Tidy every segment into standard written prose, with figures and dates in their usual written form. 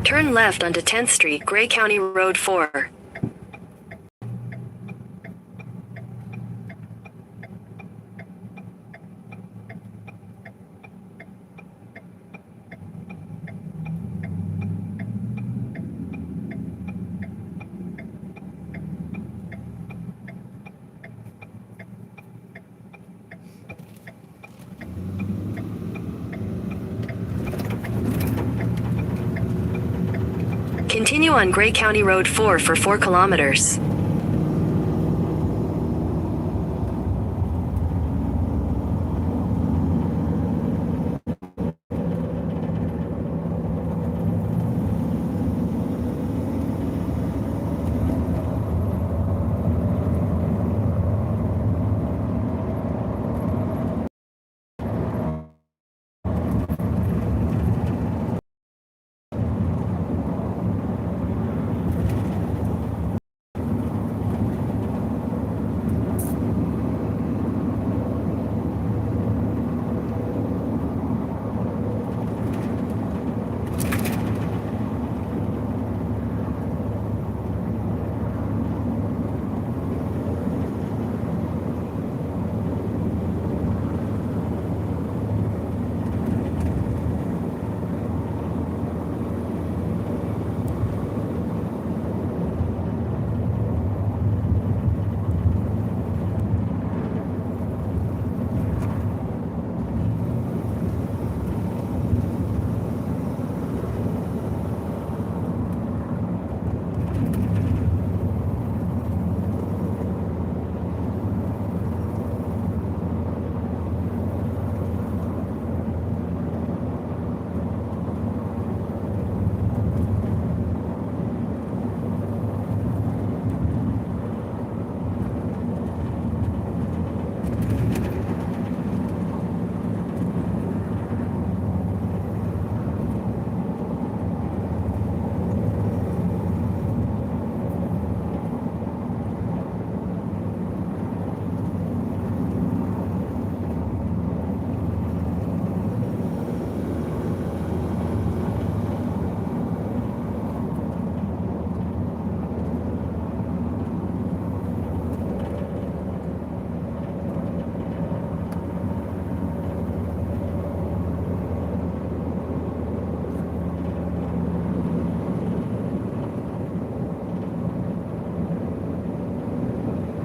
Turn left onto 10th Street, Gray County Road 4. Continue on Gray County Road 4 for 4 kilometers.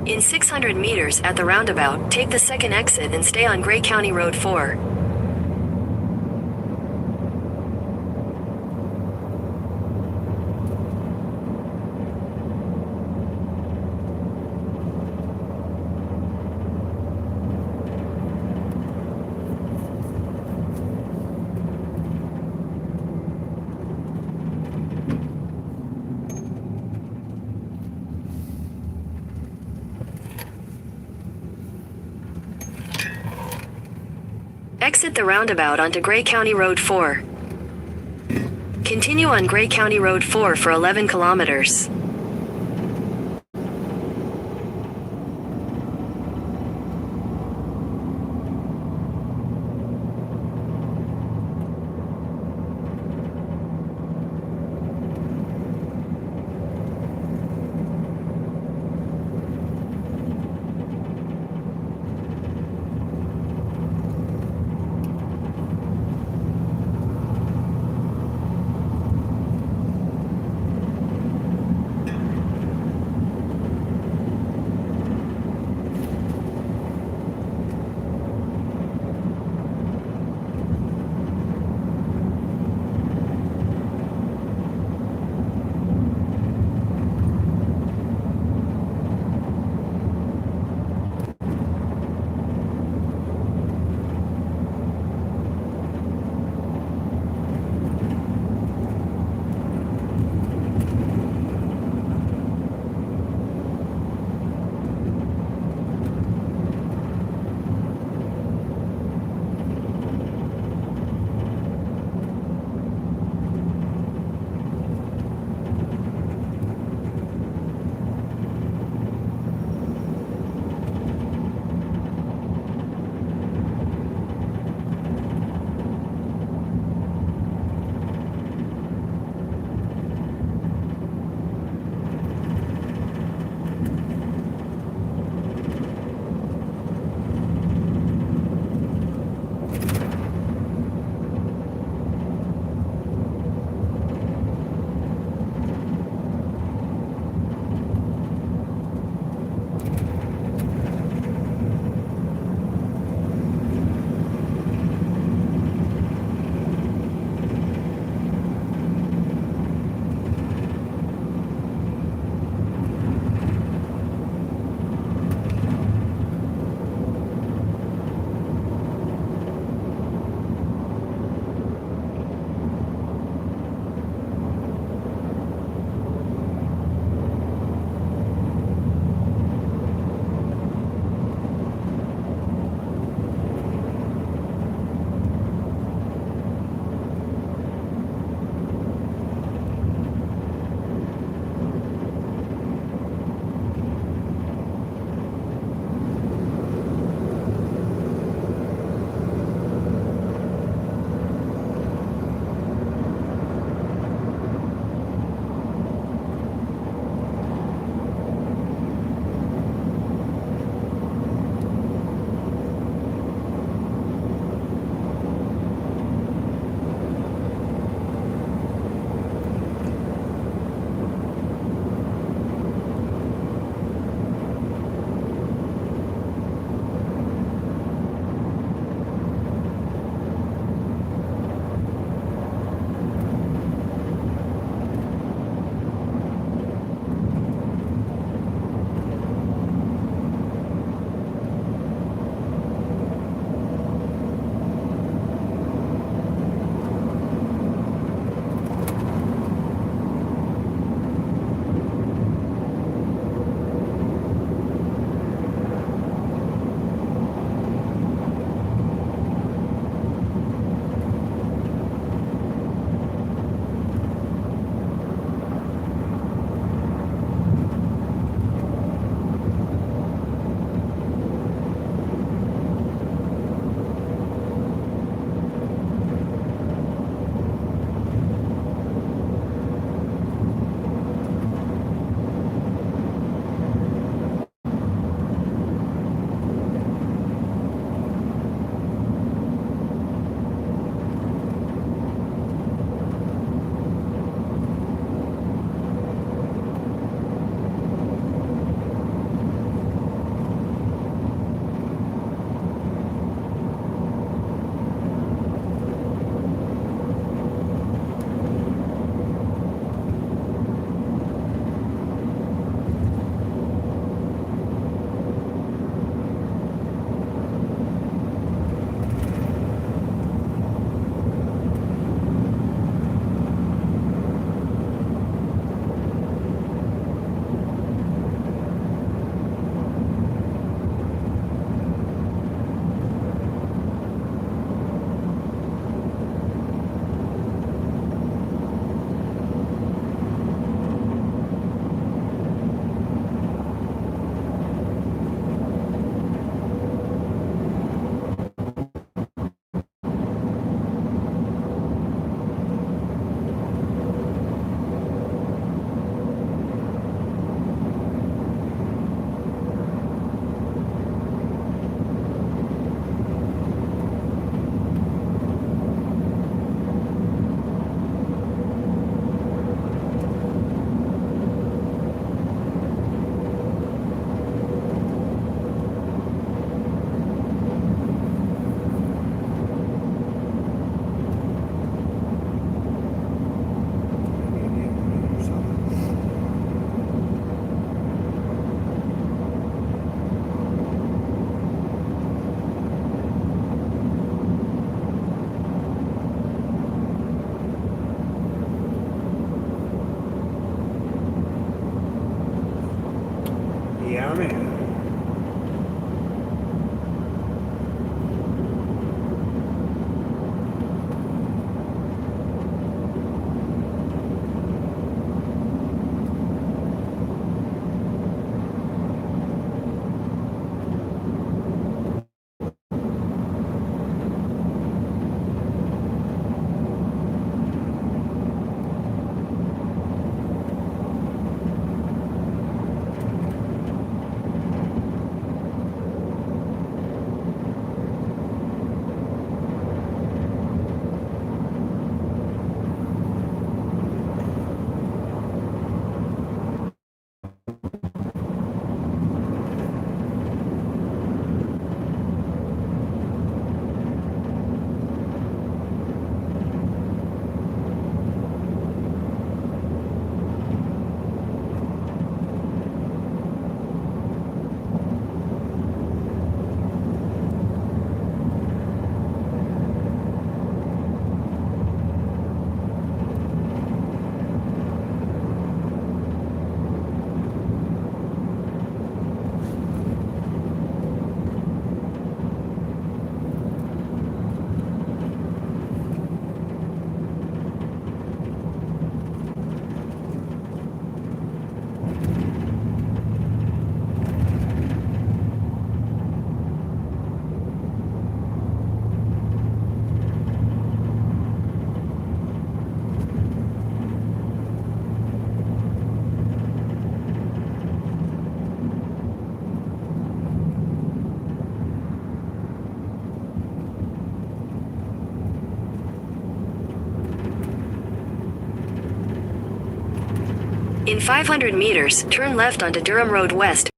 In 600 meters at the roundabout, take the second exit and stay on Gray County Road 4. Exit the roundabout onto Gray County Road 4. Continue on Gray County Road 4 for 11 kilometers. Yeah, man. In 500 meters, turn left onto Durham Road West.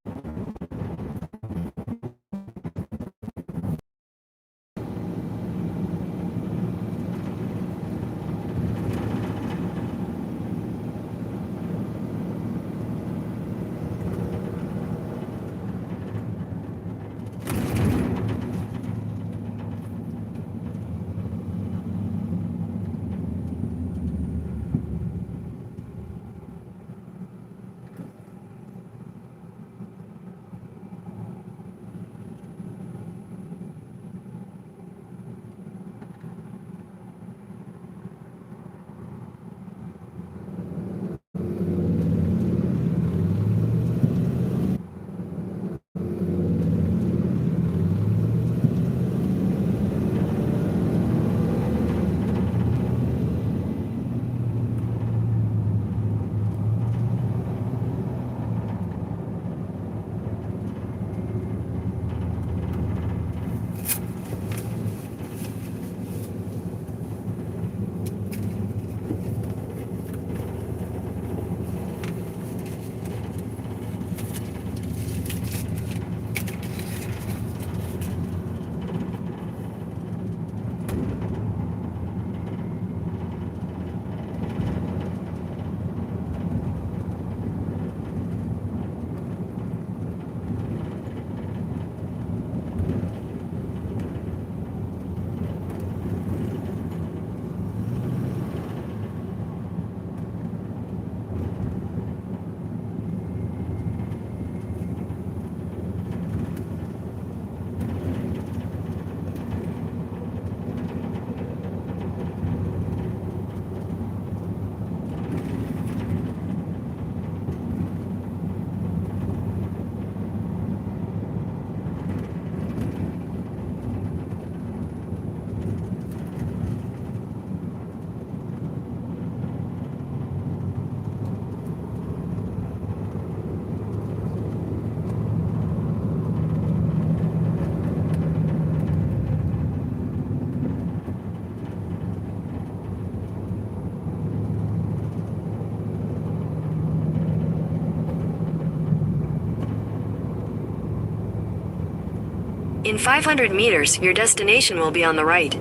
In 500 meters, your destination will be on the right.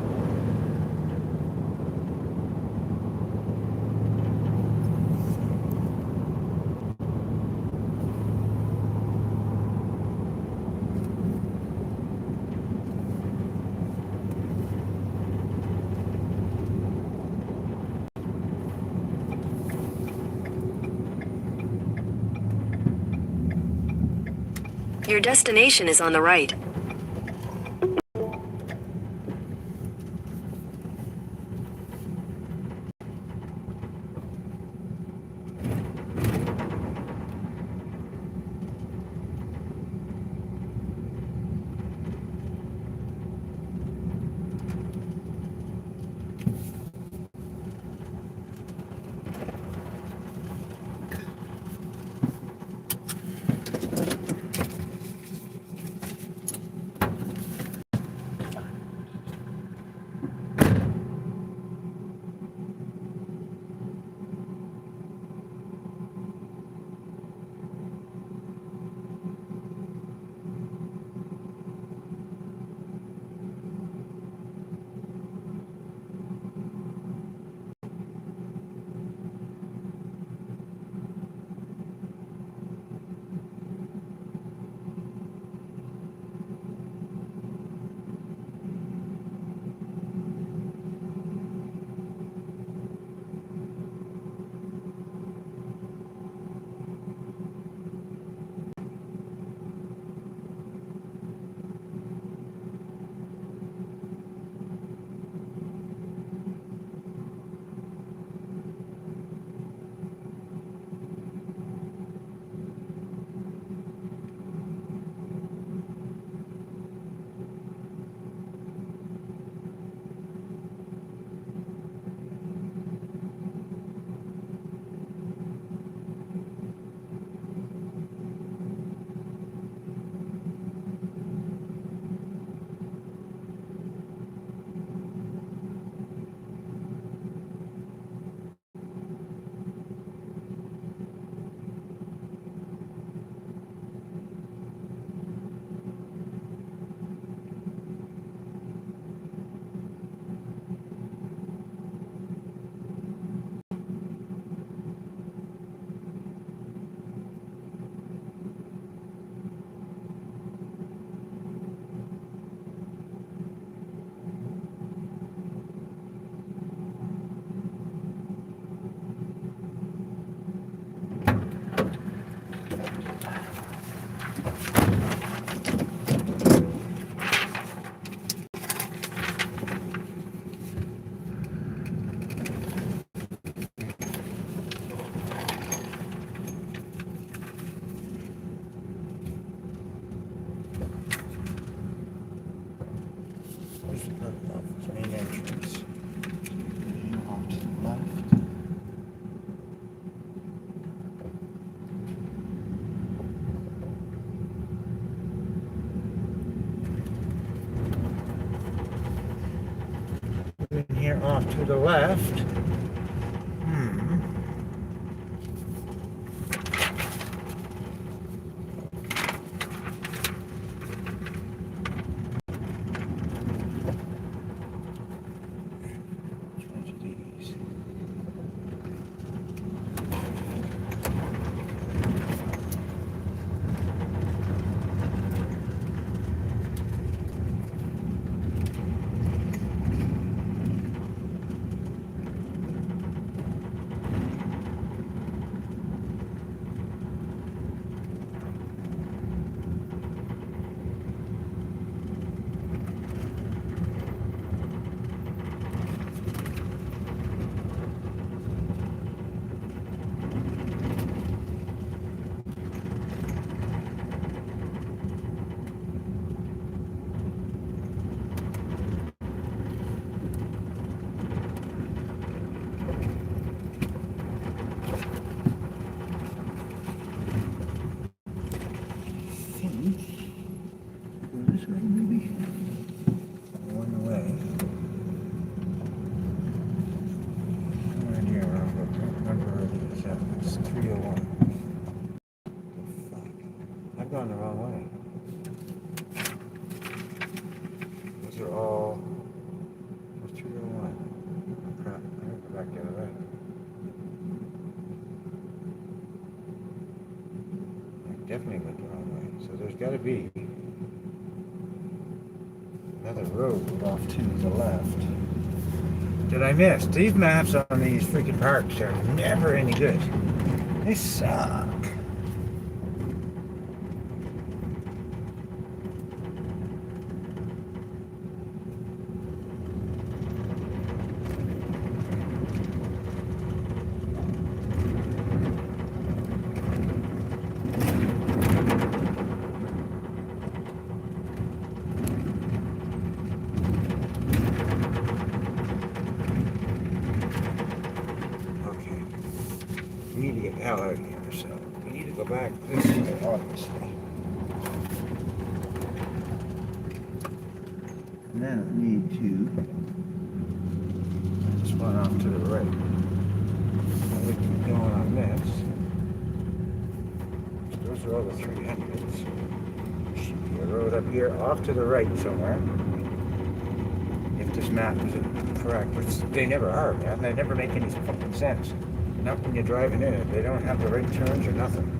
Your destination is on the right. Main entrance. Off to the left. In here off to the left. This way, maybe? One way. Right here, I don't remember where it is. It's 301. Fuck. I've gone the wrong way. Those are all. What's 301? Crap, I gotta go back the other way. I definitely went the wrong way. So there's gotta be another road off to the left. Did I miss? These maps on these freaking parks are never any good. They suck. hell out of here, so we need to go back this way, obviously. And then we need to just one off to the right. And we keep going on this. Those are all the 300s. There should be a road up here off to the right somewhere. If this map is correct, which they never are, man. They never make any fucking sense. Not when you're driving in it. They don't have the right turns or nothing.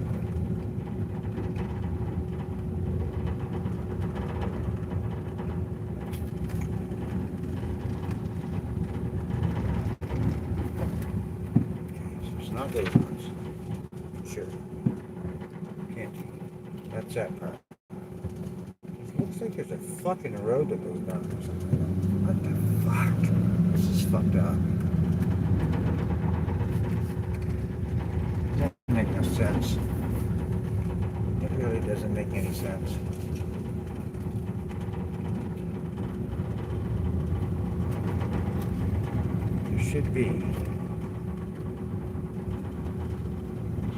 Okay, so it's not those ones. Sure. Can't be. That's that part. It looks like there's a fucking road that goes down or something. What the fuck? This is fucked up. Doesn't make no sense. It really doesn't make any sense. There should be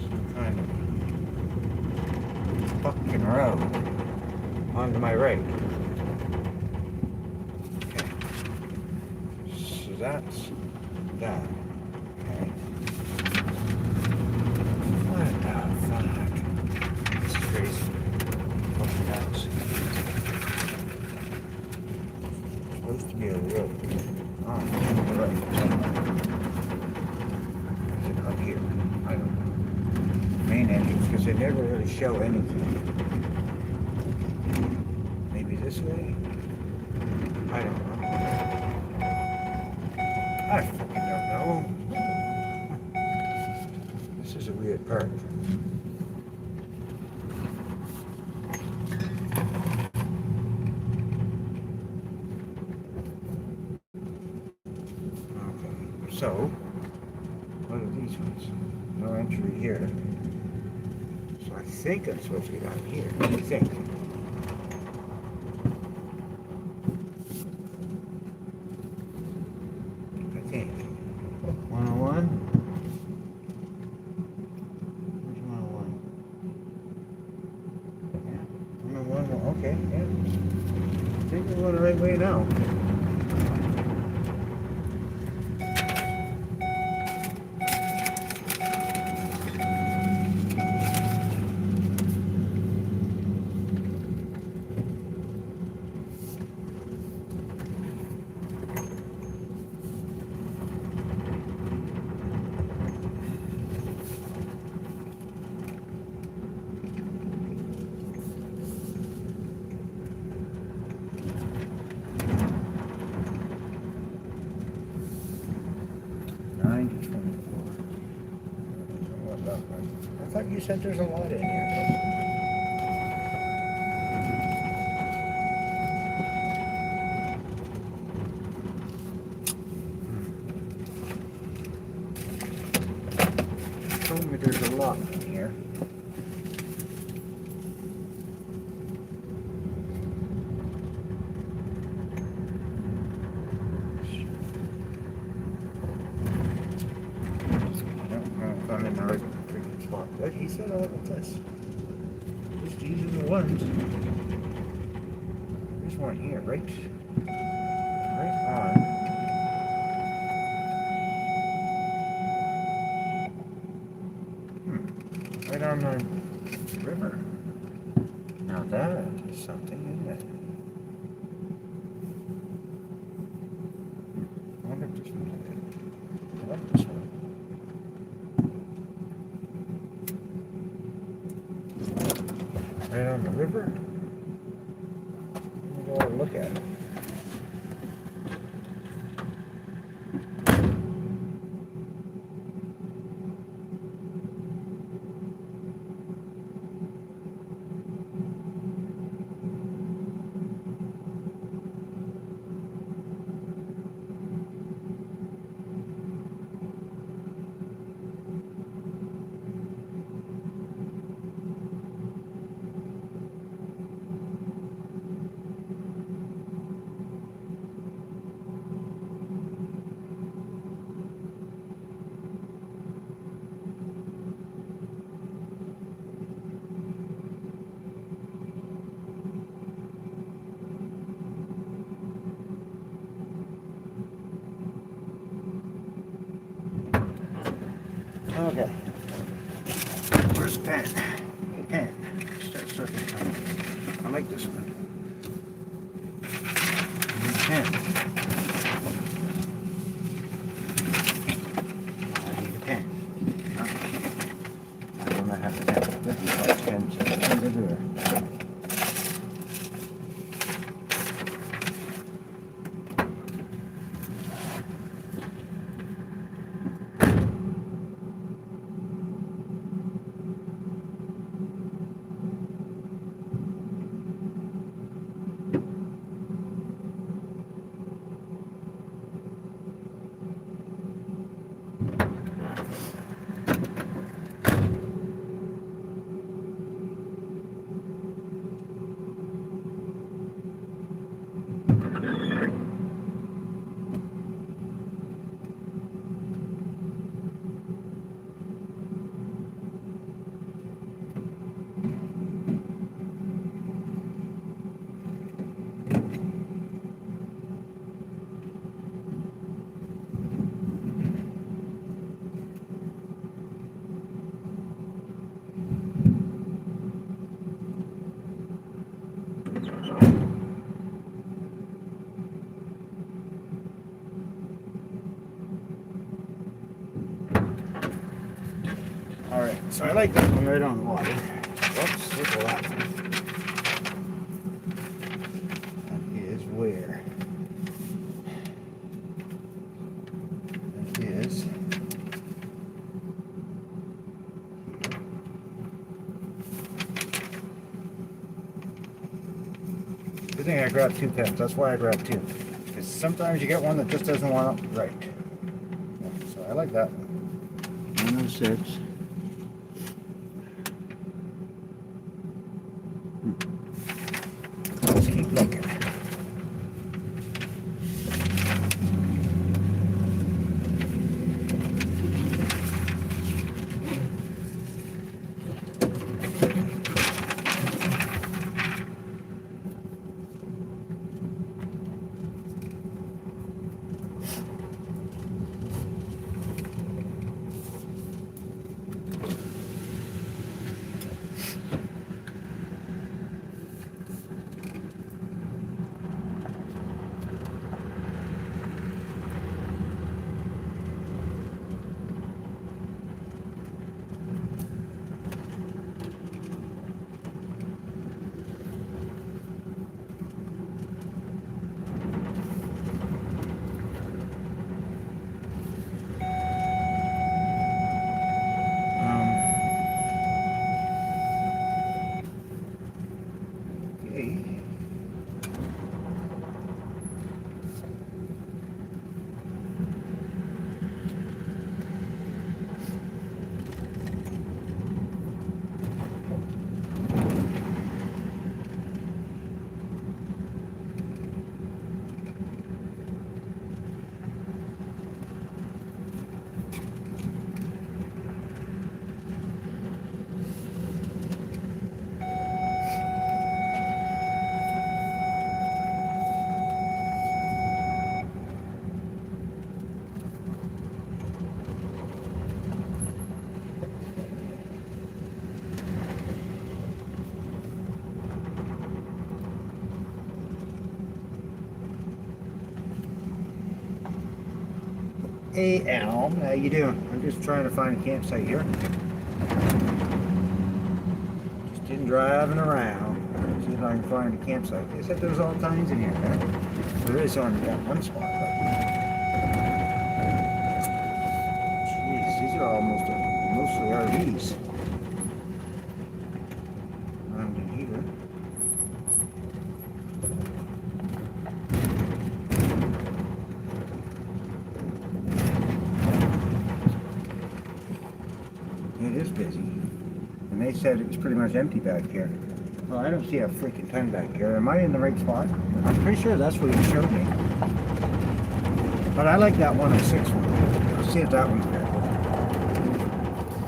some kind of fucking road on to my right. Okay. So that's that. Okay. What the fuck? This is crazy. Fucking nuts. It's supposed to be a road. Oh, you're right. Is it up here? I don't know. Main entrance, because they never really show anything. Maybe this way? I don't know. I fucking don't know. This is a weird part. Okay, so what are these ones? No entry here. So I think I'm supposed to get out here. I think. I think. 101? Where's 101? Yeah. 101, okay, yeah. I think we're going the right way now. I thought you said there's a lot in here. Told me there's a lot in here. I don't know if I'm in the right freaking spot. But he said all of this. Just these are the ones. There's one here, right on. Right on the river. Now that is something, isn't it? I wonder if this one's good. I like this one. Right on the river. Let me go and look at it. Okay. Where's the pen? Pen. Start circling. I like this one. Pen. I need a pen. I don't have to have this pen. Pens everywhere. Alright, so I like that one right on the water. Whoops, look at that. That is where? That is. Good thing I grabbed two pens. That's why I grabbed two. Because sometimes you get one that just doesn't want to write. So I like that one. 106. Let's keep looking. Hey Al, how you doing? I'm just trying to find a campsite here. Just in driving around. See if I can find a campsite. They said there's all kinds in here. There is only that one spot, but jeez, these are mostly RVs. Around in here. It is busy. And they said it was pretty much empty back here. Well, I don't see a freaking ton back here. Am I in the right spot? I'm pretty sure that's what you showed me. But I like that 106 one. Let's see if that one's good.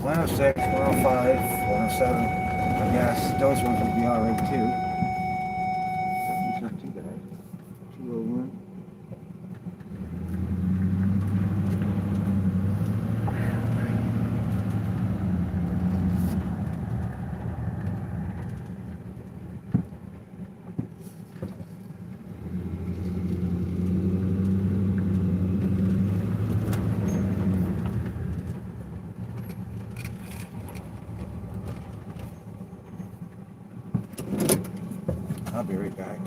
106, 105, 107. I guess those ones would be alright too. It's not too bad. 201. I'll be right back.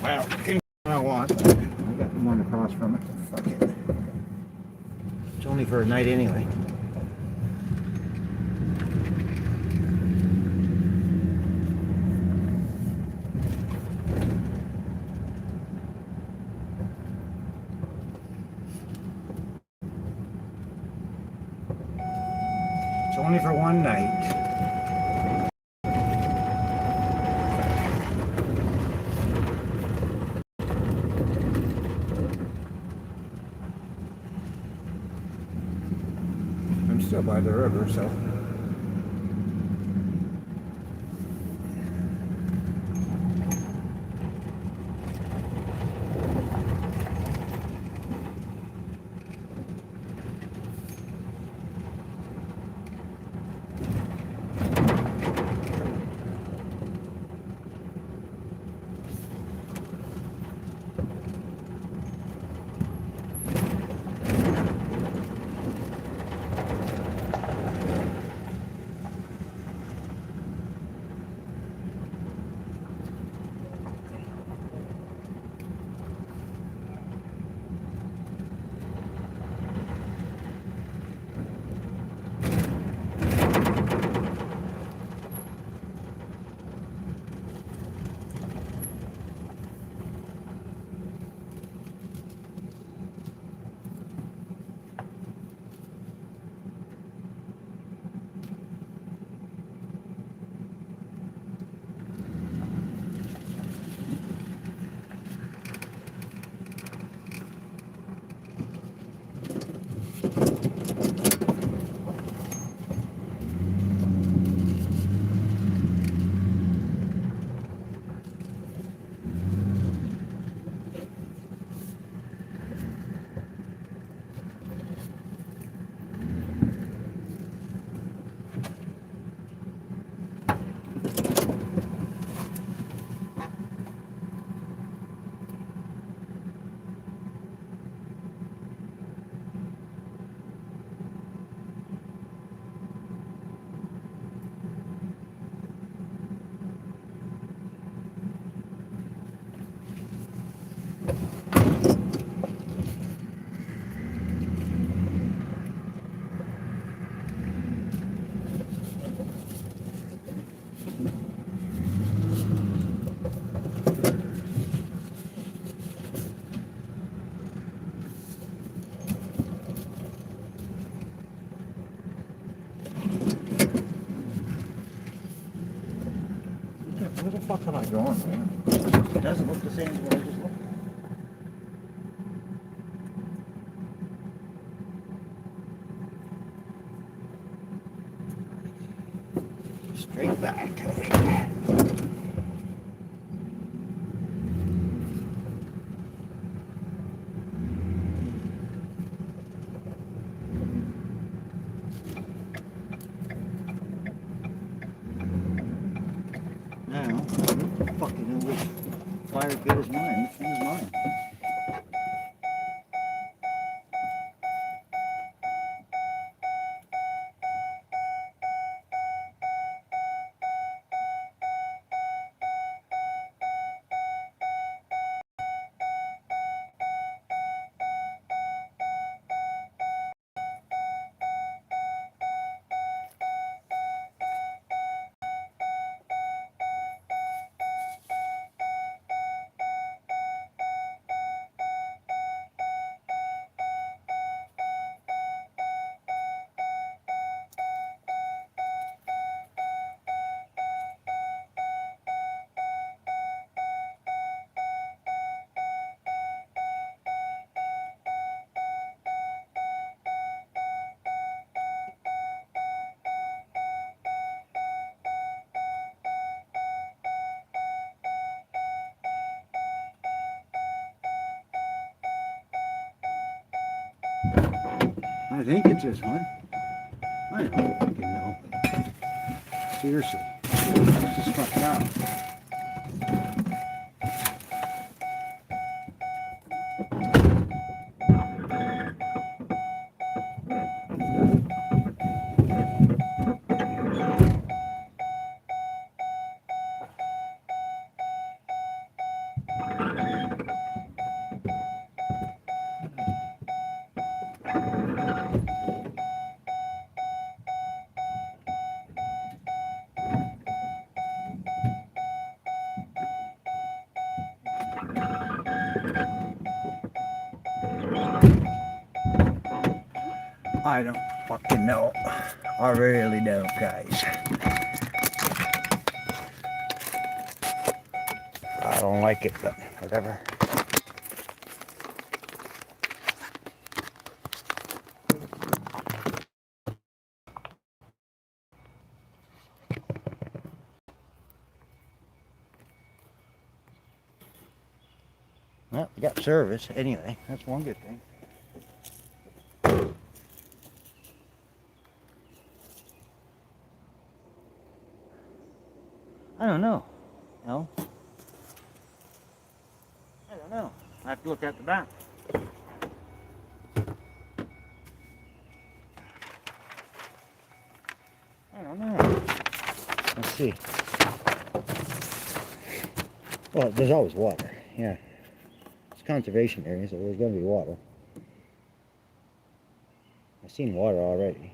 Well, I want. I got one across from it. Fuck it. It's only for a night anyway. It's only for one night. I'm still by the river, so. am I going, man? It doesn't look the same as what I just looked at. Straight back. Now, fucking know which fire pit is mine. Which one is mine? I think it's this one. I don't fucking know. Seriously. This is fucked up. I don't fucking know. I really don't, guys. I don't like it, but whatever. Well, we got service anyway. That's one good thing. I don't know. No. I don't know. I have to look at the back. I don't know. Let's see. Well, there's always water. Yeah. It's a conservation area, so there's going to be water. I've seen water already.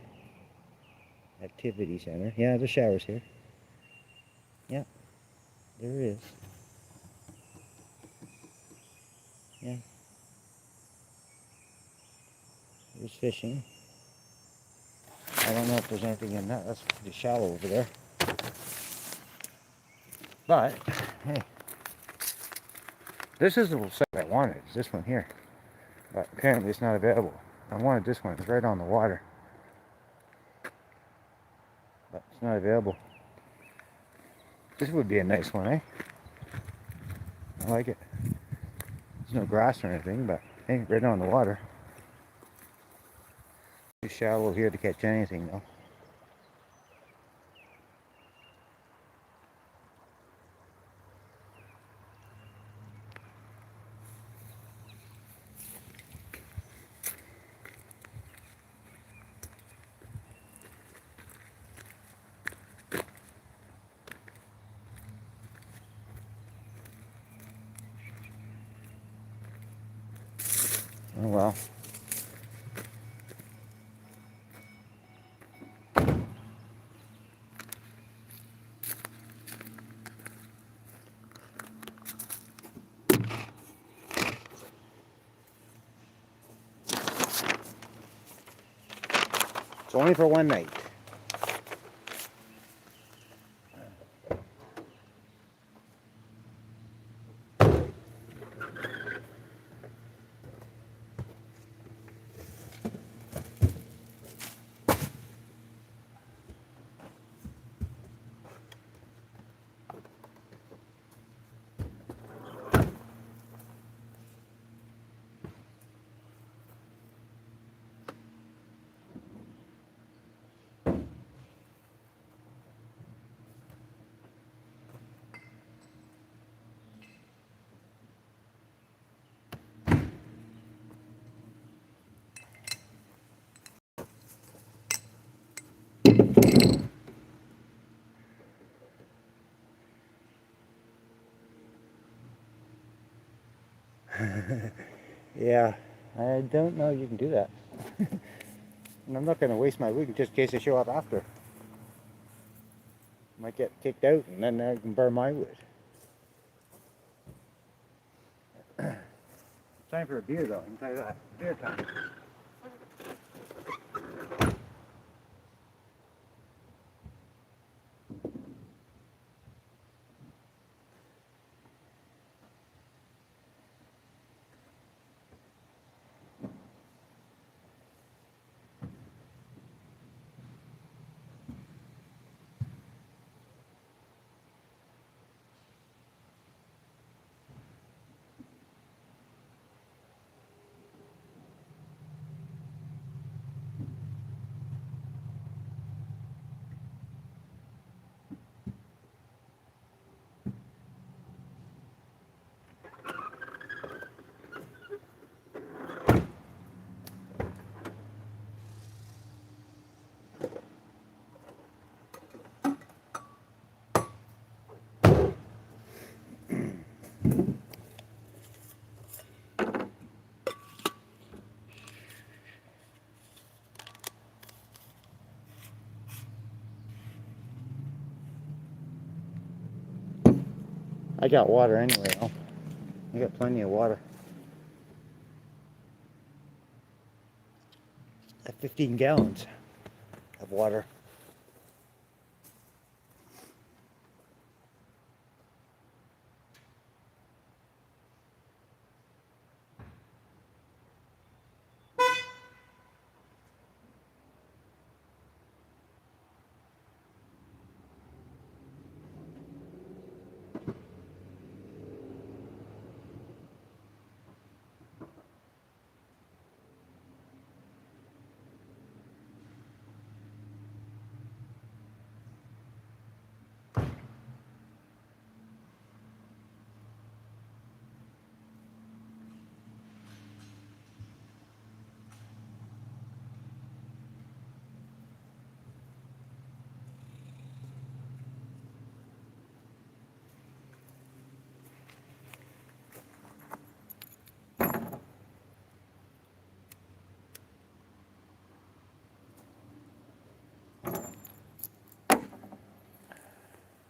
Activity center. Yeah, there's showers here. Yeah, there is. Yeah. There's fishing. I don't know if there's anything in that. That's pretty shallow over there. But, hey. This is the site I wanted. It's this one here. But apparently it's not available. I wanted this one. It's right on the water. But it's not available. This would be a nice one, eh? I like it. There's no grass or anything, but hey, right on the water. Too shallow here to catch anything, though. Oh well. It's only for one night. Yeah, I don't know you can do that. And I'm not going to waste my week just in case they show up after. Might get kicked out and then I can burn my wood. Time for a beer though, I can tell you that. Beer time. I got water anyway, though. I got plenty of water. I have 15 gallons of water.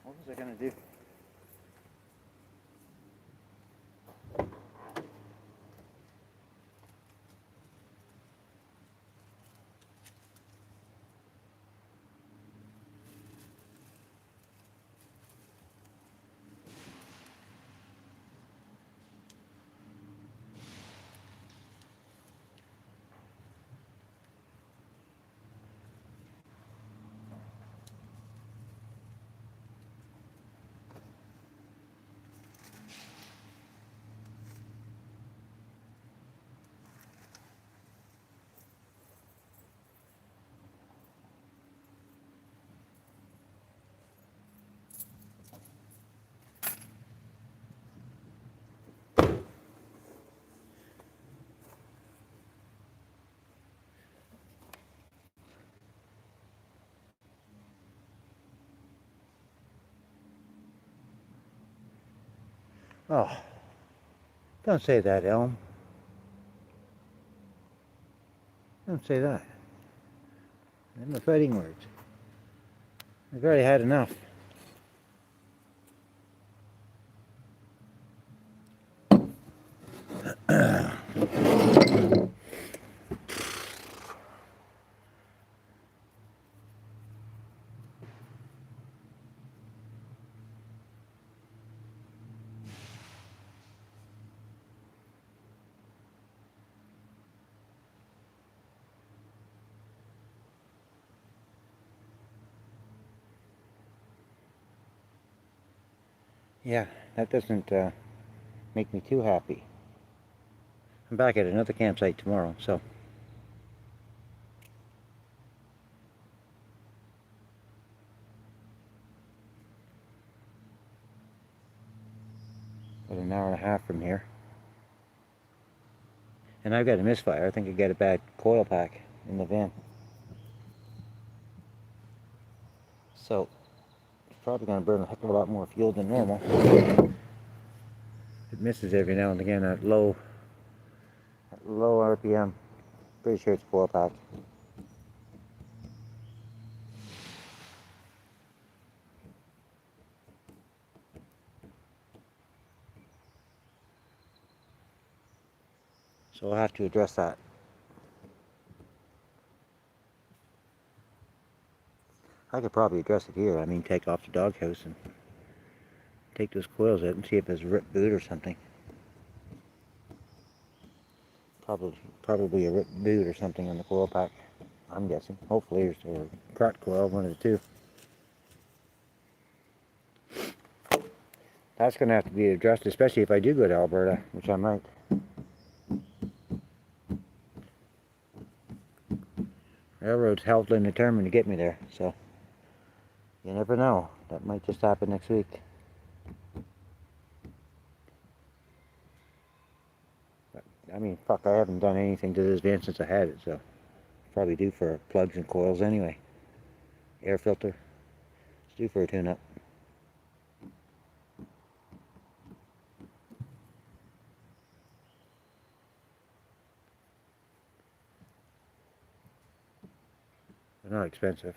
What was I gonna do? Oh, don't say that, Elm. Don't say that. Them are fighting words. I've already had enough. Yeah, that doesn't make me too happy. I'm back at another campsite tomorrow, so. About an hour and a half from here. And I've got a misfire. I think I got a bad coil pack in the van. So, it's probably going to burn a heck of a lot more fuel than normal. It misses every now and again at low RPM. Pretty sure it's coil pack. So I'll have to address that. I could probably address it here. I mean, take off the doghouse and take those coils out and see if there's a ripped boot or something. Probably a ripped boot or something on the coil pack, I'm guessing. Hopefully, or crot coil, one of the two. That's going to have to be addressed, especially if I do go to Alberta, which I might. Railroad's held and determined to get me there, so you never know. That might just happen next week. But, I mean, fuck, I haven't done anything to this van since I had it, so probably due for plugs and coils anyway. Air filter. It's due for a tune-up. They're not expensive.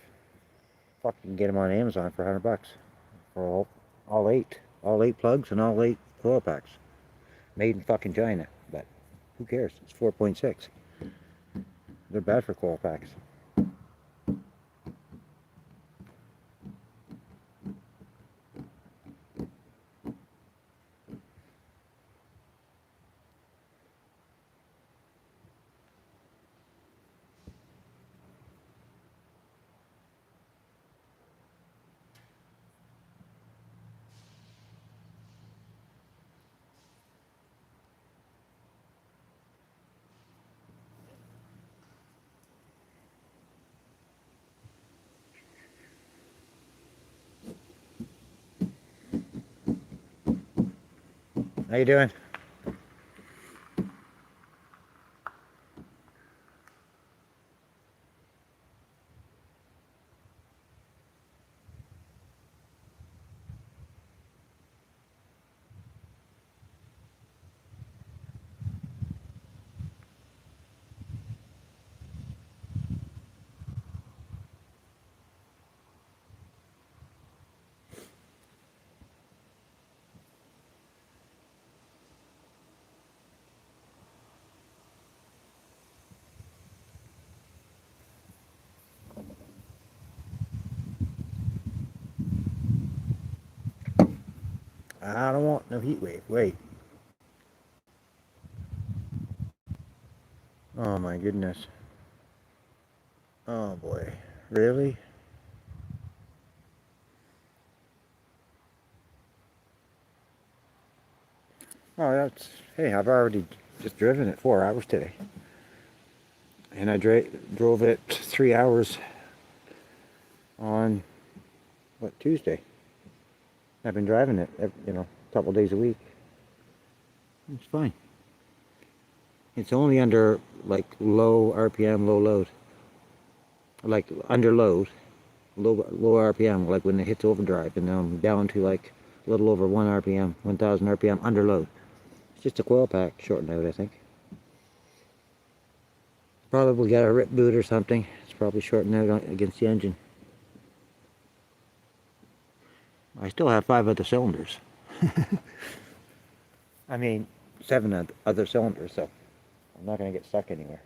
Fuck, you can get them on Amazon for $100 for all eight plugs and all 8 coil packs, made in fucking China. But who cares? It's 4.6. They're bad for coil packs. How you doing? I don't want no heat wave. Wait. Oh my goodness. Oh boy. Really? Oh, that's... Hey, I've already just driven it 4 hours today. And I drove it 3 hours on, what, Tuesday. I've been driving it, a couple days a week. It's fine. It's only under, like, low RPM, low load. Like, under load, low RPM, like when it hits overdrive, and I'm down to, like, a little over 1 RPM, 1,000 RPM under load. It's just a coil pack shortened out, I think. Probably got a ripped boot or something. It's probably shortened out against the engine. I still have 5 other cylinders. I mean, 7 other cylinders, so I'm not going to get stuck anywhere,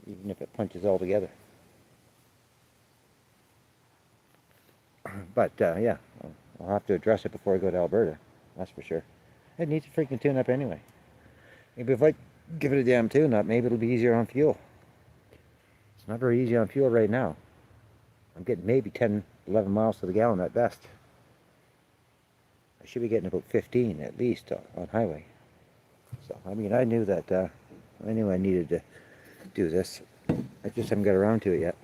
even if it punches all together. But, yeah, I'll have to address it before I go to Alberta, that's for sure. It needs a freaking tune-up anyway. Maybe if I give it a damn tune-up, maybe it'll be easier on fuel. It's not very easy on fuel right now. I'm getting maybe 10, 11 miles to the gallon at best. I should be getting about 15 at least on highway. So, I mean, I knew that, I knew I needed to do this. I just haven't got around to it yet.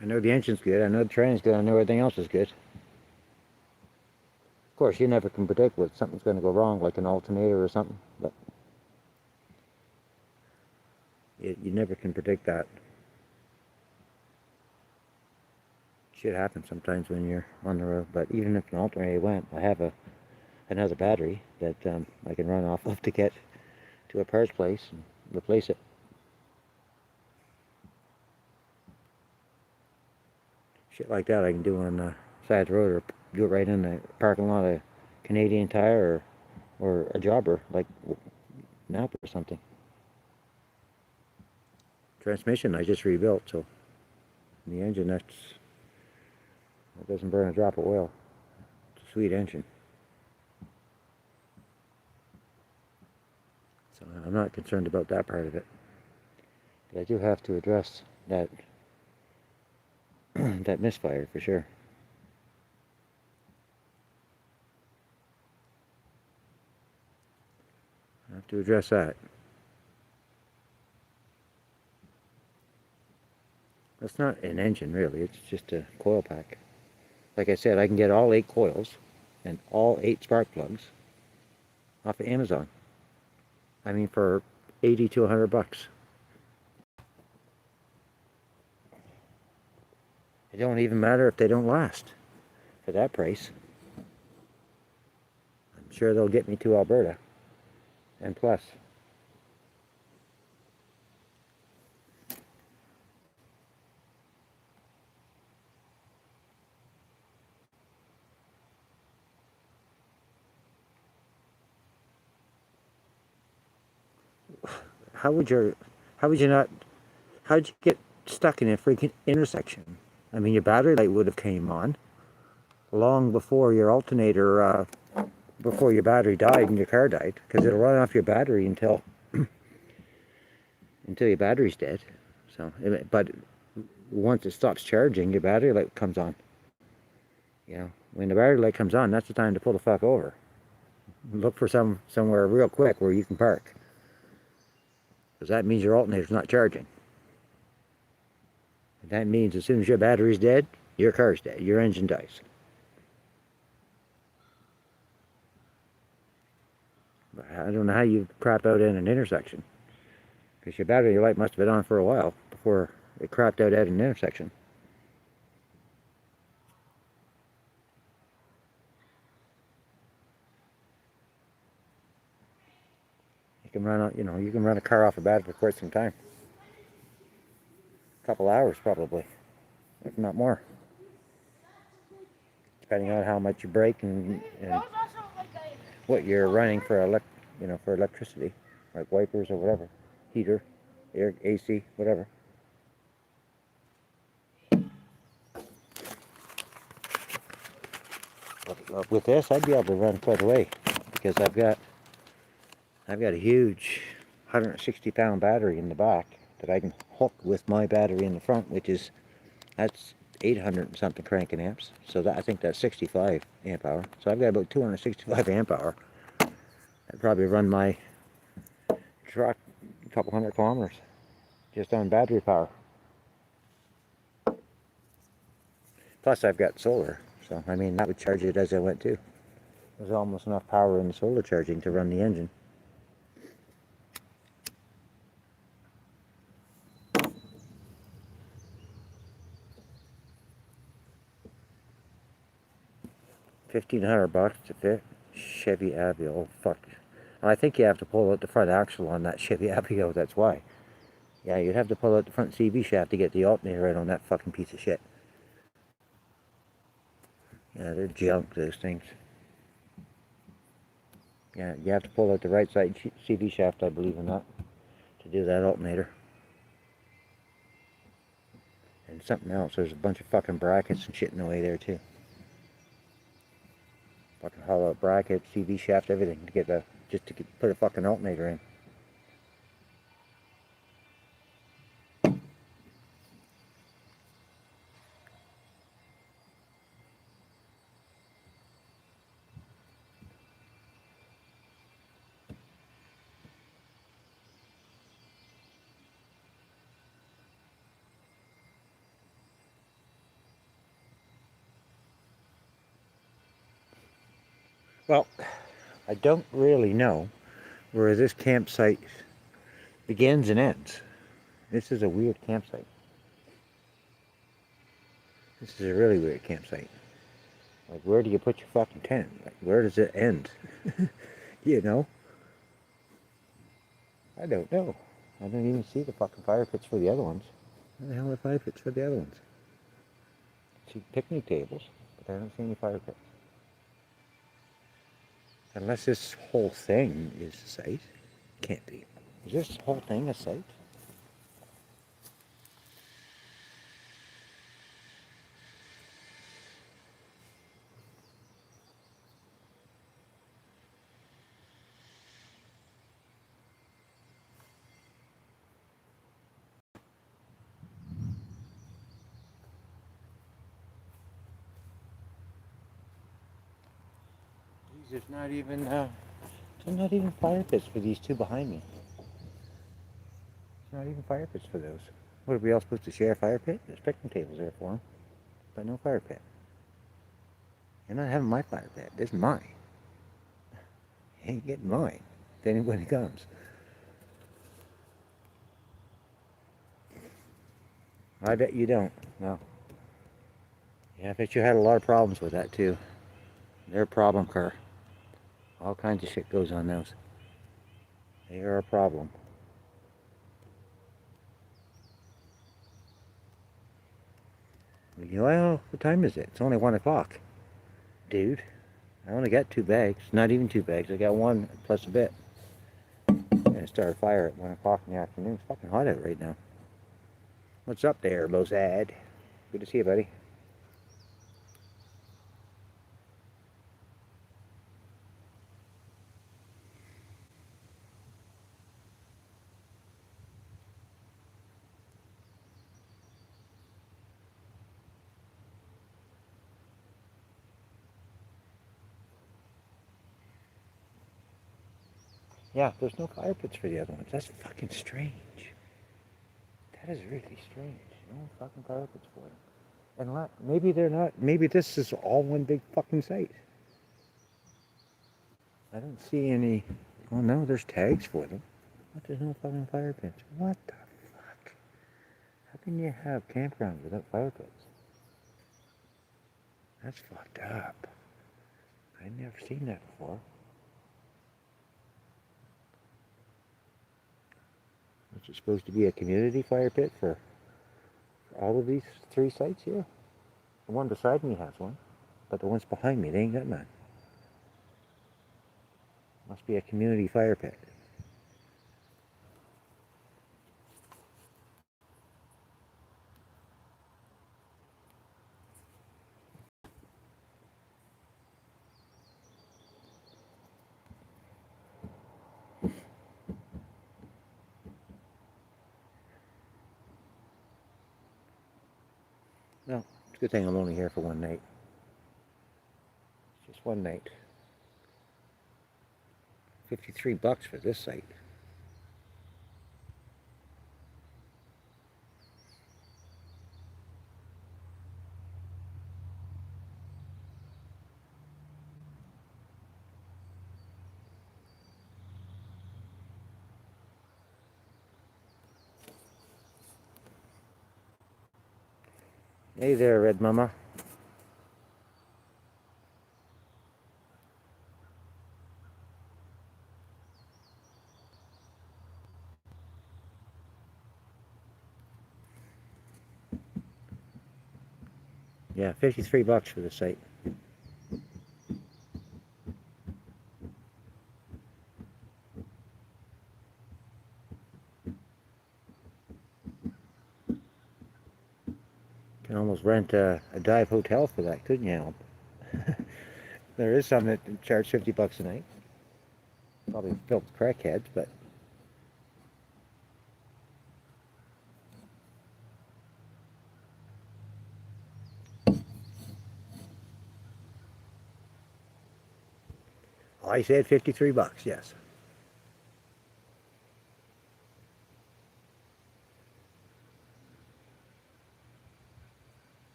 I know the engine's good, I know the train's good, I know everything else is good. Of course, you never can predict what something's going to go wrong, like an alternator or something, but you never can predict that. Shit happens sometimes when you're on the road. But even if an alternator went, I have another battery that I can run off of to get to a parts place and replace it. Shit like that I can do on the side of the road, or do it right in the parking lot of Canadian Tire, or a jobber like Napa or something. Transmission I just rebuilt, so the engine, it doesn't burn a drop of oil. It's a sweet engine. So I'm not concerned about that part of it. But I do have to address that that misfire for sure. I have to address that. That's not an engine really, it's just a coil pack. Like I said, I can get all 8 coils and all 8 spark plugs off of Amazon. I mean, for 80 to 100 bucks. It don't even matter if they don't last for that price. I'm sure they'll get me to Alberta and plus. How'd you get stuck in a freaking intersection? I mean, your battery light would have came on long before your alternator, before your battery died and your car died, because it'll run off your battery until your battery's dead. So, but once it stops charging, your battery light comes on. You know, when the battery light comes on, that's the time to pull the fuck over. Look for somewhere real quick where you can park, because that means your alternator's not charging. That means as soon as your battery's dead, your car's dead, your engine dies. But I don't know how you crap out in an intersection, because your battery light must have been on for a while before it crapped out at an intersection. You can run, you can run a car off a battery for quite some time. A couple hours probably, if not more, depending on how much you brake and what you're running for for electricity, like wipers or whatever, heater, air, AC, whatever. But with this, I'd be able to run quite a way, because I've got a huge 160-pound battery in the back that I can hook with my battery in the front, that's 800 and something cranking amps. So I think that's 65 amp hour. So I've got about 265 amp hour. I'd probably run my truck a couple hundred kilometers just on battery power. Plus I've got solar, so I mean that would charge it as I went too. There's almost enough power in the solar charging to run the engine. $1,500 to fit Chevy Aveo. Oh fuck! I think you have to pull out the front axle on that Chevy Aveo. That's why. Yeah, you'd have to pull out the front CV shaft to get the alternator right on that fucking piece of shit. Yeah, they're junk, those things. Yeah, you have to pull out the right side CV shaft, I believe in that, to do that alternator. And something else, there's a bunch of fucking brackets and shit in the way there too. Fucking hollow bracket, CV shaft, everything to get put a fucking alternator in. Well, I don't really know where this campsite begins and ends. This is a weird campsite. This is a really weird campsite. Like, where do you put your fucking tent? Like, where does it end? You know? I don't know. I don't even see the fucking fire pits for the other ones. Where the hell are the fire pits for the other ones? I see picnic tables, but I don't see any fire pits. Unless this whole thing is a site. Can't be. Is this whole thing a site? There's not even fire pits for these two behind me. There's not even fire pits for those. What, are we all supposed to share a fire pit? There's picnic tables there for them, but no fire pit. You're not having my fire pit. This is mine. You ain't getting mine if anybody comes. I bet you don't. No. Yeah, I bet you had a lot of problems with that too. They're a problem car. All kinds of shit goes on those. They are a problem. Well, what time is it? It's only 1 o'clock. Dude, I only got 2 bags. Not even 2 bags. I got 1 plus a bit. And I started fire at 1 o'clock in the afternoon. It's fucking hot out right now. What's up there, Lozad? Good to see you, buddy. Yeah, there's no fire pits for the other ones. That's fucking strange. That is really strange. No fucking fire pits for them. And maybe they're not. Maybe this is all one big fucking site. I don't see any. Oh no, there's tags for them. But there's no fucking fire pits. What the fuck? How can you have campgrounds without fire pits? That's fucked up. I've never seen that before. Is it supposed to be a community fire pit for all of these 3 sites here? The one beside me has one, but the ones behind me, they ain't got none. Must be a community fire pit. No, it's a good thing I'm only here for 1 night. Just 1 night. $53 for this site. Hey there, Red Mama. Yeah, $53 for the site. You can almost rent a dive hotel for that, couldn't you? There is some that charge $50 a night. Probably filled with crackheads, but I said $53, yes.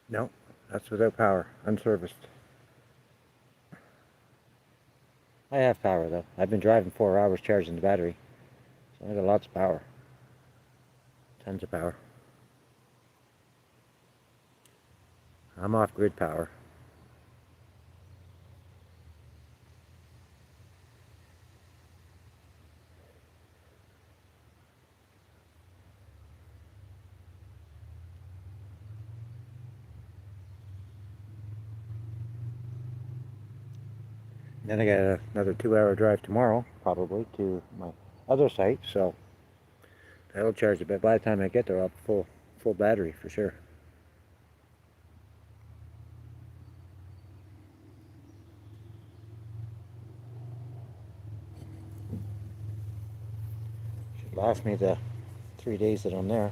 No, that's without power, unserviced. I have power though. I've been driving 4 hours charging the battery. So I got lots of power. Tons of power. I'm off grid power. Then I got another 2-hour drive tomorrow, probably, to my other site, so that'll charge a bit. By the time I get there, I'll have full battery for sure. Should last me the 3 days that I'm there.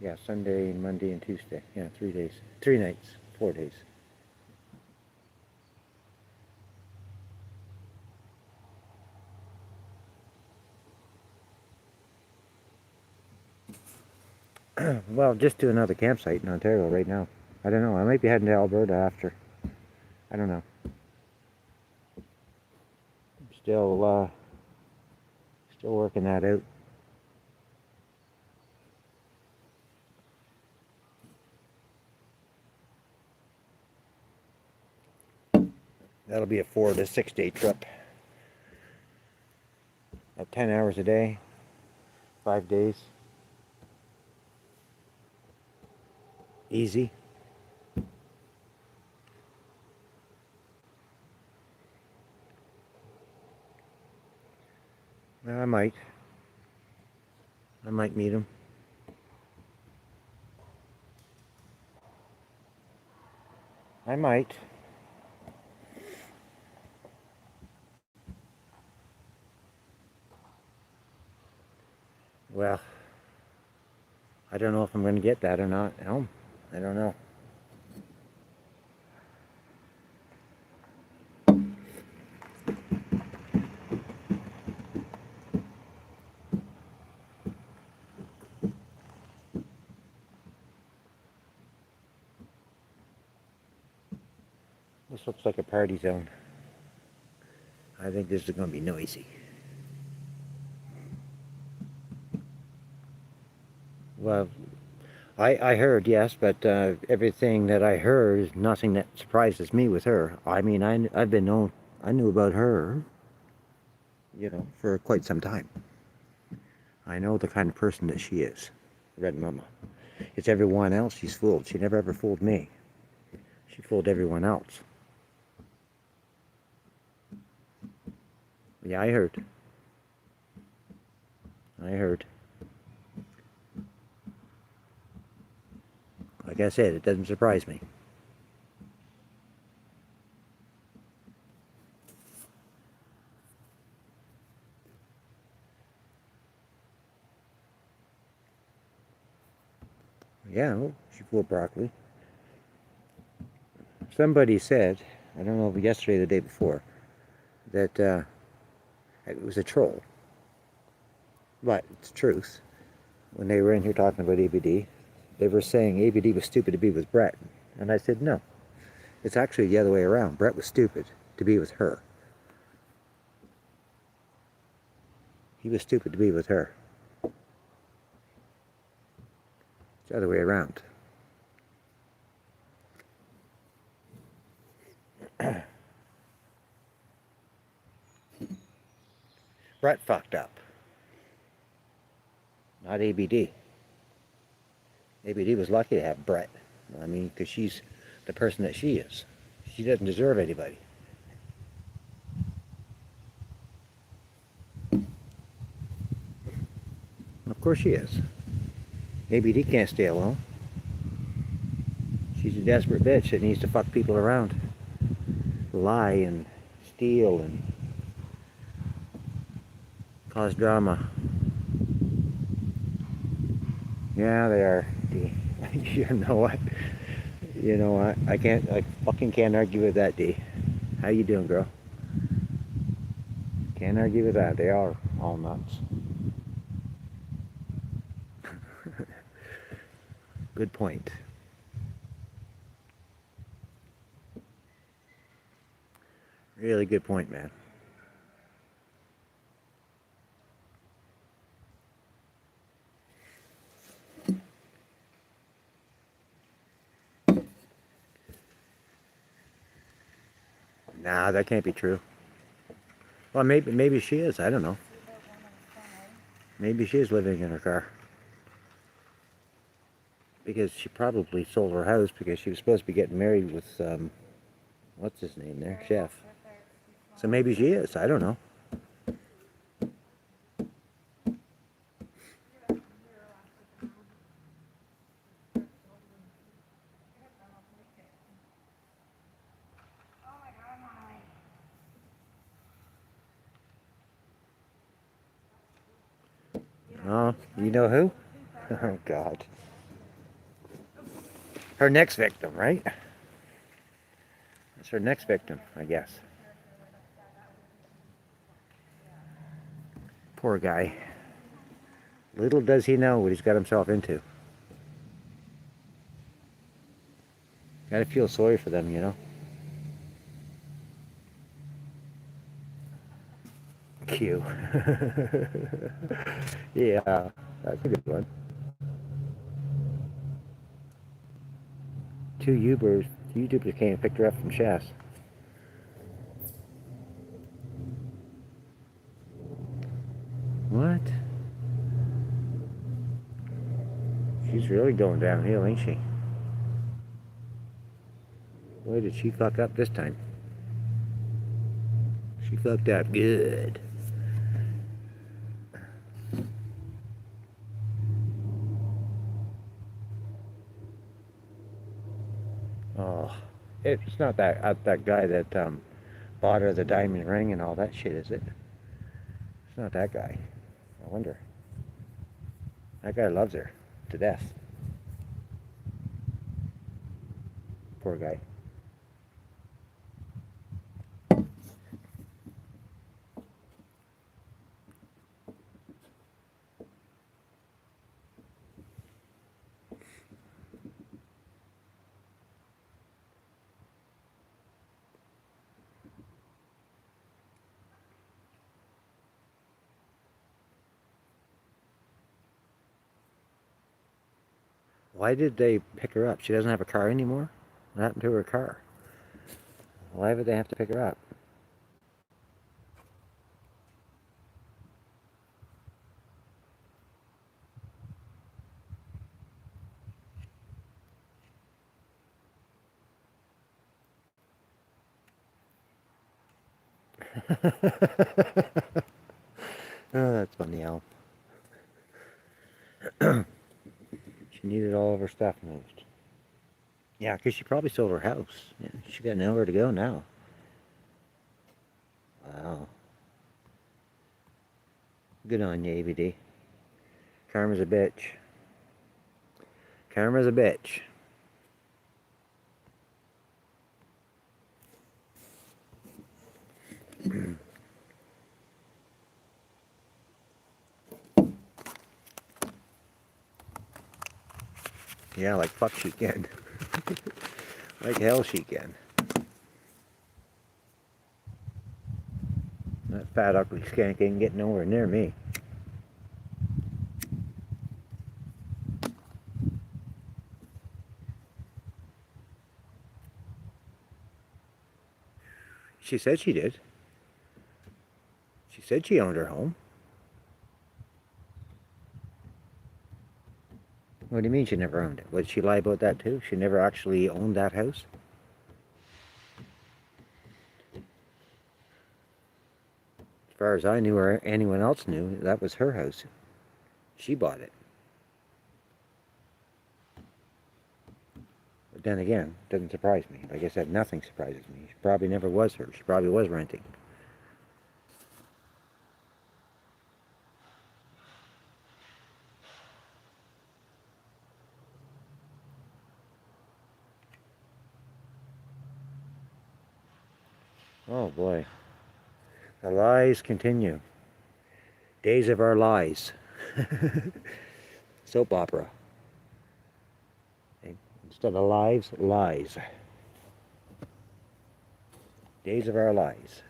Yeah, Sunday, Monday, and Tuesday. Yeah, 3 days. 3 nights. 4 days. Well, just to another campsite in Ontario right now. I don't know. I might be heading to Alberta after. I don't know. Still working that out. That'll be a 4 to 6 day trip. At 10 hours a day, 5 days. Easy. Well, I might meet him. I might. Well, I don't know if I'm going to get that or not. No, I don't know. This looks like a party zone. I think this is going to be noisy. Well, I heard, yes, but everything that I heard is nothing that surprises me with her. I mean, I knew about her, for quite some time. I know the kind of person that she is, Red Mama. It's everyone else she's fooled. She never ever fooled me. She fooled everyone else. Yeah, I heard. Like I said, it doesn't surprise me. Yeah, well, she fooled broccoli. Somebody said, I don't know if yesterday or the day before, that it was a troll. But it's the truth. When they were in here talking about ABD, they were saying ABD was stupid to be with Brett. And I said, no. It's actually the other way around. Brett was stupid to be with her. He was stupid to be with her. It's the other way around. Brett fucked up. Not ABD. ABD was lucky to have Brett. I mean, because she's the person that she is. She doesn't deserve anybody. Of course she is. ABD can't stay alone. She's a desperate bitch that needs to fuck people around. Lie and steal and cause drama. Yeah, they are. You know what? I fucking can't argue with that, D. How you doing, girl? Can't argue with that. They are all nuts. Good point. Really good point, man. Nah, that can't be true. Well, maybe she is. I don't know. Maybe she is living in her car. Because she probably sold her house because she was supposed to be getting married with, what's his name there? Chef. So maybe she is. I don't know. Oh, you know who? Oh, God. Her next victim, right? That's her next victim, I guess. Poor guy. Little does he know what he's got himself into. Gotta feel sorry for them, you know? Q. Yeah, that's a good one. Two YouTubers came and picked her up from Shasta. What? She's really going downhill, ain't she? Boy, did she fuck up this time. She fucked up good. Oh, it's not that guy that bought her the diamond ring and all that shit, is it? It's not that guy. I wonder. That guy loves her to death. Poor guy. Why did they pick her up? She doesn't have a car anymore? What happened to her car? Why would they have to pick her up? Oh, that's funny, Al. She needed all of her stuff moved. Yeah, because she probably sold her house. Yeah, she got nowhere to go now. Wow. Good on you, ABD. Karma's a bitch. Karma's a bitch. Yeah, like fuck she can. Like hell she can. That fat ugly skank ain't getting nowhere near me. She said she did. She said she owned her home. What do you mean she never owned it? Would she lie about that too? She never actually owned that house? As far as I knew or anyone else knew, that was her house. She bought it. But then again, it doesn't surprise me. Like I said, nothing surprises me. She probably never was hers. She probably was renting. Oh boy. The lies continue. Days of our lies. Soap opera. Instead of lives, lies. Days of our lies.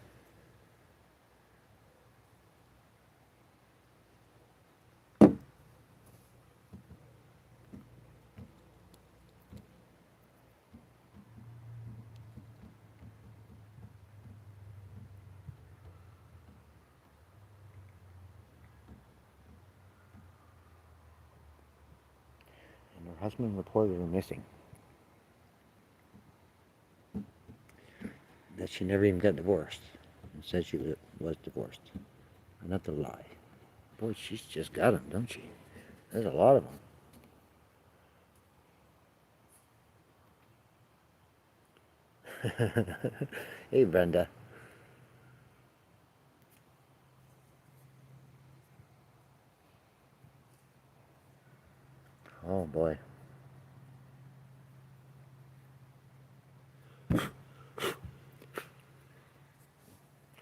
husband reported her missing. That she never even got divorced. And said she was divorced. Another lie. Boy, she's just got them, don't she? There's a lot of them. Hey, Brenda. Oh, boy.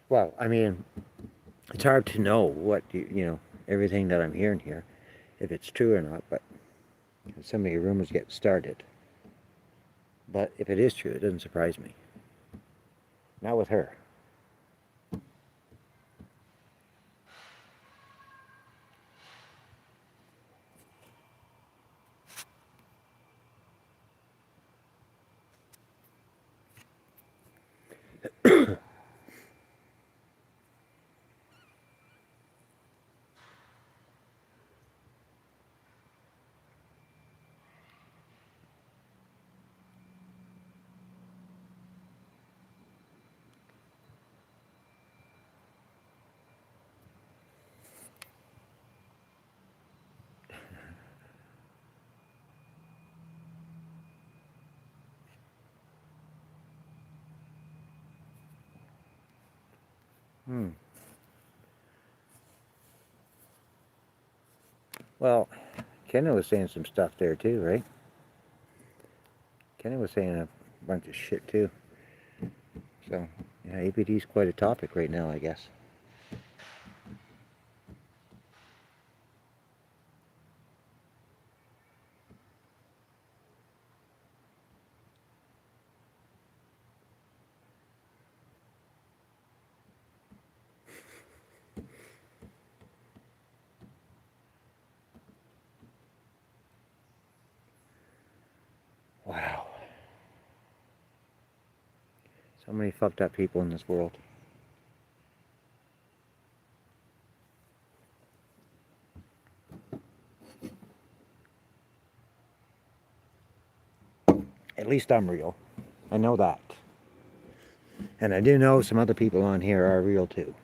Well, I mean, it's hard to know what, everything that I'm hearing here, if it's true or not, but so many rumors get started. But if it is true, it doesn't surprise me. Not with her. Hmm. Well, Kenna was saying some stuff there too, right? Kenna was saying a bunch of shit too. So, yeah, APD's quite a topic right now, I guess. Wow. So many fucked up people in this world. At least I'm real. I know that. And I do know some other people on here are real too.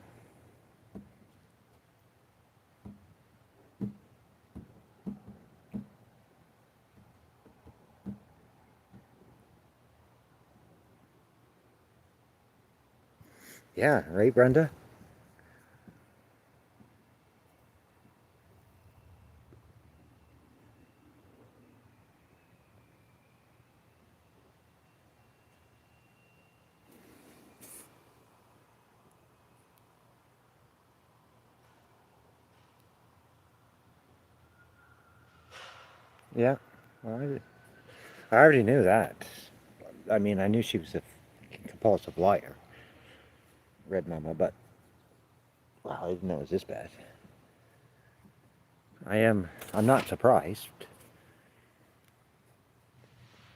Yeah, right, Brenda? Yeah. Well, I already knew that. I mean, I knew she was a compulsive liar, Red Mama, but wow, I didn't know it was this bad. I'm not surprised.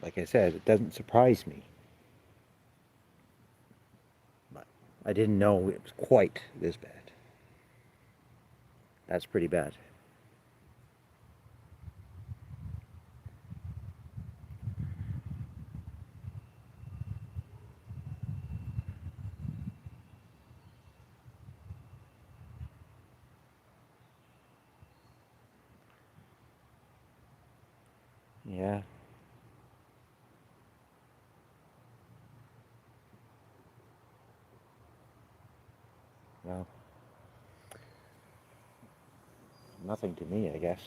Like I said, it doesn't surprise me. But I didn't know it was quite this bad. That's pretty bad. Yeah. Well, nothing to me, I guess.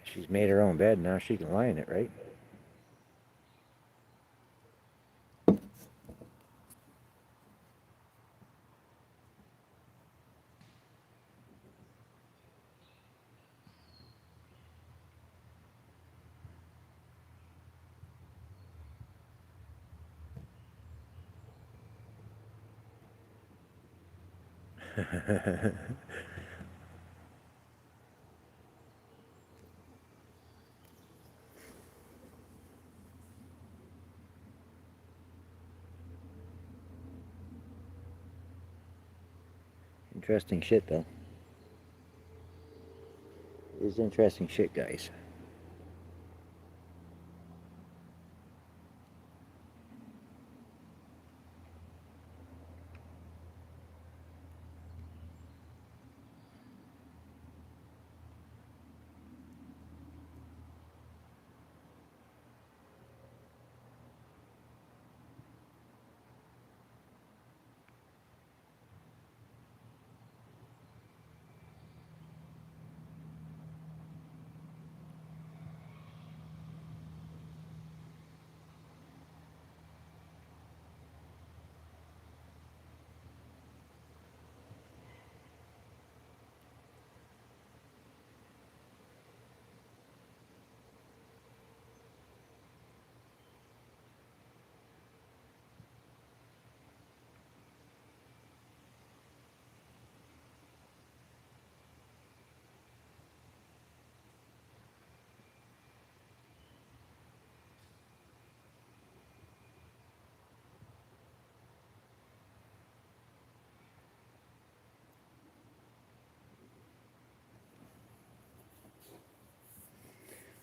She's made her own bed, now she can lie in it, right? Interesting shit, though. It is interesting shit, guys.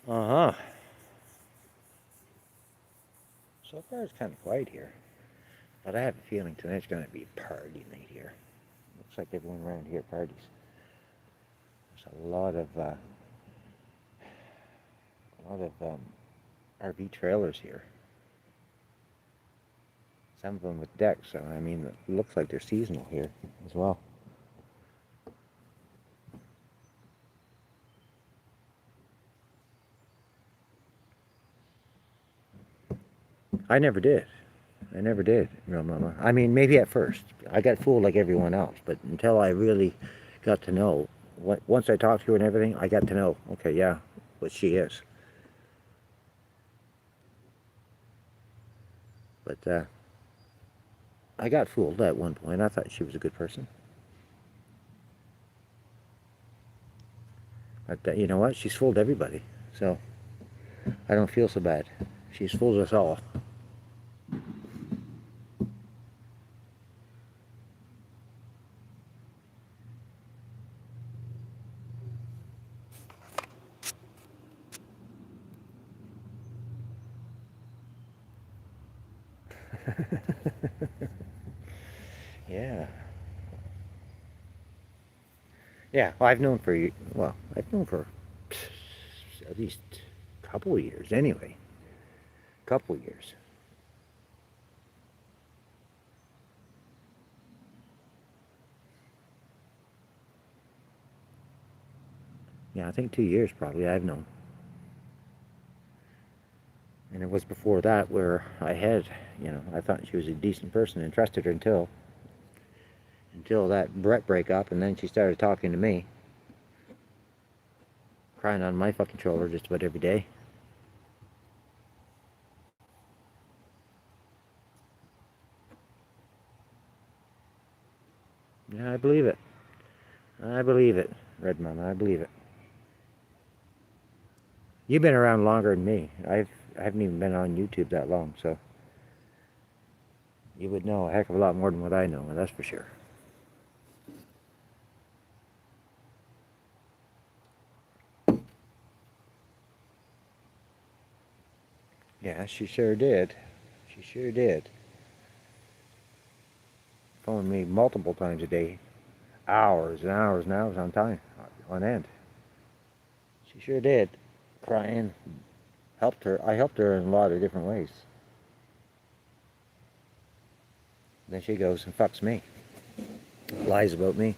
Uh-huh. So far it's kind of quiet here. But I have a feeling tonight's going to be party night here. Looks like everyone around here parties. There's a lot of RV trailers here. Some of them with decks, so I mean, it looks like they're seasonal here as well. I never did. I never did, real mama. I mean, maybe at first. I got fooled like everyone else, but until I really got to know, once I talked to her and everything, I got to know, okay, yeah, what she is. But I got fooled at one point. I thought she was a good person. But you know what? She's fooled everybody. So I don't feel so bad. She's fooled us all. Yeah. Yeah, well, I've known for, well, I've known for at least a couple of years anyway. Couple of years. Yeah, I think 2 years probably I've known. And it was before that where I had, I thought she was a decent person and trusted her until that Brett breakup, and then she started talking to me. Crying on my fucking shoulder just about every day. Yeah, I believe it. I believe it, Red Mama, I believe it. You've been around longer than me. I haven't even been on YouTube that long, so you would know a heck of a lot more than what I know, that's for sure. Yeah, she sure did. She sure did. Phoned me multiple times a day. Hours and hours and hours on end. She sure did. Crying. Helped her. I helped her in a lot of different ways. Then she goes and fucks me. Lies about me.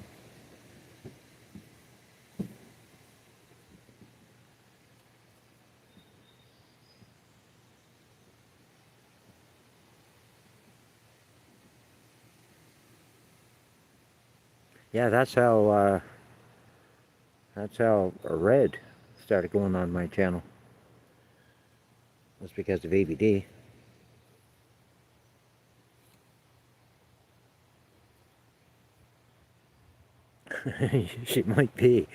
Yeah, that's how Red started going on my channel. It was because of ABD. She might be,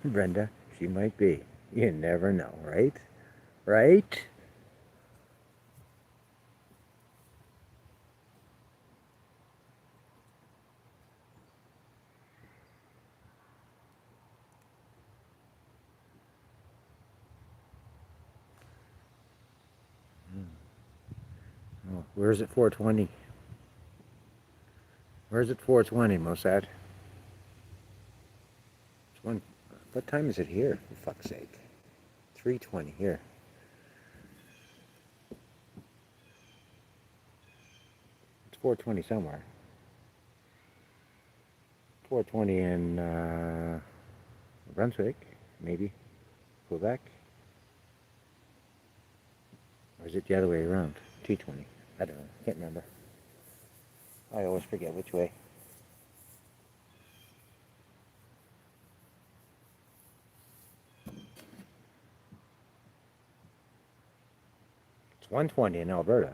Brenda. She might be. You never know, right? Right? Oh, where's it 420? Where's it 420, Mossad? It's one. What time is it here, for fuck's sake? 3:20 here. It's 4:20 somewhere. 4:20 in Brunswick, maybe. Quebec. Or is it the other way around? 2:20. I don't know. Can't remember. I always forget which way. It's 1:20 in Alberta.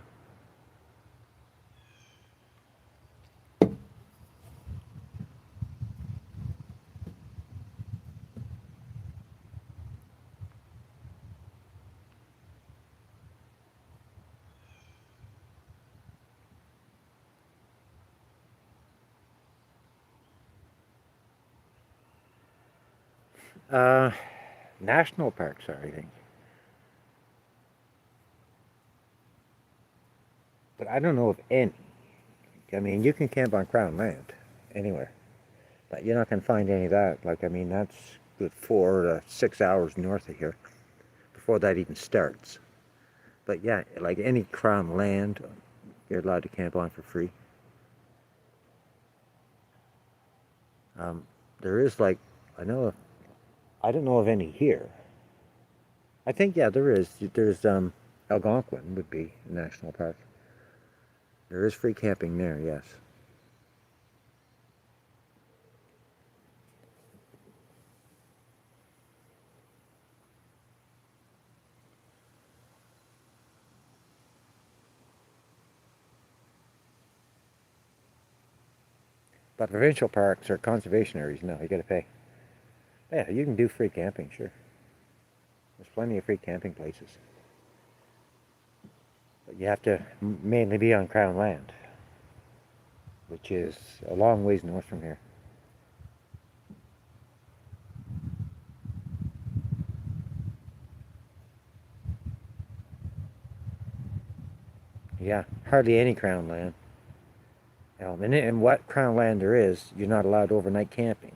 National parks are, I think. But I don't know of any. I mean, you can camp on Crown land anywhere, but you're not going to find any of that. Like, I mean, that's good 4 to 6 hours north of here before that even starts. But yeah, like any Crown land, you're allowed to camp on for free. There is like, I don't know of any here. I think, yeah, there is. There's Algonquin would be a national park. There is free camping there, yes. But provincial parks or conservation areas, no, you got to pay. Yeah, you can do free camping, sure. There's plenty of free camping places. But you have to mainly be on Crown land, which is a long ways north from here. Yeah, hardly any Crown land. And what Crown land there is, you're not allowed overnight camping.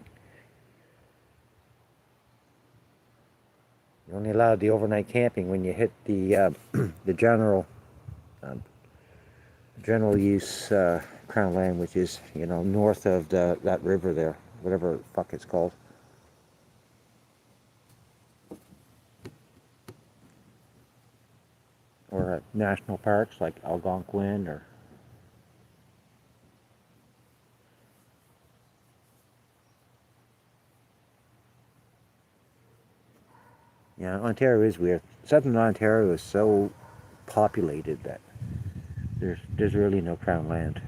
You're only allowed the overnight camping when you hit the the general use Crown land, which is north of that river there, whatever the fuck it's called. Or national parks like Algonquin or. Yeah, Ontario is weird. Southern Ontario is so populated that there's really no Crown land.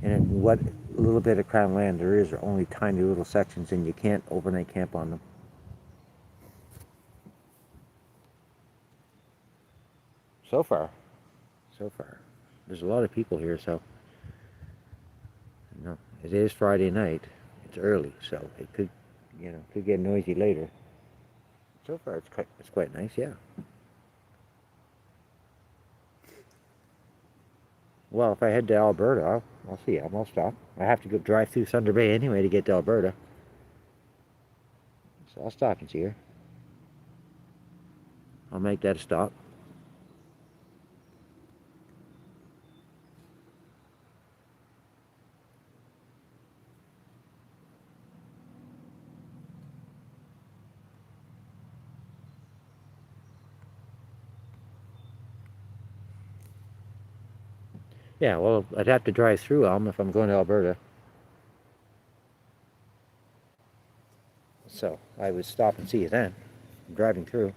And what little bit of Crown land there is are only tiny little sections, and you can't overnight camp on them. So far. There's a lot of people here, so it is Friday night. It's early, so it could get noisy later. So far, it's quite nice, yeah. Well, if I head to Alberta, I'll see. I'll stop. I have to go drive through Thunder Bay anyway to get to Alberta, so I'll stop and see her. I'll make that a stop. Yeah, well, I'd have to drive through Elm if I'm going to Alberta. So I would stop and see you then. I'm driving through.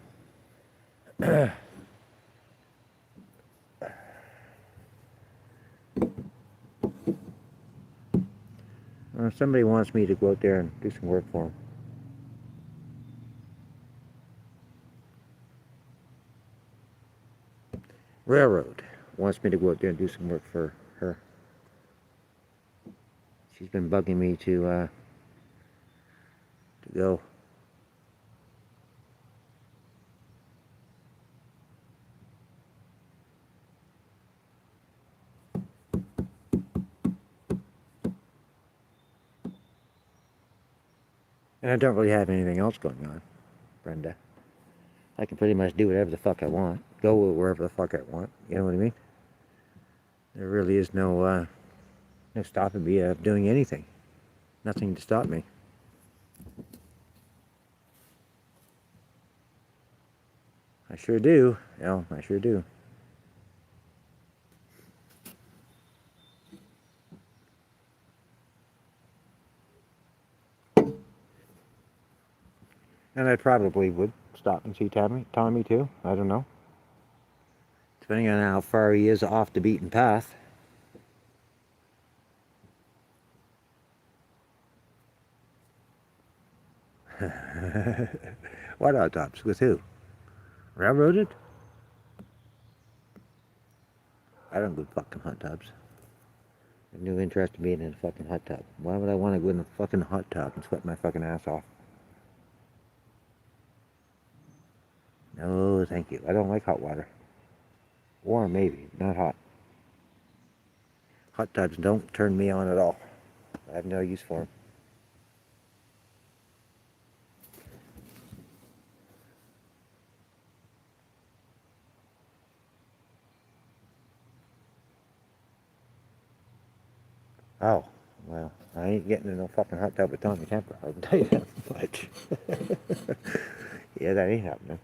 Somebody wants me to go out there and do some work for them. Railroad wants me to go out there and do some work for her. She's been bugging me to go. And I don't really have anything else going on, Brenda. I can pretty much do whatever the fuck I want. Go wherever the fuck I want. You know what I mean? There really is no stopping me of doing anything. Nothing to stop me. I sure do. El, I sure do. And I probably would stop and see Tommy too. I don't know. Depending on how far he is off the beaten path. What hot tubs? With who? Railroaded? I don't go fucking hot tubs. I have no interest in being in a fucking hot tub. Why would I want to go in a fucking hot tub and sweat my fucking ass off? No, thank you. I don't like hot water. Warm maybe, not hot. Hot tubs don't turn me on at all. I have no use for them. Oh, well, I ain't getting in no fucking hot tub with Tommy Temper, I can tell you that much. Yeah, that ain't happening.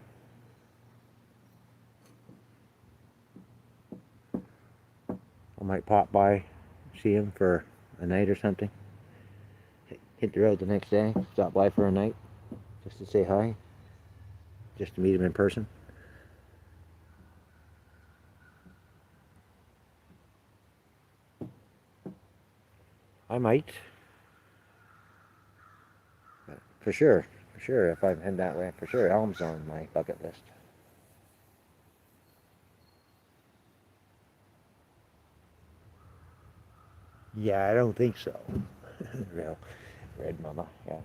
I might pop by, see him for a night or something. Hit the road the next day, stop by for a night, just to say hi, just to meet him in person. I might. For sure, if I head that way, for sure, Elm's on my bucket list. Yeah, I don't think so. Real Red Mama, yeah.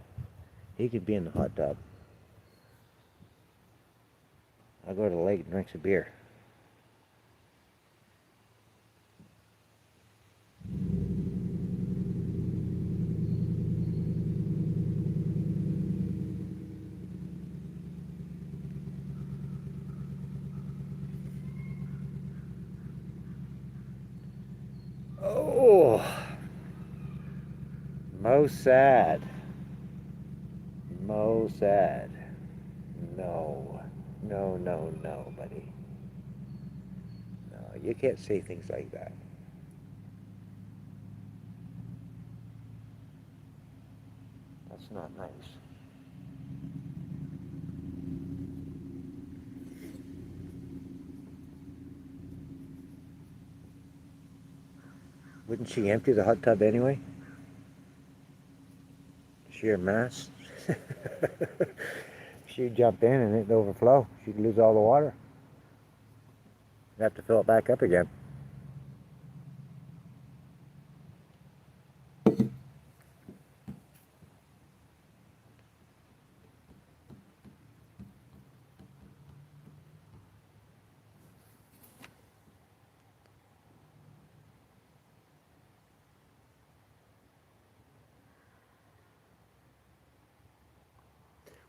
He could be in the hot tub. I'll go to the lake and drink some beer. Oh, most sad. Most sad. No. No, no, no, buddy. No, you can't say things like that. That's not nice. Wouldn't she empty the hot tub anyway? Sheer mass. She'd jump in and it'd overflow. She'd lose all the water. You'd have to fill it back up again.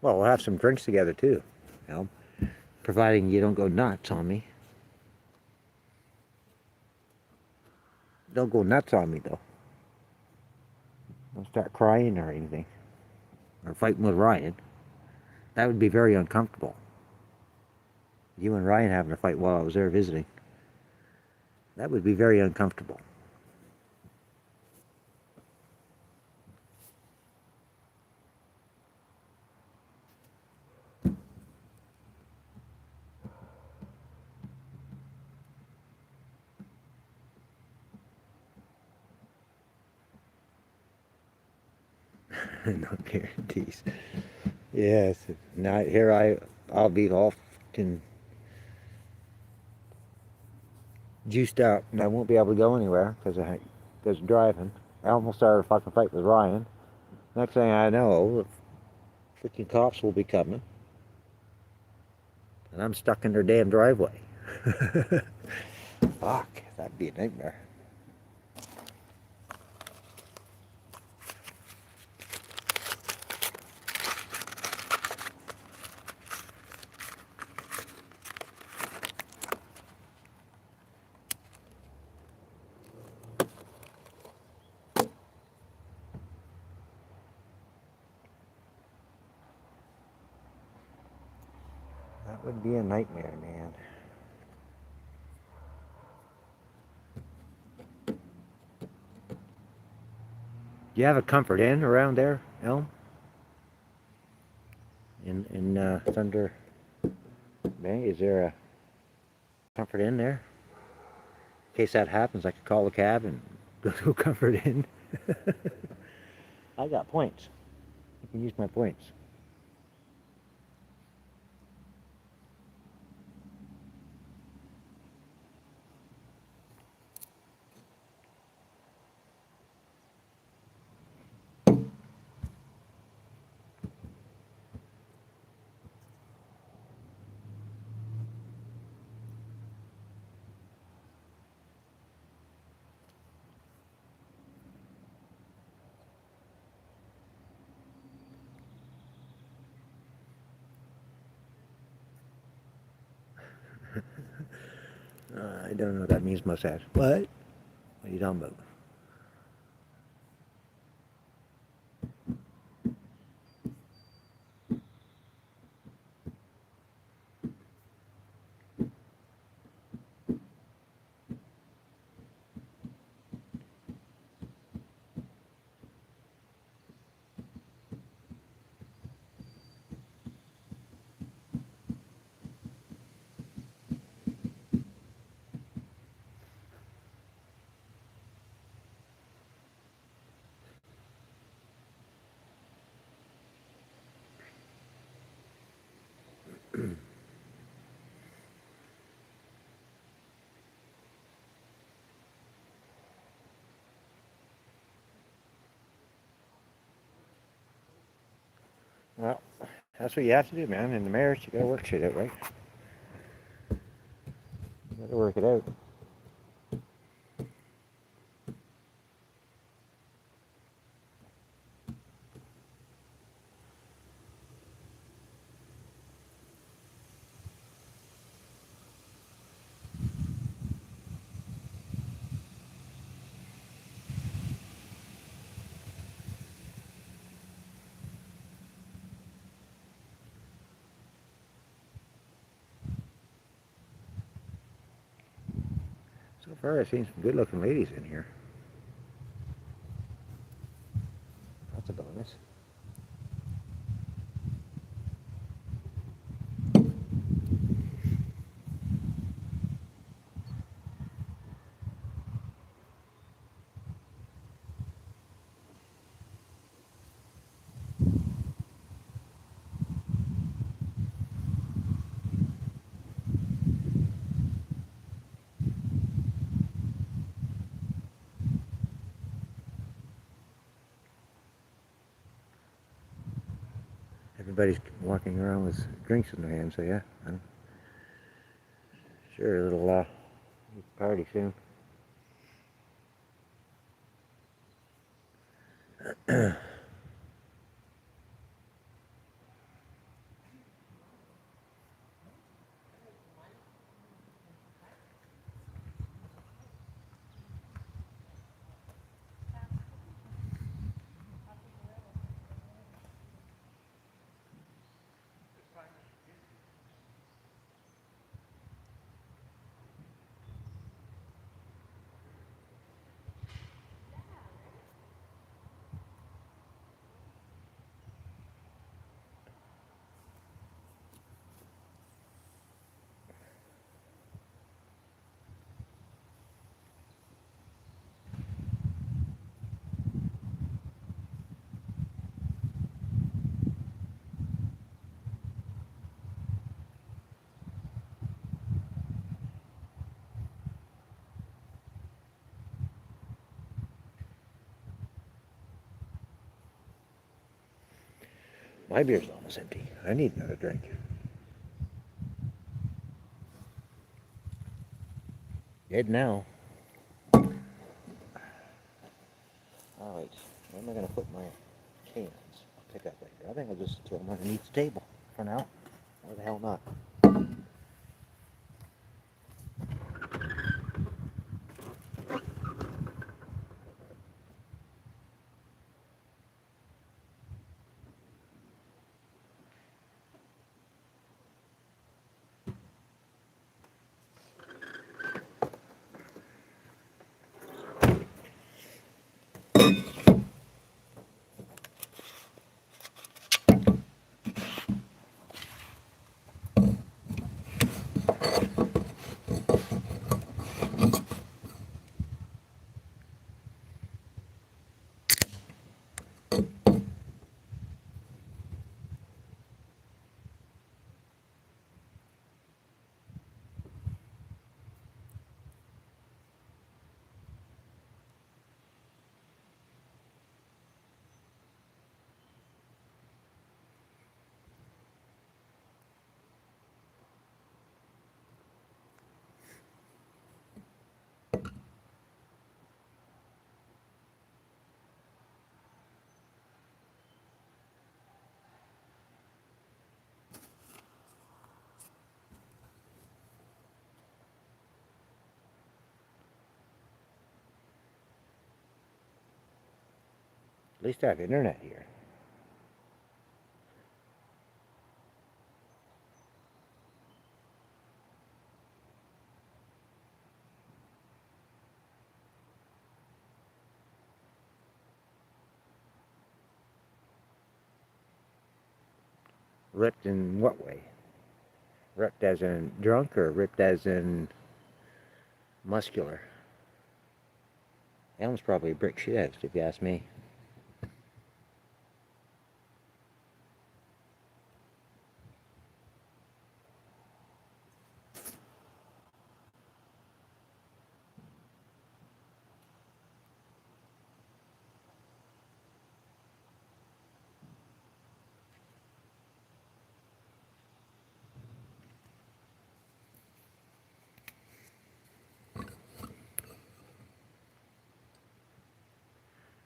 Well, we'll have some drinks together too, Elm. Providing you don't go nuts on me. Don't go nuts on me though. Don't start crying or anything. Or fighting with Ryan. That would be very uncomfortable. You and Ryan having a fight while I was there visiting. That would be very uncomfortable. No guarantees. Yes. Now here I'll be all fucking juiced out and I won't be able to go anywhere because of driving. I almost started a fucking fight with Ryan. Next thing I know, the freaking cops will be coming. And I'm stuck in their damn driveway. Fuck, that'd be a nightmare. That would be a nightmare, man. Do you have a Comfort Inn around there, Elm? In Thunder Bay, is there a Comfort Inn there? In case that happens, I could call a cab and go to a Comfort Inn. I got points. You can use my points. I don't know what that means, mustache. What? What are you talking about? Well, that's what you have to do, man. In the marriage, you gotta work shit out, right? You gotta work it out. So far, I've seen some good-looking ladies in here. That's a bonus. Everybody's walking around with drinks in their hands, so yeah, I'm sure a little party soon. My beer's almost empty. I need another drink. Dead now. Alright, where am I going to put my cans? I'll pick up later. I think I'll just throw them underneath the table for now. Why the hell not? least I have internet here. Ripped in what way? Ripped as in drunk or ripped as in muscular? Elm's probably a brick shit, if you ask me.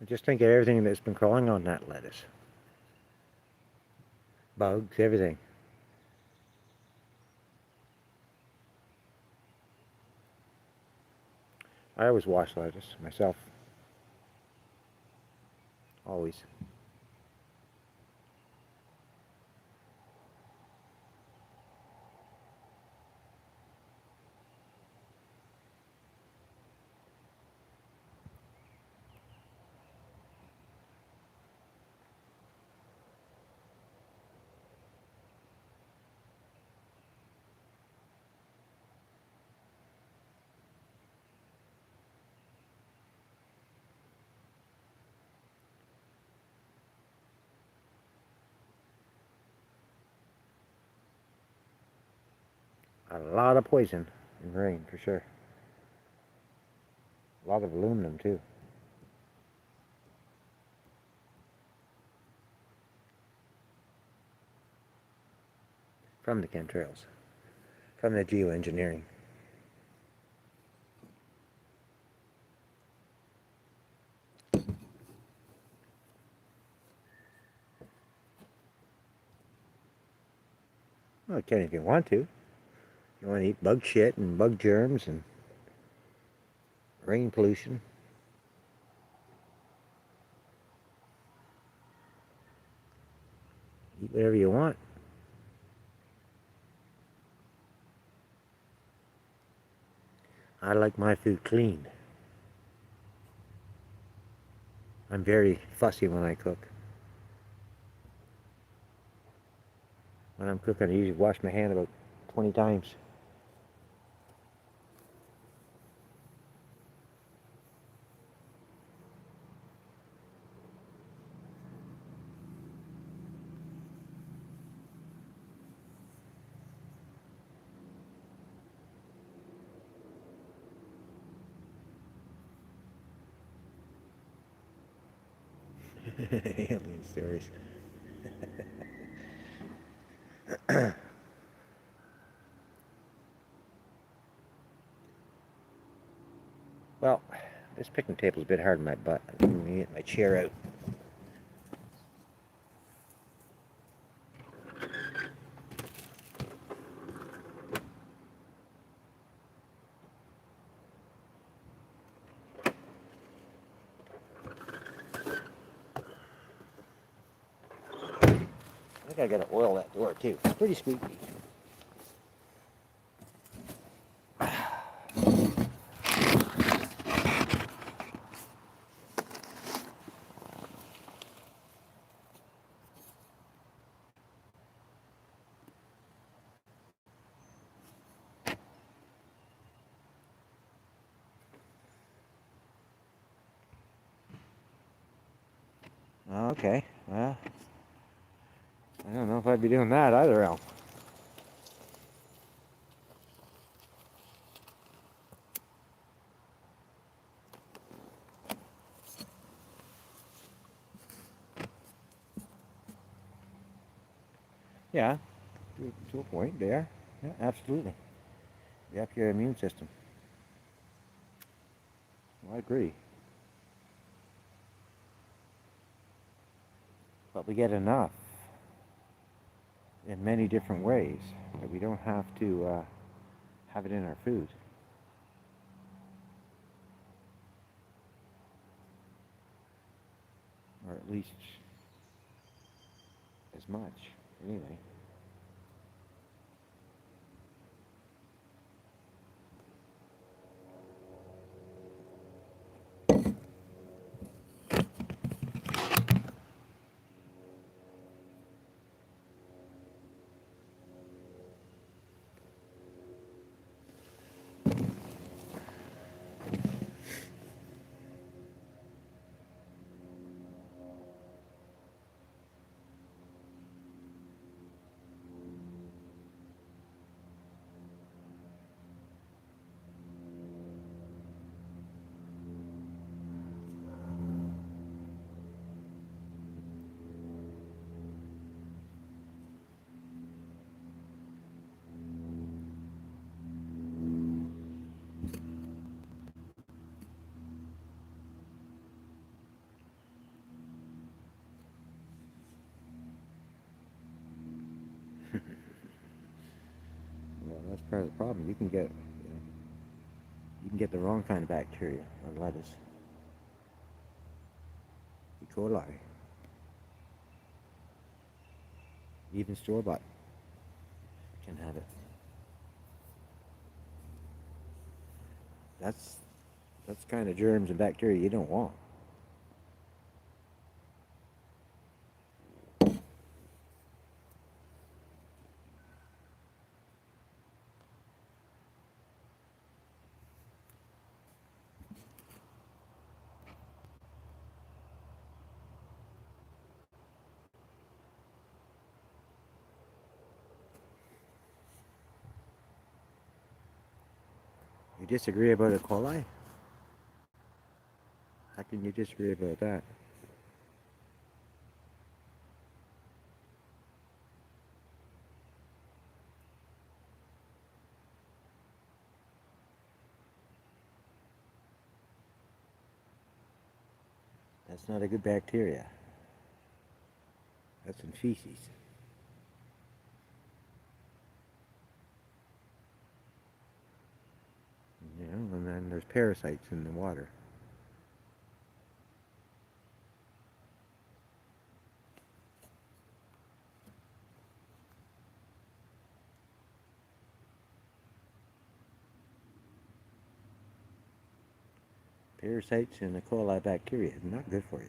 Just think of everything that's been crawling on that lettuce. Bugs, everything. I always wash lettuce myself. Always. A lot of poison in rain, for sure. A lot of aluminum, too. From the chemtrails. From the geoengineering. Well, you can if you want to. You want to eat bug shit and bug germs and rain pollution. Eat whatever you want. I like my food clean. I'm very fussy when I cook. When I'm cooking, I usually wash my hand about 20 times. Alien stories. Well, this picnic table's a bit hard on my butt. Let me get my chair out. I think I gotta oil that door too. It's pretty squeaky. Okay, well, I don't know if I'd be doing that either, Al. Yeah, to a point there. Yeah, absolutely. You up your immune system. Well, I agree. But we get enough in many different ways that we don't have to have it in our food. or at least as much, anyway. Well, that's part of the problem. You can get the wrong kind of bacteria on lettuce. E. coli. Even store-bought can have it. That's kind of germs and bacteria you don't want. You disagree about E. coli? How can you disagree about that? That's not a good bacteria. That's in feces. You know, and then there's parasites in the water. Parasites and E. coli bacteria is not good for you.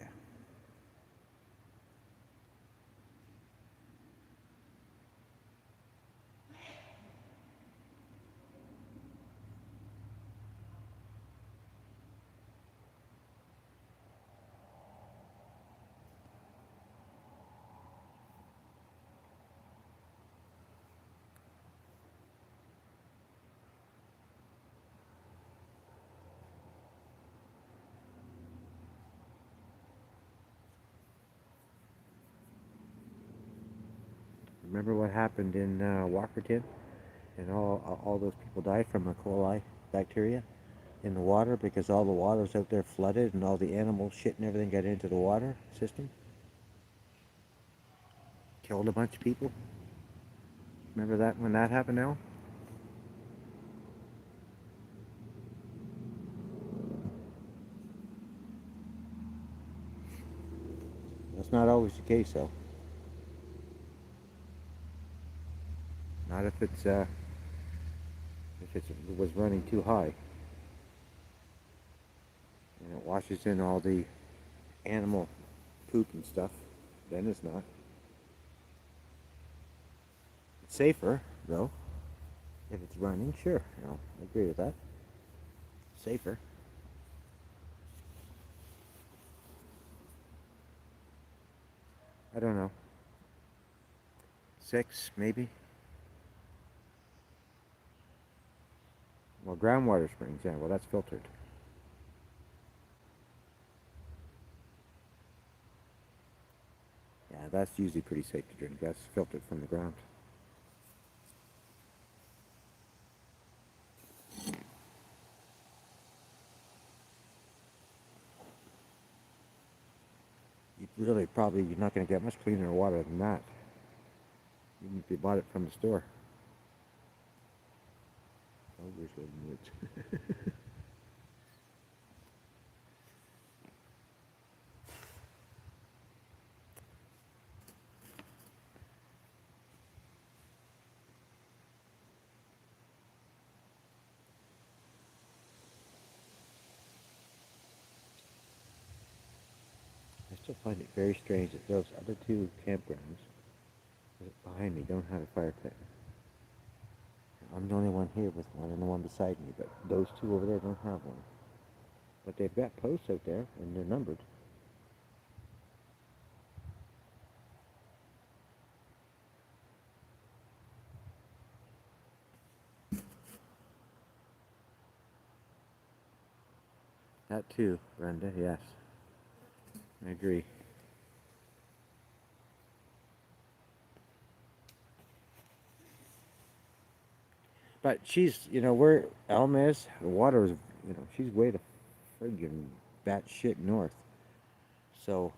Remember what happened in Walkerton? And all those people died from E. coli bacteria in the water because all the water's out there flooded and all the animal shit and everything got into the water system. Killed a bunch of people. Remember that when that happened now? That's not always the case though. Not if it was running too high. And it washes in all the animal poop and stuff. Then it's not. It's safer though. If it's running, sure. I agree with that. Safer. I don't know. 6, maybe. Well, groundwater springs, yeah. Well, that's filtered. Yeah, that's usually pretty safe to drink. That's filtered from the ground. You're not going to get much cleaner water than that. Even if you bought it from the store. Ogres live in the woods. also find it very strange that those other two campgrounds behind me don't have a fire pit. I'm the only one here with one and the one beside me, but those two over there don't have one. But they've got posts out there and they're numbered. That too, Brenda, yes. I agree. But she's, where Elma is, the water is, she's way the friggin' batshit north. So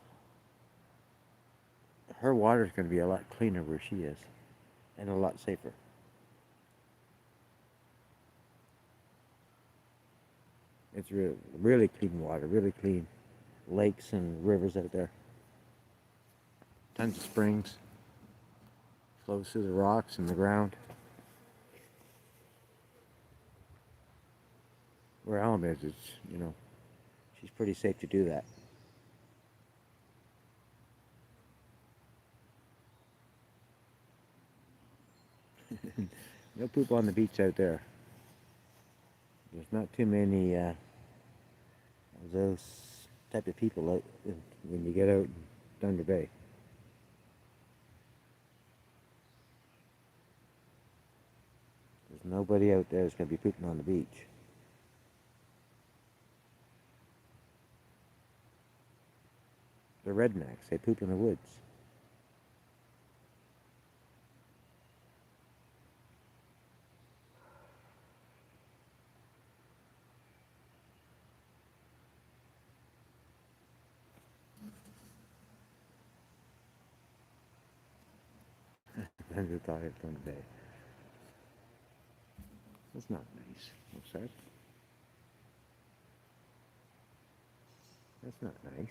her water's going to be a lot cleaner where she is and a lot safer. It's really, really clean water, really clean lakes and rivers out there. Tons of springs. Flows through the rocks and the ground. Where Alma is, she's pretty safe to do that. No poop on the beach out there. There's not too many those type of people out when you get out in Thunder Bay. There's nobody out there that's going to be pooping on the beach. They're rednecks. They poop in the woods. Thunder Bay. That's not nice. What's that? That's not nice.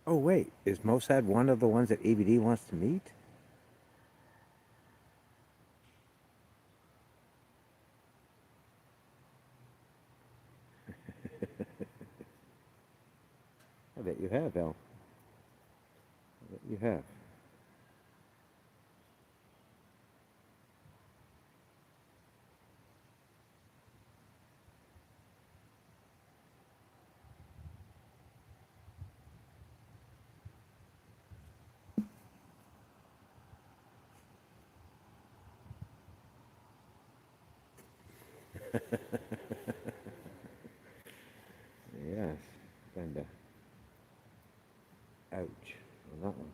Oh wait, is Mossad one of the ones that ABD wants to meet? I bet you have, Al. I bet you have. Yes, kinda. Ouch on that one.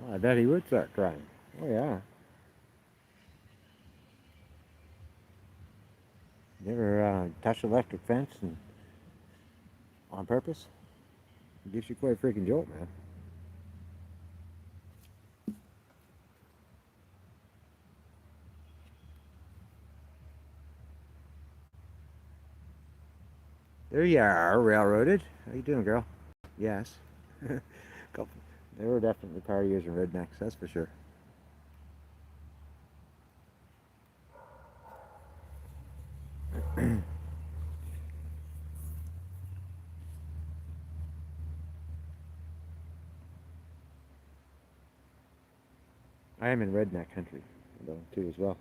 Oh, I bet he would start crying. Oh yeah. You ever touch an electric fence and on purpose? It gives you quite a freaking jolt, man. There you are, railroaded. How you doing, girl? Yes. Couple. They were definitely partiers and rednecks, that's for sure. I am in redneck country, though, too, as well.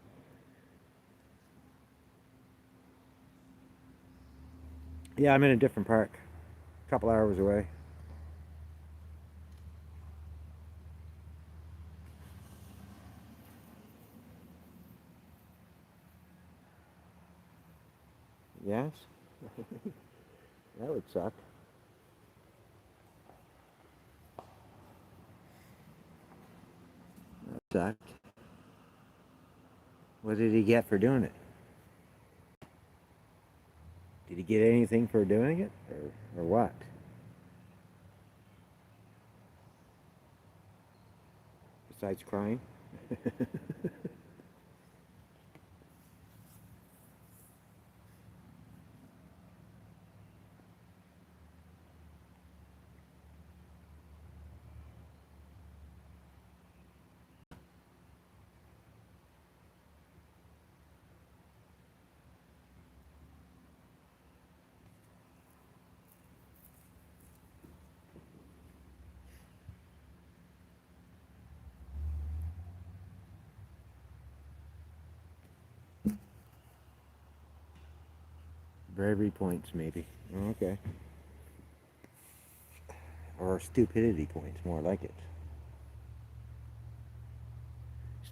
Yeah, I'm in a different park, a couple hours away. Yes? That would suck. That sucked. What did he get for doing it? Did he get anything for doing it? Or what? Besides crying? Bravery points, maybe. Okay. Or stupidity points, more like it.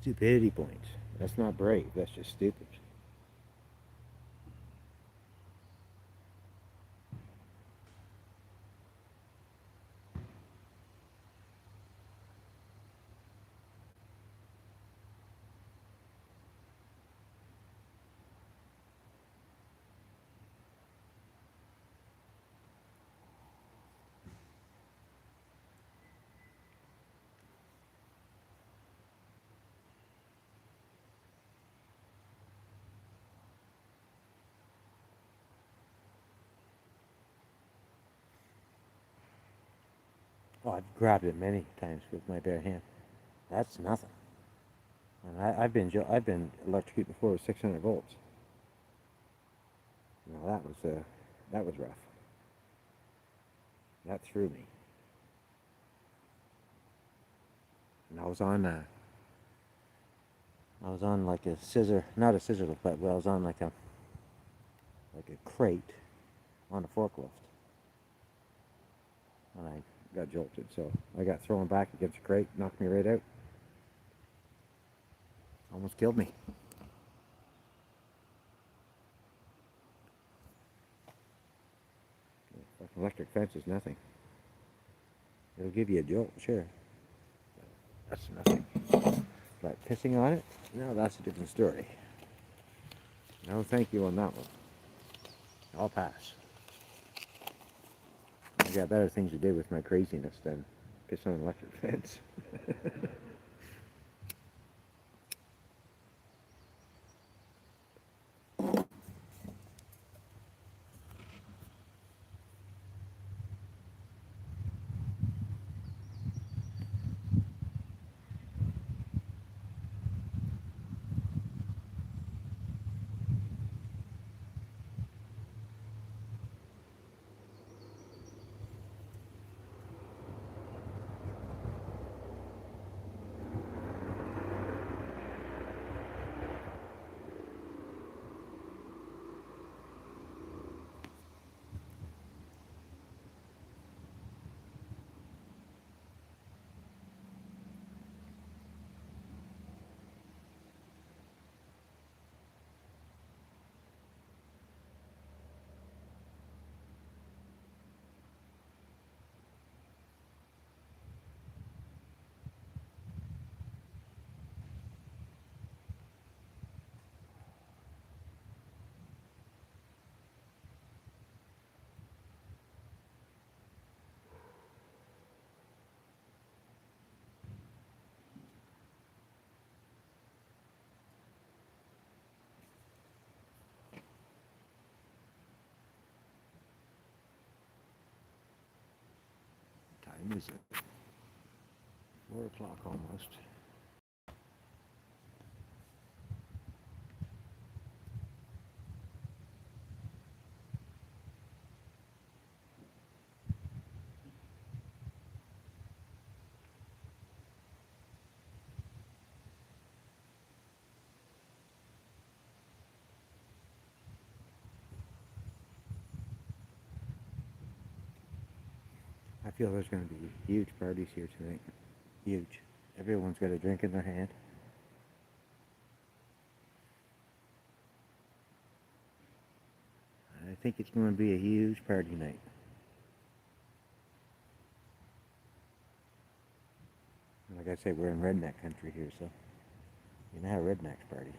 Stupidity points. That's not brave, that's just stupid. Oh, I've grabbed it many times with my bare hand. That's nothing. And I've been electrocuted before with 600 volts. Now that was rough. That threw me. And I was on like a scissor, not a scissor lift, but I was on like a crate on a forklift. And I got jolted, so I got thrown back against the crate, knocked me right out. Almost killed me. Fucking electric fence is nothing. It'll give you a jolt, sure. That's nothing. But pissing on it? No, that's a different story. No thank you on that one. I'll pass. I've got better things to do with my craziness than piss on an electric fence. Time is it? 4 o'clock almost. feel there's going to be huge parties here tonight. Huge. Everyone's got a drink in their hand. I think it's going to be a huge party night. Like I say, we're in redneck country here, so you know how rednecks party.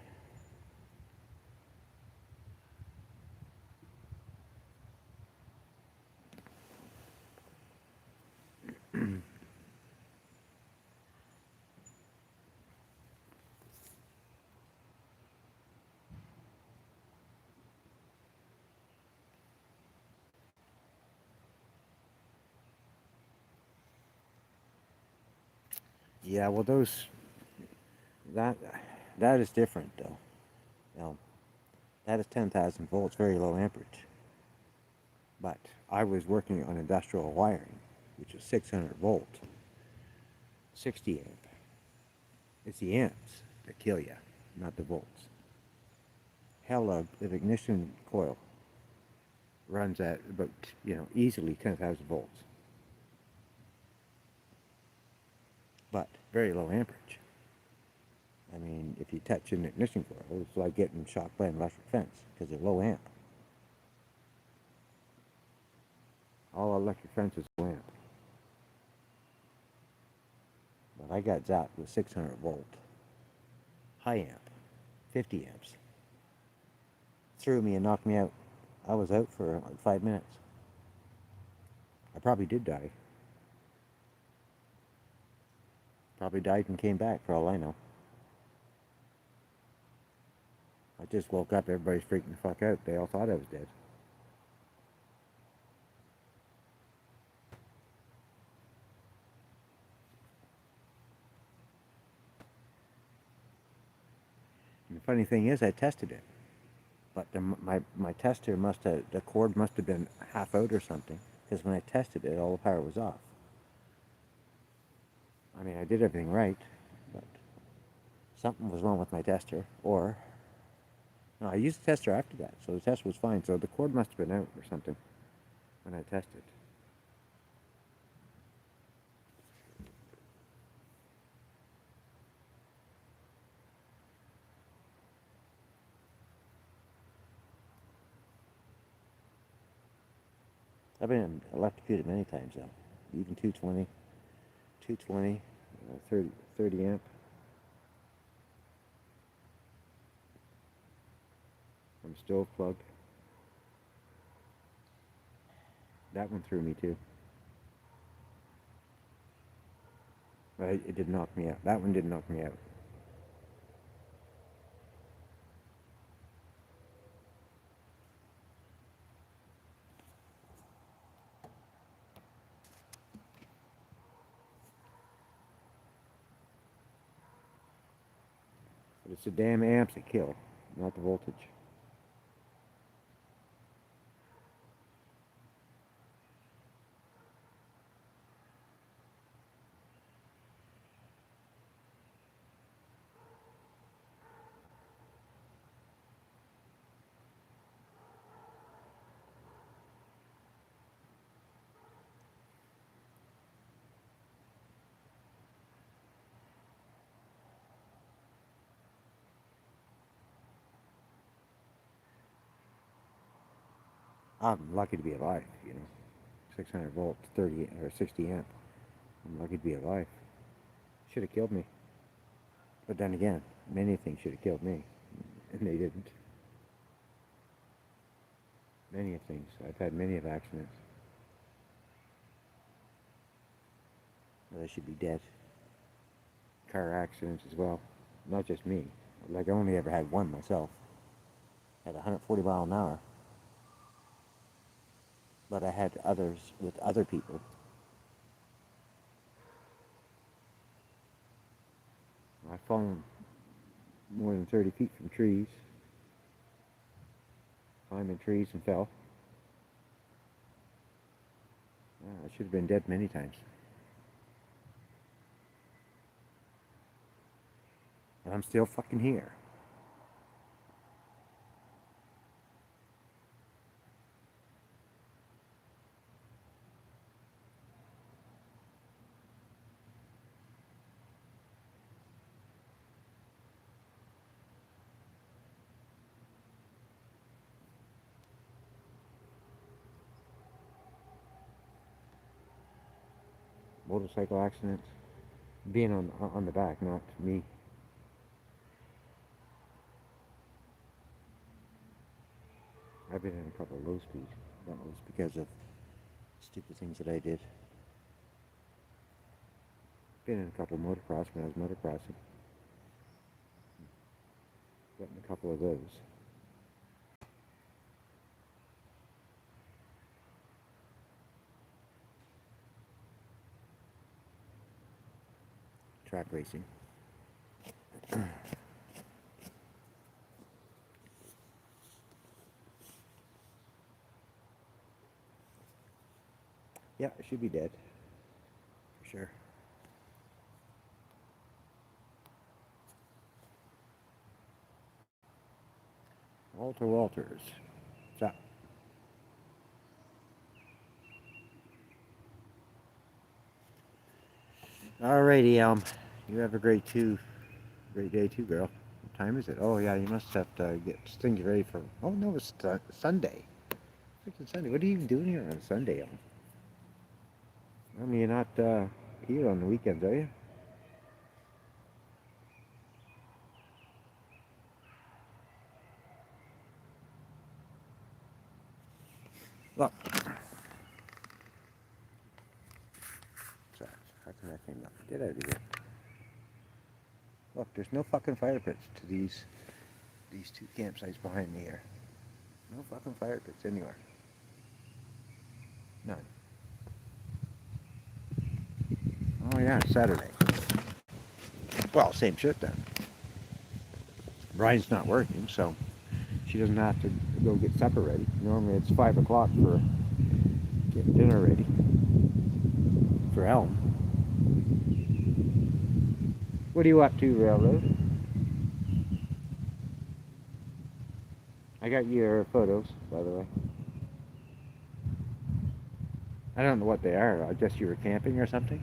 Yeah, well, that that is different though. You that is 10,000 volts, very low amperage. But I was working on industrial wiring, which is 600 volt, 60 amp. It's the amps that kill you, not the volts. Hell, an ignition coil runs at about, easily 10,000 volts. But very low amperage. I mean, if you touch an ignition coil, it's like getting shocked by an electric fence because they're low amp. All electric fences are low amp. But I got zapped with 600 volt, high amp, 50 amps. Threw me and knocked me out. I was out for like 5 minutes. I probably did die. Probably died and came back for all I know. I just woke up, everybody's freaking the fuck out. They all thought I was dead. And the funny thing is, I tested it. But my tester the cord must have been half out or something. Because when I tested it, all the power was off. I mean, I did everything right, but something was wrong with my tester. Or, no, I used the tester after that, so the tester was fine. So the cord must have been out or something when I tested. I've been electrocuted many times though, even 220, 30 amp. From stove plug. That one threw me too. But it did knock me out. That one did knock me out. But it's the damn amps that kill, not the voltage. I'm lucky to be alive, 600 volts, 30 or 60 amp. I'm lucky to be alive. Should have killed me. But then again, many things should have killed me, and they didn't. Many of things. I've had many of accidents. But I should be dead. Car accidents as well. Not just me. Like I only ever had one myself. At 140 mile an hour. But I had others with other people. I've fallen more than 30 feet from trees. Climbed in trees and fell. I should have been dead many times. And I'm still fucking here. motorcycle accidents. Being on the back, not me. I've been in a couple of low speeds. That was because of stupid things that I did. Been in a couple of motocross when I was motocrossing. Got in a couple of those. Track racing. Yeah, it should be dead. For sure. Walter Walters. What's up? Alrighty, you have a great day too, girl. What time is it? Oh yeah, you must have to get things ready for. Oh no, it's Sunday. Freaking Sunday. What are you even doing here on Sunday? I mean, you're not here on the weekends, are you? Look. Sorry, how can that thing not get out of here? Look, there's no fucking fire pits to these two campsites behind me here. No fucking fire pits anywhere. None. Oh yeah, it's Saturday. Well, same shit then. Brian's not working, so she doesn't have to go get supper ready. Normally it's 5 o'clock for getting dinner ready for Elm. What are you up to, Railroad? I got your photos, by the way. I don't know what they are. I guess you were camping or something?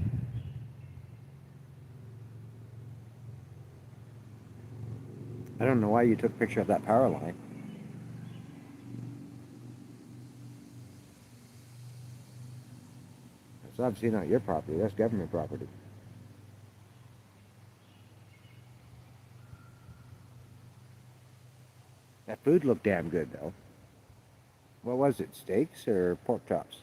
I don't know why you took a picture of that power line. It's obviously not your property. That's government property. That food looked damn good, though. What was it, steaks or pork chops?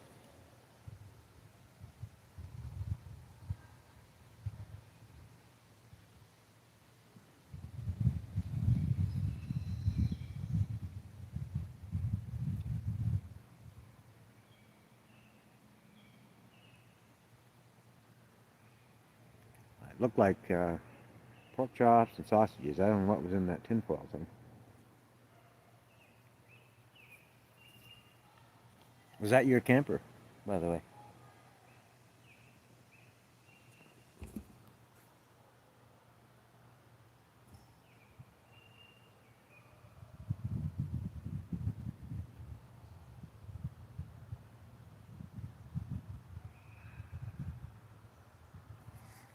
It looked like pork chops and sausages. I don't know what was in that tinfoil thing. Was that your camper, by the way?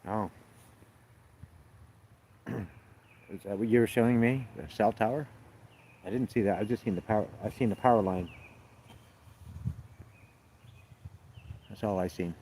Oh. Is that what you were showing me? The cell tower? I didn't see that. I've just seen the power. I've seen the power line. That's all I've seen.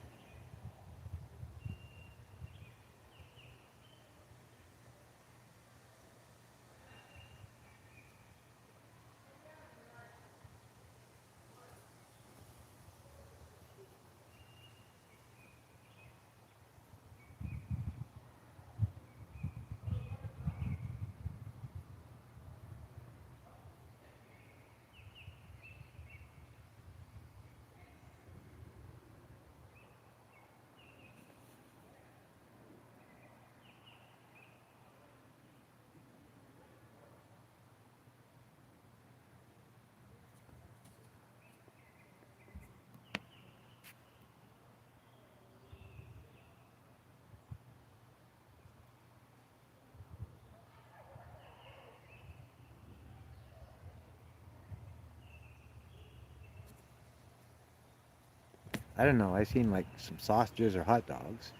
I don't know. I seen like some sausages or hot dogs.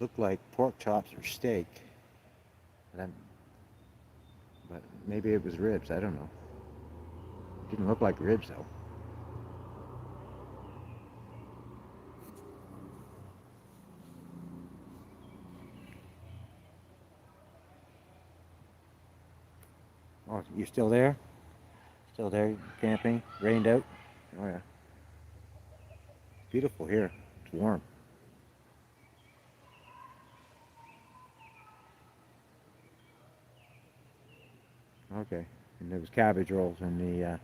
Looked like pork chops or steak. But maybe it was ribs. I don't know. Didn't look like ribs though. Oh, you're still there? Still there camping? Rained out? Oh yeah. Beautiful here. It's warm. Okay. And there was cabbage rolls in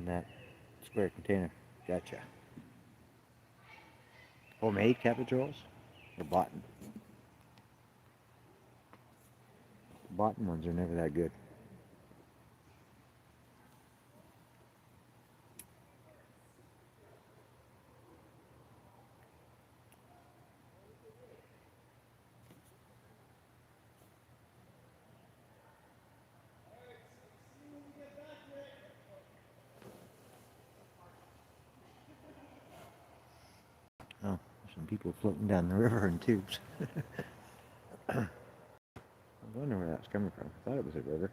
that square container. Gotcha. Homemade cabbage rolls? Or bought? Bought ones are never that good. Oh, there's some people floating down the river in tubes. I was wondering where that's coming from. I thought it was a river.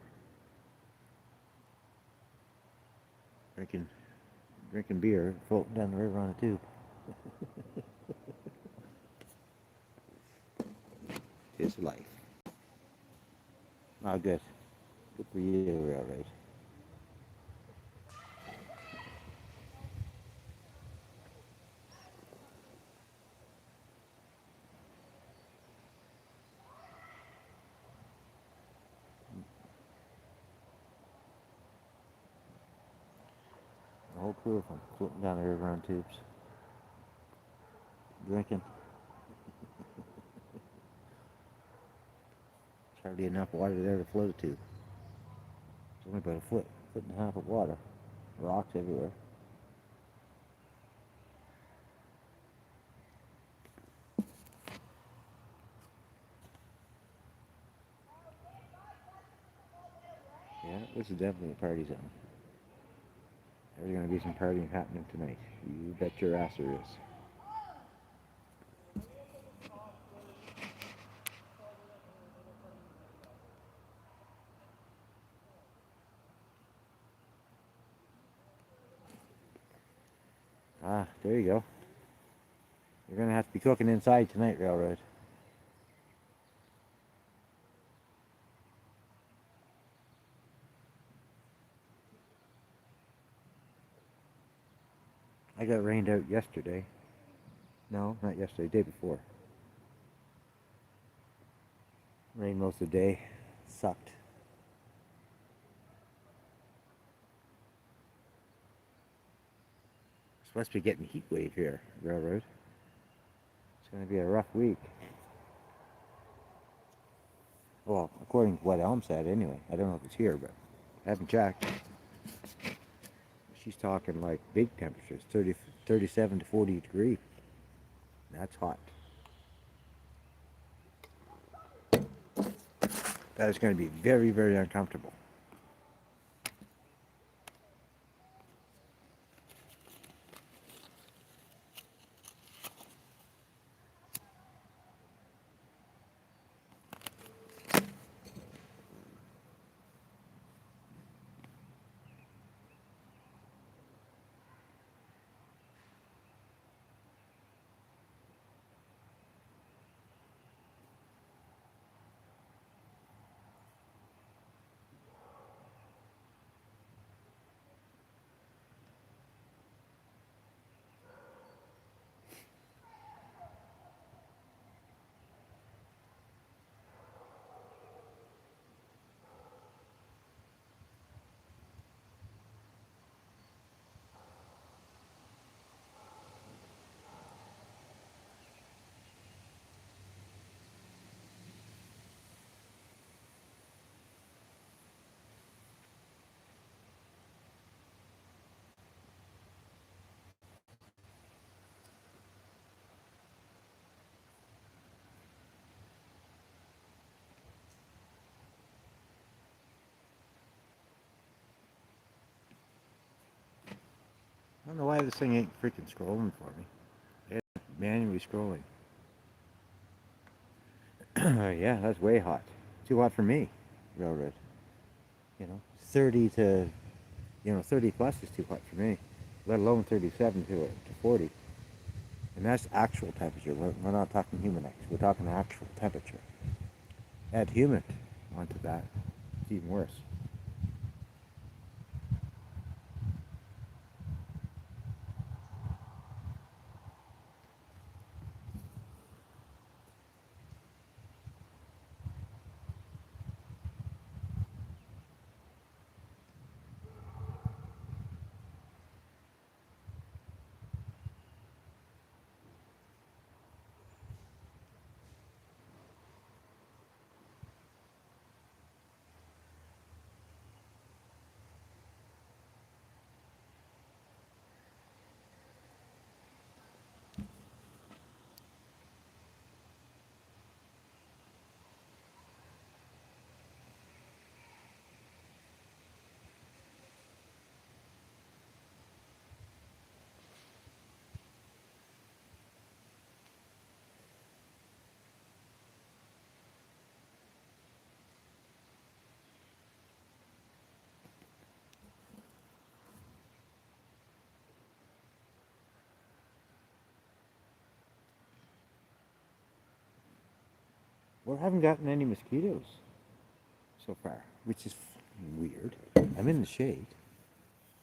Drinking, drinking beer, floating down the river on a tube. It's life. Oh, good. Good for you, railroad. The whole crew of them floating down the river on tubes. Drinking. There's hardly enough water there to float a tube. It's only about a foot and a half of water. Rocks everywhere. Yeah, this is definitely a party zone. There's going to be some partying happening tonight. You bet your ass there is. Ah, there you go. You're going to have to be cooking inside tonight, railroad. I got rained out yesterday. No, not yesterday, day before. Rained most of the day. Sucked. Supposed to be getting heat wave here, railroad. It's going to be a rough week. Well, according to what Elm said, anyway. I don't know if it's here, but I haven't checked. She's talking like big temperatures, 37 to 40 degrees. That's hot. That is going to be very, very uncomfortable. I don't know why this thing ain't freaking scrolling for me. It's manually scrolling. Yeah, that's way hot. Too hot for me, railroad. 30 to, 30 plus is too hot for me. Let alone 37 to 40. And that's actual temperature. We're not talking Humidex. We're talking actual temperature. Add humid onto that. It's even worse. We haven't gotten any mosquitoes so far, which is weird. I'm in the shade.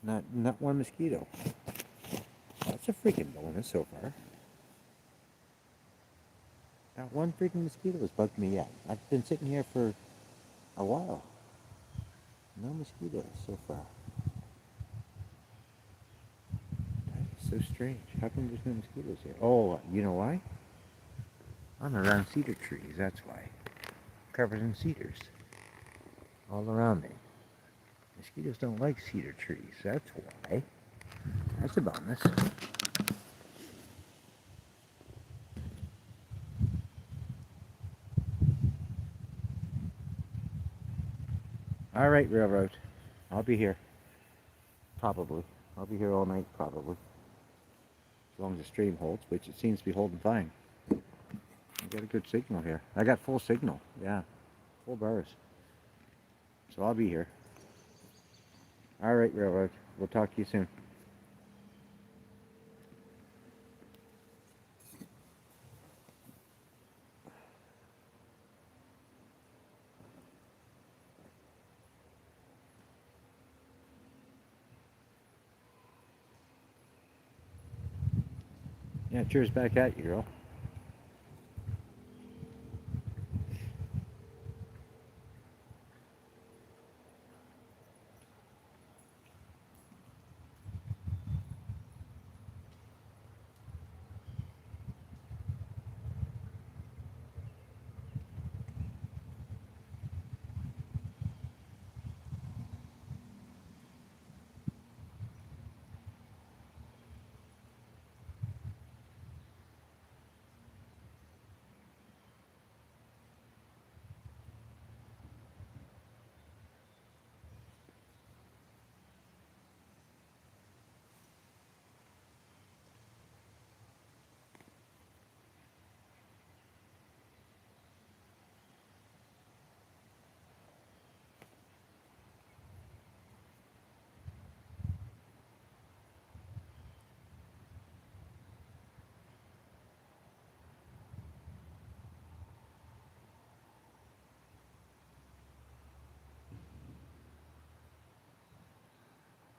Not one mosquito. That's a freaking bonus so far. Not one freaking mosquito has bugged me yet. I've been sitting here for a while. No mosquitoes so far. That is so strange. How come there's no mosquitoes here? Oh, you know why? I'm around cedar trees, that's why. Covered in cedars. All around me. Mosquitoes don't like cedar trees, that's why. That's a bonus. Alright, Railroad. I'll be here. Probably. I'll be here all night, probably. As long as the stream holds, which it seems to be holding fine. I got a good signal here. I got full signal, yeah. Full bars. So I'll be here. Alright, Railroad. We'll talk to you soon. Yeah, cheers back at you, girl.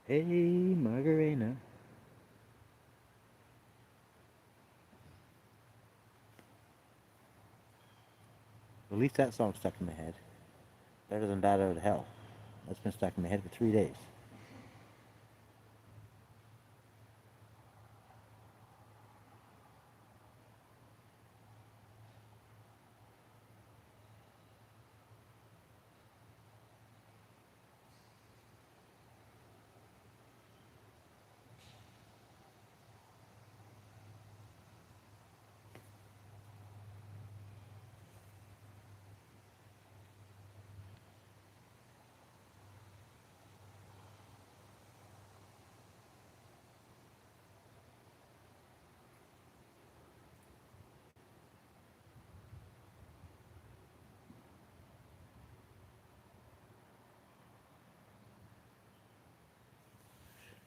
Hey, Margarina. At least that song stuck in my head. Better than Bad Out of Hell. That's been stuck in my head for 3 days.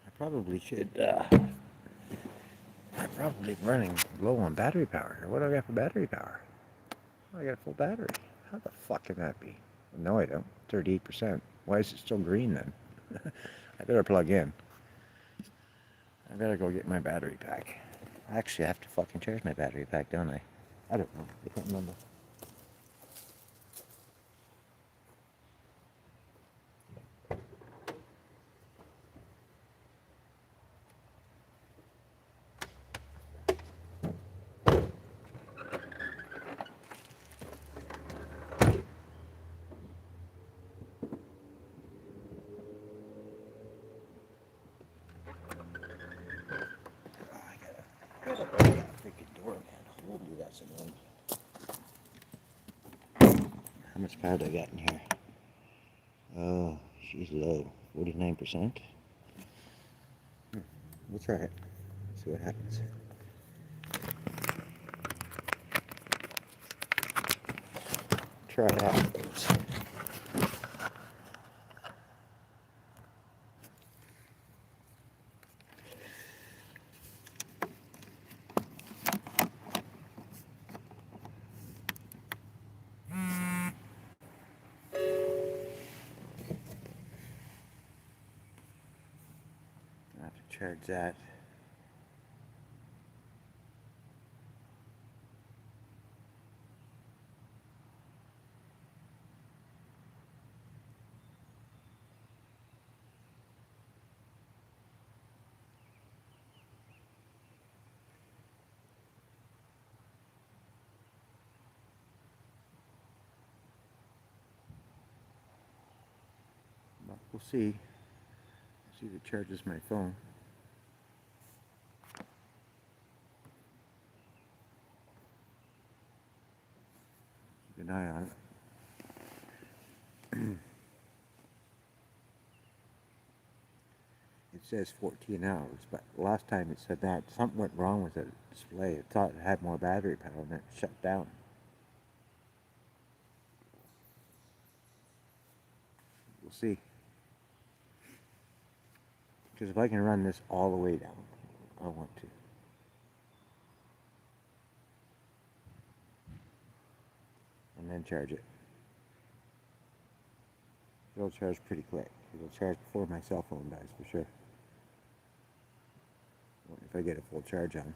I probably should, I'm probably running low on battery power. What do I got for battery power? Oh, I got a full battery. How the fuck can that be? No, I don't. 38%. Why is it still green then? I better plug in. I better go get my battery pack. Actually, I have to fucking charge my battery pack, don't I? I don't know. I can't remember. Oh, I gotta open that freaking door, man. Holy, that's annoying. How much power do I got in here? Oh, she's low. 49%. We'll try it. See what happens. Try it out. charge that. But we'll see. See if it charges my phone. Keep an eye on it. It says 14 hours, but last time it said that something went wrong with the display. It thought it had more battery power and it shut down. We'll see. Because if I can run this all the way down, I want to. And then charge it. It'll charge pretty quick. It'll charge before my cell phone dies for sure. If I get a full charge on.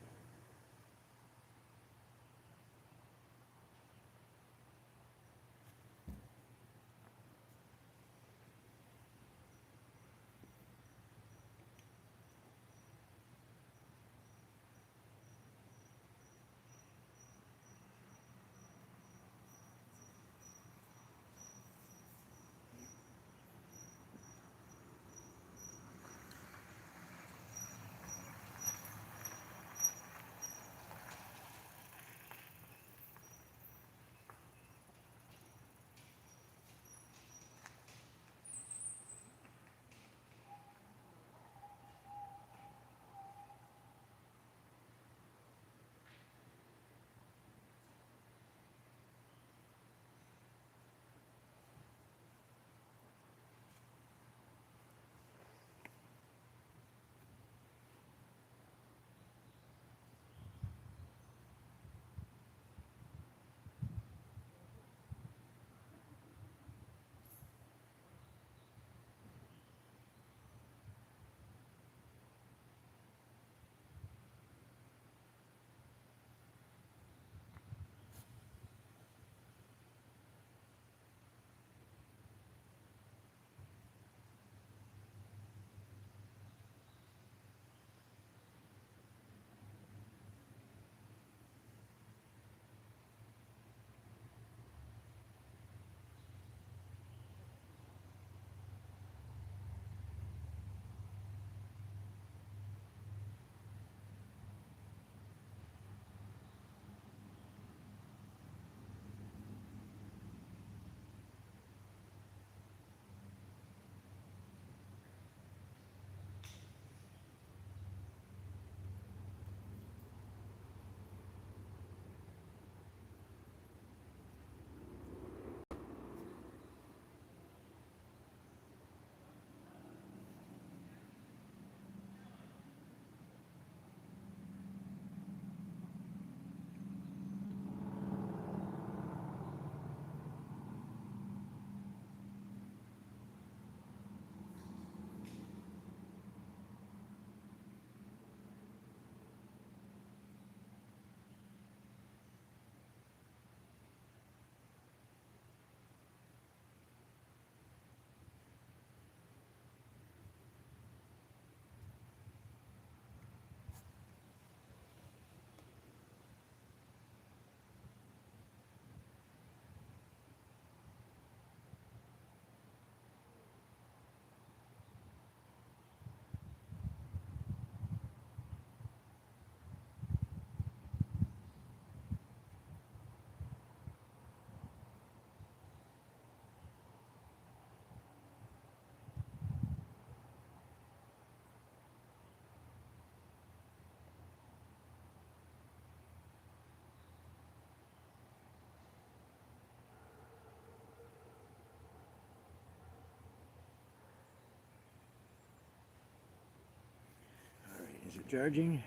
Is it charging?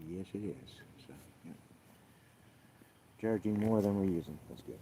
Yes, it is. So, yeah. Charging more than we're using. That's good.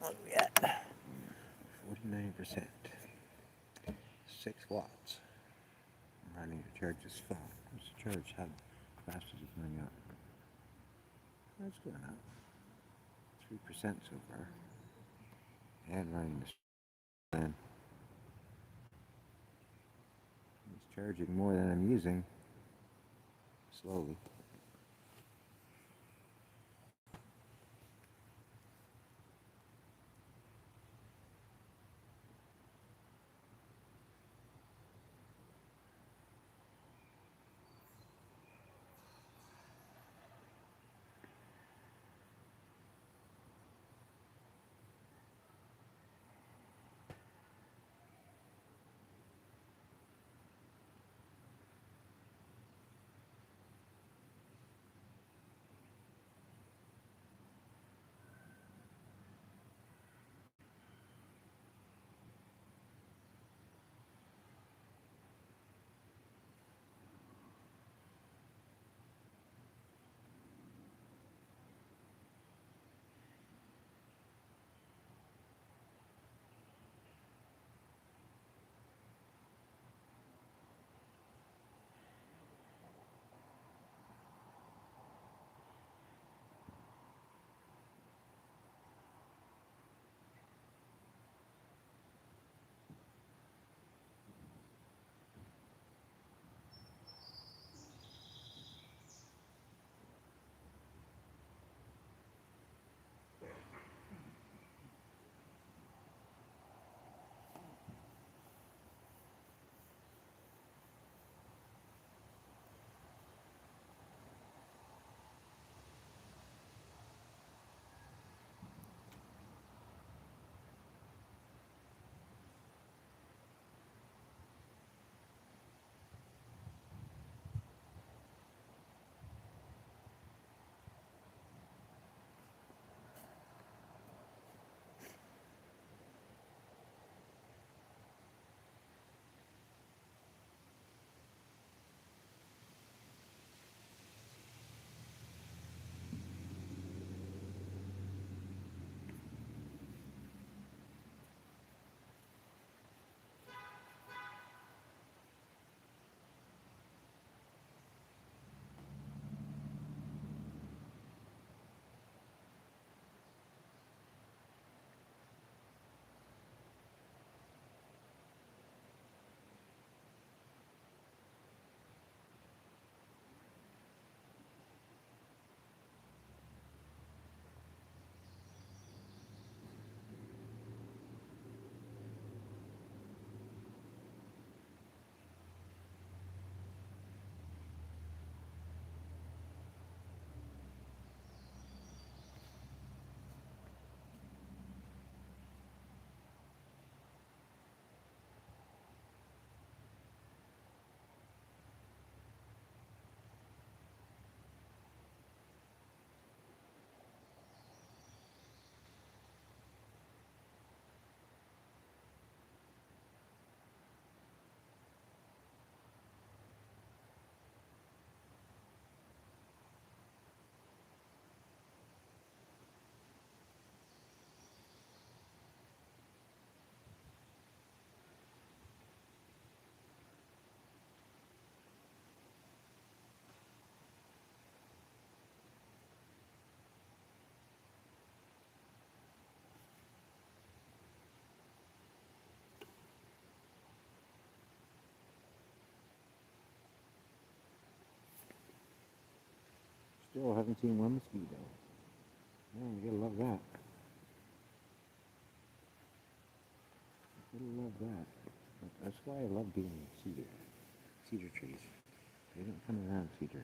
What are we at? 49%. 6 watts. I'm running to charge this phone. What's the charge? How fast is it going up? That's going up. 3% so far. And running this plan. It's charging more than I'm using. Slowly. Still haven't seen one mosquito. Oh, you gotta love that. You gotta love that. That's why I love being in cedar trees. They don't come around cedars.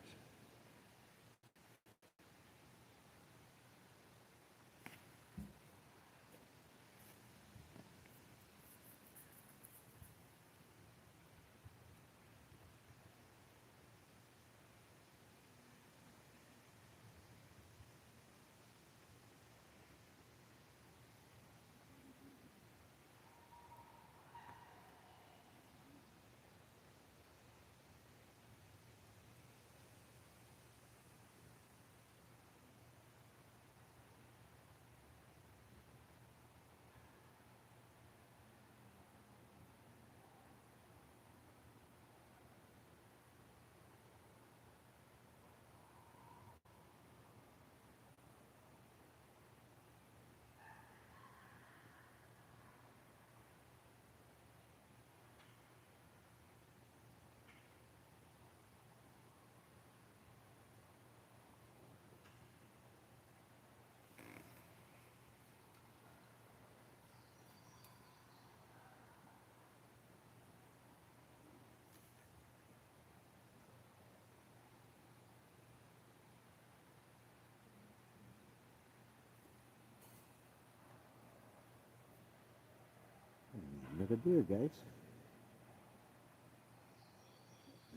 Another beer, guys.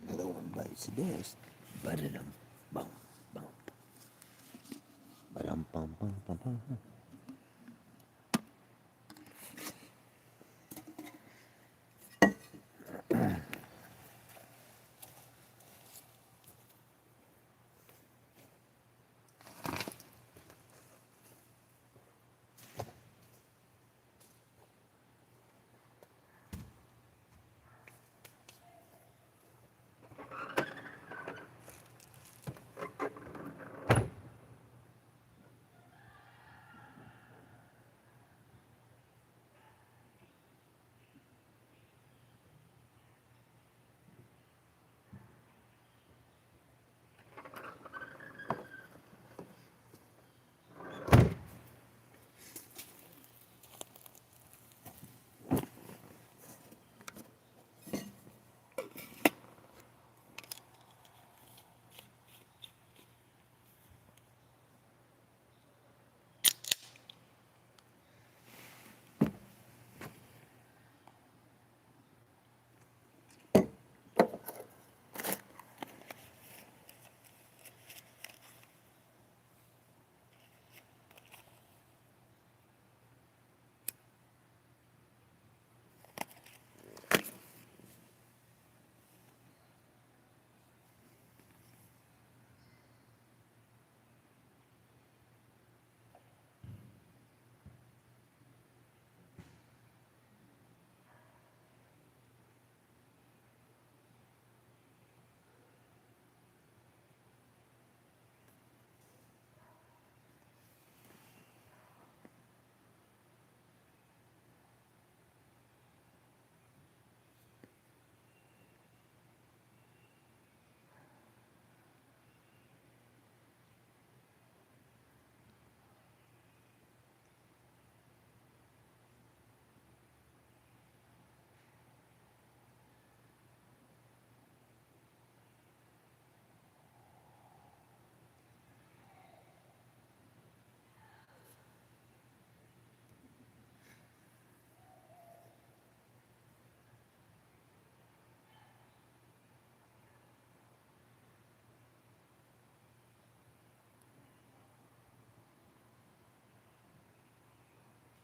Another one bites the dust. Ba-da-dum, bum, bum. Ba-dum, bum, bum, bum, bum.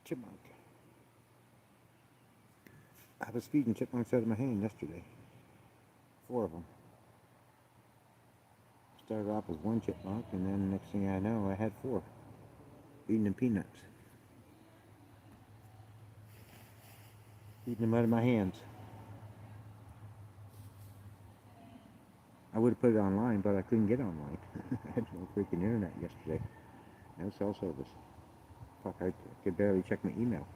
Chipmunk. I was feeding chipmunks out of my hand yesterday. 4 of them. Started off with 1 chipmunk, and then next thing I know, I had 4. Feeding them peanuts. Feeding them out of my hands. I would have put it online, but I couldn't get online. I had no freaking internet yesterday. No cell service. Fuck, I could barely check my email.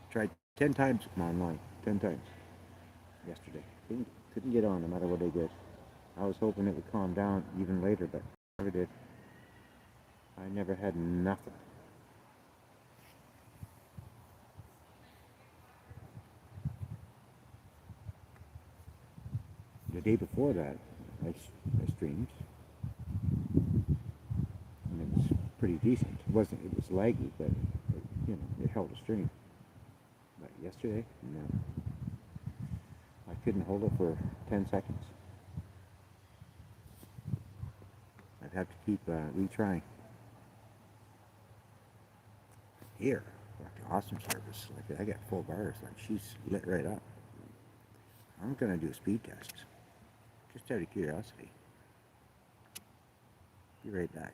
Tried 10 times to come online. 10 times. Yesterday. Couldn't get on no matter what I did. I was hoping it would calm down even later, but never did. I never had nothing. The day before that, I streamed, and it was pretty decent. It was laggy, but it held a stream. But yesterday, no. I couldn't hold it for 10 seconds. I'd have to keep retrying. Here, like awesome service. Like I got full bars. Like she's lit right up. I'm gonna do a speed test, just out of curiosity. Be right back.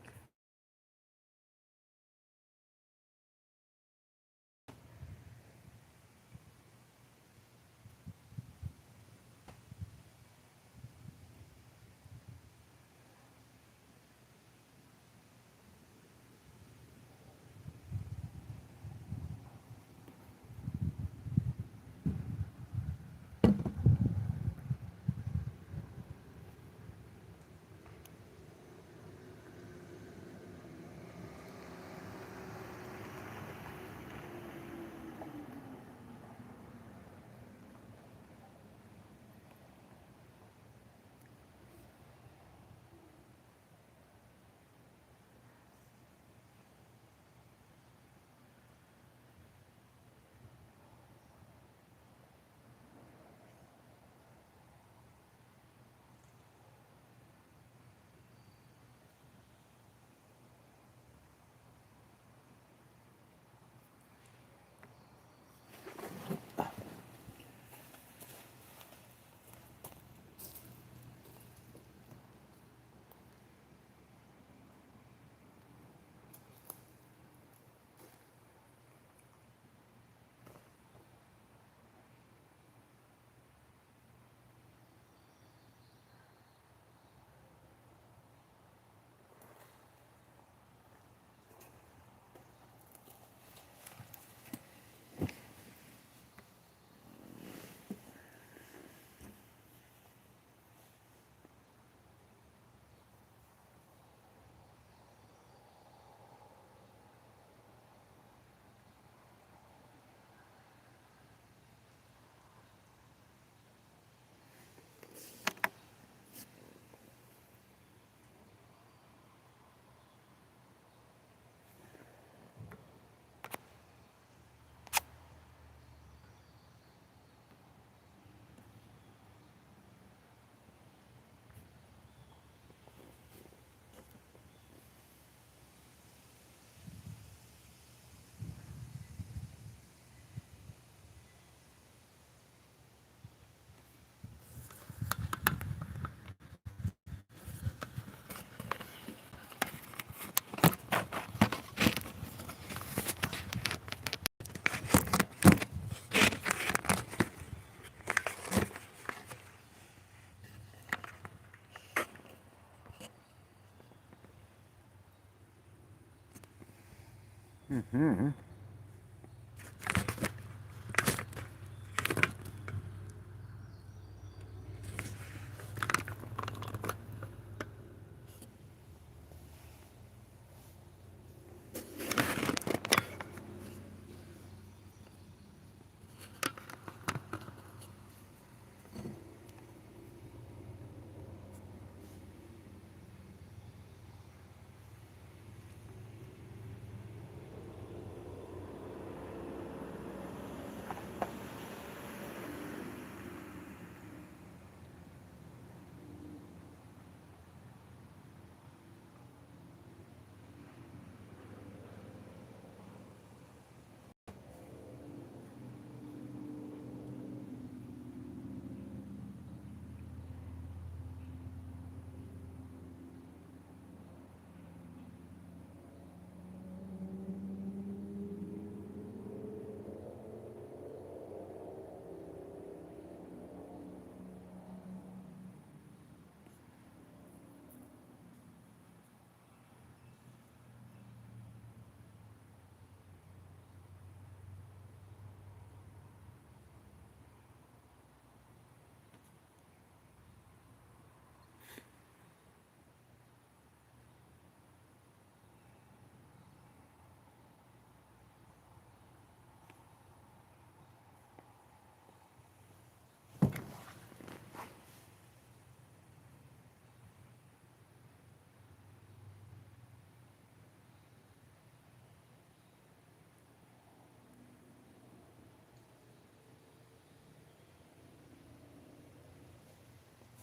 Mm-hmm.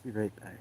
Be right back.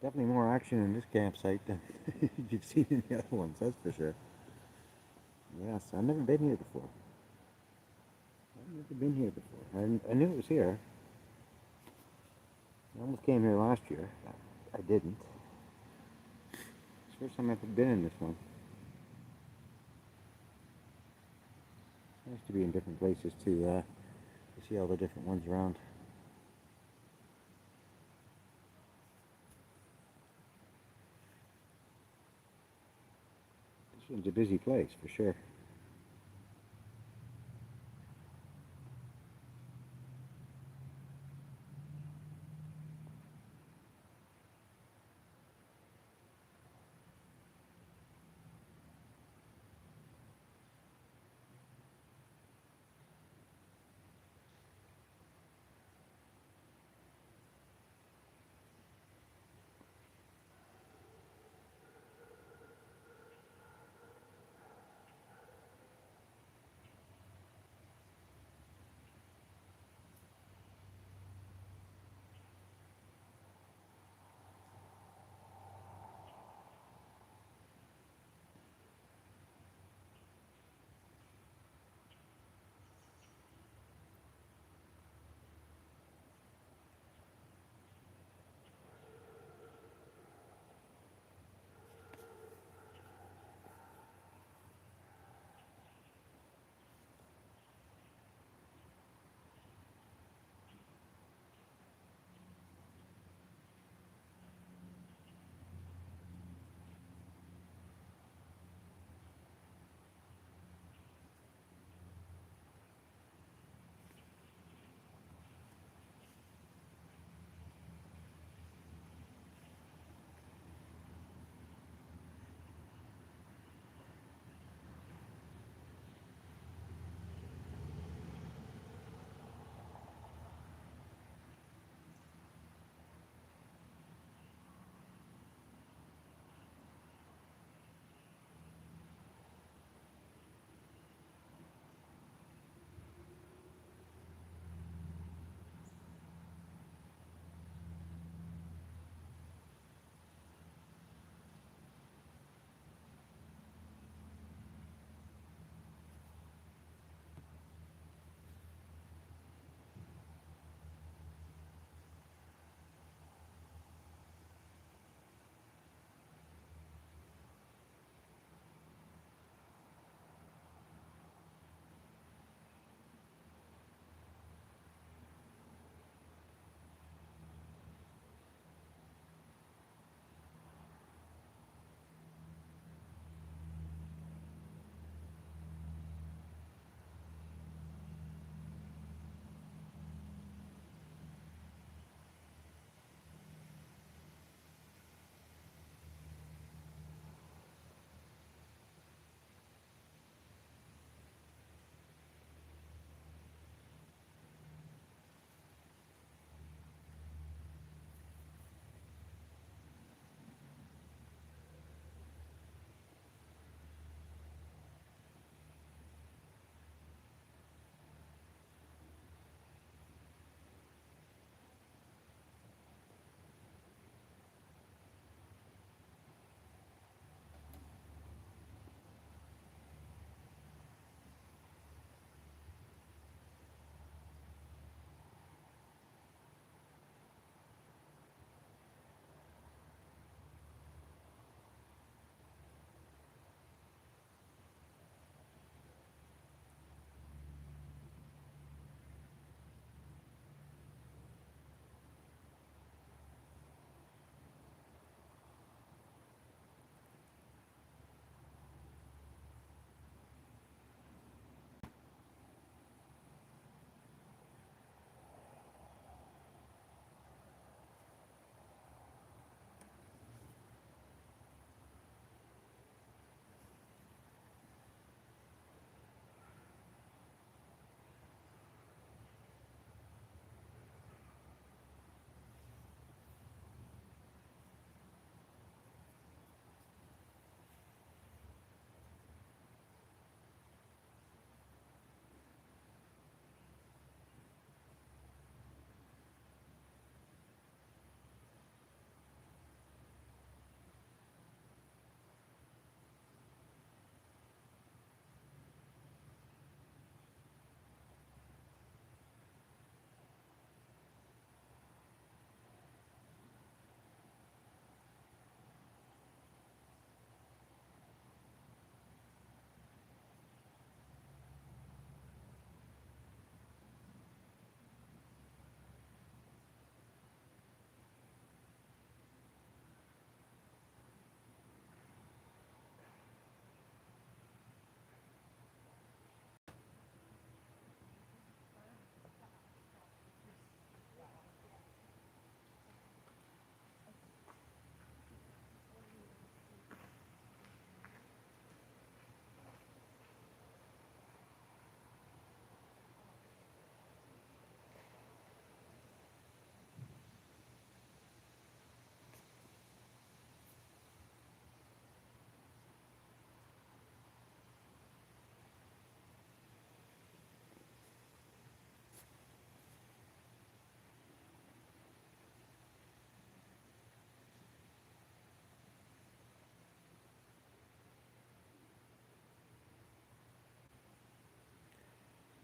Definitely more action in this campsite than you've seen in the other ones, that's for sure. Yes, I've never been here before. I've never been here before. I knew it was here. I almost came here last year. I didn't. It's the first time I've been in this one. It's nice to be in different places to see all the different ones around. This one's a busy place for sure.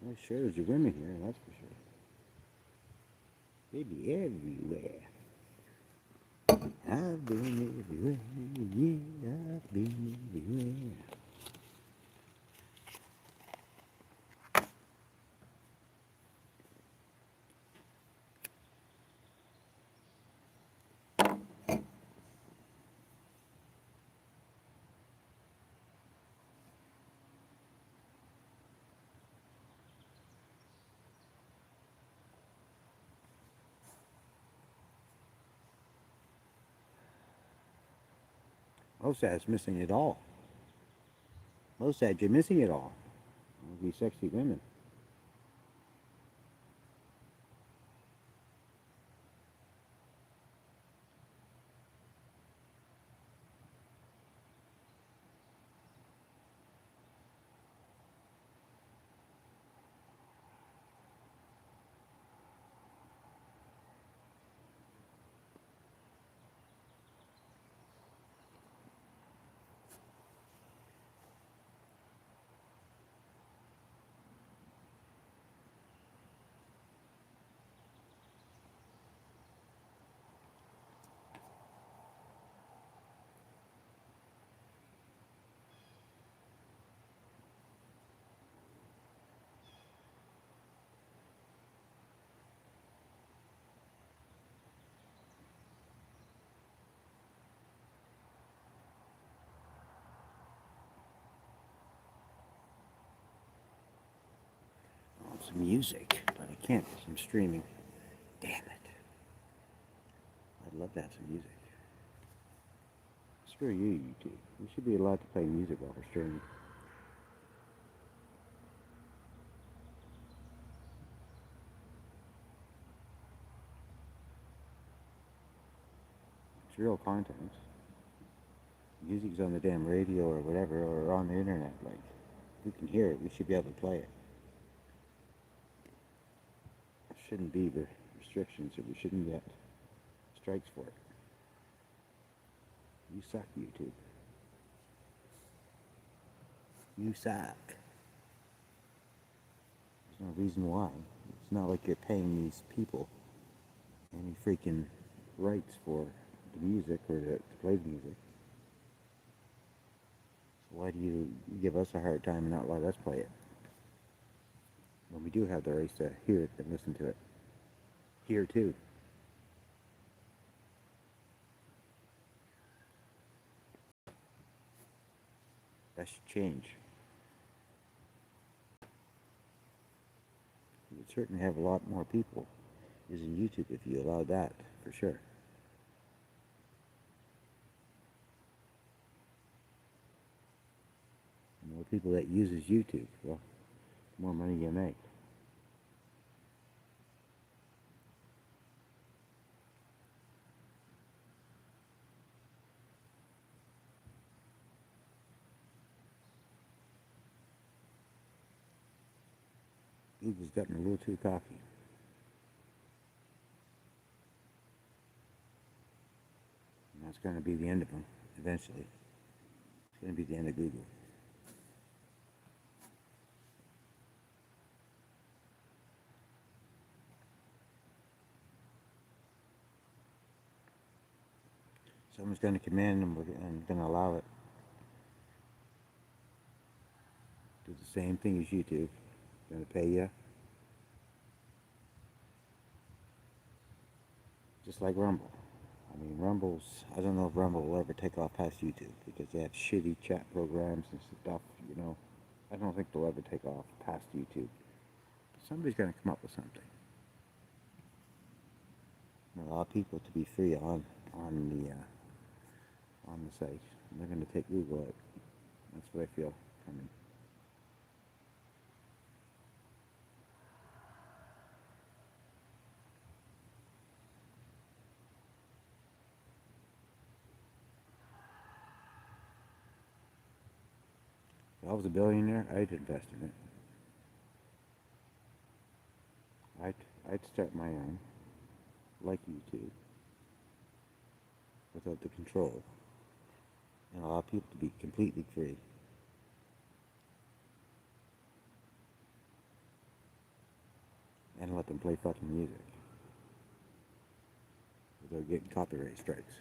Well, sure, there's women here, that's for sure. They be everywhere. I've been everywhere, yeah, I've been everywhere. Mosad's missing it all. Mosad, you're missing it all. All these sexy women. I want some music, but I can't because I'm streaming. Damn it. I'd love to have some music. Screw you, YouTube. You should be allowed to play music while we're streaming. It's real content. Music's on the damn radio or whatever, or on the internet. Like, we can hear it. We should be able to play it. There shouldn't be the restrictions, or we shouldn't get strikes for it. You suck, YouTube. You suck. There's no reason why. It's not like you're paying these people any freaking rights for the music or to play the music. So why do you give us a hard time and not let us play it? When we do have the rights to hear it and listen to it. Here too. That should change. You would certainly have a lot more people using YouTube if you allowed that, for sure. The more people that uses YouTube, well, the more money you make. Google's gotten a little too cocky. And that's going to be the end of them, eventually. It's going to be the end of Google. Someone's going to command them and going to allow it. Do the same thing as YouTube. Going to pay you. Just like Rumble. I mean, I don't know if Rumble will ever take off past YouTube because they have shitty chat programs and stuff, you know. I don't think they'll ever take off past YouTube. Somebody's going to come up with something. Allow people to be free on the site. And they're going to take Google out. That's what I feel coming. If I was a billionaire, I'd invest in it. I'd start my own, like YouTube, without the control, and allow people to be completely free. and let them play fucking music without getting copyright strikes.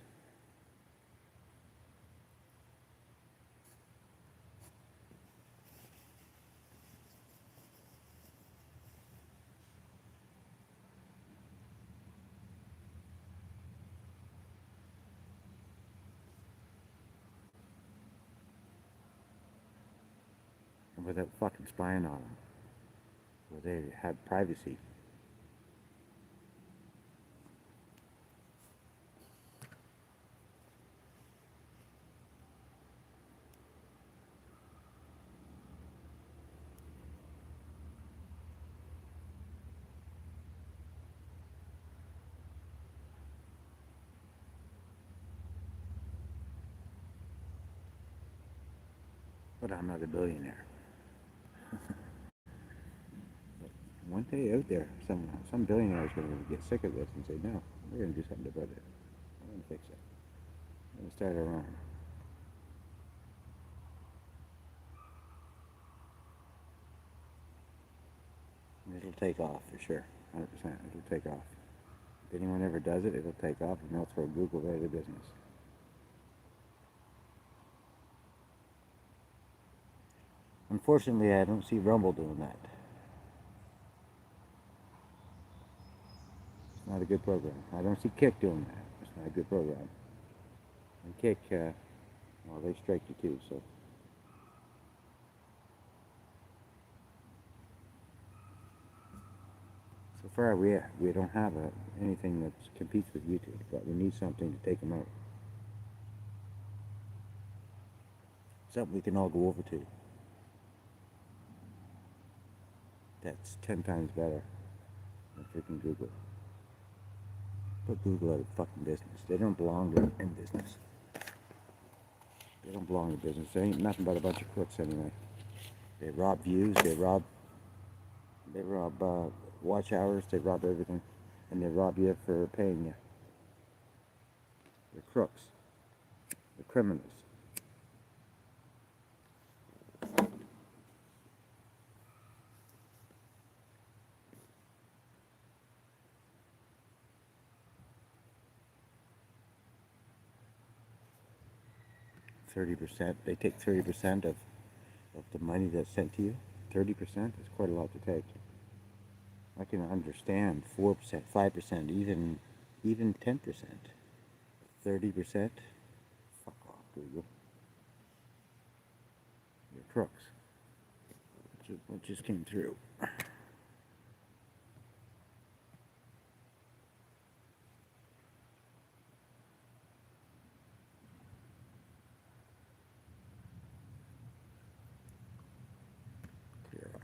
And without fucking spying on them, where they have privacy. But I'm not a billionaire. One day out there, some billionaire is going to get sick of this and say, no, we're going to do something about it. I'm going to fix it. I'm going to start our own. And it'll take off for sure, 100%. It'll take off. If anyone ever does it, it'll take off and they'll throw Google out of business. Unfortunately, I don't see Rumble doing that. It's not a good program. I don't see Kick doing that. It's not a good program. And Kick, well, they strike you too, so. So far, we don't have anything that competes with YouTube, but we need something to take them out. Something we can all go over to. That's 10 times better than freaking Google. Put Google out of fucking business. They don't belong in business. They don't belong in business. They ain't nothing but a bunch of crooks anyway. They rob views. They rob watch hours. They rob everything, and they rob you for paying you. They're crooks. They're criminals. 30%. They take 30% of the money that's sent to you. 30% is quite a lot to take. I can understand 4%, 5%, even 10%. 30%? Fuck off, Google. You're crooks. What just came through? Clear off.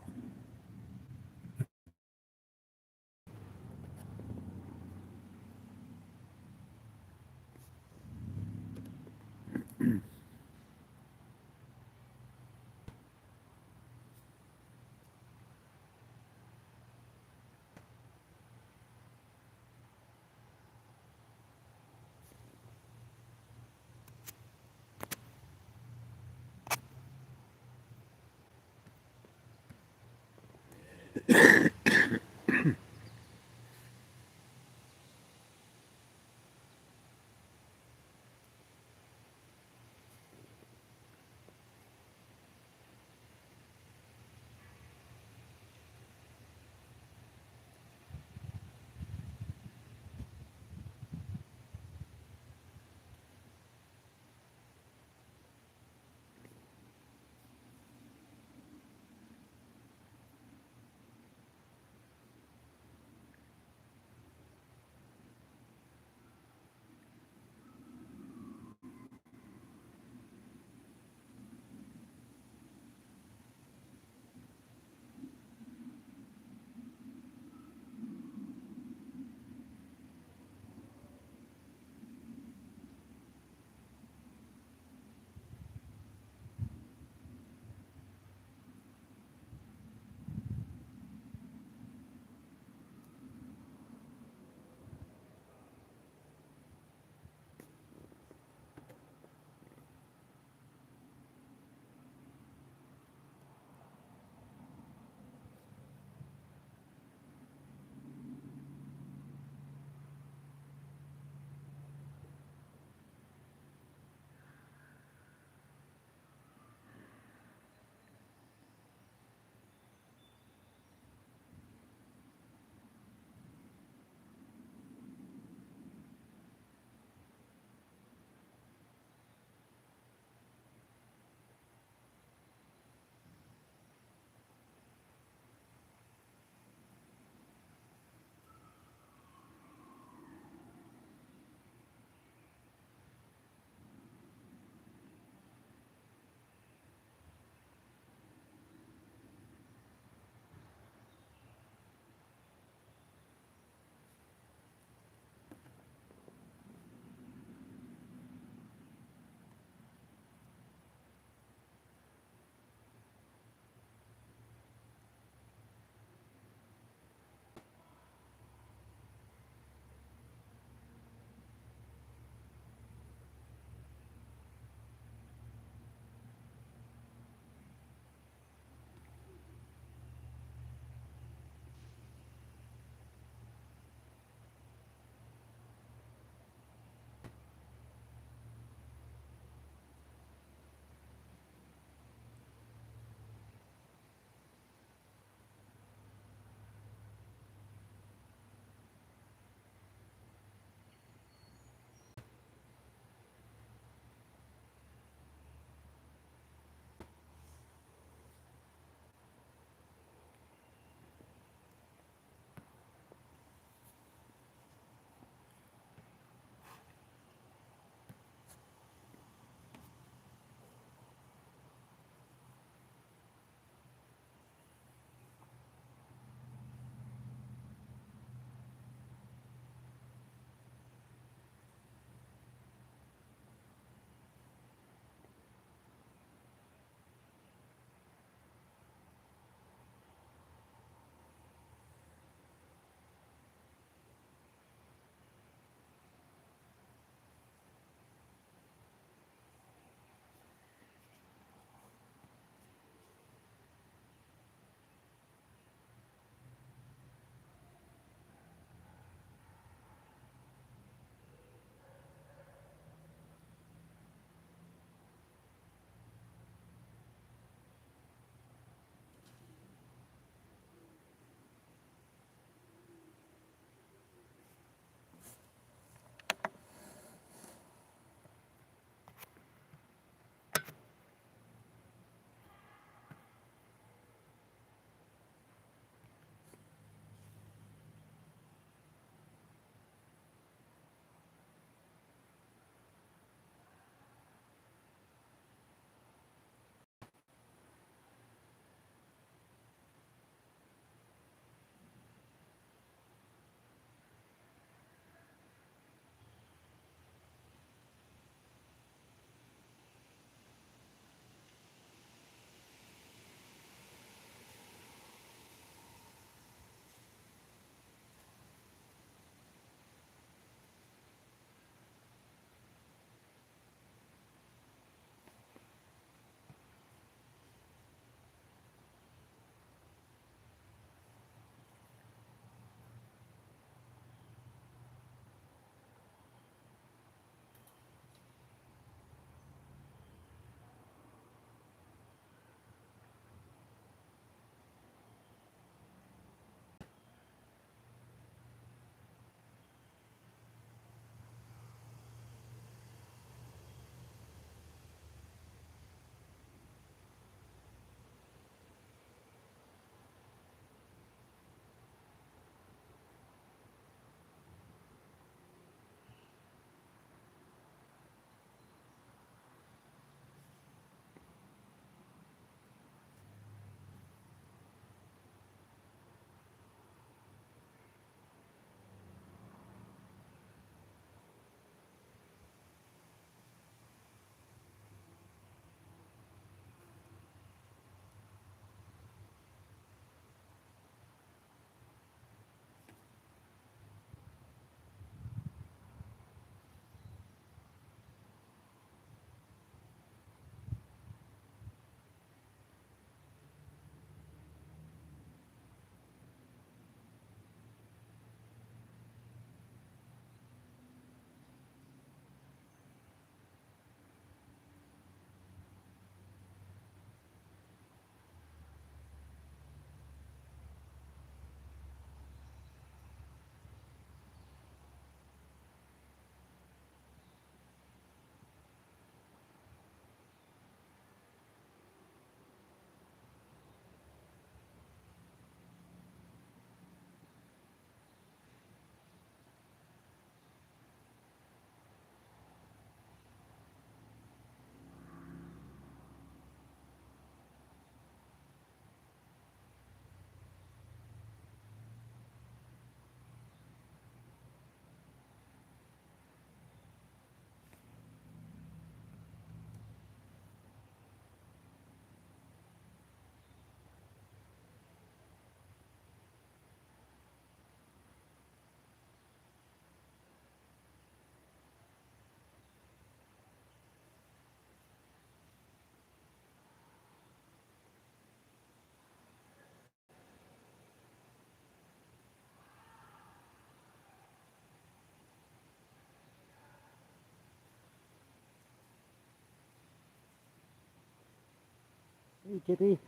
Hey, Chippy.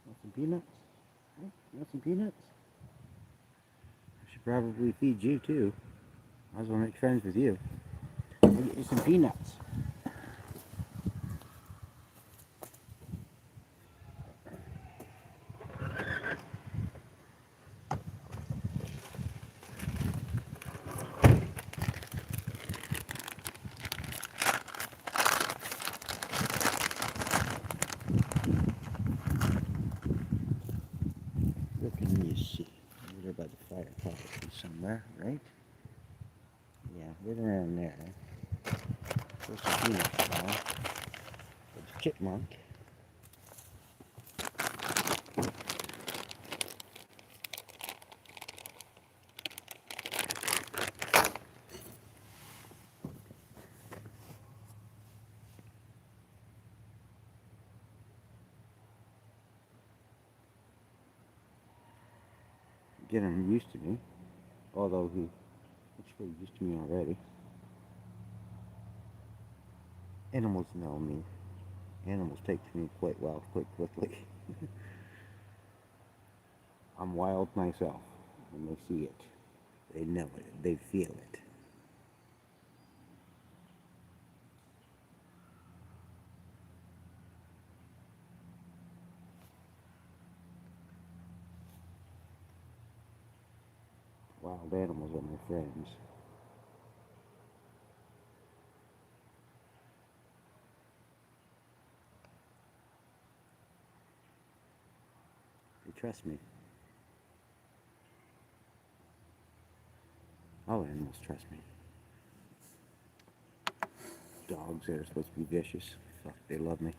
Want some peanuts? Hey, you want some peanuts? I should probably feed you too. Might as well make friends with you. I'll get you some peanuts. Where can you see? Over there by the fire probably somewhere, right? Yeah, right around there. There's some peanuts now. There's a chipmunk. Getting used to me, although he's pretty used to me already. Animals know me. Animals take to me quite well, quite quickly. I'm wild myself, and they see it. They know it. They feel it. Wild animals are my friends. They trust me. All animals trust me. Dogs that are supposed to be vicious, fuck, they love me.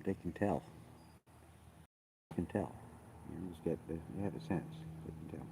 They can tell. They can tell. They have a sense. They can tell.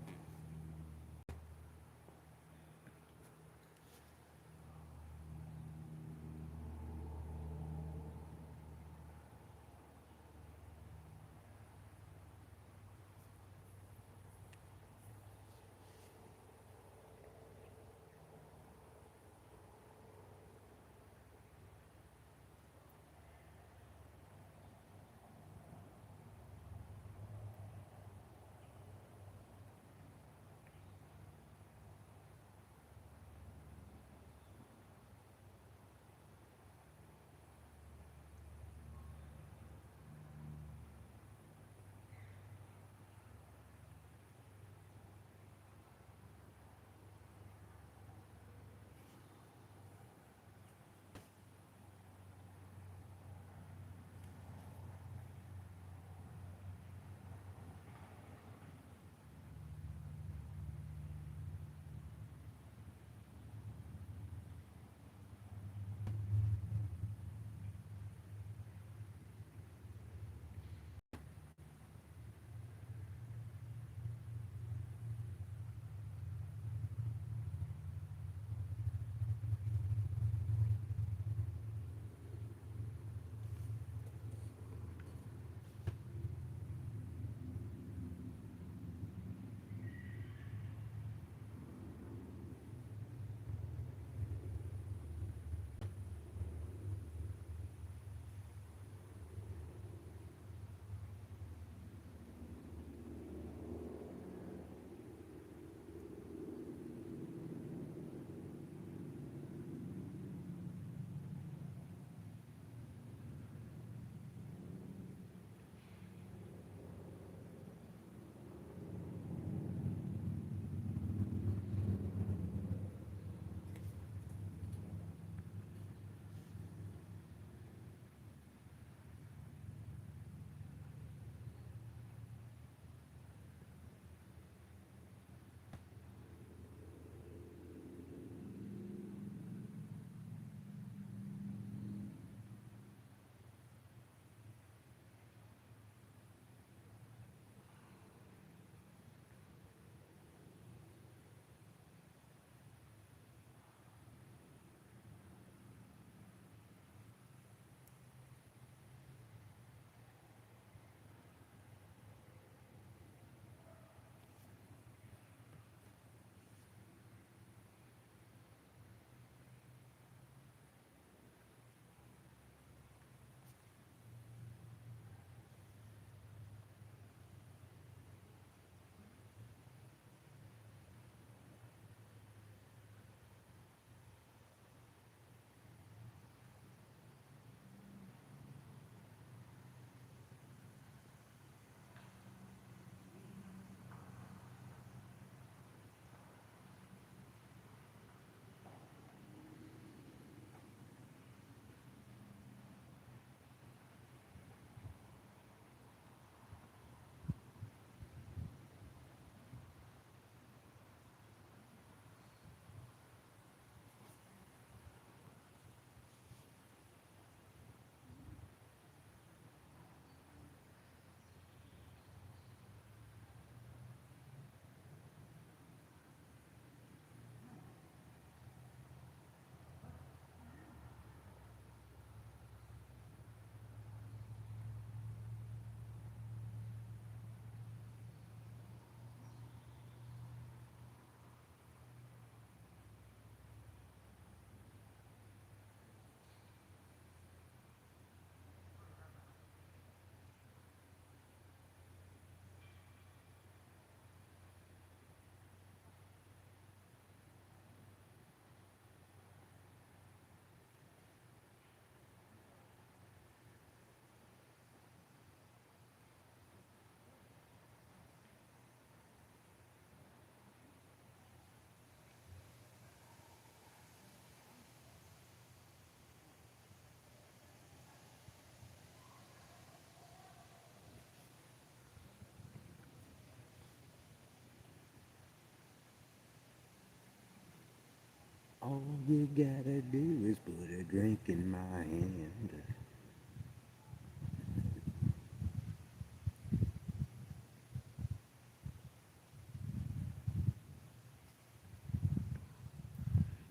All you gotta do is put a drink in my hand.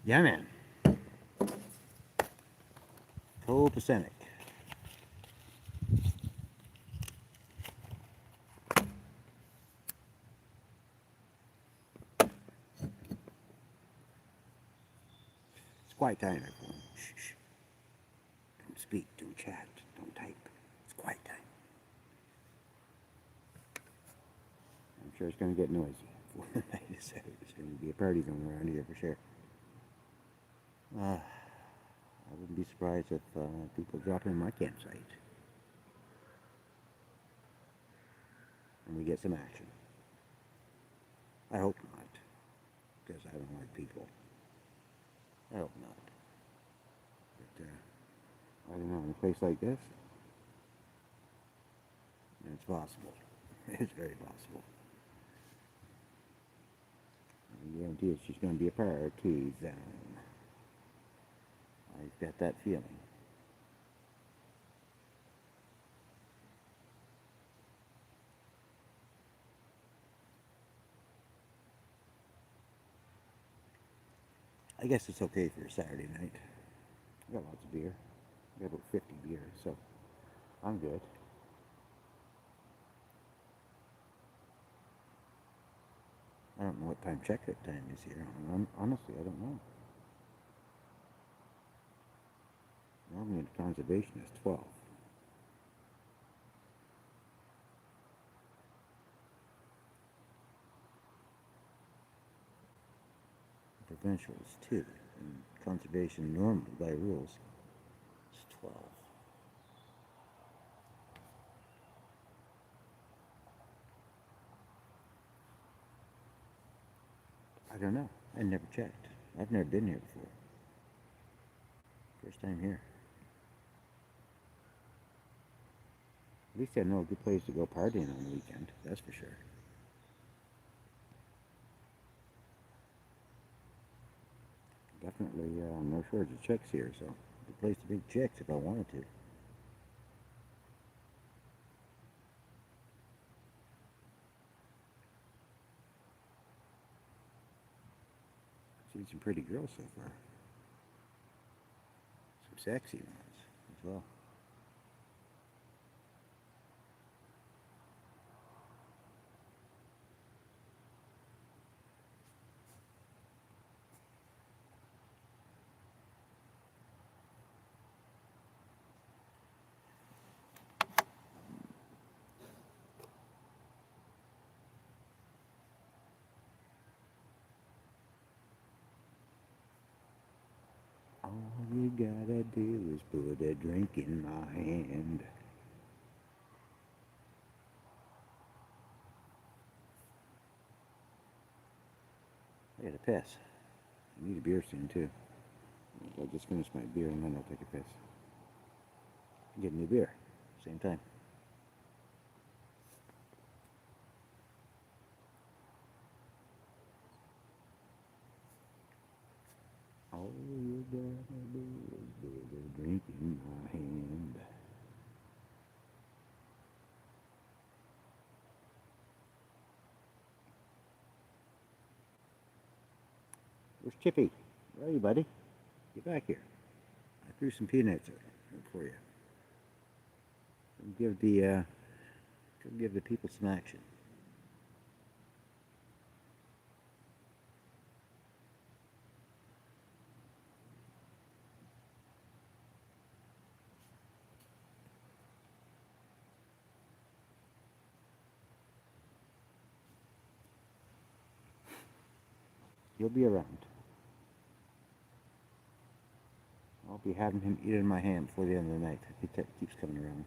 Yeah, man. Copacetic. It's quiet time, everyone. Shh, shh. Don't speak, don't chat, don't type. It's quiet time. I'm sure it's going to get noisy. There's going to be a party going around here for sure. I wouldn't be surprised if people drop in my campsite and we get some action. I hope not, because I don't like people. I hope not. But I don't know, in a place like this, it's possible. It's very possible. I guarantee it's just going to be a party zone. I've got that feeling. I guess it's okay for a Saturday night. I got lots of beer. I got about 50 beers, so I'm good. I don't know what time checkout time is here. Honestly, I don't know. Normally the conservation is 12. Provincial is 2. And conservation normally, by rules, is 12. I don't know. I never checked. I've never been here before. First time here. At least I know a good place to go partying on the weekend. That's for sure. Definitely no shortage of chicks here, so good place to meet chicks if I wanted to. Seen some pretty girls so far. Some sexy ones as well. All you gotta do is put a drink in my hand. I gotta piss. I need a beer soon too. I'll just finish my beer and then I'll take a piss. Get a new beer. Same time. All you gotta do is put a drink in my hand. Where's Chippy? Where are you, buddy? Get back here. I threw some peanuts out for you. Come give the people some action. He'll be around. I'll be having him eat in my hand before the end of the night if he keeps coming around.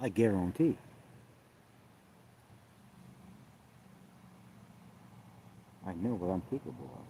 I guarantee. I know what I'm capable of.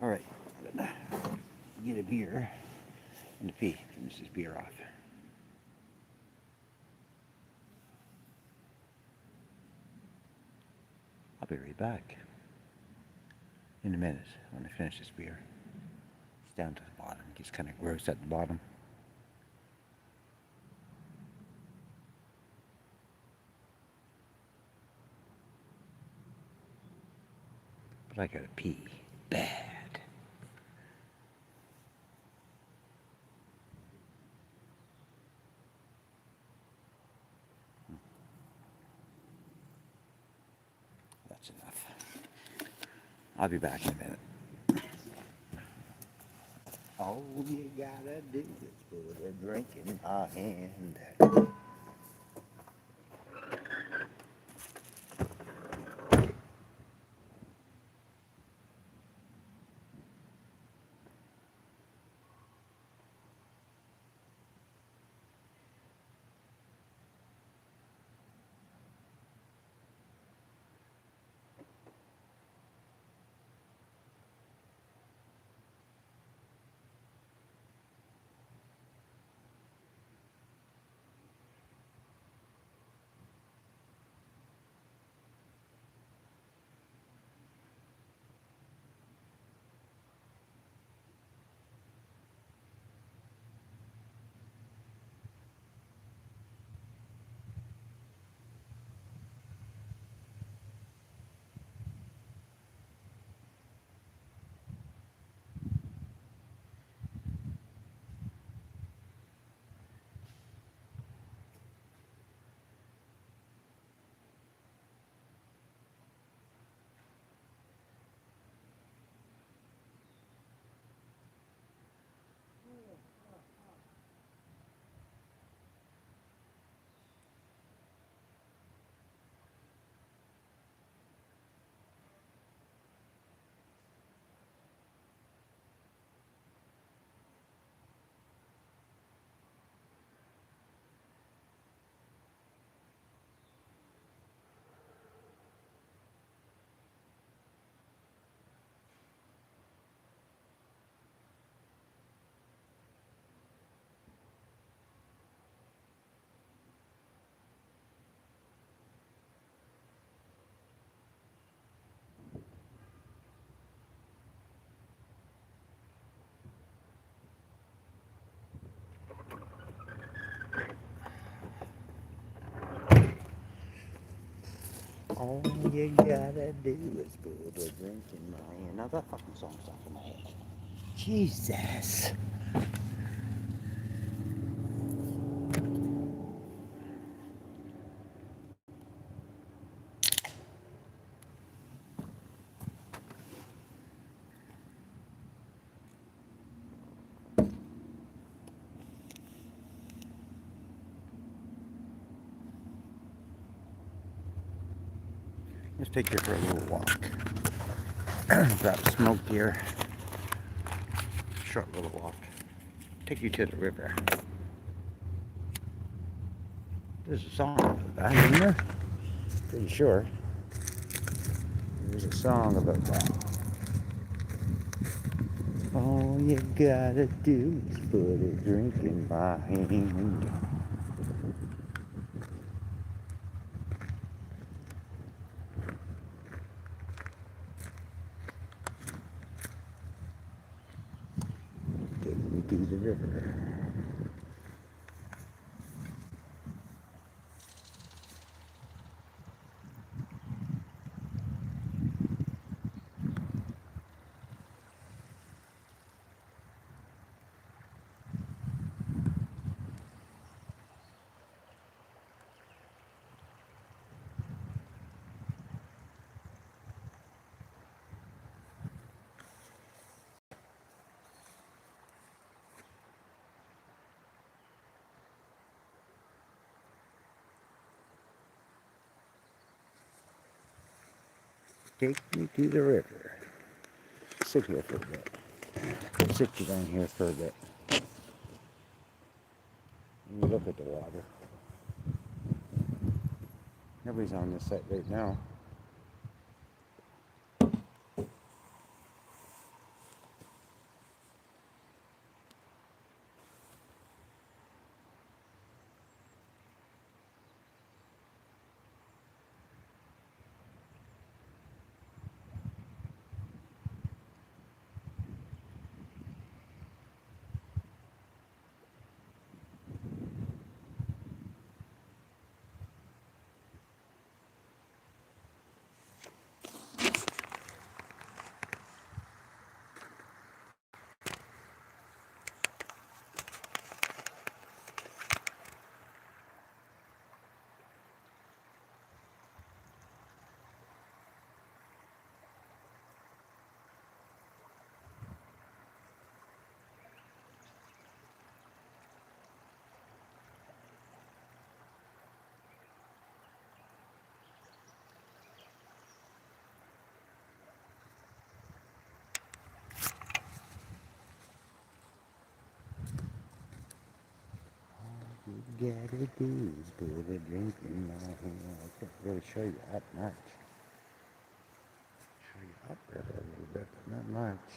All right, I'm gonna get a beer and a pee. Finish this beer off. I'll be right back in a minute when I finish this beer. It's down to the bottom. It gets kind of gross at the bottom. But I gotta pee bad. That's enough. I'll be back in a minute. All you gotta do is put a drink in my hand. All you gotta do is put a drink in my hand. Now that fucking song's stuck in my head. Jesus. Let's take you for a little walk. Grab a smoke here. Short little walk. Take you to the river. There's a song about that, isn't there? Pretty sure. There's a song about that. All you gotta do is put a drink in my hand. Take me to the river. Take me to the river. Sit here for a bit. Sit you down here for a bit. And look at the water. Nobody's on this site right now. You gotta do is put a drink in my hand. I can't really show you that much. Show you up there a little bit, but not much.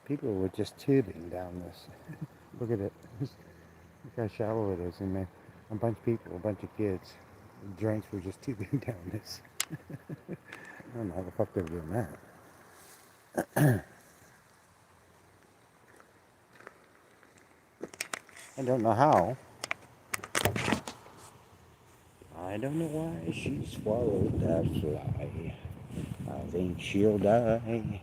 People were just tubing down this. Look at it. Look how shallow it is. And then a bunch of people, a bunch of kids, drinks were just tubing down this. I don't know how the fuck they were doing that. I don't know how. I don't know why she swallowed that fly. I think she'll die.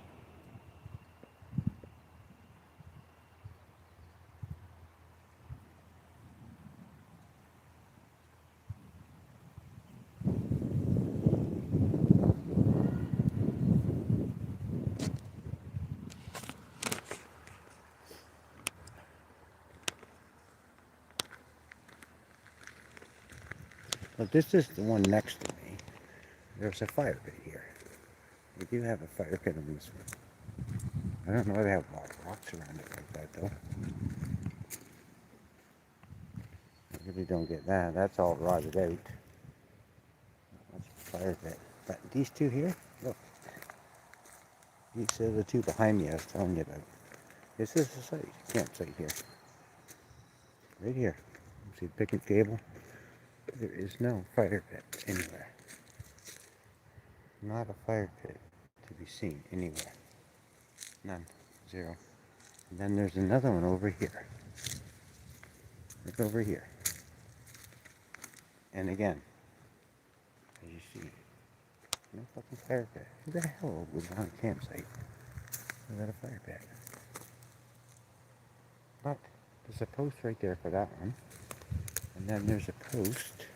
But this is the one next to me. There's a fire pit here. We do have a fire pit on this one. I don't know why they have rocks around it like that though. I really don't get that. That's all rotted out. That's a fire pit. But these two here, look. These are the two behind me I was telling you about. This is the site, campsite here. Right here. See the picnic table? There is no fire pit anywhere. Not a fire pit to be seen anywhere. None. Zero. And then there's another one over here. Right over here. And again, as you see, no fucking fire pit. Who the hell was on a campsite without a fire pit? But there's a post right there for that one. And then there's a post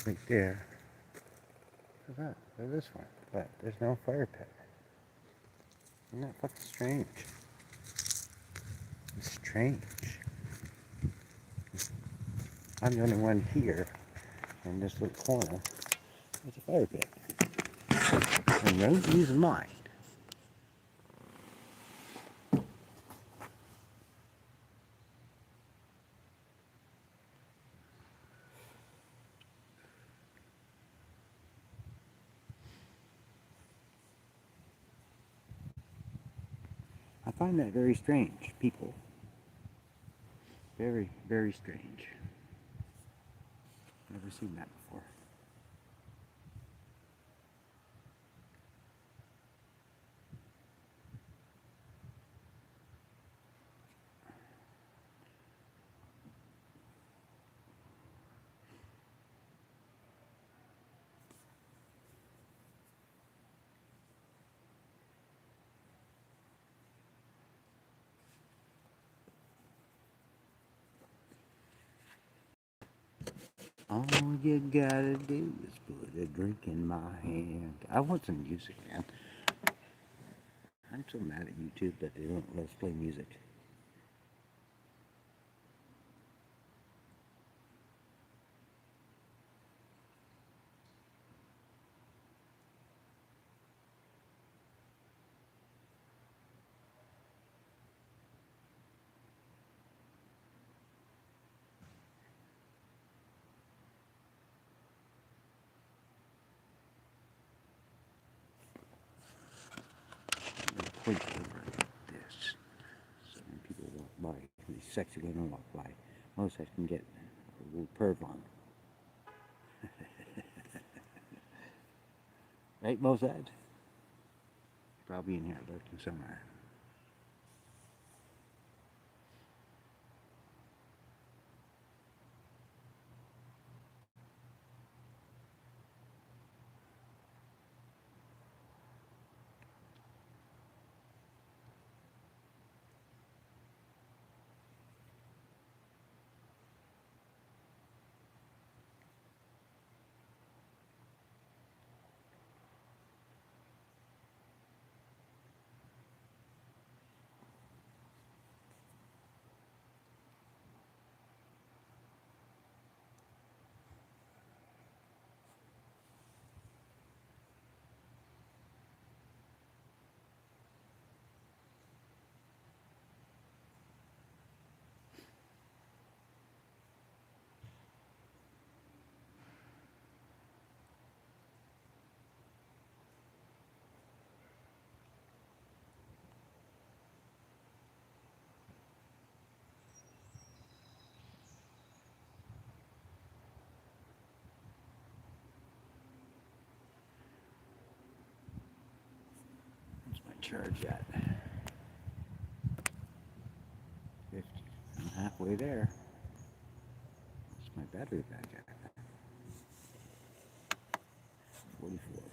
right there for that, for this one. But there's no fire pit. Isn't that fucking strange? It's strange. I'm the only one here in this little corner with a fire pit. and don't use mine. I find that very strange, people. Very, very strange. Never seen that before. All you gotta do is put a drink in my hand. I want some music, man. I'm so mad at YouTube that they don't let us play music. I'm gonna point over like this. So when people walk by, these sexy women walk by, most I can get a little perv on. Right, Mosad? Probably in here lurking somewhere. Where's my charge at? 50. I'm halfway there. What's my battery back at? 44.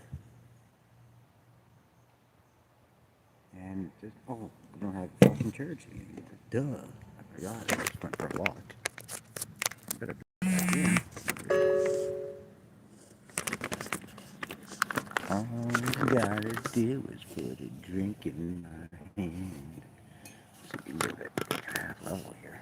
And just, oh, I don't have fucking charge anymore. Duh. I forgot. I just went for a walk. I better put that in. All you gotta do is put a drink in my hand. So we can get it half level here.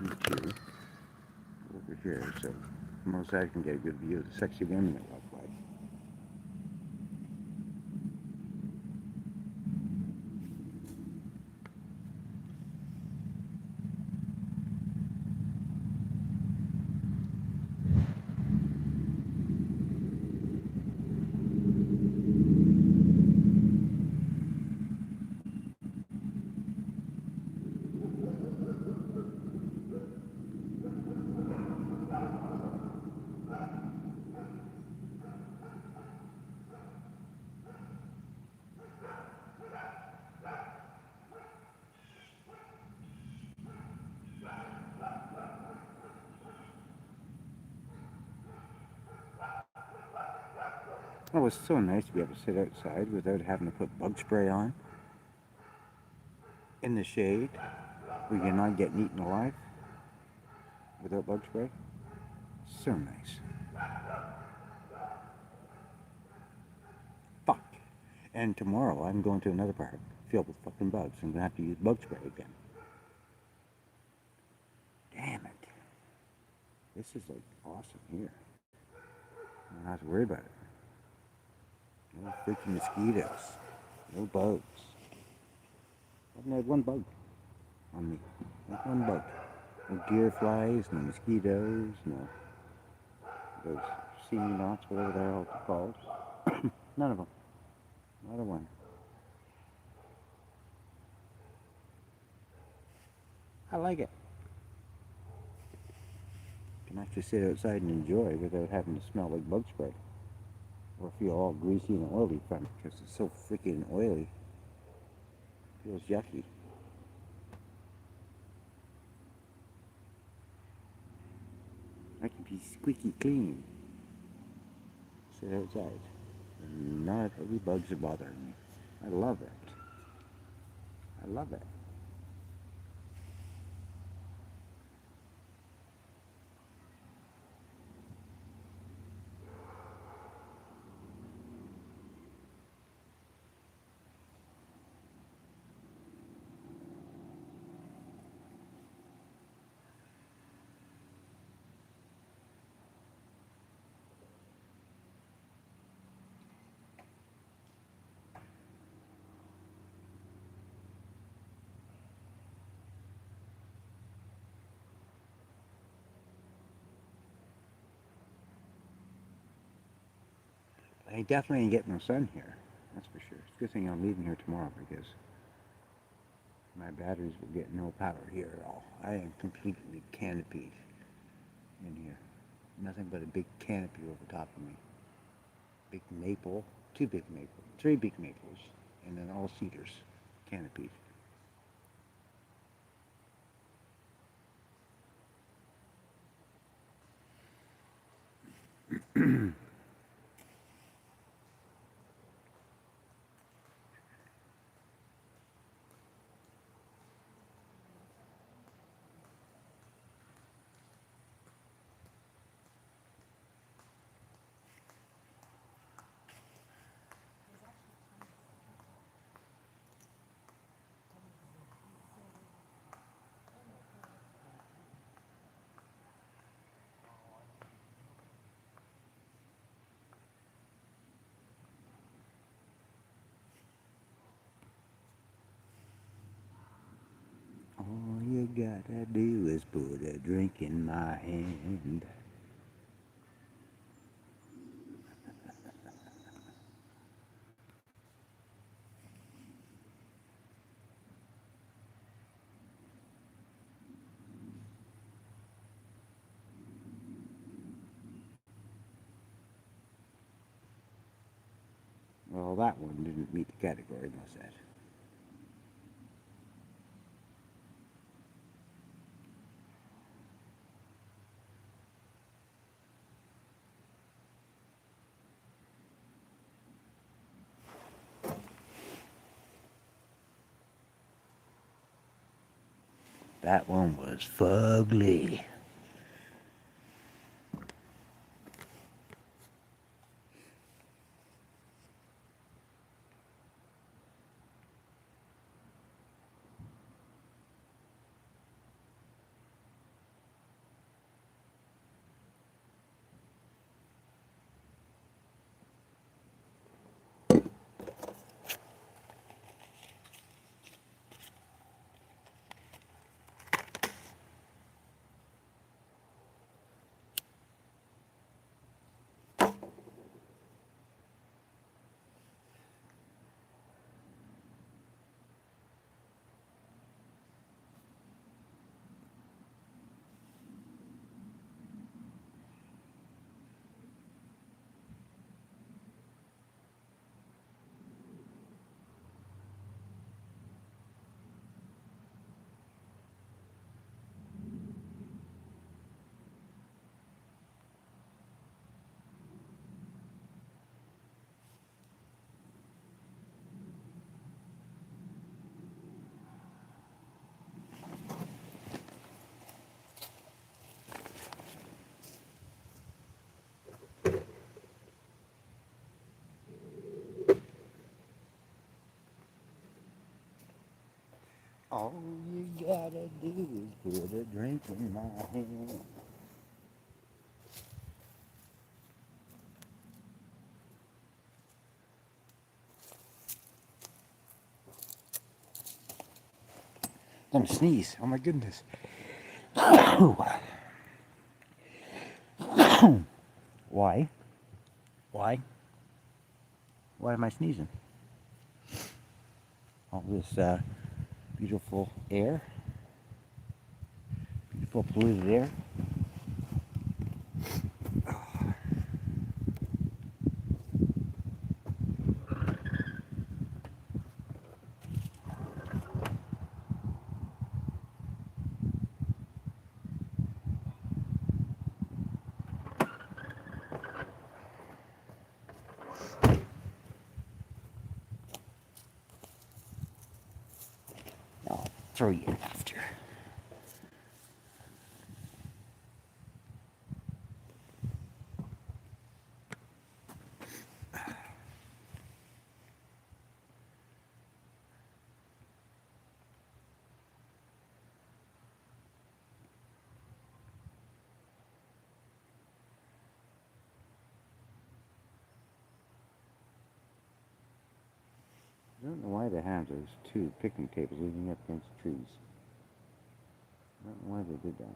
Me too. Over here, so most I can get a good view of the sexy women that walk by. Oh, it's so nice to be able to sit outside without having to put bug spray on. In the shade, where you're not getting eaten alive without bug spray. So nice. Fuck. And tomorrow I'm going to another park filled with fucking bugs. I'm gonna have to use bug spray again. This is like awesome here. I don't have to worry about it. No freaking mosquitoes. No bugs. I haven't had one bug on me. Not one bug. No deer flies, no mosquitoes, no those sea knots, whatever the hell they're called. None of them. Not a one. I like it. Can actually sit outside and enjoy without having to smell like bug spray. Or feel all greasy and oily from it because it's so freaking oily. Feels yucky. I can be squeaky clean. Sit outside. And not any bugs are bothering me. I love it. I love it. I definitely ain't getting no sun here. That's for sure. It's a good thing I'm leaving here tomorrow because my batteries will get no power here at all. I am completely canopied in here. Nothing but a big canopy over top of me. Big maple, two big maples, three big maples, and then all cedars canopied. All you gotta do is put a drink in my hand. Well, that one didn't meet the category, must said. That one was fugly. All you gotta do is put a drink in my hand. gonna sneeze. Oh my goodness. Why? Why? Why am I sneezing? All this beautiful air, beautiful polluted air. I'll throw you in after. I don't know why they have those two picnic tables leaning up against trees. I don't know why they did that.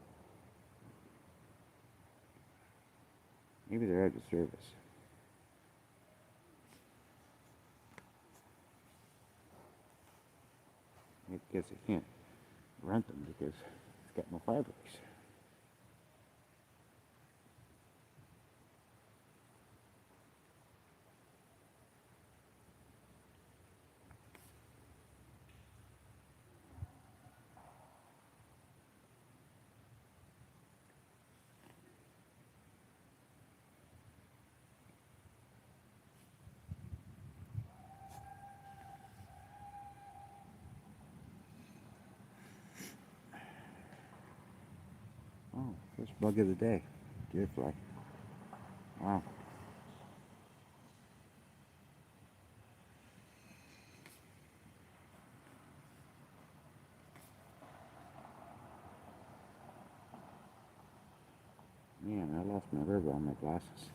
Maybe they're out of service. I guess I can't rent them because it's got no fireplace. Oh, first bug of the day. Deer fly. Wow. Man, I lost my rubber on my glasses.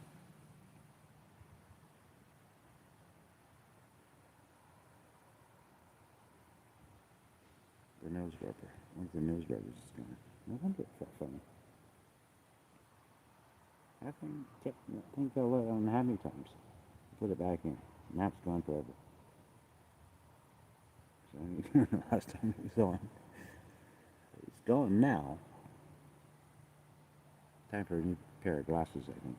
The nose rubber. Where's the nose rubber just gone? No wonder it felt funny. I think I let it on how many times? Put it back in. Now it's gone forever. So I need to turn the last time it was on. It's gone now. Time for a new pair of glasses, I think.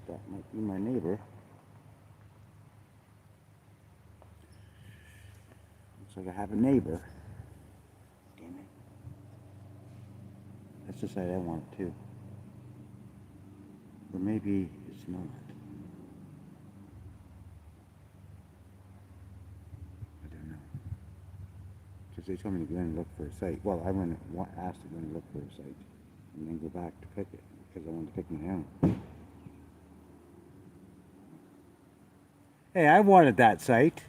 that might be my neighbor. Looks like I have a neighbor. Damn it. That's the side I want too. Or maybe it's not. I don't know. Because they told me to go in and look for a site. Well, I went and asked to go and look for a site. And then go back to pick it. Because I wanted to pick my own. Hey, I wanted that site.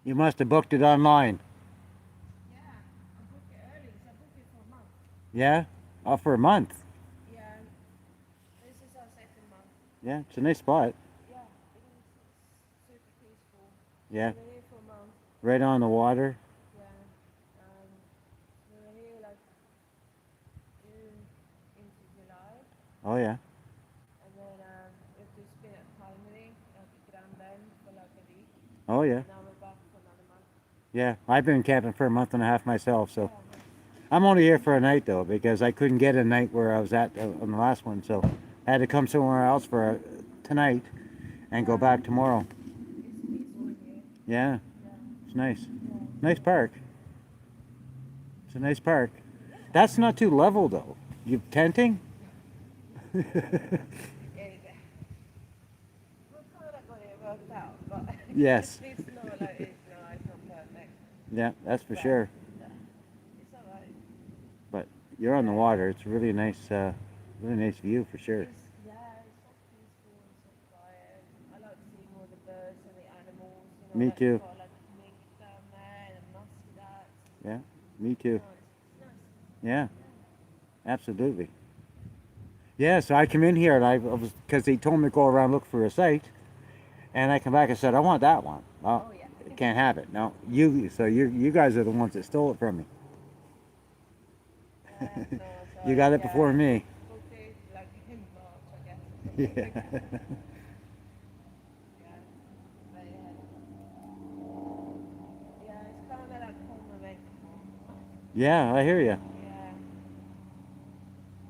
You must have booked it online. Yeah, I booked it early, so I booked it for a month. Yeah? Oh, for a month. Yeah, this is our second month. Yeah, it's a nice spot. Yeah, it is super peaceful. Yeah, We were here for a month. right on the water. Yeah, we were here like June into July, Oh yeah. and then we've just been at Palmery, like Grand Bend for like a week. Oh yeah. Now we're back for another month. Yeah, I've been camping for a month and a half myself, so Yeah, I'm only here for a night though because I couldn't get a night where I was at on the last one, so I had to come somewhere else for tonight and go back tomorrow. it's peaceful here. Yeah, Yeah, it's nice. yeah. Nice park. It's a nice park. That's not too level though. You tenting? Yeah, we'll kind of got it worked out, but Yes. it's not like it's not perfect. Yeah, that's for sure. Yeah, it's alright. But you're on the water. It's a really nice view for sure. Yeah, it's so peaceful and so quiet. I like seeing all the birds and the animals. Me like too. You've got like mink down there and muskrats. Yeah, me too. It's nice. Yeah, absolutely. Yeah, so I come in here and I was because he told me to go around look for a site, and I come back and said I want that one. Well, Oh, yeah. can't have it. No, you guys are the ones that stole it from me. No, so You got it before me. Booked it like in March, I guess. Yeah. Yeah. But yeah, it's kind of like home away from home. Yeah, I hear you. Yeah.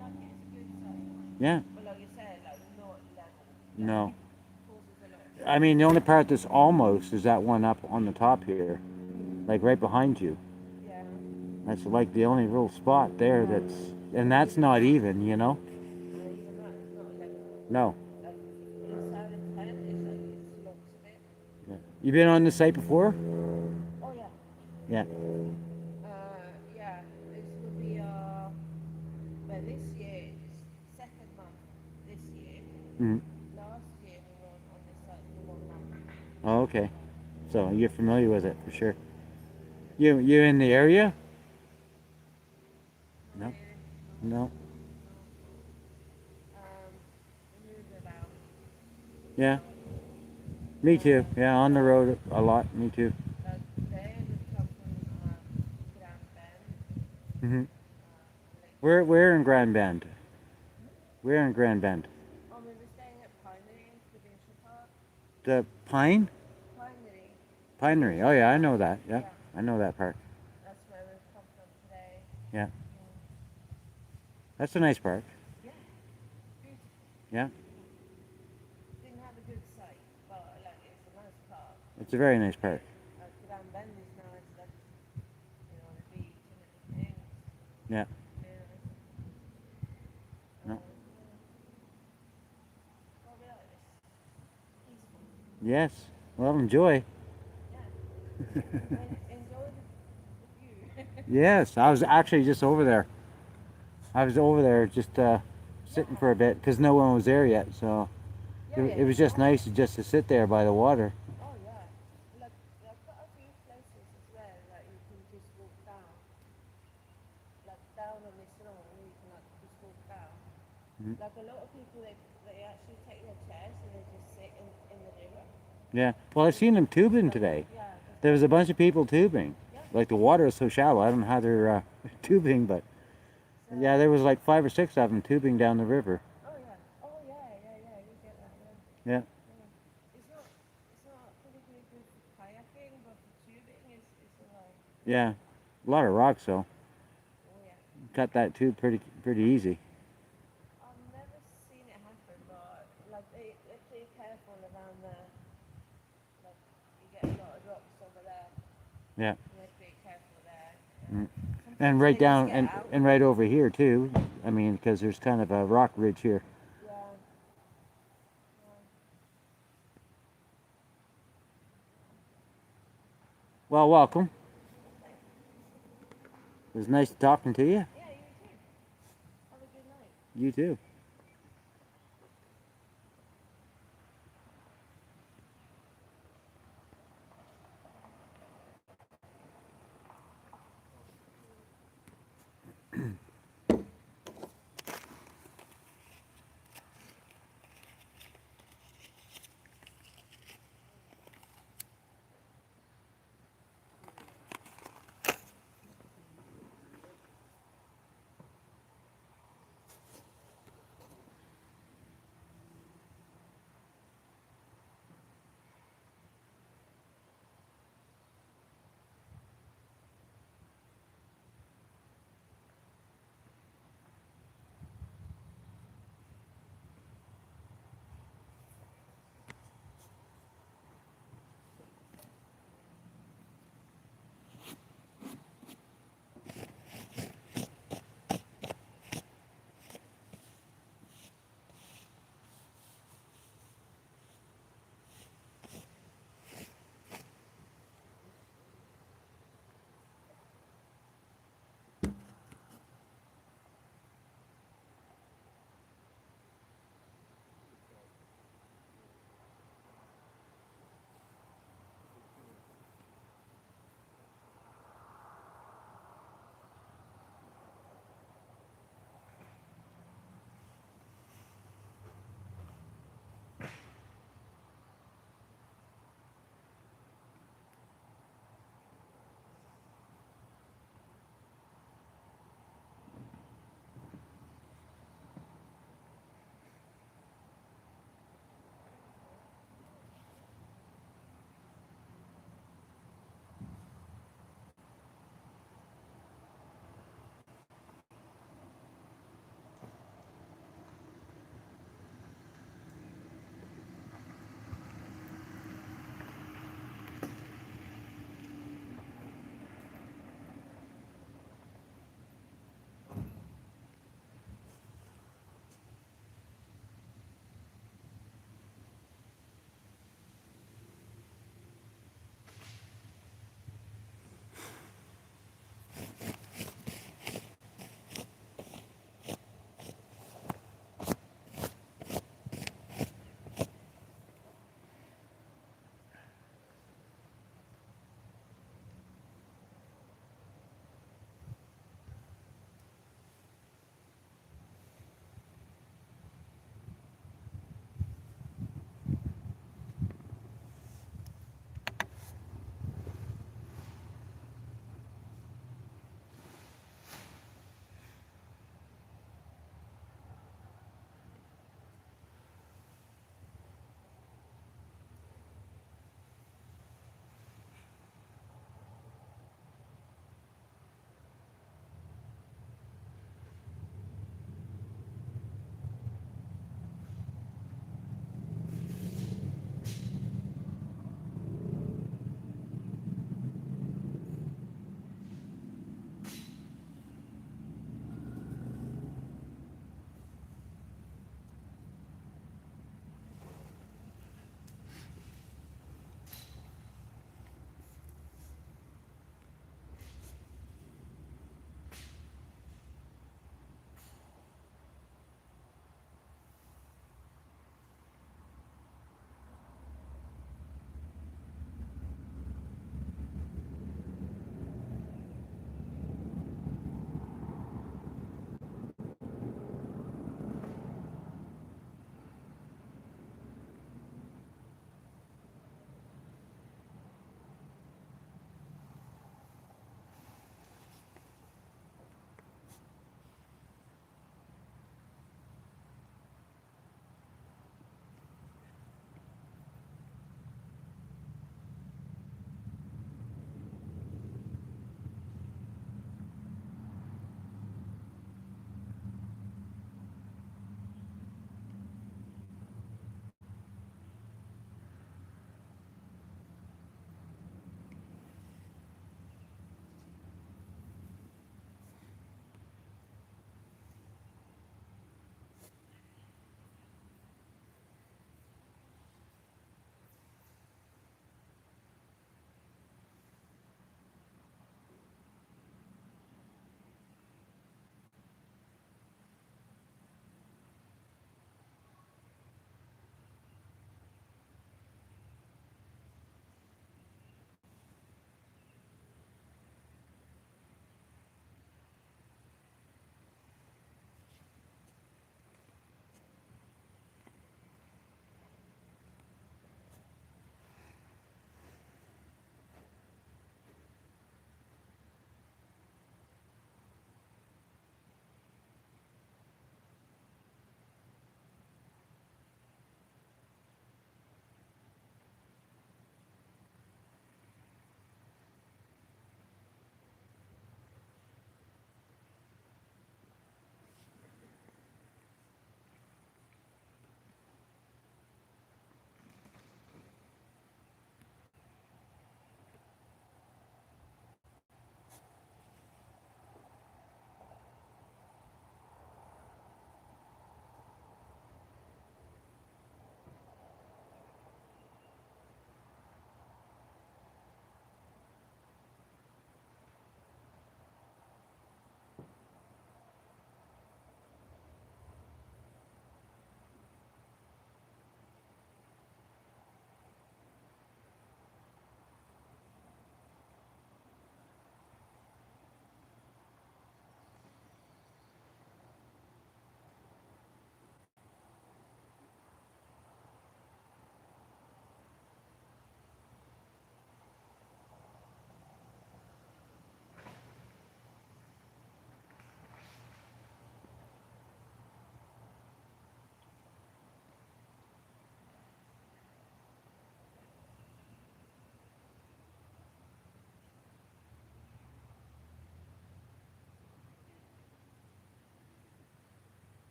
Like it's a good site. Yeah. But like you said, like not level. No. Causes a lot. I mean, the only part that's almost is that one up on the top here, like right behind you. Yeah. That's like the only real spot there and that's not even, you know? Even that is not level. No. Like inside the tent is like it slopes a bit. Yeah. You been on the site before? Oh yeah. Yeah. Yeah. This will be well this year is second month this year. Mhm. Last year we were on this site we were now. Oh, okay. So you're familiar with it for sure. You in the area? No. No. We moved around. Yeah. Me too. Yeah, on the road a lot. Me too. Like today we come from Grand Bend. Mhm. Like, Where in Grand Bend? Where in Grand Bend? we were staying at Pinery in Provincial Park. The Pine? Pinery. Pinery. Oh yeah, I know that. Yeah, Yeah. I know that park. That's where we've come from today. Yeah. That's a nice park. Yeah. Beautiful. Yeah. Didn't have a good site, but like it's a nice park. It's a very nice park. Grand Bend is nice, like the beach and everything. Yeah. Very nice. No. Well, we like this. Peaceful. Yes. Well, enjoy. Yeah. Enjoy the view. Yes, I was actually just over there. I was over there just sitting for a bit because no one was there yet. So it was just nice just to sit there by the water. Oh yeah. Like there are quite a few places as well like you can just walk down. Like down on this road you can like just walk down. Mhm. Like a lot of people they actually take their chairs and they just sit in the river. Yeah. Well, I've seen them tubing today. Yeah. There was a bunch of people tubing. Yeah. Like the water is so shallow. I don't know how they're tubing, but So, yeah, there was like 5 or 6 of them tubing down the river. Oh yeah. Oh yeah. You get that. Yeah. Yeah. It's not really good for Yeah, a lot of rocks though. Oh yeah. Cut that too pretty easy. I've never seen it happen, but like they play careful around there. Like you get a lot of rocks over there. Yeah. And they play careful there. Mm. Sometimes And right they just down get out. and right over here too. I mean, because there's kind of a rock ridge here. Yeah. Well, welcome. It was nice talking to you. Yeah, you too. Have a good night. You too.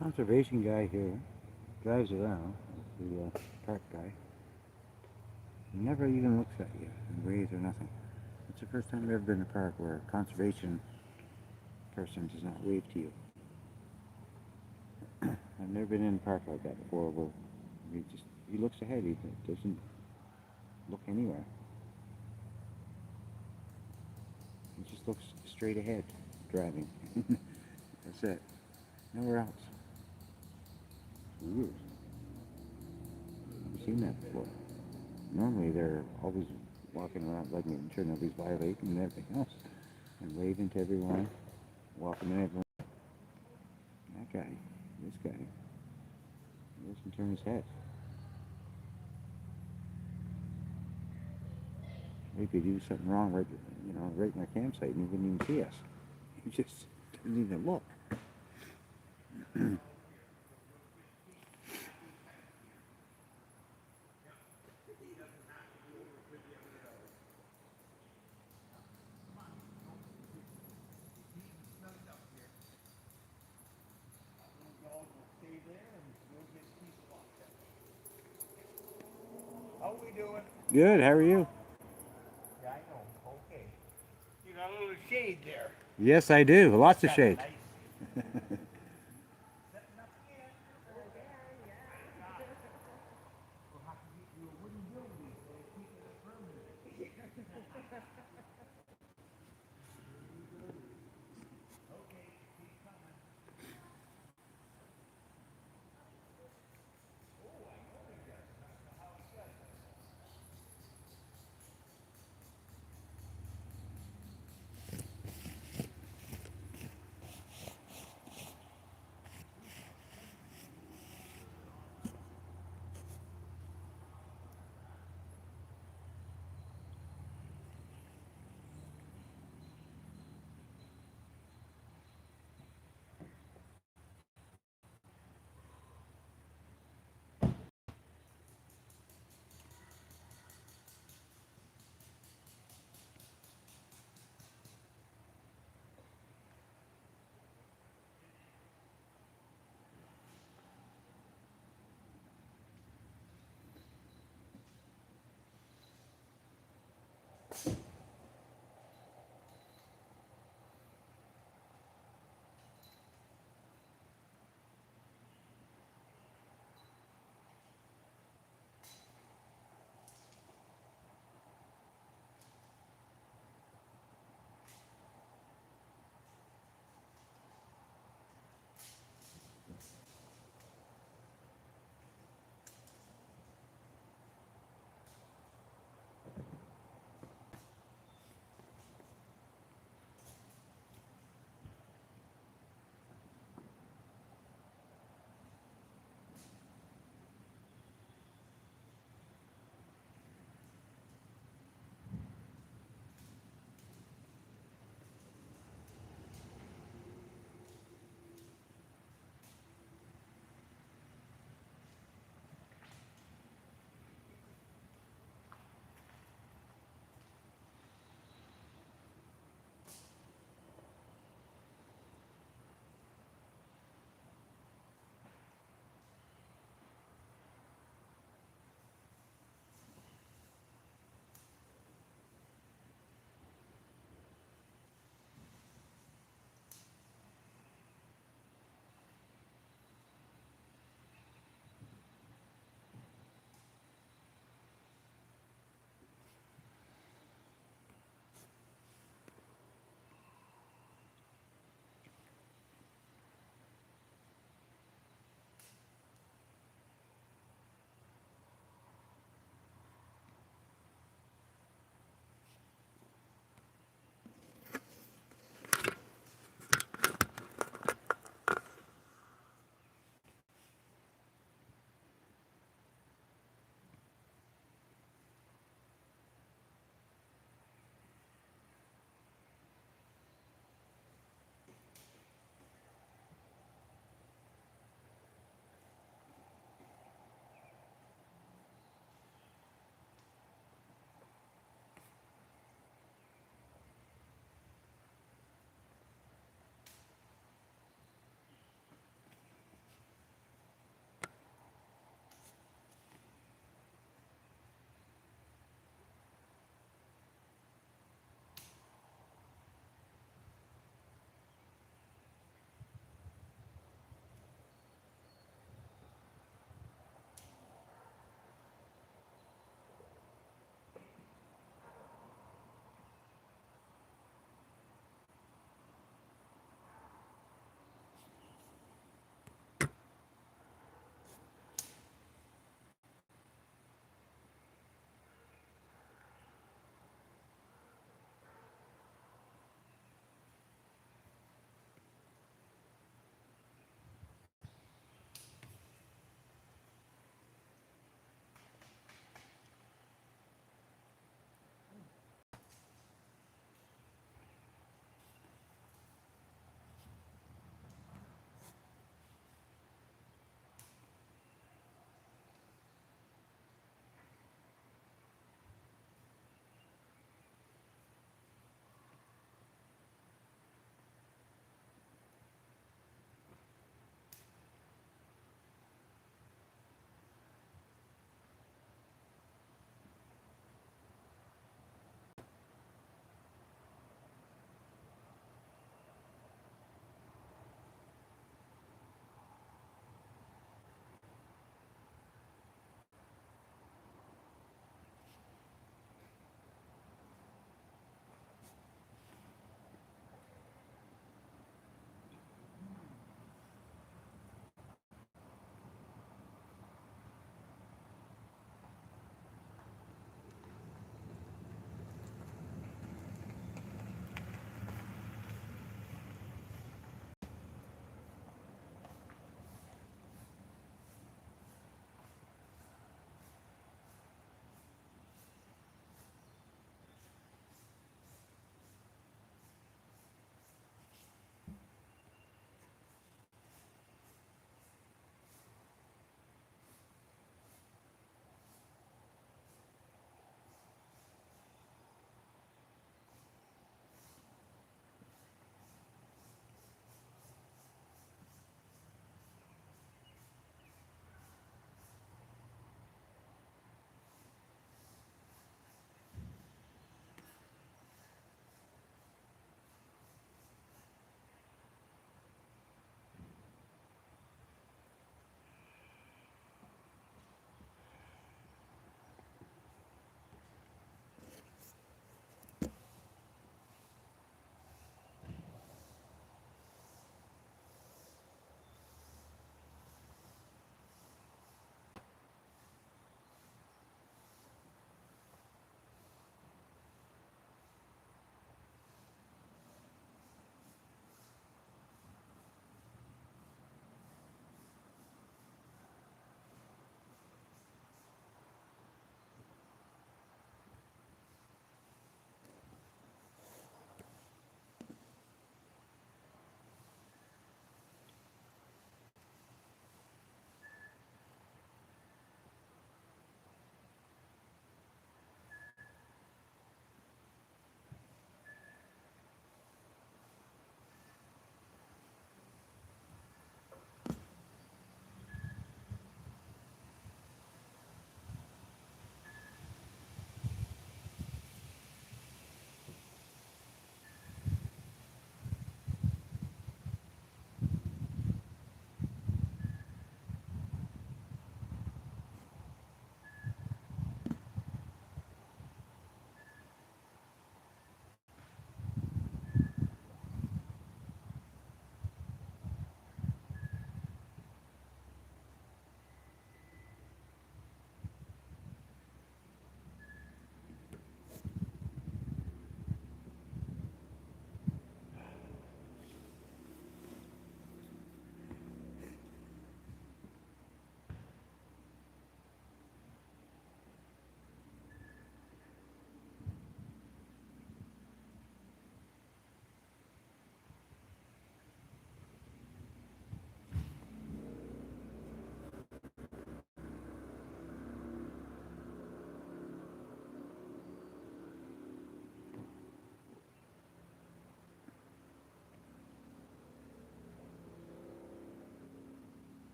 Conservation guy here drives around, the park guy. He never even looks at you and waves or nothing. It's the first time I've ever been in a park where a conservation person does not wave to you. I've never been in a park like that before where he looks ahead, he doesn't look anywhere. He just looks straight ahead, driving. That's it. Nowhere else. Weird. I've seen that before. Normally they're always walking around like making sure nobody's violating and everything else. And waving to everyone, walking to everyone. That guy, this guy, he doesn't turn his head. We could do something wrong right in our campsite and he wouldn't even see us. He just doesn't even look. How we doing? Good, how are you? Yeah, I know. Okay. You got a little shade there. Yes, I do. Lots of shade. Nice.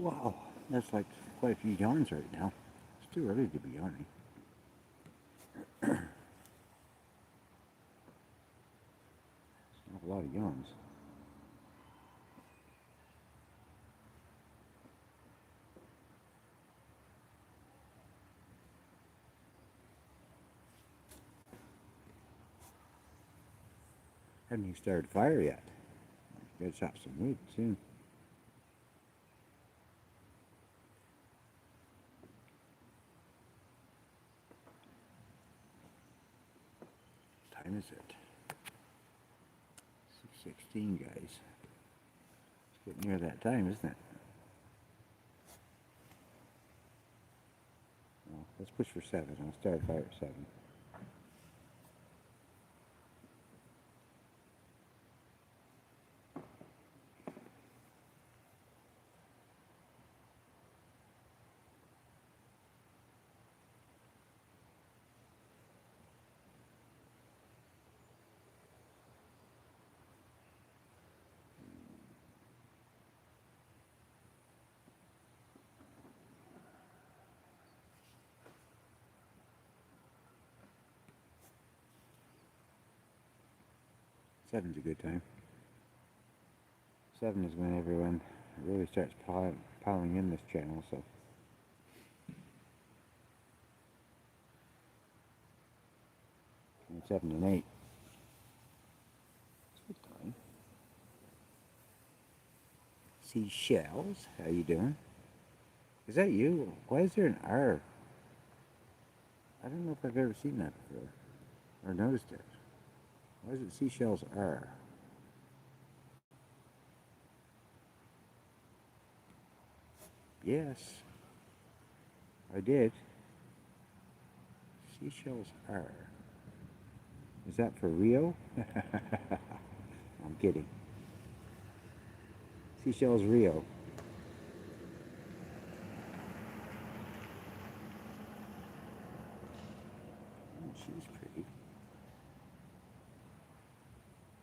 Wow, that's like quite a few yawns right now. It's too early to be yawning. Not a lot of yawns. Haven't even started fire yet. Gotta chop some wood soon. What time is it? 6:16, guys. It's getting near that time, isn't it? Well, let's push for 7. I'll start fire at 7. Seven's a good time. 7 is when everyone really starts piling in this channel, so. Between 7 and 8. It's a good time. Seashells, how you doing? Is that you? Why is there an R? I don't know if I've ever seen that before, or noticed it. Why is it Seashells R? Yes, I did. Seashells R. Is that for Rio? I'm kidding. Seashells Rio. Oh, she's pretty.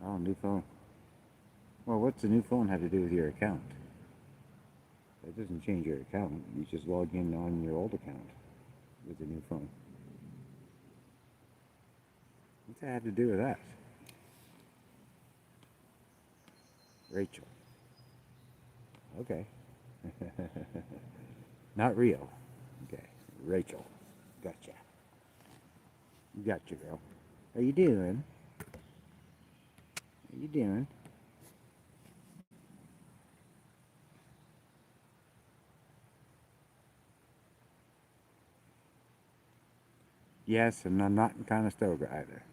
Oh, new phone. Well, what's the new phone have to do with your account? That doesn't change your account. You just log in on your old account with the new phone. What's that have to do with that? Rachel. Okay. Not Rio. Okay. Rachel. Gotcha. Gotcha, girl. How you doing? How you doing? Yes, and I'm not in Conestoga either.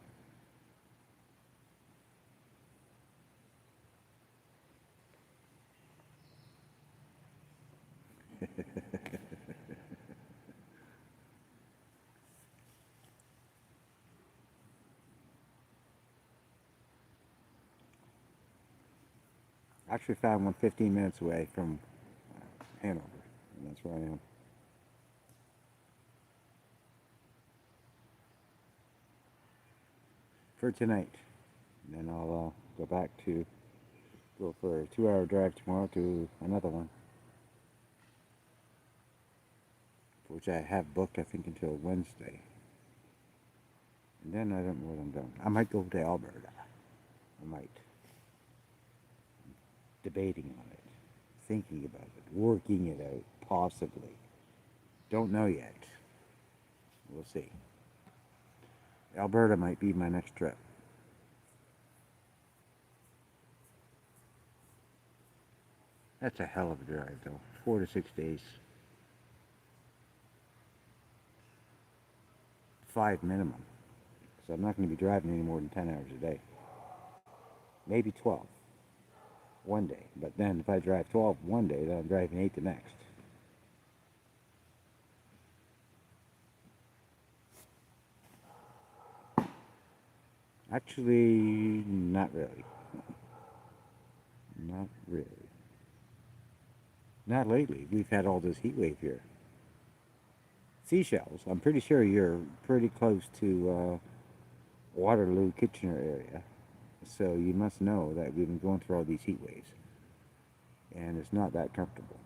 I actually found one 15 minutes away from Hanover, and that's where I am. For tonight. And then I'll go back to go for a 2-hour drive tomorrow to another one, which I have booked, I think, until Wednesday. And then I don't know what I'm doing. I might go to Alberta. I might. Debating on it, thinking about it, working it out, possibly. Don't know yet. We'll see. Alberta might be my next trip. That's a hell of a drive, though. 4 to 6 days. 5 minimum. So I'm not going to be driving any more than 10 hours a day. Maybe 12 one day. But then if I drive 12 one day, then I'm driving 8 the next. Actually, not really. Not really. Not lately. We've had all this heat wave here. Seashells. I'm pretty sure you're pretty close to Waterloo, Kitchener area. So you must know that we've been going through all these heat waves. And it's not that comfortable.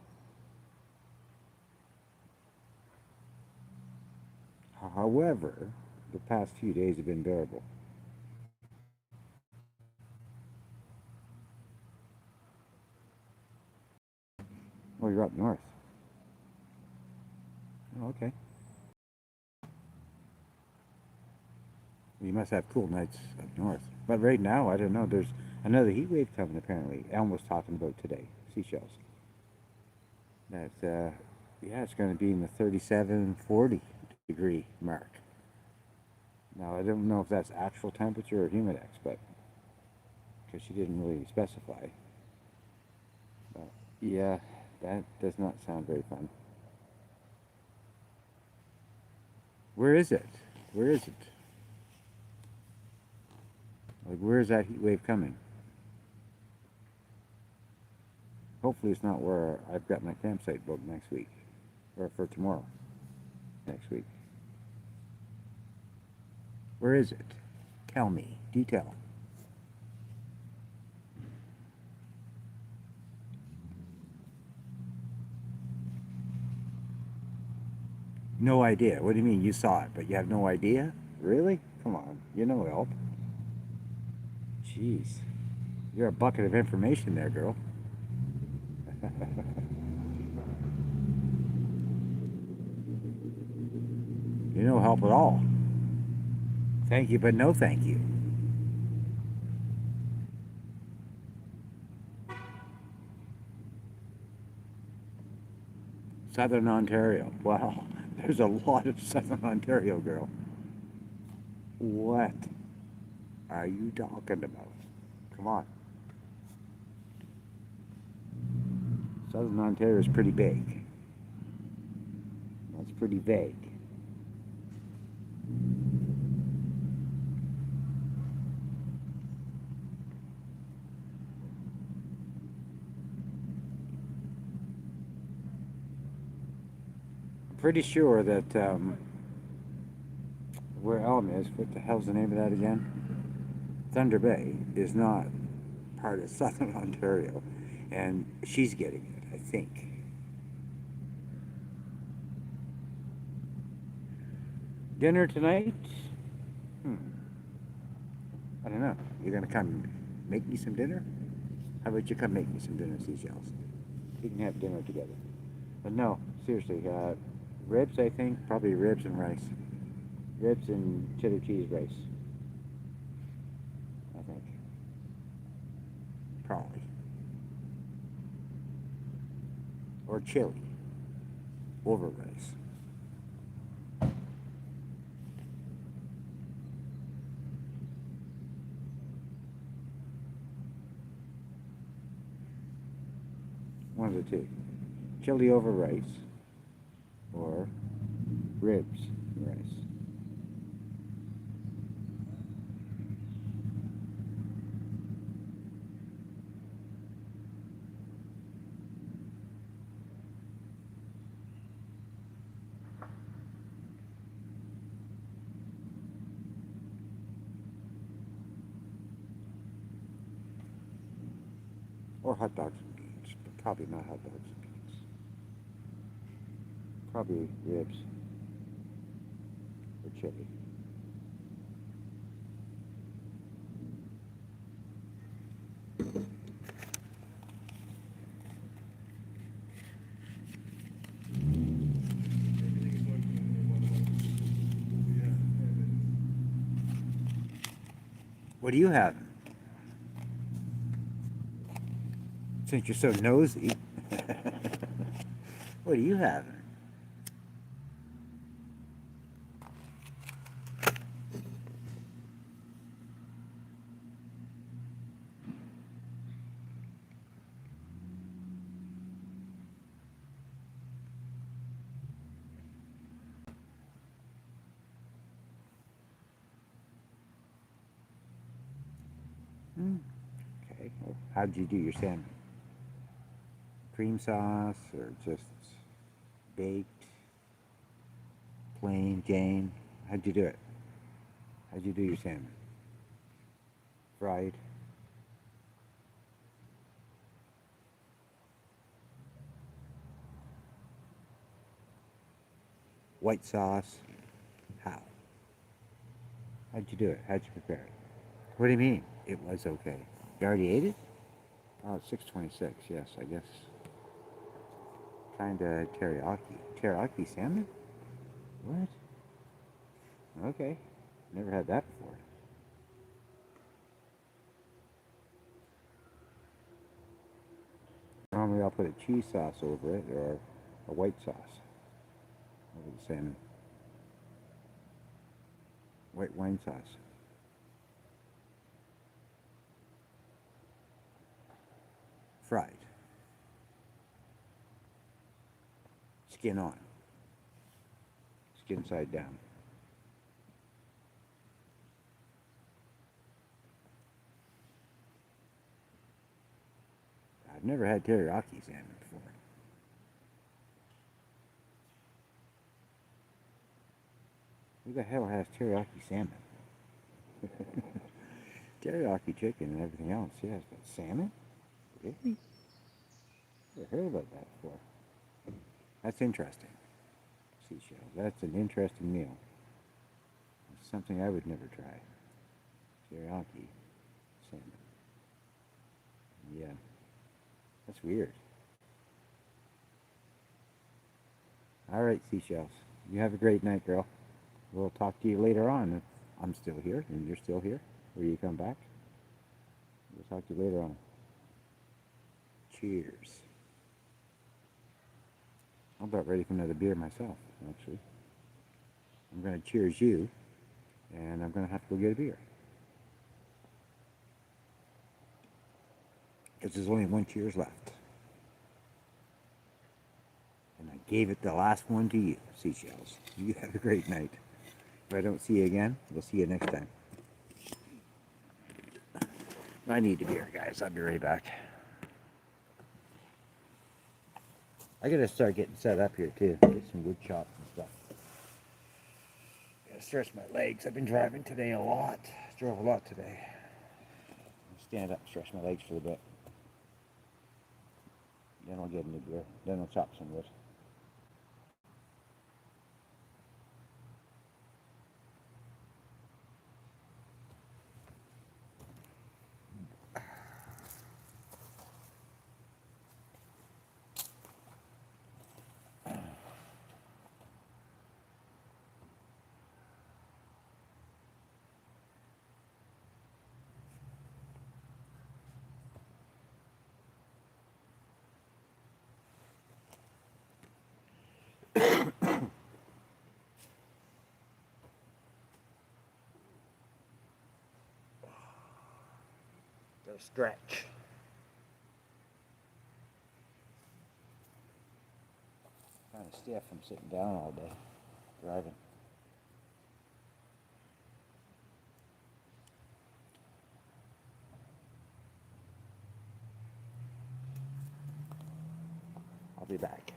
However, the past few days have been bearable. Oh, you're up north. Oh, okay. You must have cool nights up north. But right now, I don't know. There's another heat wave coming, apparently. Elm was talking about today. Seashells. That, yeah, it's going to be in the 37, 40 degree mark. Now, I don't know if that's actual temperature or humidex, but because she didn't really specify. But yeah, that does not sound very fun. Where is it? Where is it? Like, where is that heat wave coming? Hopefully it's not where I've got my campsite booked next week. Or for tomorrow. Next week. Where is it? Tell me. Do tell. No idea. What do you mean you saw it, but you have no idea? Really? Come on. You're no help. Jeez. You're a bucket of information there, girl. You're no help at all. Thank you, but no thank you. Southern Ontario. Wow, there's a lot of Southern Ontario, girl. What are you talking about? Come on. Southern Ontario is pretty big. That's pretty vague. Pretty sure that where Elm is, what the hell's the name of that again? Thunder Bay is not part of Southern Ontario, and she's getting it, I think. Dinner tonight? I don't know. You're gonna come make me some dinner? How about you come make me some dinner, Seashells? We can have dinner together. But no, seriously, ribs, I think. Probably ribs and rice. Ribs and cheddar cheese rice. I think. Probably. Or chili. Over rice. One of the two. Chili over rice. Or ribs and rice. Or hot dogs and beans, but probably not hot dogs and beans. Probably ribs or chili. What do you have? Since you're so nosy, what do you have? Okay. Well, how'd you do your salmon? Cream sauce or just baked? Plain Jane? How'd you do it? How'd you do your salmon? Fried? White sauce? How'd you do it? How'd you prepare it? What do you mean? It was okay. You already ate it? Oh, it's 6:26. Yes, I guess. Kinda teriyaki. Teriyaki salmon? What? Okay. Never had that before. Normally I'll put a cheese sauce over it or a white sauce over the salmon. White wine sauce. Fried. Skin on. Skin side down. I've never had teriyaki salmon before. Who the hell has teriyaki salmon? Teriyaki chicken and everything else, yes, but salmon? Really? Never heard about that before. That's interesting. Seashells. That's an interesting meal. It's something I would never try. Teriyaki salmon. Yeah. That's weird. All right, Seashells. You have a great night, girl. We'll talk to you later on if I'm still here and you're still here, or you come back. We'll talk to you later on. Cheers. I'm about ready for another beer myself, actually. I'm going to cheers you, and I'm going to have to go get a beer. Because there's only one cheers left. And I gave it the last one to you, Seashells. You have a great night. If I don't see you again, we'll see you next time. I need a beer, guys. I'll be right back. I gotta start getting set up here too. Get some wood chops and stuff. Gotta stretch my legs. I've been driving today a lot. Drove a lot today. Stand up, stretch my legs for a bit. Then I'll get a new beer. Then I'll chop some wood. Gotta stretch. Kind of stiff from sitting down all day driving. I'll be back.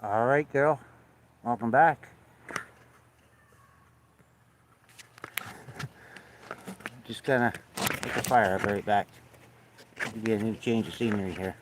All right, girl. Welcome back. Just gonna get the fire up right back. Give you a new change of scenery here.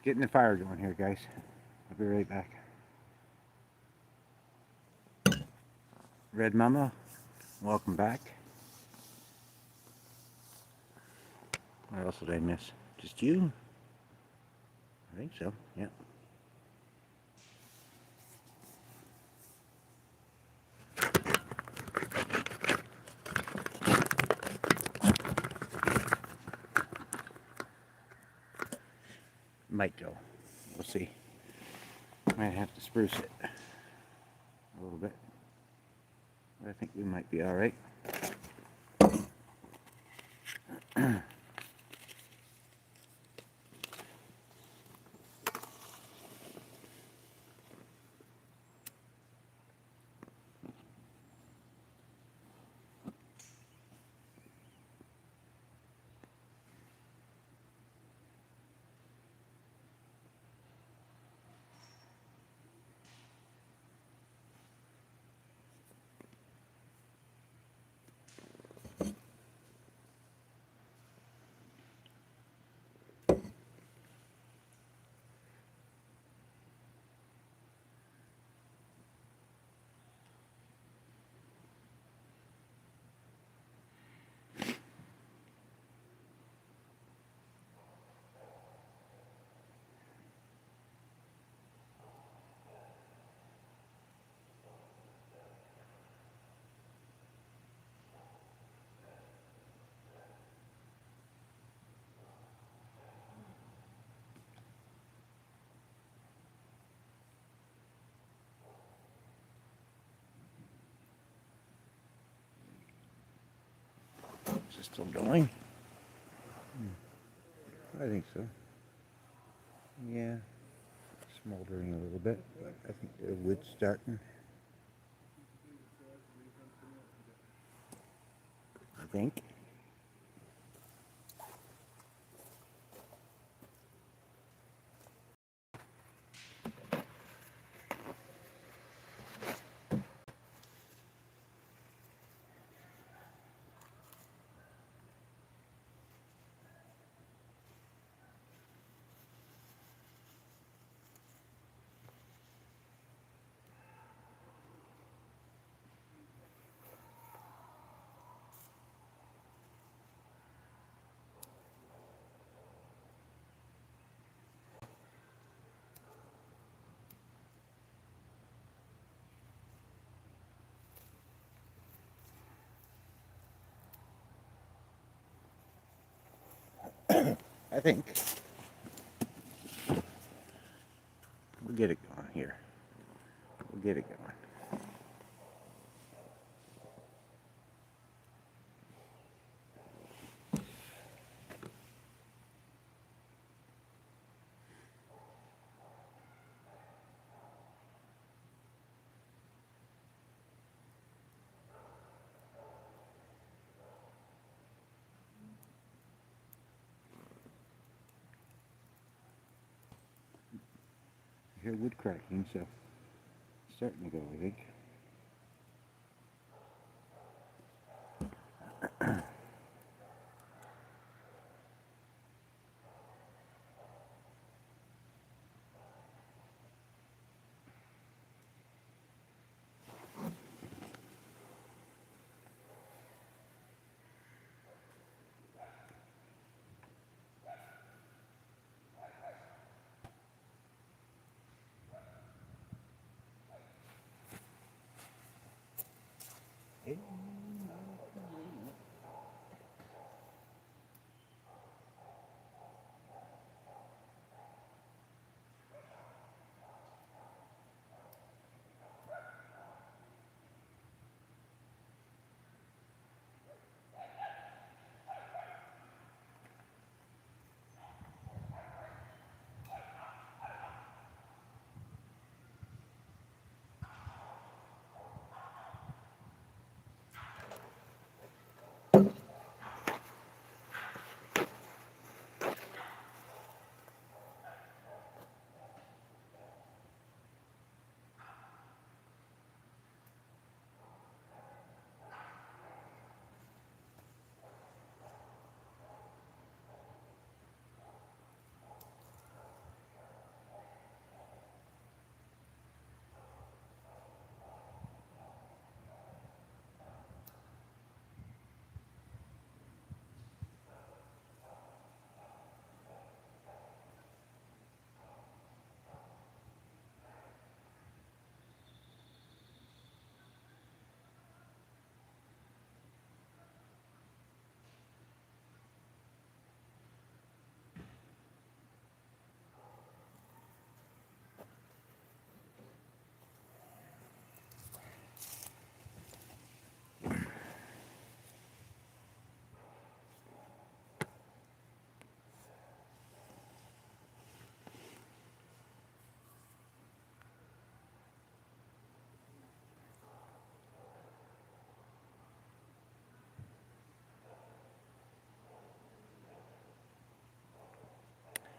Just getting the fire going here, guys. I'll be right back. Red Mama, welcome back. What else did I miss? Just you? I think so, yeah. Might go. We'll see. Might have to spruce it a little bit. But I think we might be alright. Is it still going? I think so. Yeah. Smoldering a little bit, but I think the wood's starting. I think. I think we'll get it going here. We'll get it going. I hear wood cracking, so it's starting to go, I think.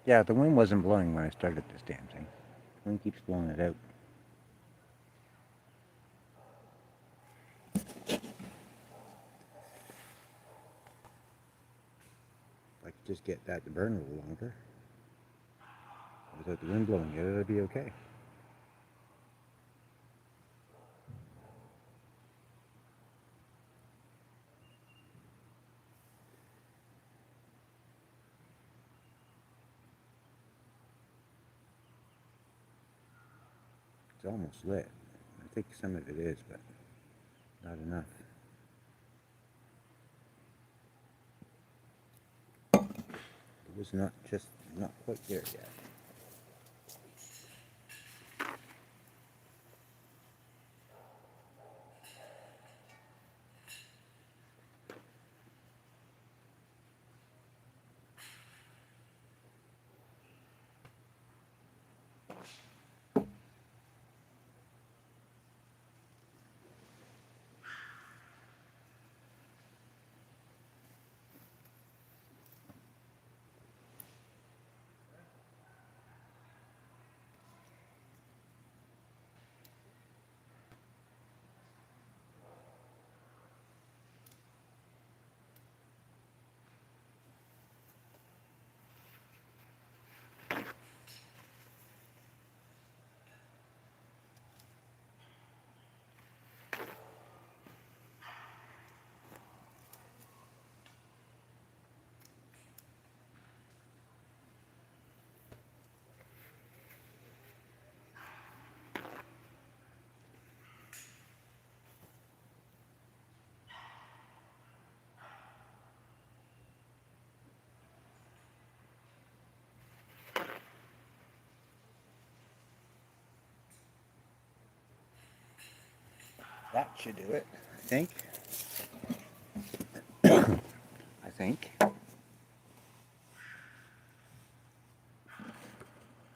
Yeah, the wind wasn't blowing when I started this damn thing. The wind keeps blowing it out. If I could just get that to burn a little longer, without the wind blowing it, it'd be okay. It's almost lit. I think some of it is, but not enough. It was not quite there yet. That should do it, I think. I think.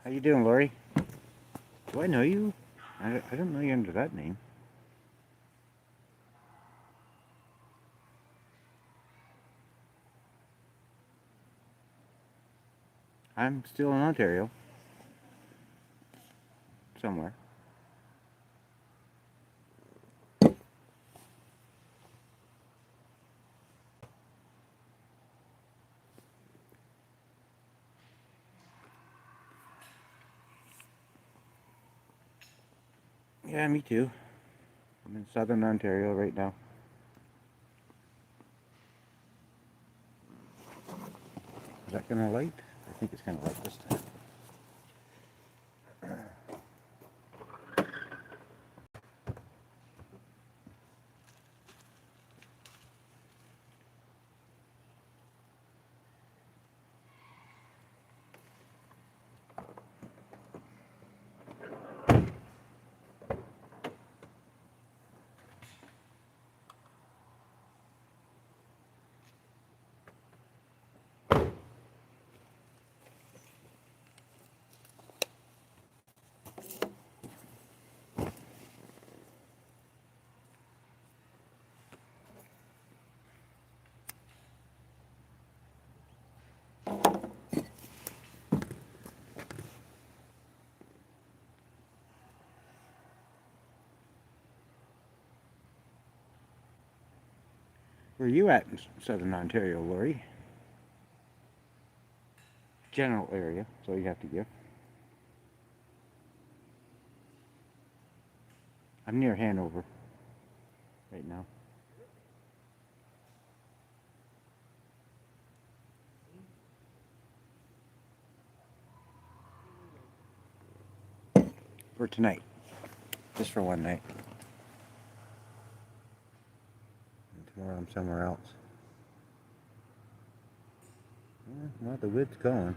How you doing, Lori? Do I know you? I don't know you under that name. I'm still in Ontario. Somewhere. Yeah, me too. I'm in southern Ontario right now. Is that gonna light? I think it's gonna light this time. Where are you at in southern Ontario, Lori? General area, so you have to give. I'm near Hanover right now. For tonight. Just for one night. And tomorrow I'm somewhere else. Well, the wood's going.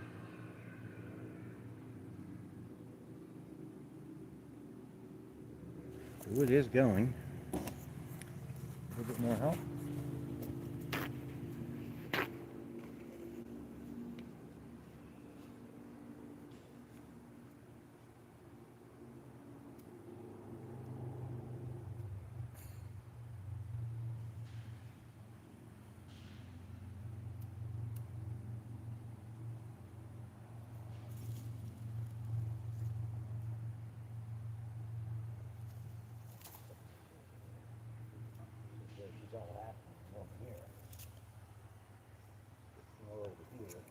The wood is going. A little bit more help. is all happening from here. Come over here.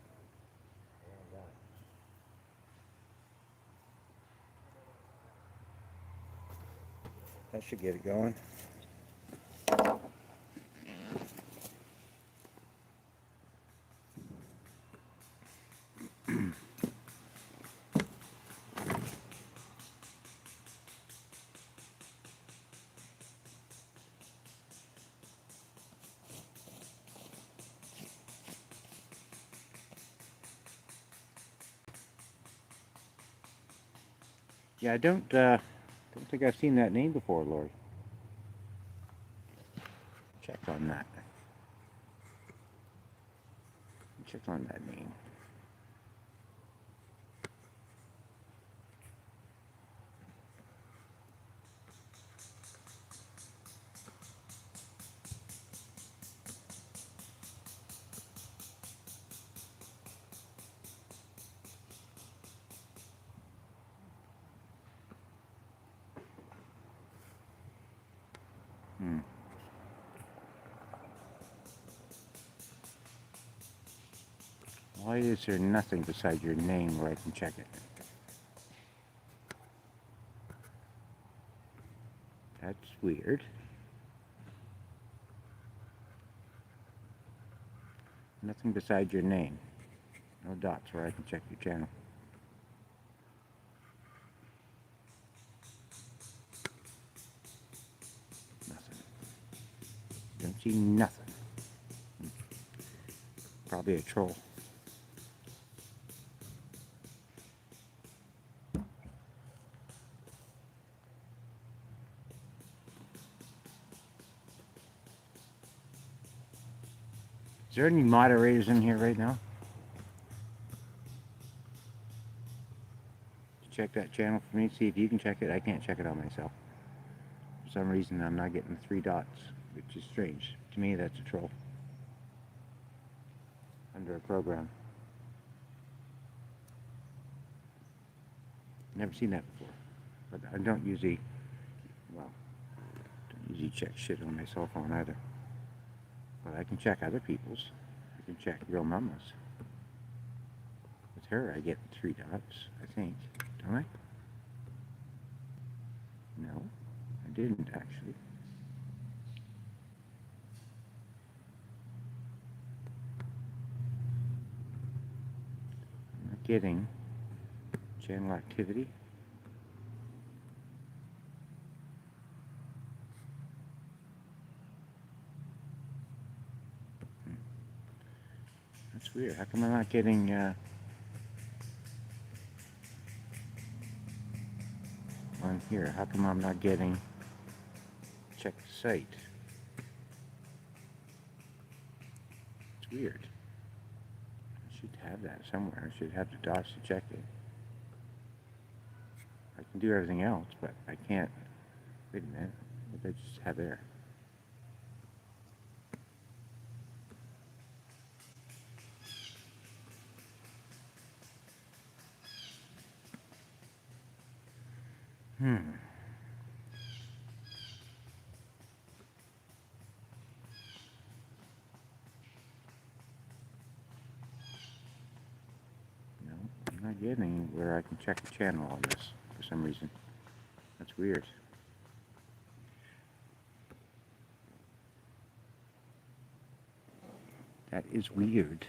And that should get it going. Yeah, I don't think I've seen that name before, Lori. Check on that. Check on that name. Hmm. Why is there nothing beside your name where I can check it? That's weird. Nothing beside your name. No dots where I can check your channel. Nothing. Don't see nothing. Probably a troll. Is there any moderators in here right now? Check that channel for me, see if you can check it. I can't check it on myself. For some reason I'm not getting the 3 dots, which is strange. To me that's a troll. Under a program. Never seen that before. But I don't usually, well, don't usually check shit on my cell phone either. But I can check other people's. I can check Real Mama's. With her I get 3 dots, I think. Don't I? No, I didn't actually. I'm not getting channel activity. That's weird. How come I'm not getting on here? How come I'm not getting check the site? It's weird. I should have that somewhere. I should have the dots to check it. I can do everything else, but I can't. Wait a minute. What did I just have there? No, I'm not getting where I can check the channel on this for some reason. That's weird. That is weird.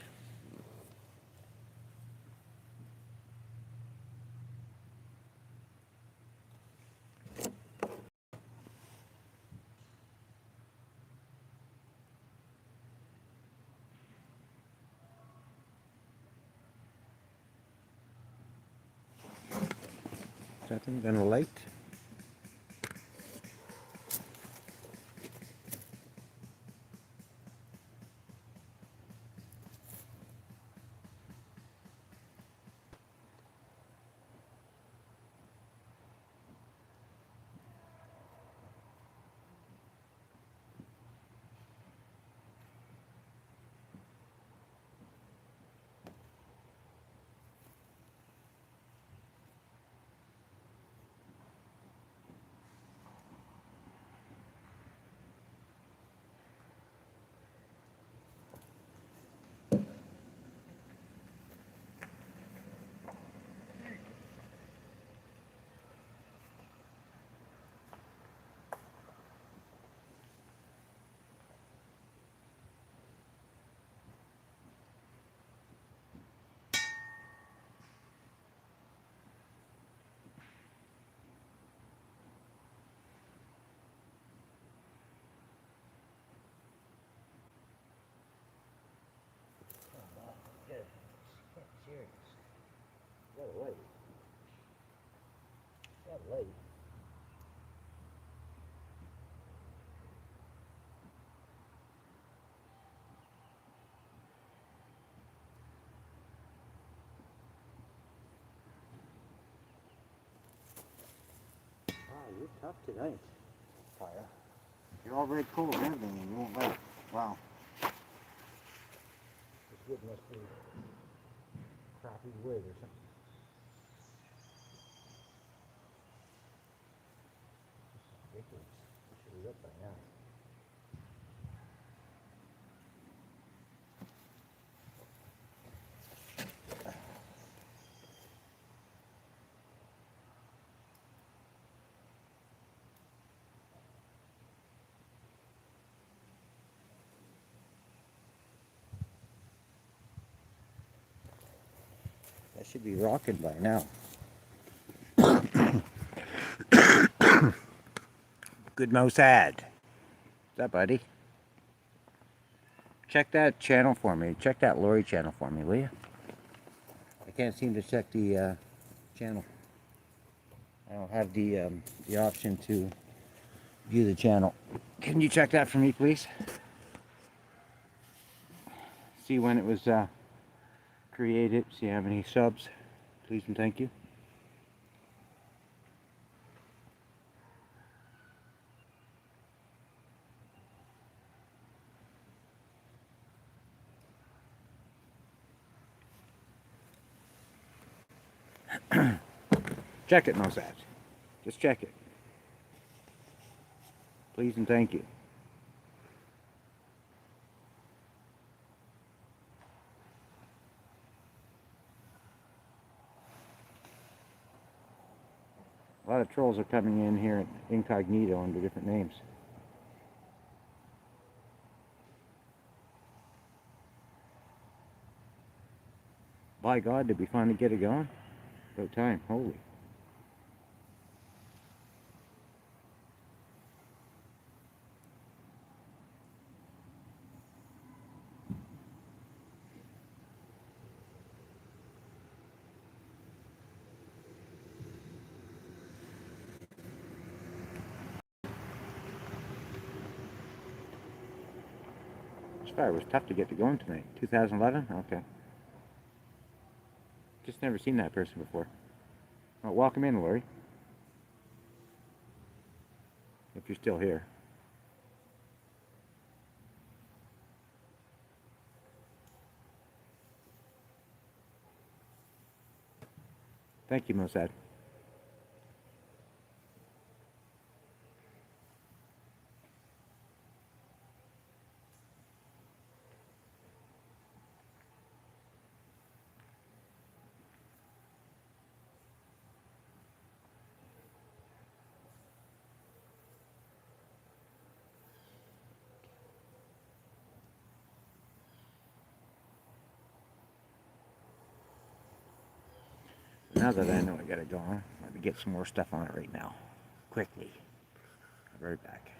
Is that thing gonna light? That light. Wow, you're tough tonight, Fire. You're all very cool and everything, and you won't let it. Wow. This wood must be crappy wood or something. Ridiculous. I should have lit by now. That should be rocking by now. Good mouse ad. What's that, buddy? Check that channel for me. Check that Lori channel for me, will you? I can't seem to check the channel. I don't have the option to view the channel. Can you check that for me, please? See when it was created. See how many subs. Please and thank you. Check it, Mosad. Just check it. Please and thank you. A lot of trolls are coming in here incognito under different names. By God, did we finally get it going? About time, holy. This fire was tough to get to going tonight. 2011? Okay. Just never seen that person before. Well, welcome in, Lori. If you're still here. Thank you, Mossad. Now that I know I got it going, let me get some more stuff on it right now. Quickly. I'll be right back.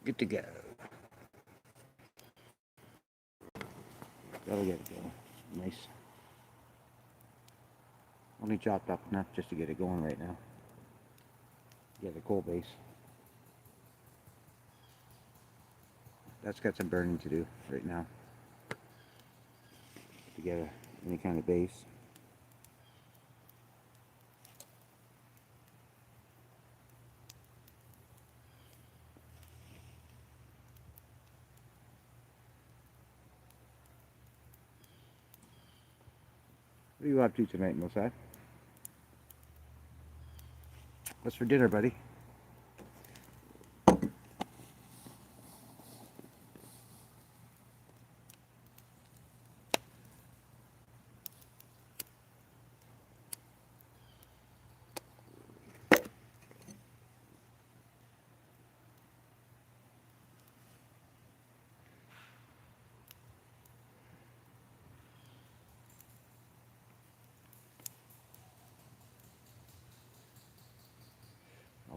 Good to go. That'll get it going. Nice. Only chopped up enough just to get it going right now. Get the coal base. That's got some burning to do right now. To get any kind of base. What are you up to tonight, Mossad? What's for dinner, buddy?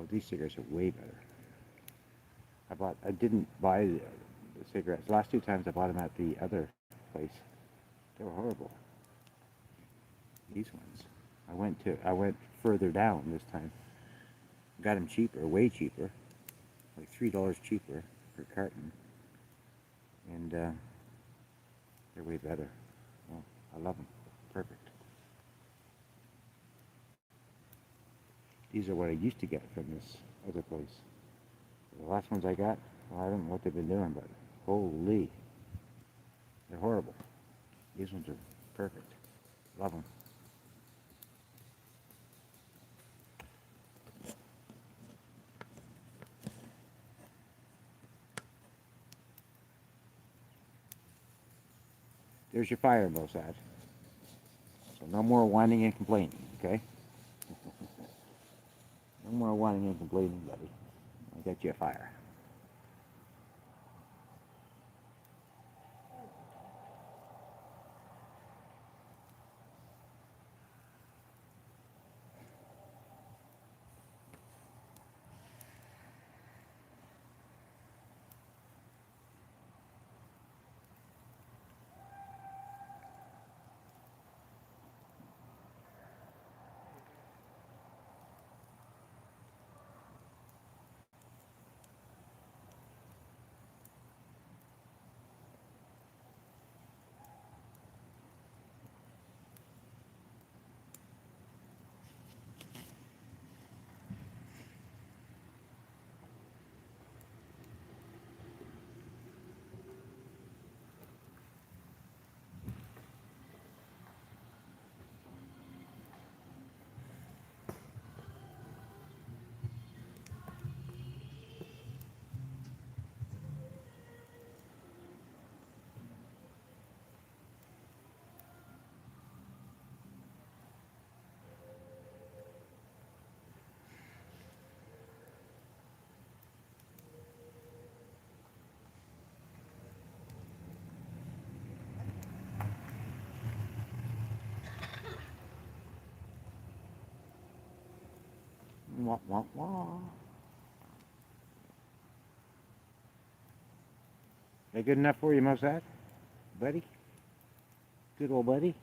Oh, these cigarettes are way better. I didn't buy the cigarettes. The last two times I bought them at the other place, they were horrible. These ones. I went further down this time. Got them cheaper, way cheaper, like $3 cheaper per carton, and they're way better. Well, I love them. Perfect. These are what I used to get from this other place. The last ones I got, well, I don't know what they've been doing, but holy, they're horrible. These ones are perfect. Love them. There's your fire, Mossad. So no more whining and complaining, okay? No more whining and complaining, buddy. I'll get you a fire. Wah, wah, wah. That good enough for you, Mossad? Buddy? Good old buddy?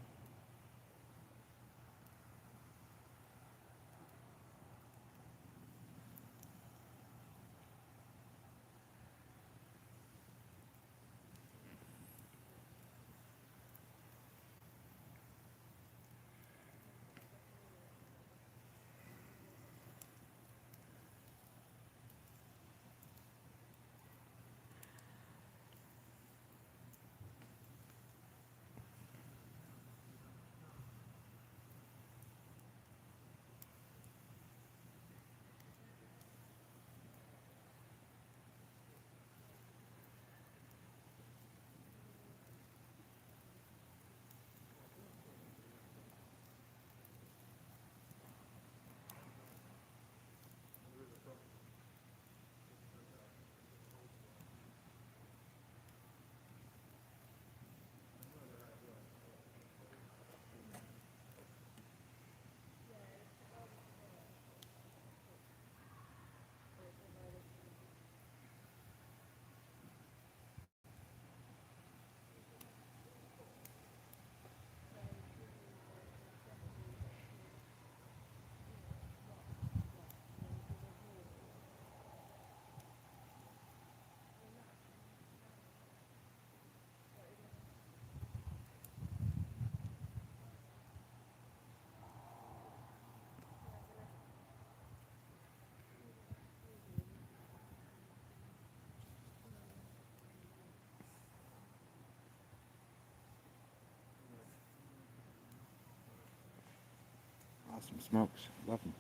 Awesome smokes. Love them.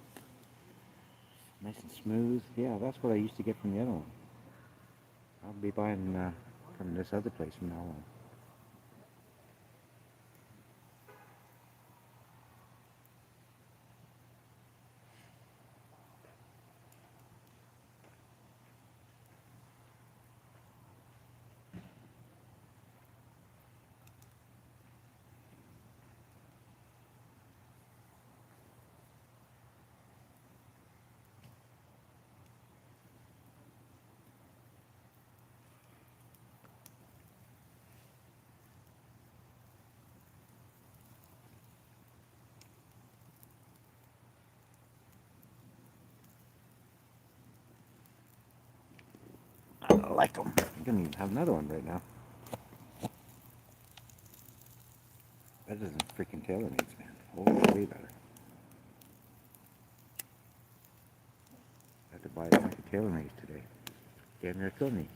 Nice and smooth. Yeah, that's what I used to get from the other one. I'll be buying from this other place from now on. I like them. I'm gonna even have another one right now. Better than freaking TaylorMade's, man. Oh, way better. I had to buy a bunch of TaylorMade's today. Damn near killed me.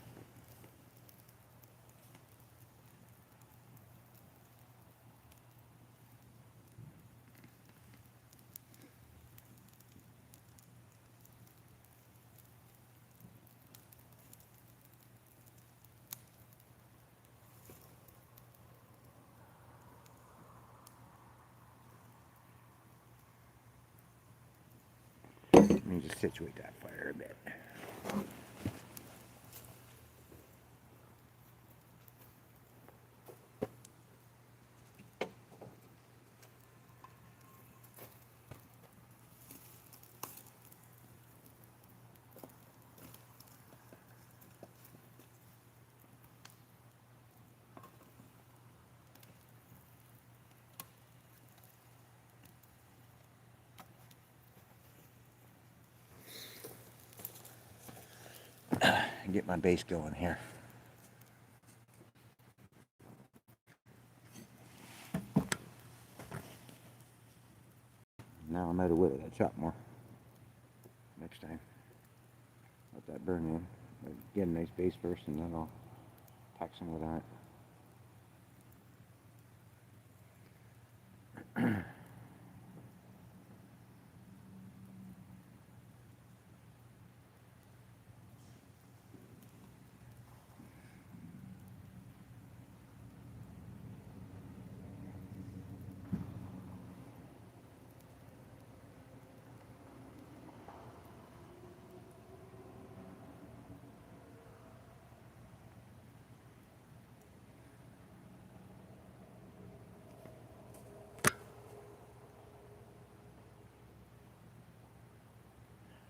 Let me just situate that fire a bit. Get my base going here. Now I'm out of wood. I gotta chop more next time. Let that burn in. Get a nice base first, and then I'll pack some of that.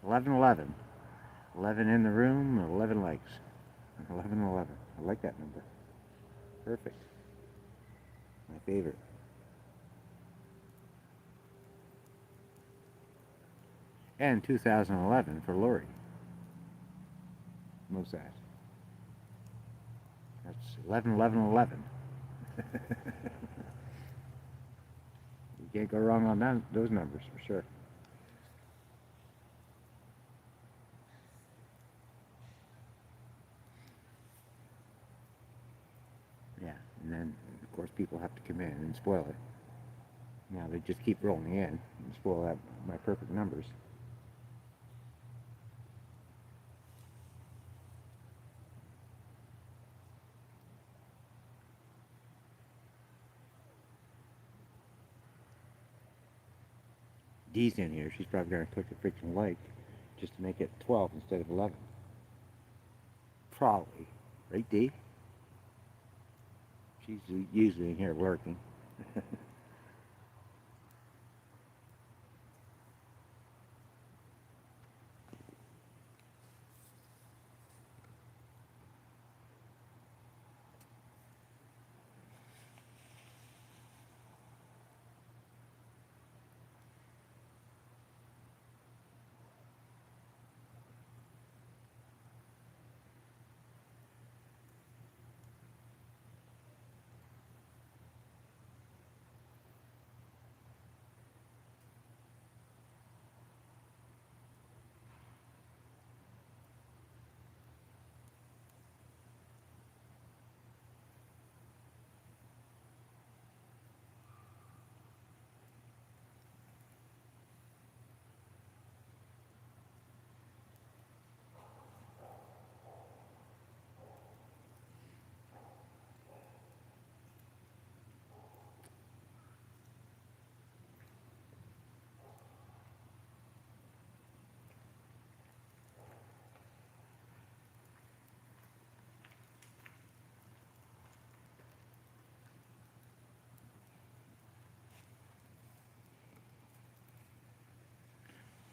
11-11. 11 in the room, 11 likes. 11-11. I like that number. Perfect. My favorite. And 2011 for Lori. What's that? That's 11-11-11. You can't go wrong on those numbers for sure. Yeah, and then of course people have to come in and spoil it. Now they just keep rolling in and spoil that my perfect numbers. Dee's in here. She's probably gonna click a freaking like just to make it 12 instead of 11. Probably, right, Dee? She's usually in here working.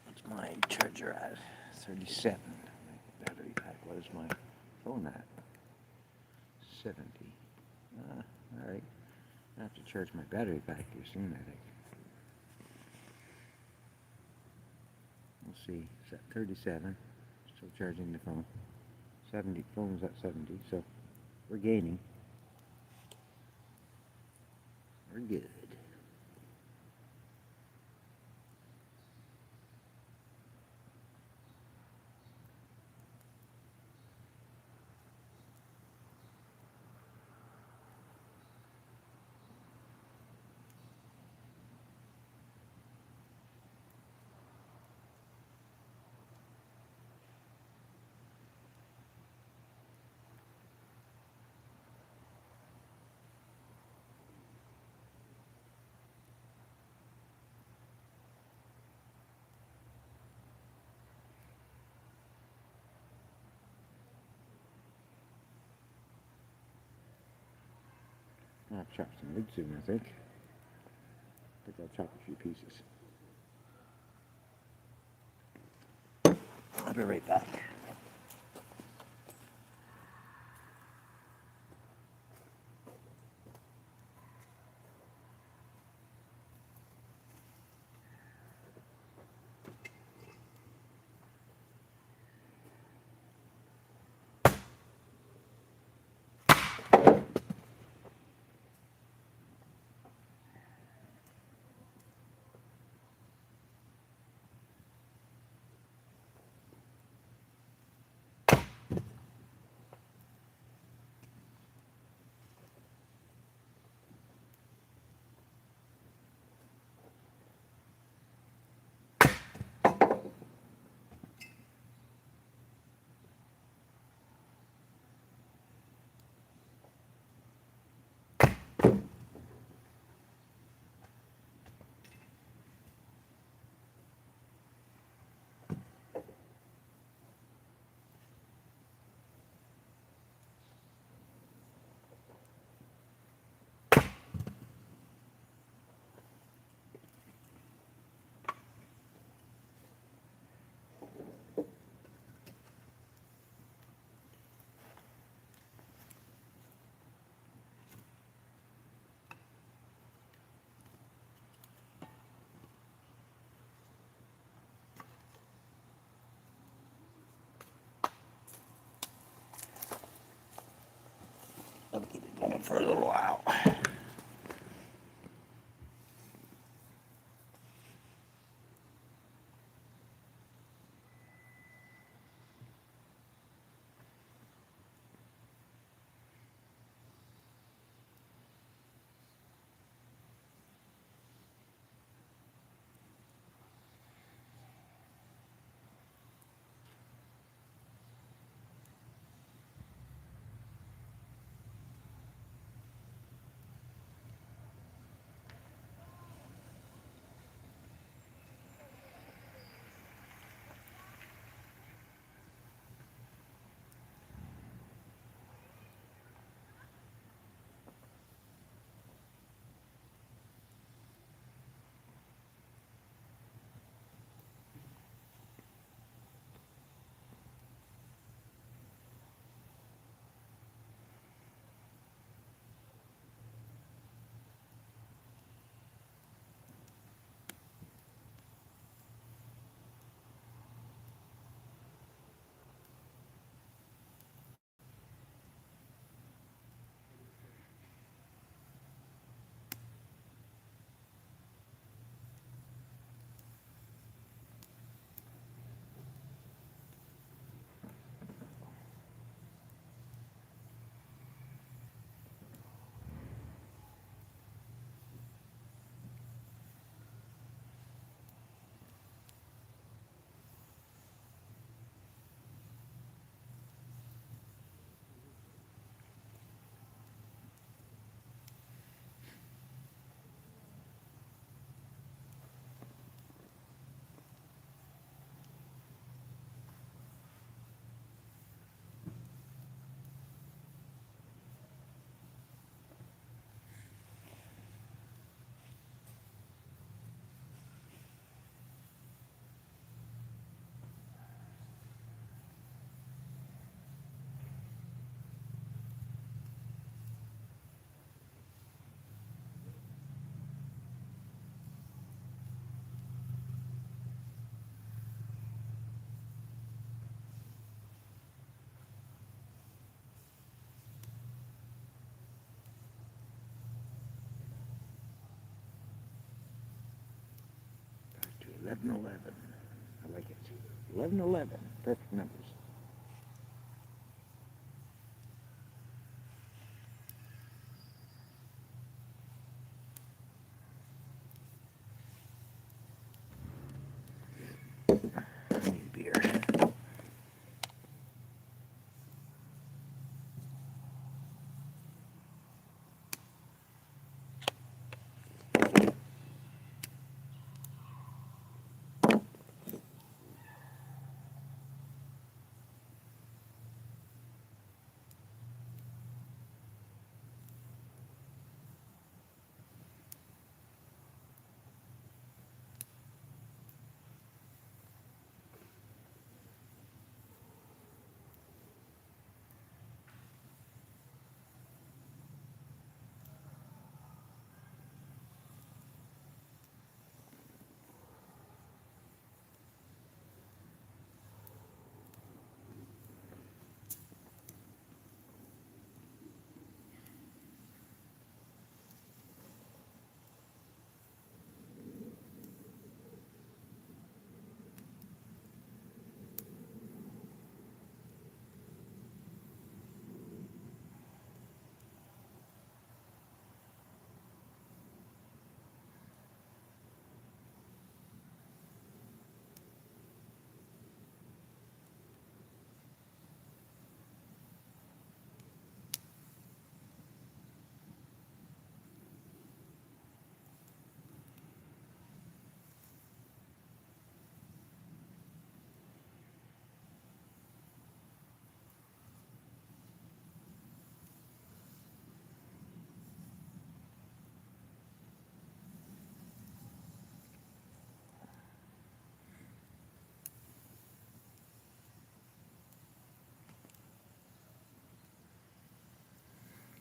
What's my charger at? 37. Battery pack. What is my phone at? 70. Alright. I have to charge my battery pack here soon, I think. We'll see. It's at 37. Still charging the phone. 70, phone's at 70, so we're gaining. We're good. I'll chop some wood soon, I think. I'll chop a few pieces. I'll be right back. I'll keep it going for a little while. 11:11. I like it. 11:11. Perfect numbers. I need beer.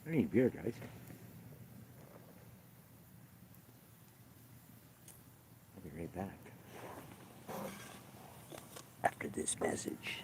I need beer, guys. I'll be right back. After this message.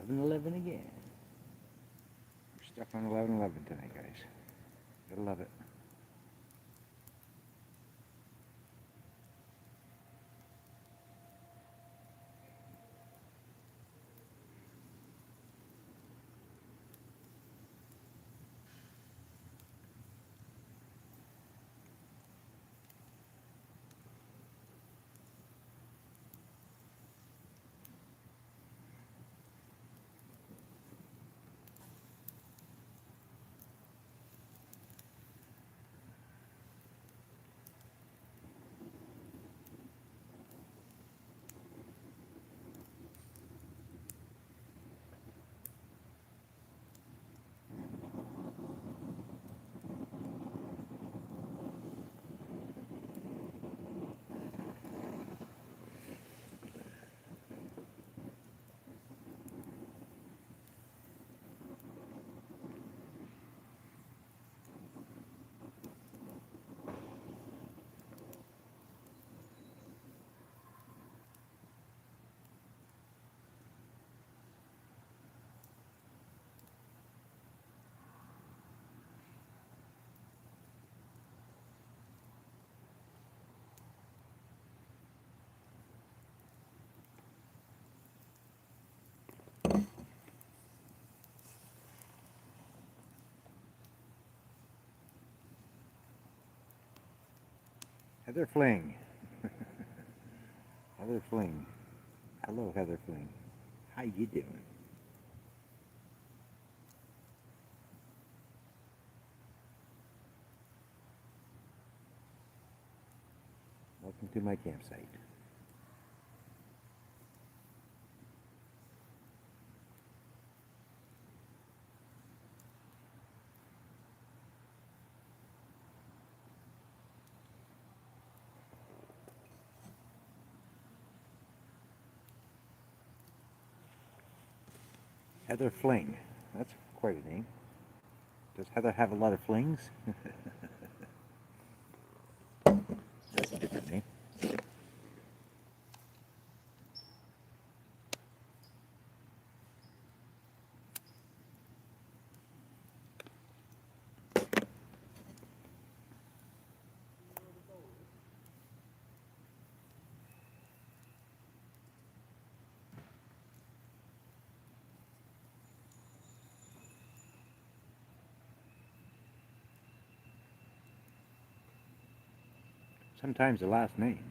Eleven 11 again. We're stuck on 11:11 tonight, guys. Gotta love it. Heather Fling. Heather Fling. Hello, Heather Fling. How you doing? Welcome to my campsite. Heather Fling. That's quite a name. Does Heather have a lot of flings? That's a different name. Sometimes the last name,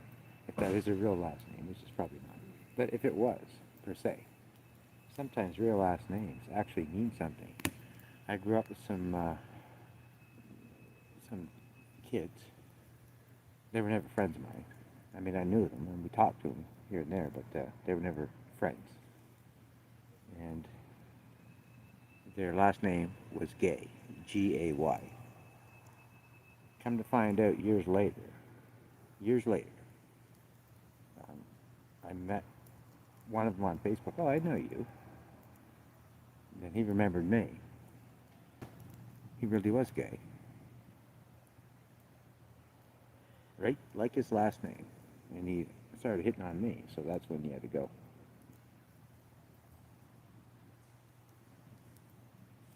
if that is a real last name, which is probably not, but if it was, per se, sometimes real last names actually mean something. I grew up with some kids. They were never friends of mine. I mean, I knew them and we talked to them here and there, but they were never friends. And their last name was Gay, G-A-Y. Come to find out years later, I met one of them on Facebook. Oh, I know you. And then he remembered me. He really was gay. Right? Like his last name. And he started hitting on me, so that's when he had to go.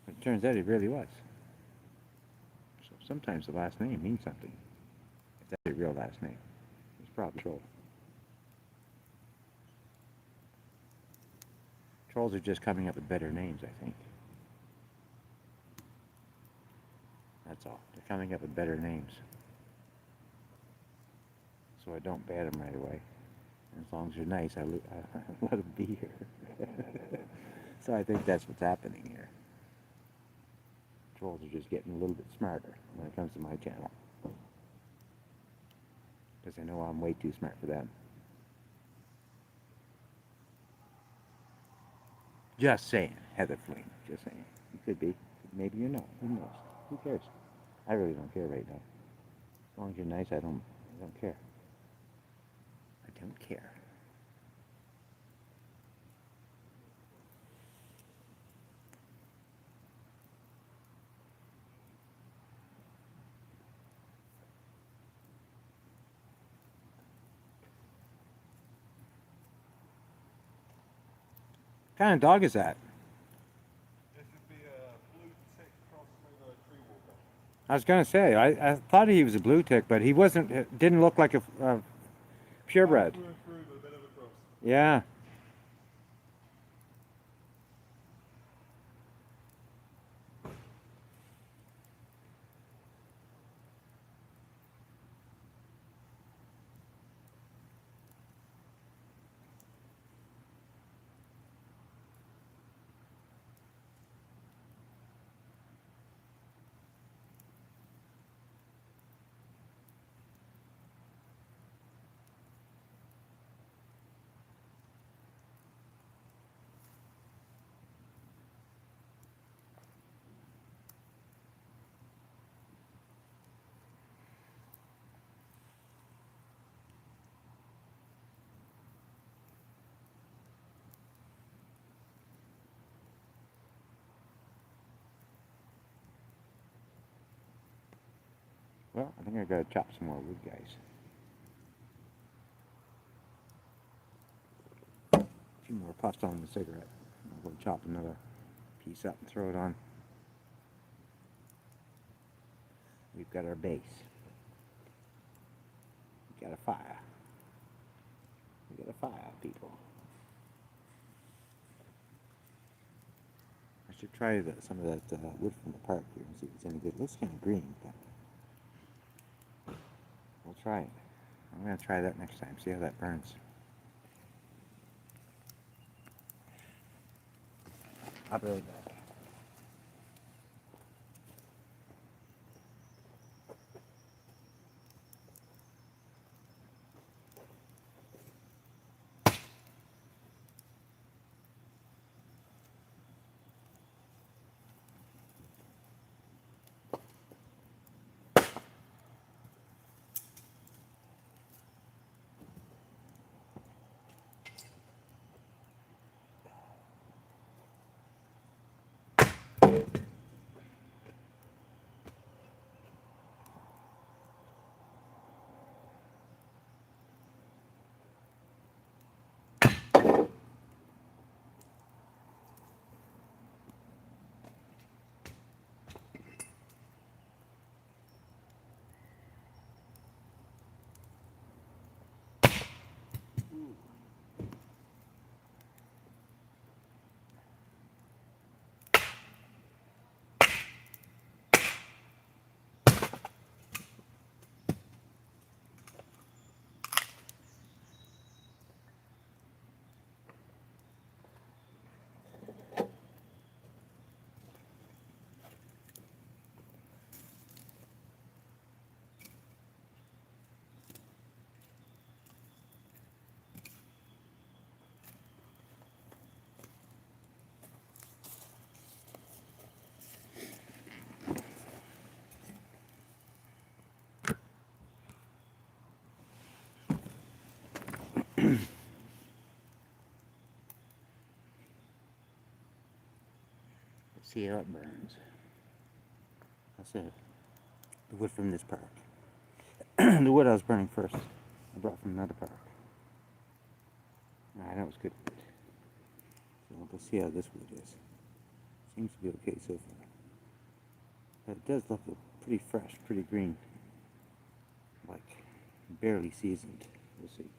But it turns out he really was. So sometimes the last name means something. If that's your real last name. It's probably troll. Trolls are just coming up with better names, I think. That's all. They're coming up with better names. So I don't ban them right away. And as long as you're nice, I let them be here. So I think that's what's happening here. Trolls are just getting a little bit smarter when it comes to my channel. Because I know I'm way too smart for them. Just saying, Heather Fling. Just saying. You could be. Maybe you're not. Who knows? Who cares? I really don't care right now. As long as you're nice, I don't care. I don't care. What kind of dog is that? This would be a blue tick cross with a tree walker. I was gonna say, I thought he was a blue tick, but he wasn't. It didn't look like a purebred. Through and through, but a bit of a cross. Yeah. Well, I think I gotta chop some more wood, guys. A few more puffs on the cigarette. I'll go chop another piece up and throw it on. We've got our base. We got a fire. We got a fire, people. I should try some of that wood from the park here and see if it's any good. It looks kind of green, but we'll try it. I'm gonna try that next time, see how that burns. I'll be right back. See how it burns. That's it. The wood from this park. The wood I was burning first, I brought from another park. That was good wood. So we'll see how this wood is. Seems to be okay so far. But it does look pretty fresh, pretty green. Like barely seasoned. We'll see.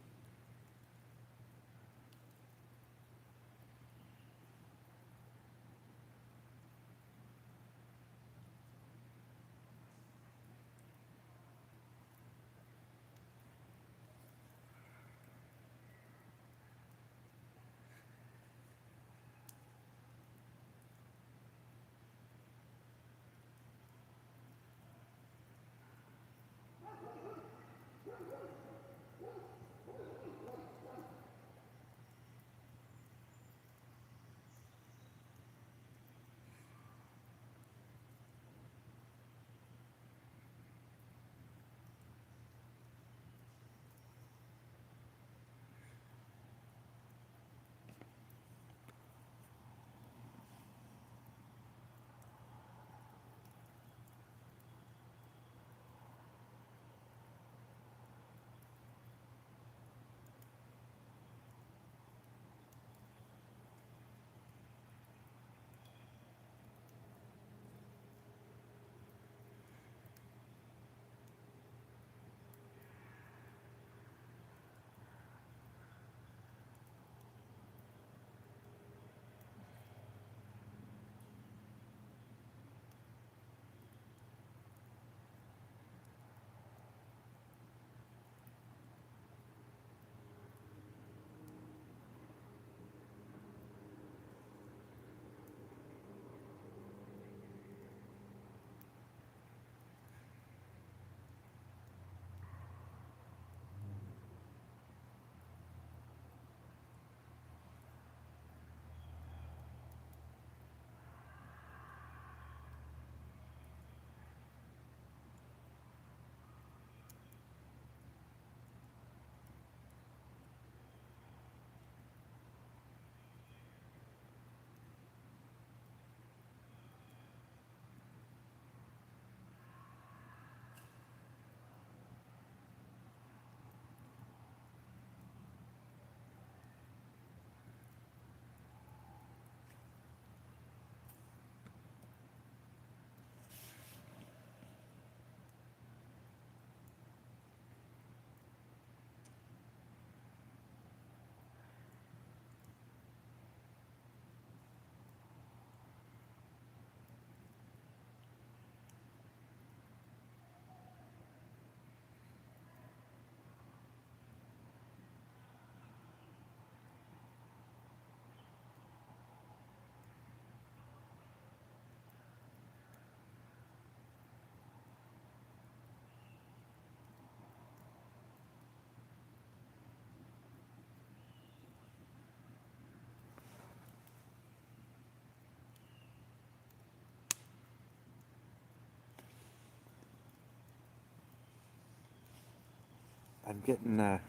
I'm getting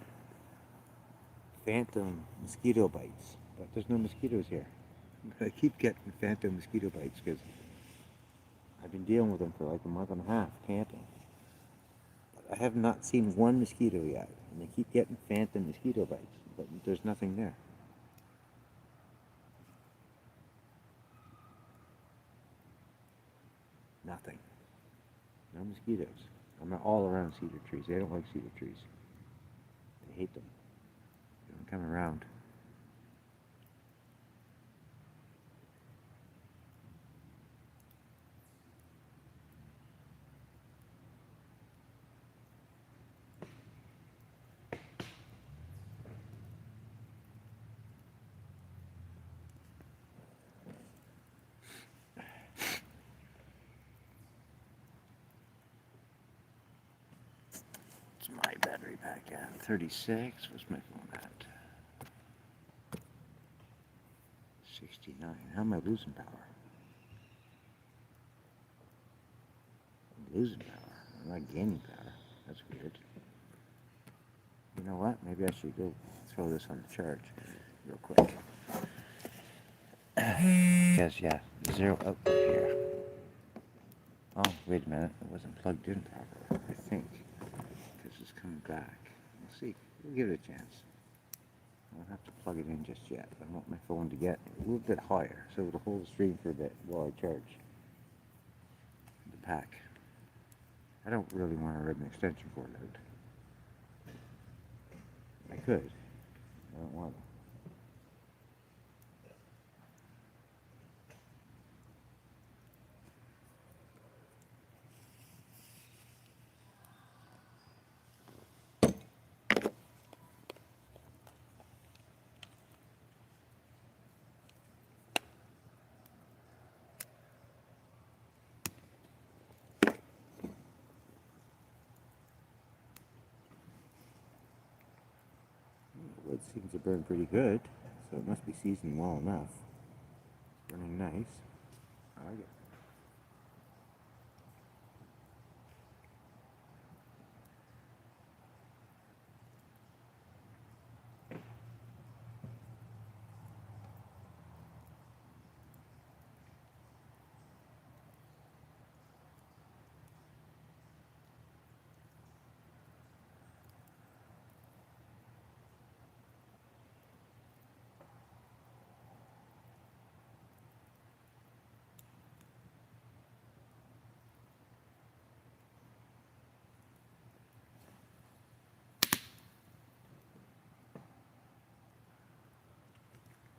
phantom mosquito bites, but there's no mosquitoes here. I keep getting phantom mosquito bites because I've been dealing with them for like a month and a half camping. But I have not seen one mosquito yet, and I keep getting phantom mosquito bites, but there's nothing there. Nothing. No mosquitoes. I'm all around cedar trees. They don't like cedar trees. They hate them. They don't come around. What's my battery back at? 36. What's my phone at? 69. How am I losing power? I'm losing power. I'm not gaining power. That's weird. You know what? Maybe I should go throw this on the charge real quick. Because, yeah, zero output here. Oh, wait a minute. It wasn't plugged in properly, I think. This is coming back. We'll see. We'll give it a chance. I don't have to plug it in just yet. I want my phone to get a little bit higher so it'll hold the stream for a bit while I charge the pack. I don't really want to rip an extension cord out. I could. I don't want to. Wood seems to burn pretty good, so it must be seasoned well enough. It's burning nice. I like it.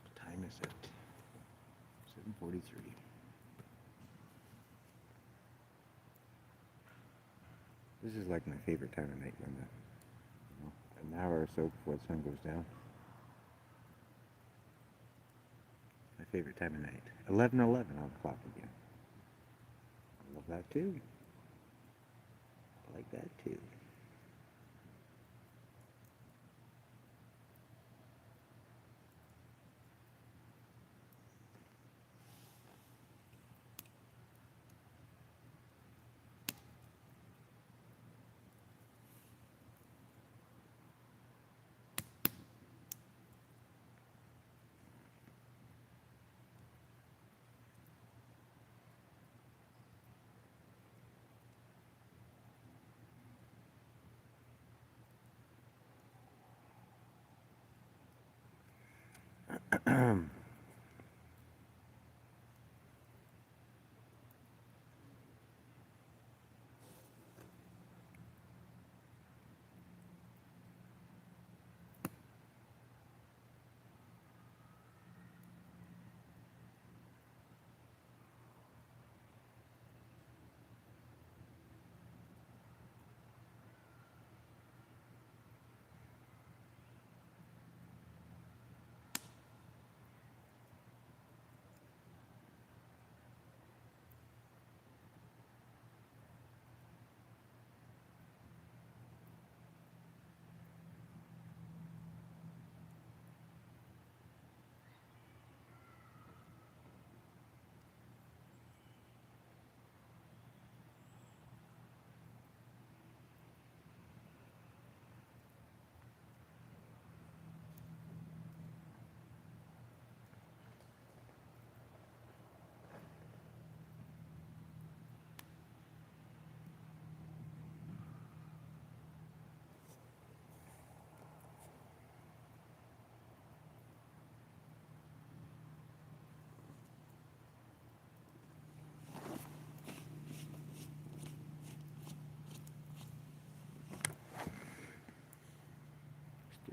What time is it? 7:43. This is like my favorite time of night when an hour or so before the sun goes down. My favorite time of night. 11:11 on the clock again. I love that too. I like that too.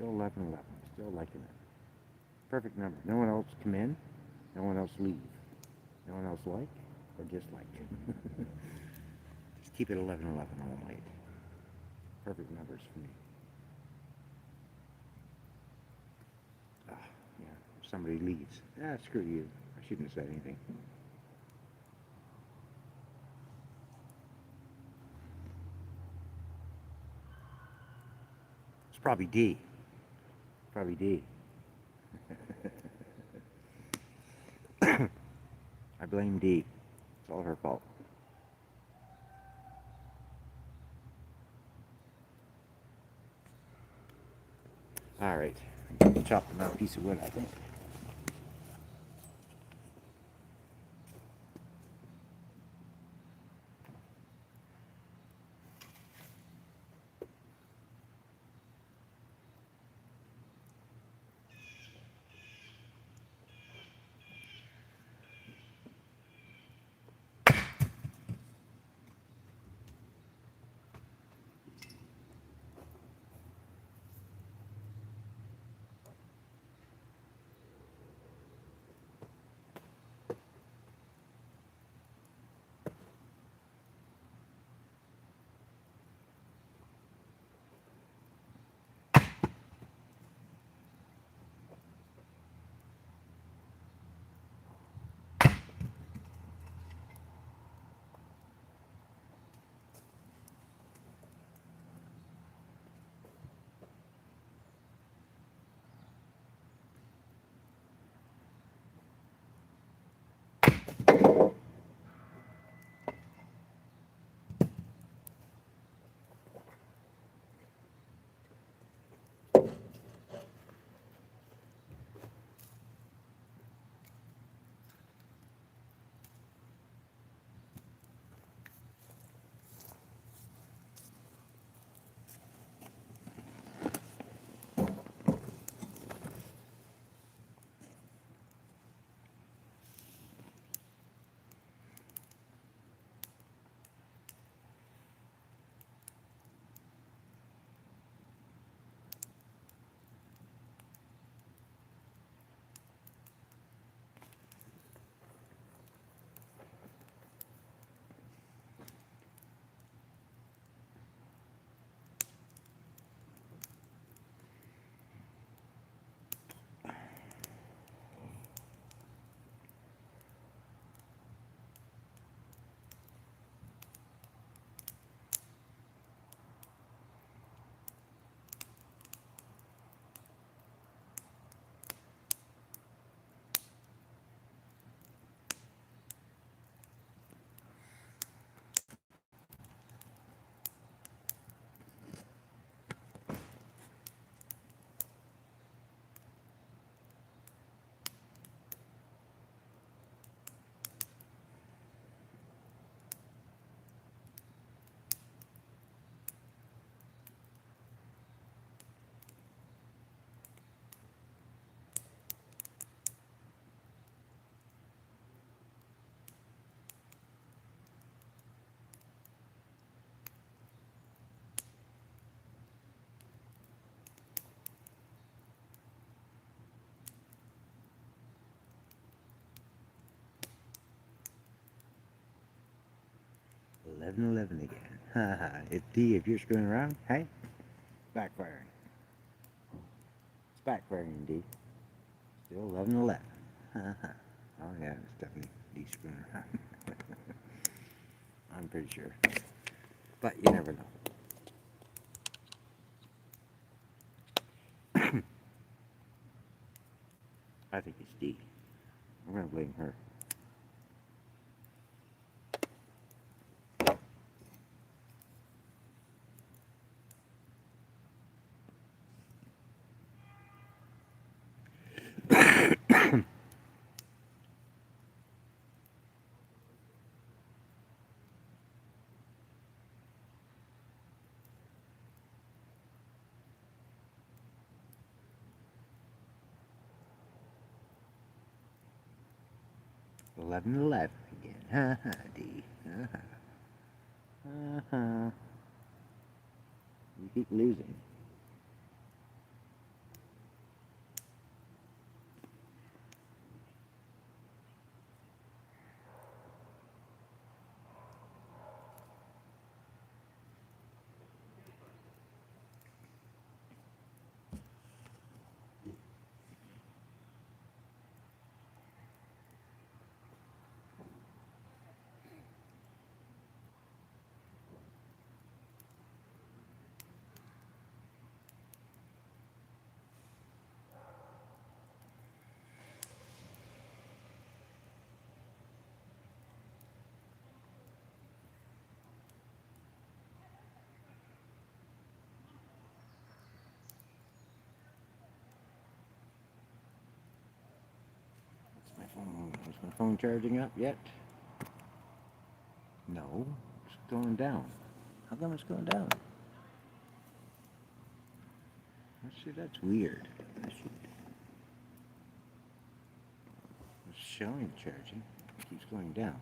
Still 11:11. Still liking it. Perfect number. No one else come in. No one else leave. No one else like or dislike. Just keep it 11:11 all night. Perfect numbers for me. Ah, yeah. If somebody leaves, screw you. I shouldn't have said anything. It's probably D. Probably D. I blame D. It's all her fault. All right. Chop them out a piece of wood, I think. Eleven, 11 again. Haha. It's D if you're screwing around. Hey, backfiring. It's backfiring, D. Still 11:11. Haha. Oh yeah, it's definitely D screwing around. I'm pretty sure, but you never know. I think it's D. I'm gonna blame her. Eleven again. Haha, D. You keep losing. Is my phone charging up yet? No, it's going down. How come it's going down? Let's see, that's weird. It's showing charging. It keeps going down.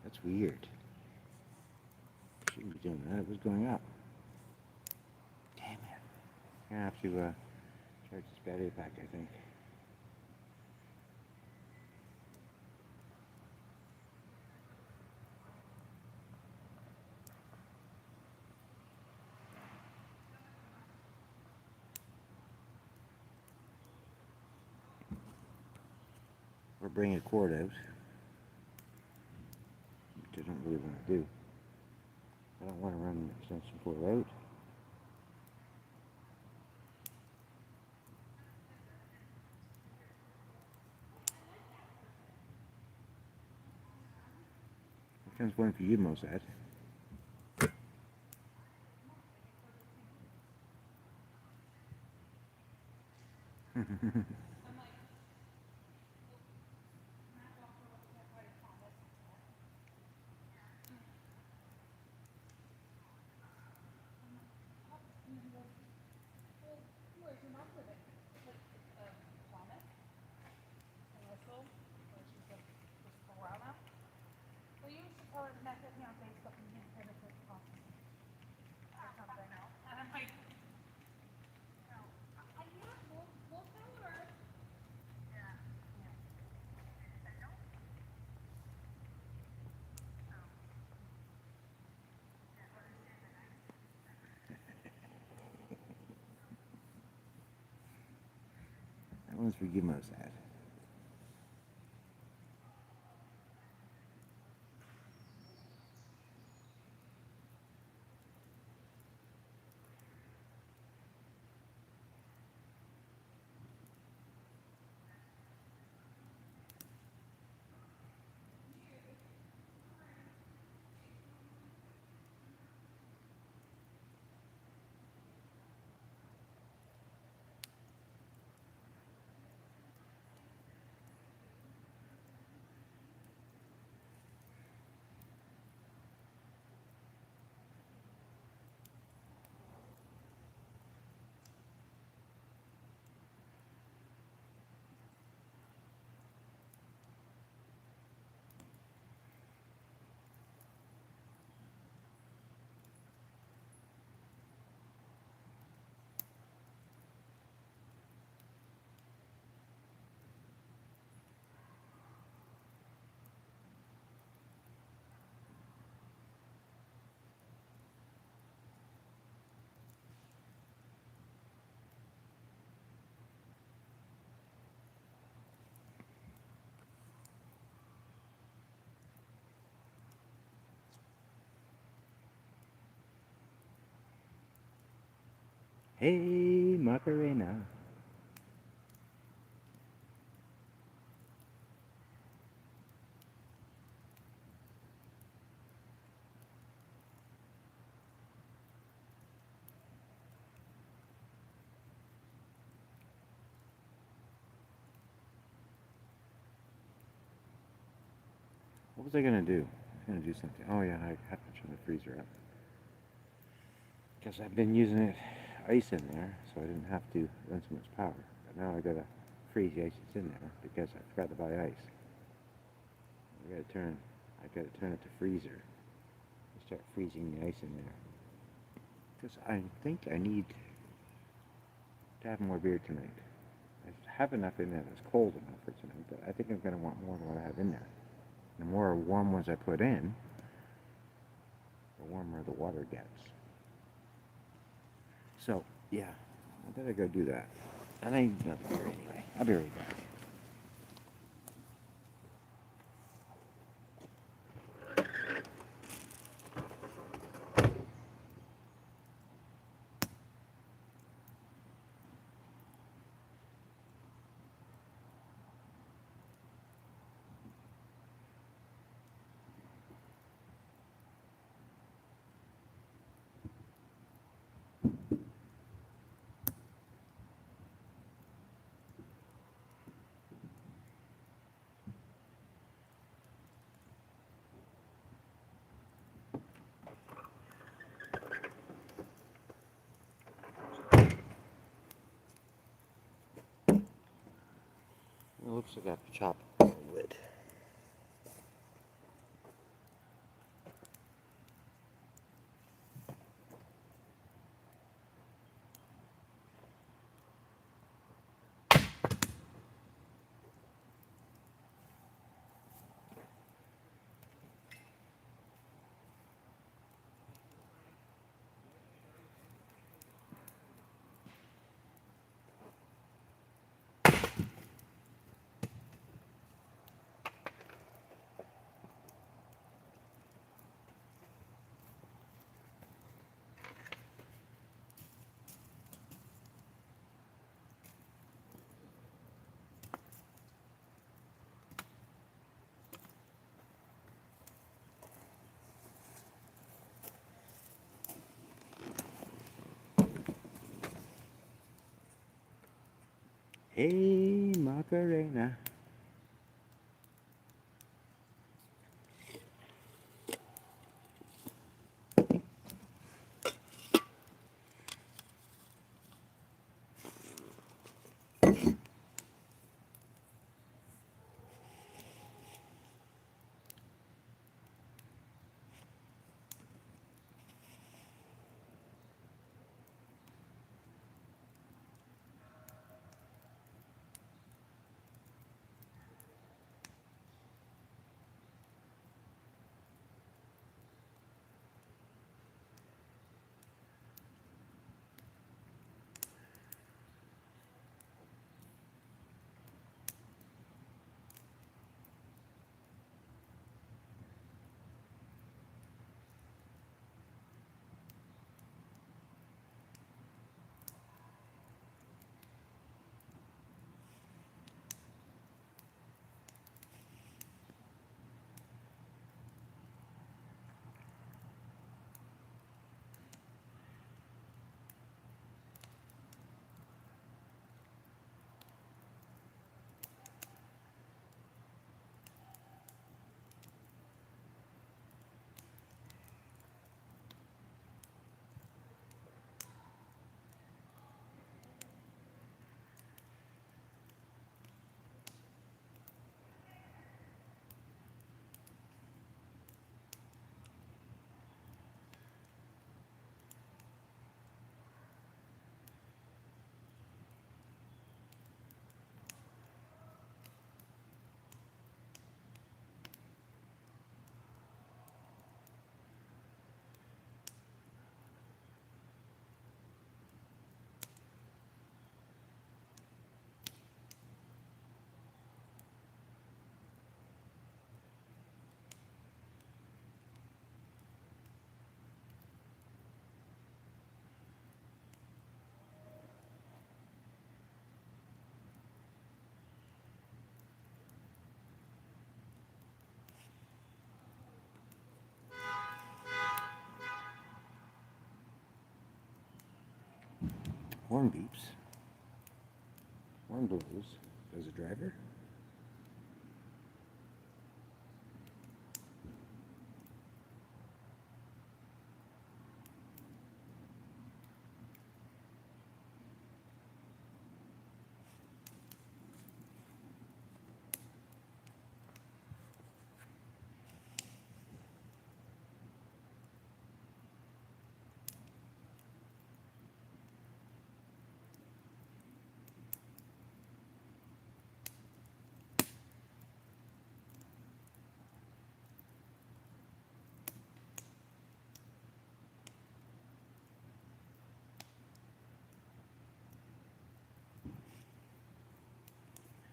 That's weird. Shouldn't be doing that. It was going up. Damn it. I'm gonna have to charge this battery back, I think. Or bring a cord out, which I don't really want to do. I don't want to run an extension cord out. Here comes one for you, Mozart. That one's for you, Mozart. Hey, Macarena. What was I gonna do? I was gonna do something. Oh yeah, I have to turn the freezer up. Because I've been using it ice in there, so I didn't have to run so much power. But now I gotta freeze the ice that's in there because I forgot to buy ice. I gotta turn it to freezer and start freezing the ice in there. Because I think I need to have more beer tonight. I have enough in there that's cold enough for tonight, but I think I'm gonna want more than what I have in there. The more warm ones I put in, the warmer the water gets. So, yeah, I better go do that. And I need another beer anyway. I'll be right back. looks like I have to chop more wood. Hey, Macarena. Horn beeps. Horn blows. As a driver.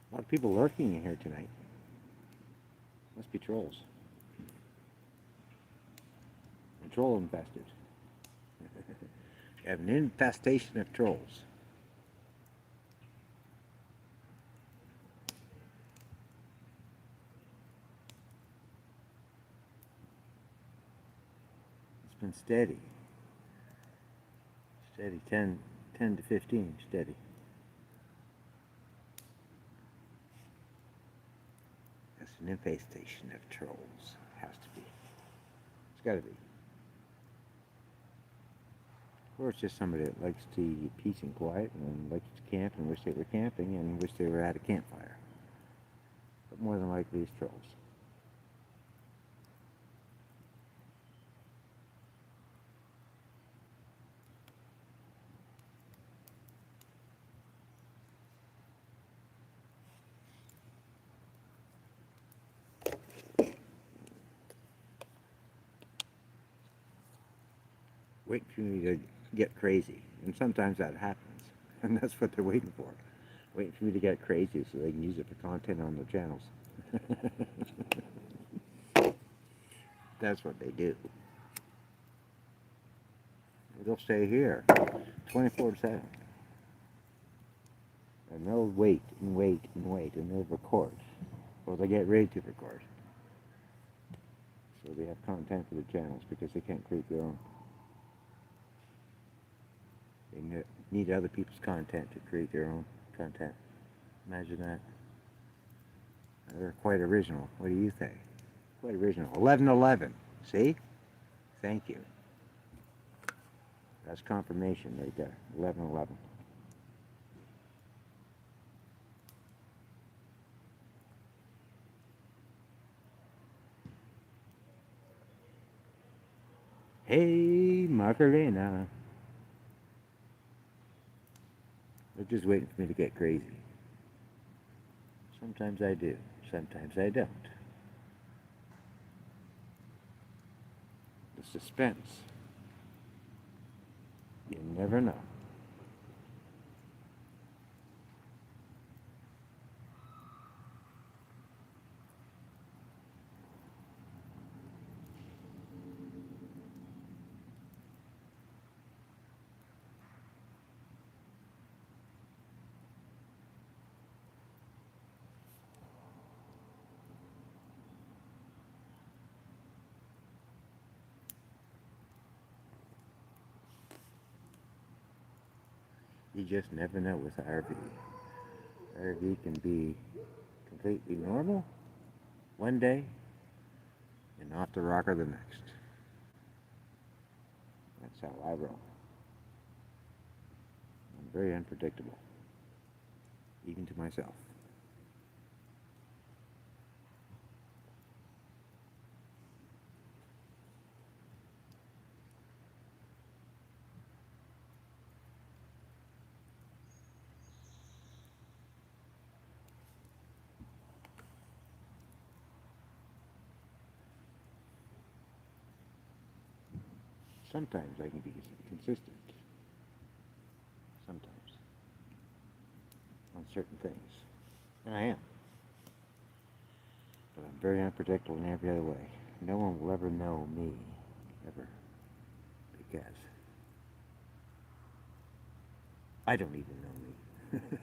A lot of people lurking in here tonight. Must be trolls. We're troll infested. We have an infestation of trolls. It's been steady. Steady, 10 to 15, steady. That's an infestation of trolls. Has to be. It's gotta be. Or it's just somebody that likes to peace and quiet and likes to camp and wish they were camping and wish they were at a campfire. more than likely it's trolls. Waiting for me to get crazy. And sometimes that happens. And that's what they're waiting for. Waiting for me to get crazy so they can use it for content on their channels. That's what they do. They'll stay here 24/7. And they'll wait and wait and wait and they'll record. Or they get ready to record. So they have content for the channels because they can't create their own. They need other people's content to create their own content. Imagine that. They're quite original. What do you think? Quite original. 11/11. See? Thank you. That's confirmation right there. 11/11. Hey, Macarena. They're just waiting for me to get crazy. Sometimes I do. Sometimes I don't. The suspense. You never know. You just never know with RV. RV can be completely normal one day and off the rocker the next. That's how I roll. I'm very unpredictable, even to myself. Sometimes I can be consistent. Sometimes. On certain things. And I am. But I'm very unpredictable in every other way. No one will ever know me. Ever. Because I don't even know me.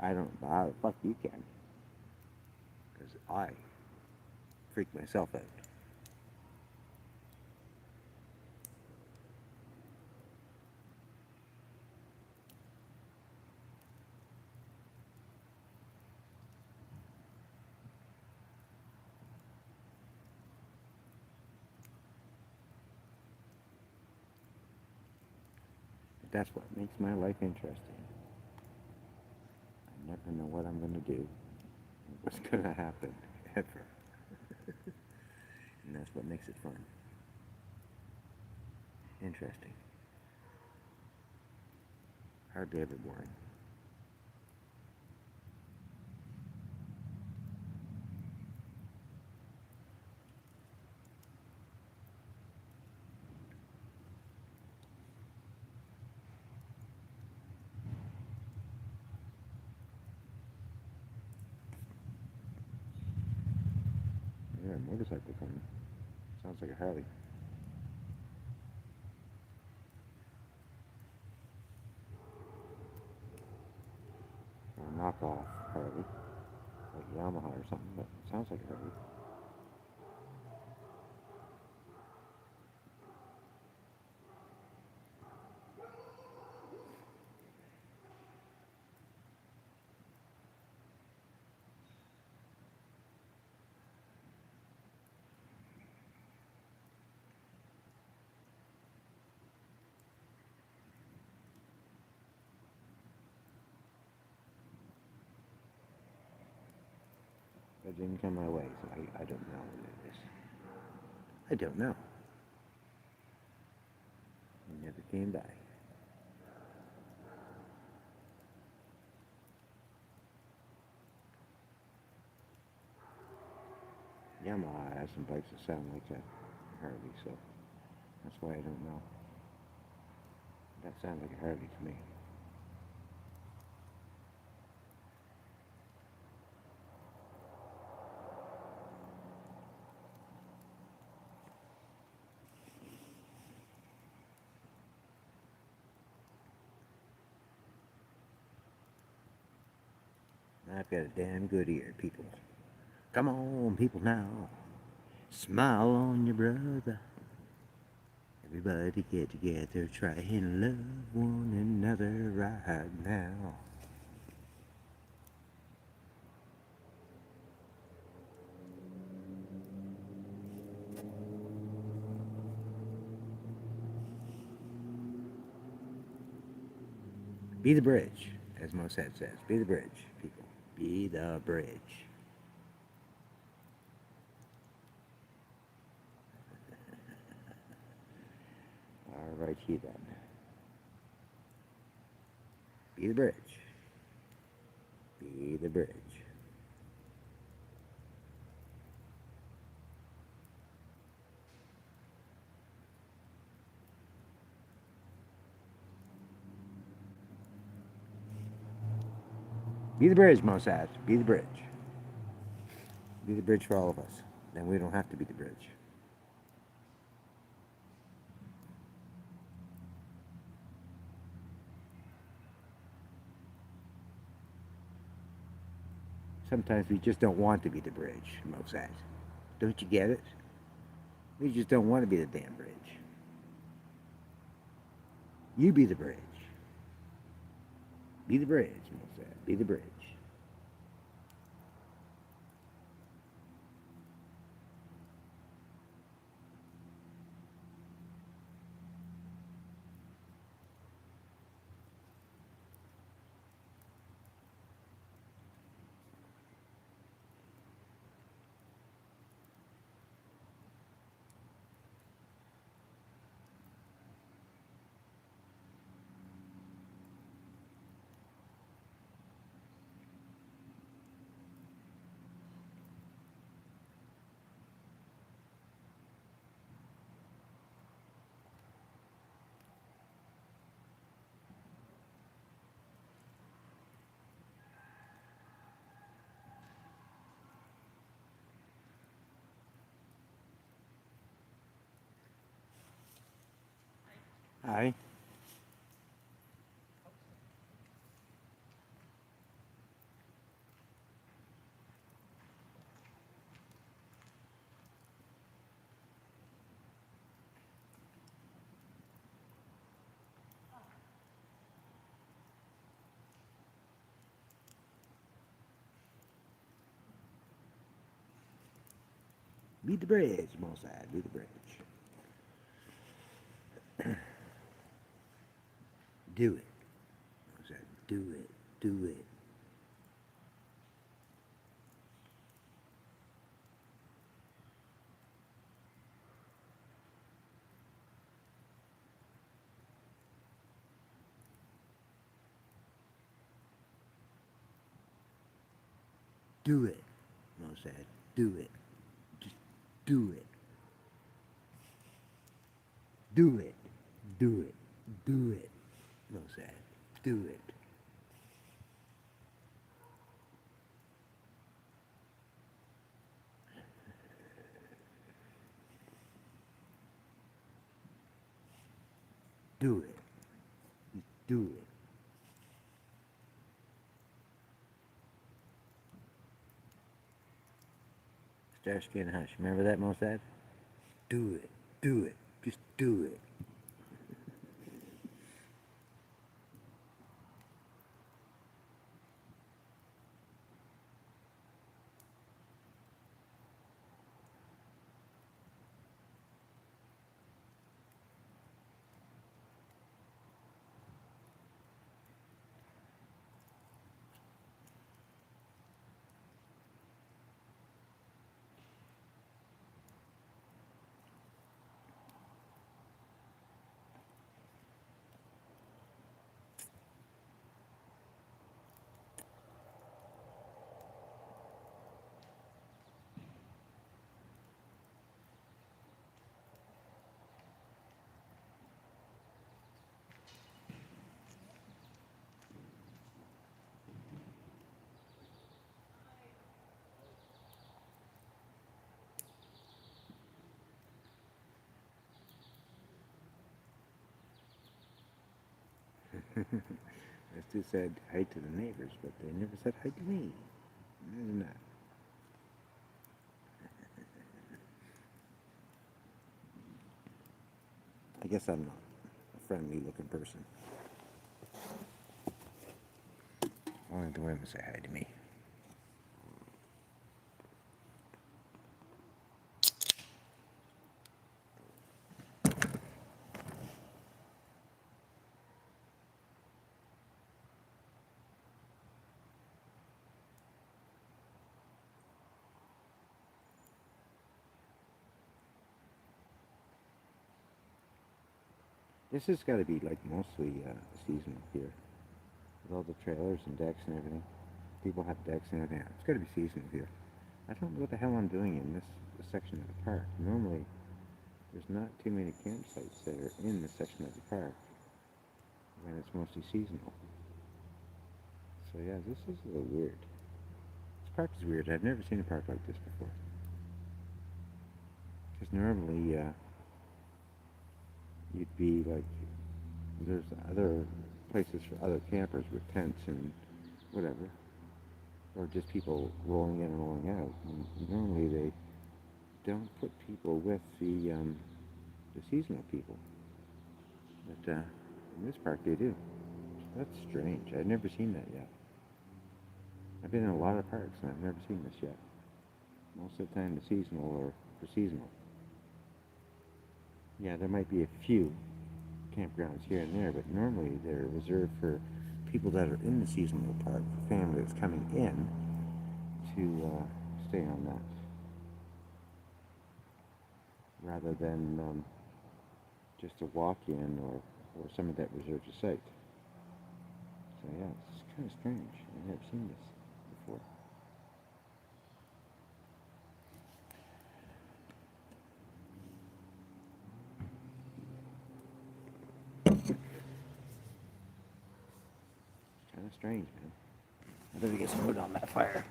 I don't know how the fuck you can. Because I freak myself out. That's what makes my life interesting. I never know what I'm going to do, what's going to happen, ever. And that's what makes it fun. Interesting. Hardly ever boring. Yeah, a motorcycle coming. Sounds like a Harley. Or a knockoff Harley. Like Yamaha or something, but it sounds like a Harley. But it didn't come my way, so I don't know what it is. I don't know. It never came by. Yamaha has some bikes that sound like a Harley, so that's why I don't know. That sounds like a Harley to me. I've got a damn good ear, people. Come on, people, now. Smile on your brother. Everybody get together, try and love one another right now. Be the bridge, as Mossad says. Be the bridge, people. Be the bridge. All righty then. Be the bridge. Be the bridge. Be the bridge, Mossad. Be the bridge. Be the bridge for all of us. Then we don't have to be the bridge. Sometimes we just don't want to be the bridge, Mossad. Don't you get it? We just don't want to be the damn bridge. You be the bridge. Be the bridge, Mossad. Be the bridge. Aye. Be the bridge, Mossad. Be the bridge. Do it. Mossad. Do it. Do it. Do it, Mossad. Do it. Just do it. Do it. Do it. Do it, Mossad. Do it. Do it. Just do it. Starsky and Hush. Remember that, Mossad? Do it. Do it. Just do it. Those two said hi to the neighbors, but they never said hi to me. Imagine that. I guess I'm not a friendly looking person. Only the women say hi to me. This has got to be like mostly seasonal here, with all the trailers and decks and everything. People have decks and everything. It's got to be seasonal here. I don't know what the hell I'm doing in this section of the park. Normally, there's not too many campsites that are in this section of the park when it's mostly seasonal. So yeah, this is a little weird. This park is weird. I've never seen a park like this before. Because normally, you'd be like, there's other places for other campers with tents and whatever, or just people rolling in and rolling out. And normally they don't put people with the seasonal people, but in this park they do. That's strange. I've never seen that yet. I've been in a lot of parks and I've never seen this yet. Most of the time the seasonal are for seasonal. Yeah, there might be a few campgrounds here and there, but normally they're reserved for people that are in the seasonal park, for family that's coming in to stay on that, rather than just a walk-in or someone that reserves a site. So yeah, it's kind of strange. I've never seen this before. Kind of strange, man. I better get some wood on that fire.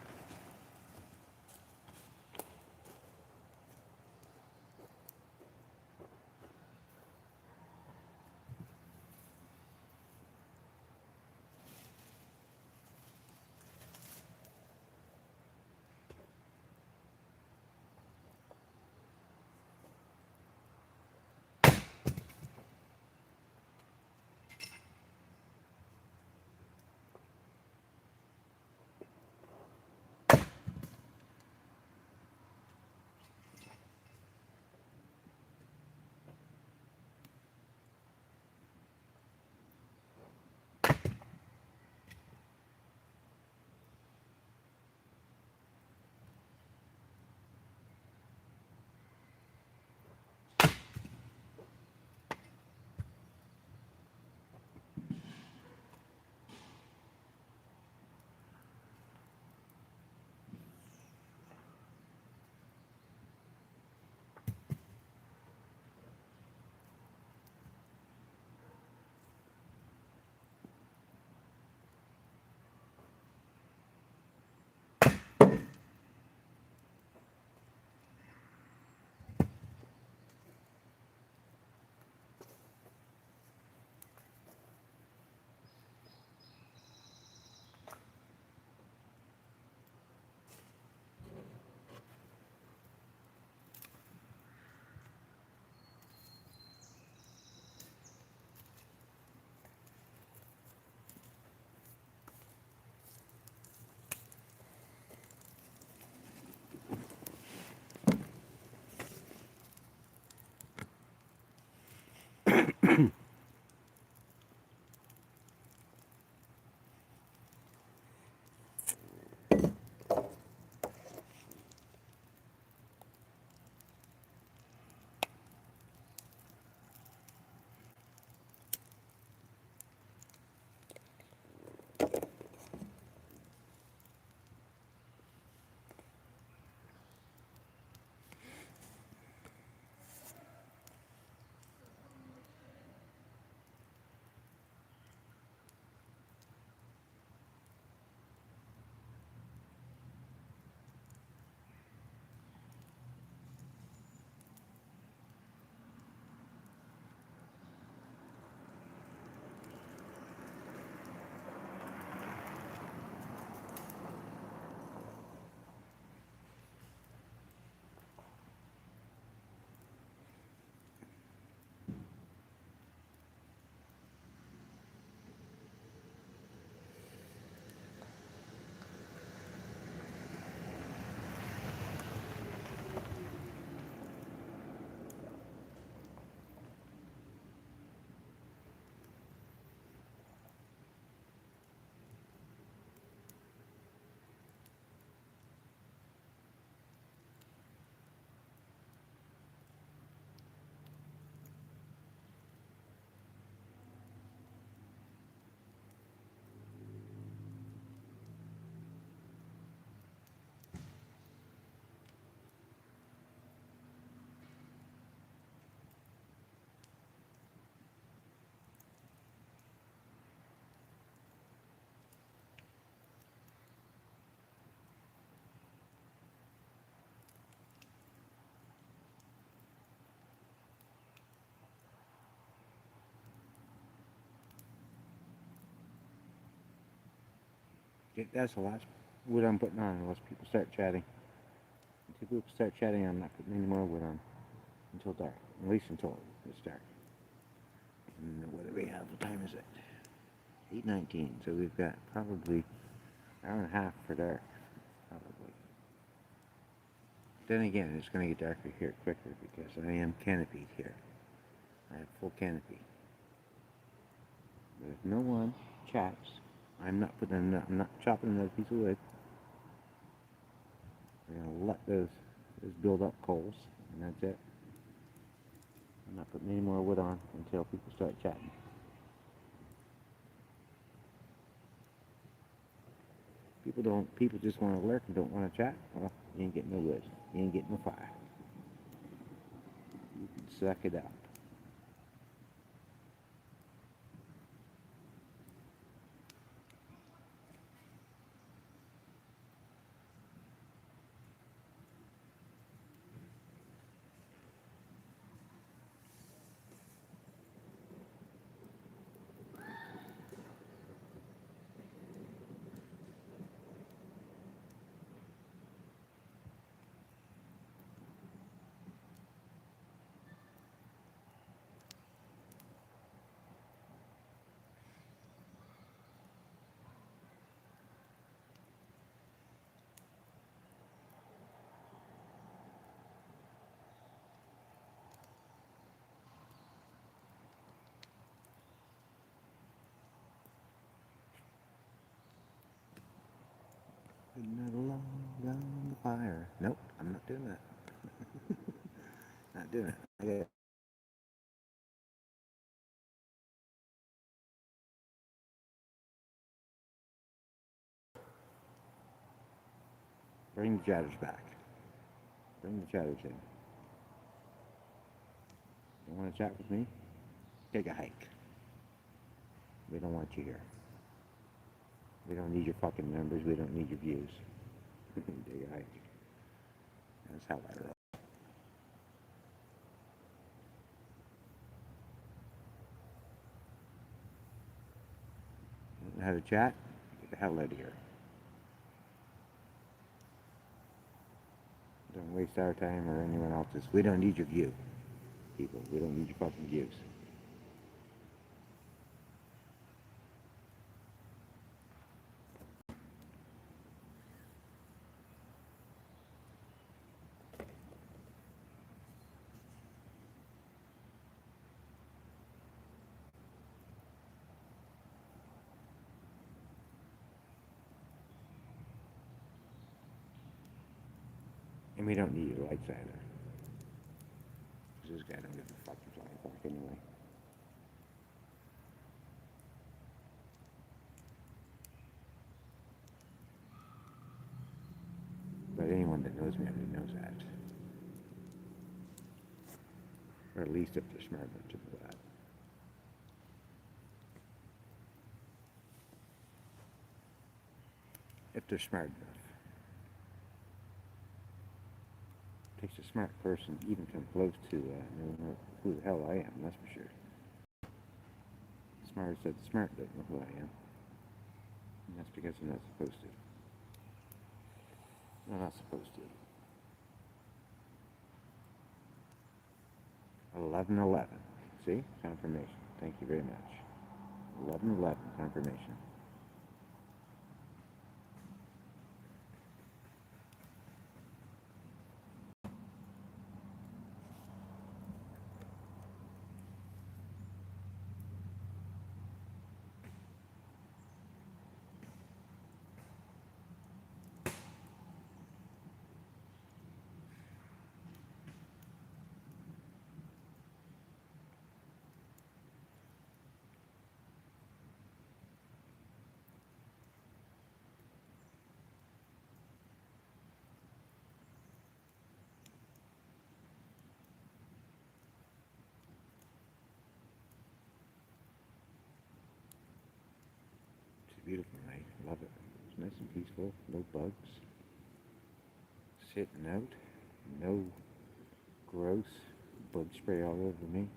That's the last wood I'm putting on unless people start chatting. Until people start chatting, I'm not putting any more wood on until dark. At least until it's dark. And what do we have? What time is it? 8:19. So we've got probably an hour and a half for dark. Probably. Then again, it's going to get darker here quicker because I am canopied here. I have full canopy. But if no one chats, I'm not chopping another piece of wood. We're gonna let those build up coals, and that's it. I'm not putting any more wood on until people start chatting. People just want to lurk and don't want to chat. Well, you ain't getting no wood. You ain't getting no fire. You can suck it up. Putting it along on the fire. Nope, I'm not doing that. Not doing it. Okay. Bring the chatters back. Bring the chatters in. You want to chat with me? Take a hike. We don't want you here. We don't need your fucking numbers. We don't need your views. Take a hike. That's how I roll. Don't know how to chat? Get the hell out of here. Don't waste our time or anyone else's. We don't need your view, people. We don't need your fucking views. And we don't need your lights either. Because this guy don't give a fucking flying fuck anyway. But anyone that knows me already knows that. Or at least if they're smart enough to know that. If they're smart enough. It takes a smart person to even come close to knowing who the hell I am, that's for sure. Smart said the smart doesn't know who I am. And that's because they're not supposed to. They're not supposed to. 11:11. See? Confirmation. Thank you very much. 11:11. Confirmation. It's a beautiful night. Love it. It's nice and peaceful. No bugs. Sitting out. No gross bug spray all over me.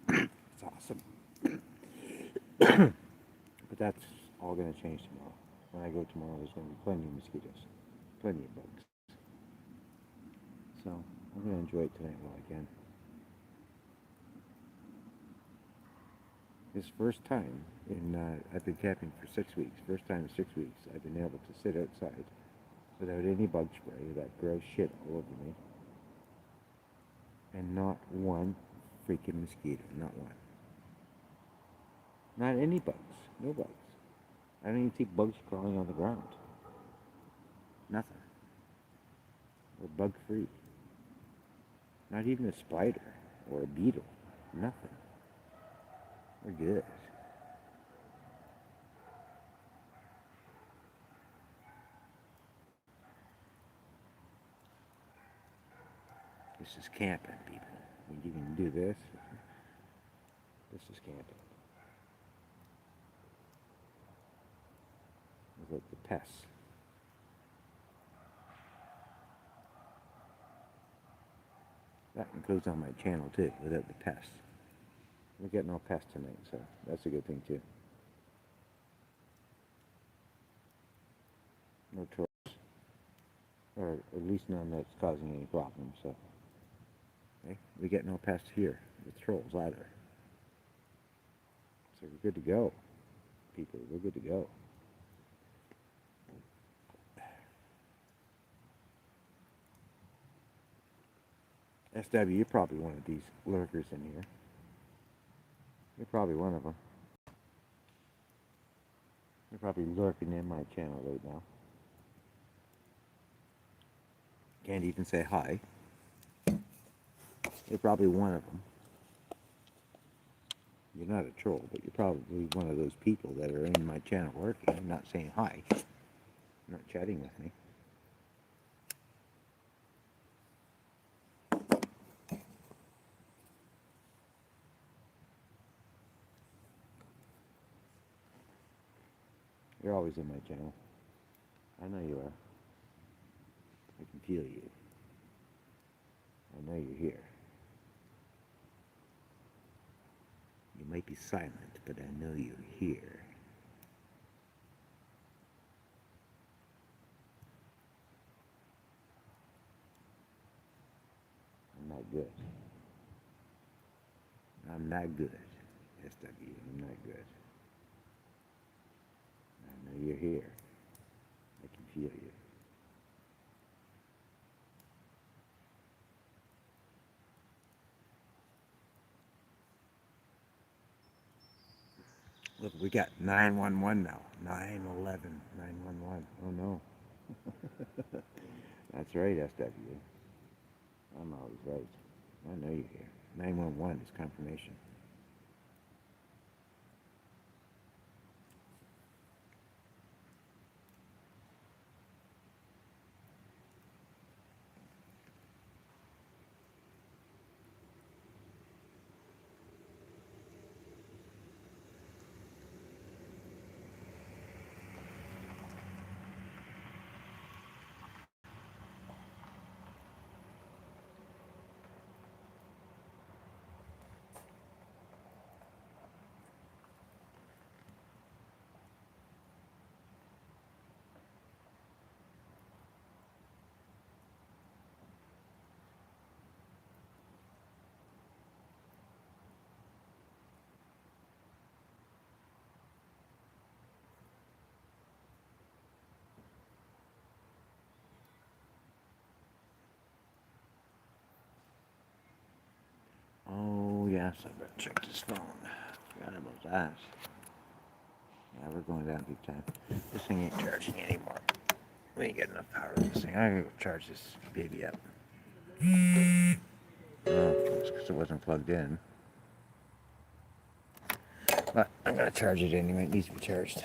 It's awesome. that's all going to change tomorrow. When I go tomorrow, there's going to be plenty of mosquitoes, plenty of bugs. So I'm going to enjoy it tonight while I can. This first time I've been camping for 6 weeks. First time in 6 weeks I've been able to sit outside without any bug spray, that gross shit all over me, and not one freaking mosquito, not one. Not any bugs, no bugs. I don't even see bugs crawling on the ground. Nothing. We're bug free. Not even a spider or a beetle. Nothing. We're good. This is camping, people. When you can do this, this is camping. Without the pests. That includes on my channel too, without the pests. We're getting all pests tonight, so that's a good thing too. No trolls. Or at least none that's causing any problems, so. Okay? We get no pests here with trolls either. So we're good to go. People, we're good to go. SW, you're probably one of these lurkers in here. You're probably one of them. You're probably lurking in my channel right now. Can't even say hi. You're probably one of them. You're not a troll, but you're probably one of those people that are in my channel lurking, not saying hi, not chatting with me. You're always in my channel. I know you are. I can feel you. I know you're here. You might be silent, but I know you're here. I'm not good. I'm not good, SW. I'm not good. I know you're here. I can feel you. Look, we got 911 now. 911. 911. Oh no. That's right, SW. I'm always right. I know you're here. 911 is confirmation. Oh, yes, I better check this phone. Forgot about that. Yeah, we're going down big time. This thing ain't charging anymore. We ain't got enough power in this thing. I'm gonna go charge this baby up. Oh, it's because it wasn't plugged in. But I'm gonna charge it anyway. It needs to be charged.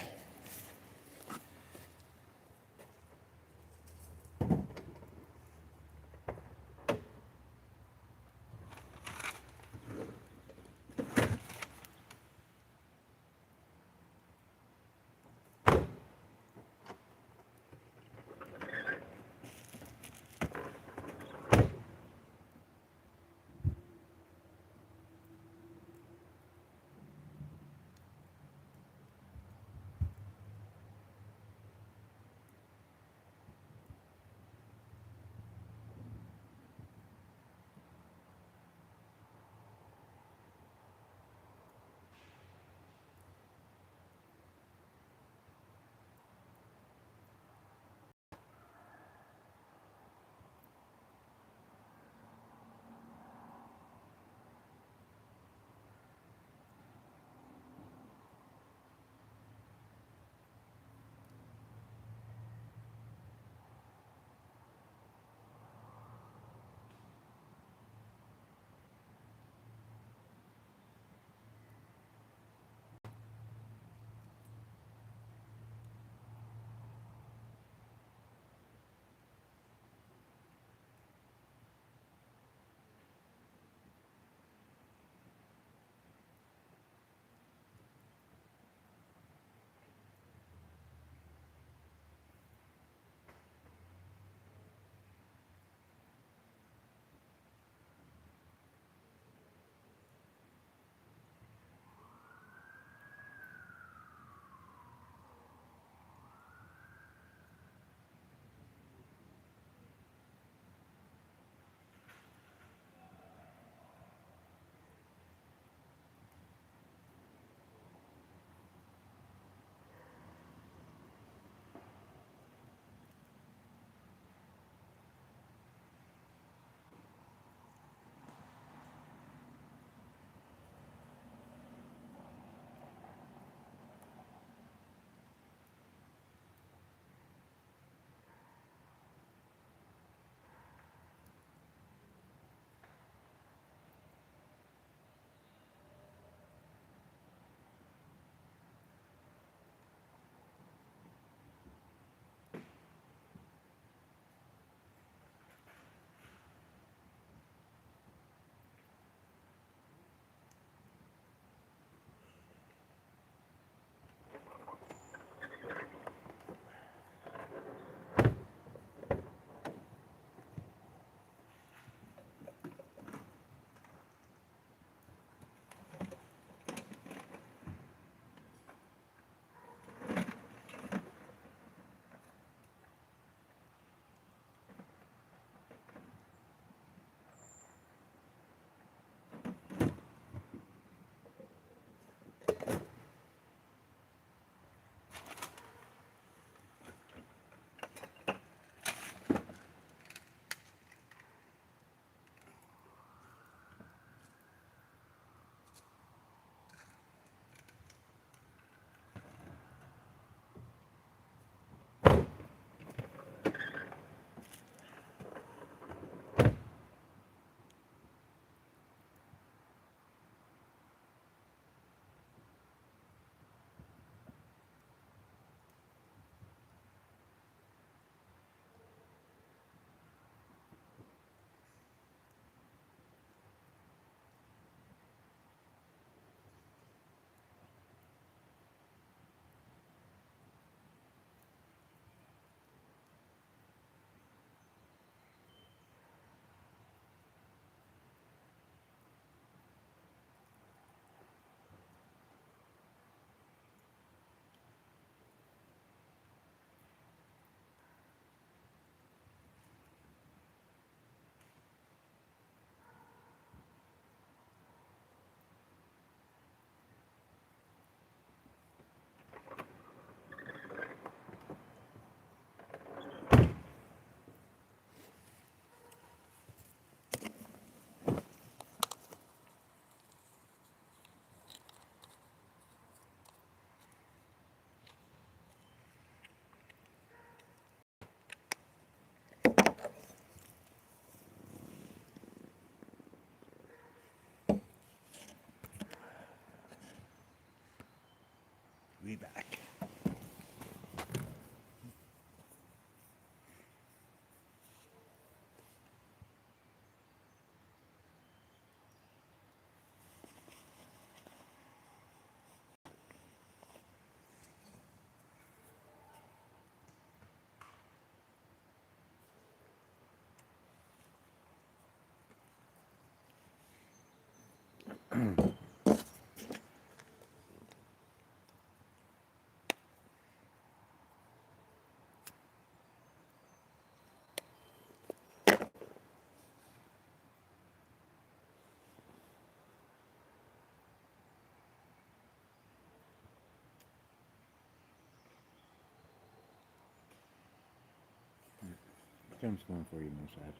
Time's going for you, Mossad.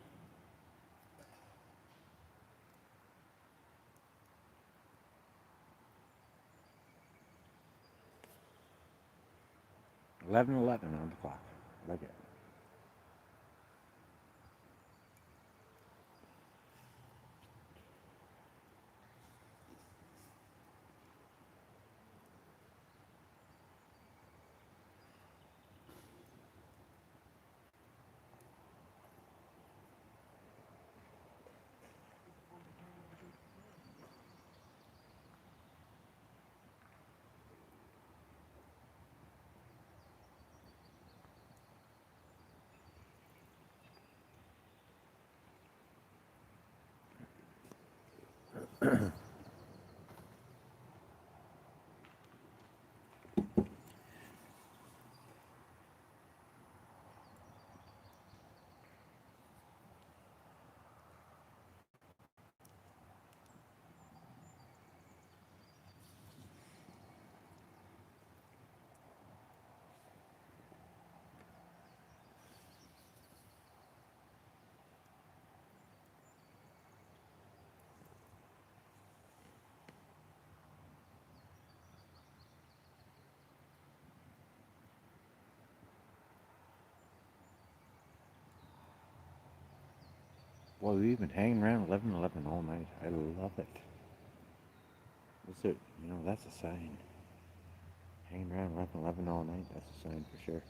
"11:11" on the clock. Like it. Well, we've been hanging around 11:11 all night. I love it. Is it? That's a sign. Hanging around 11:11 all night. That's a sign for sure.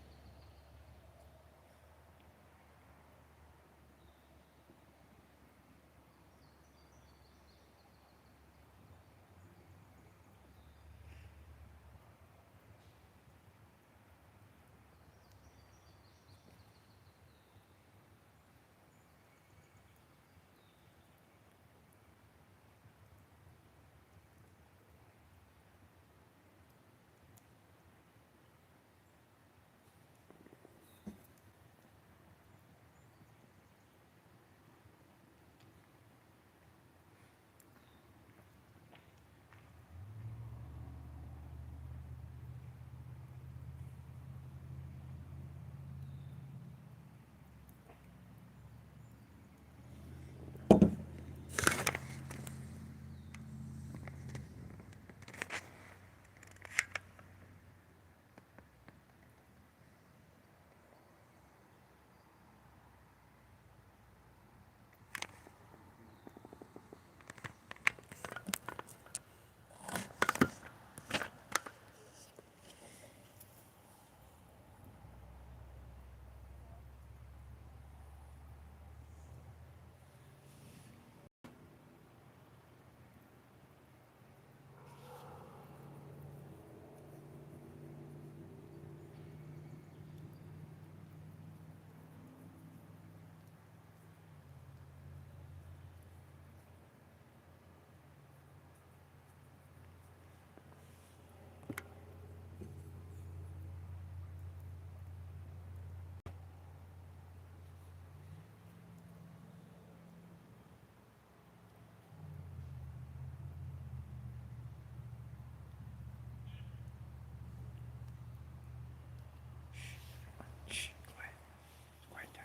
Shh, quiet. It's quiet time.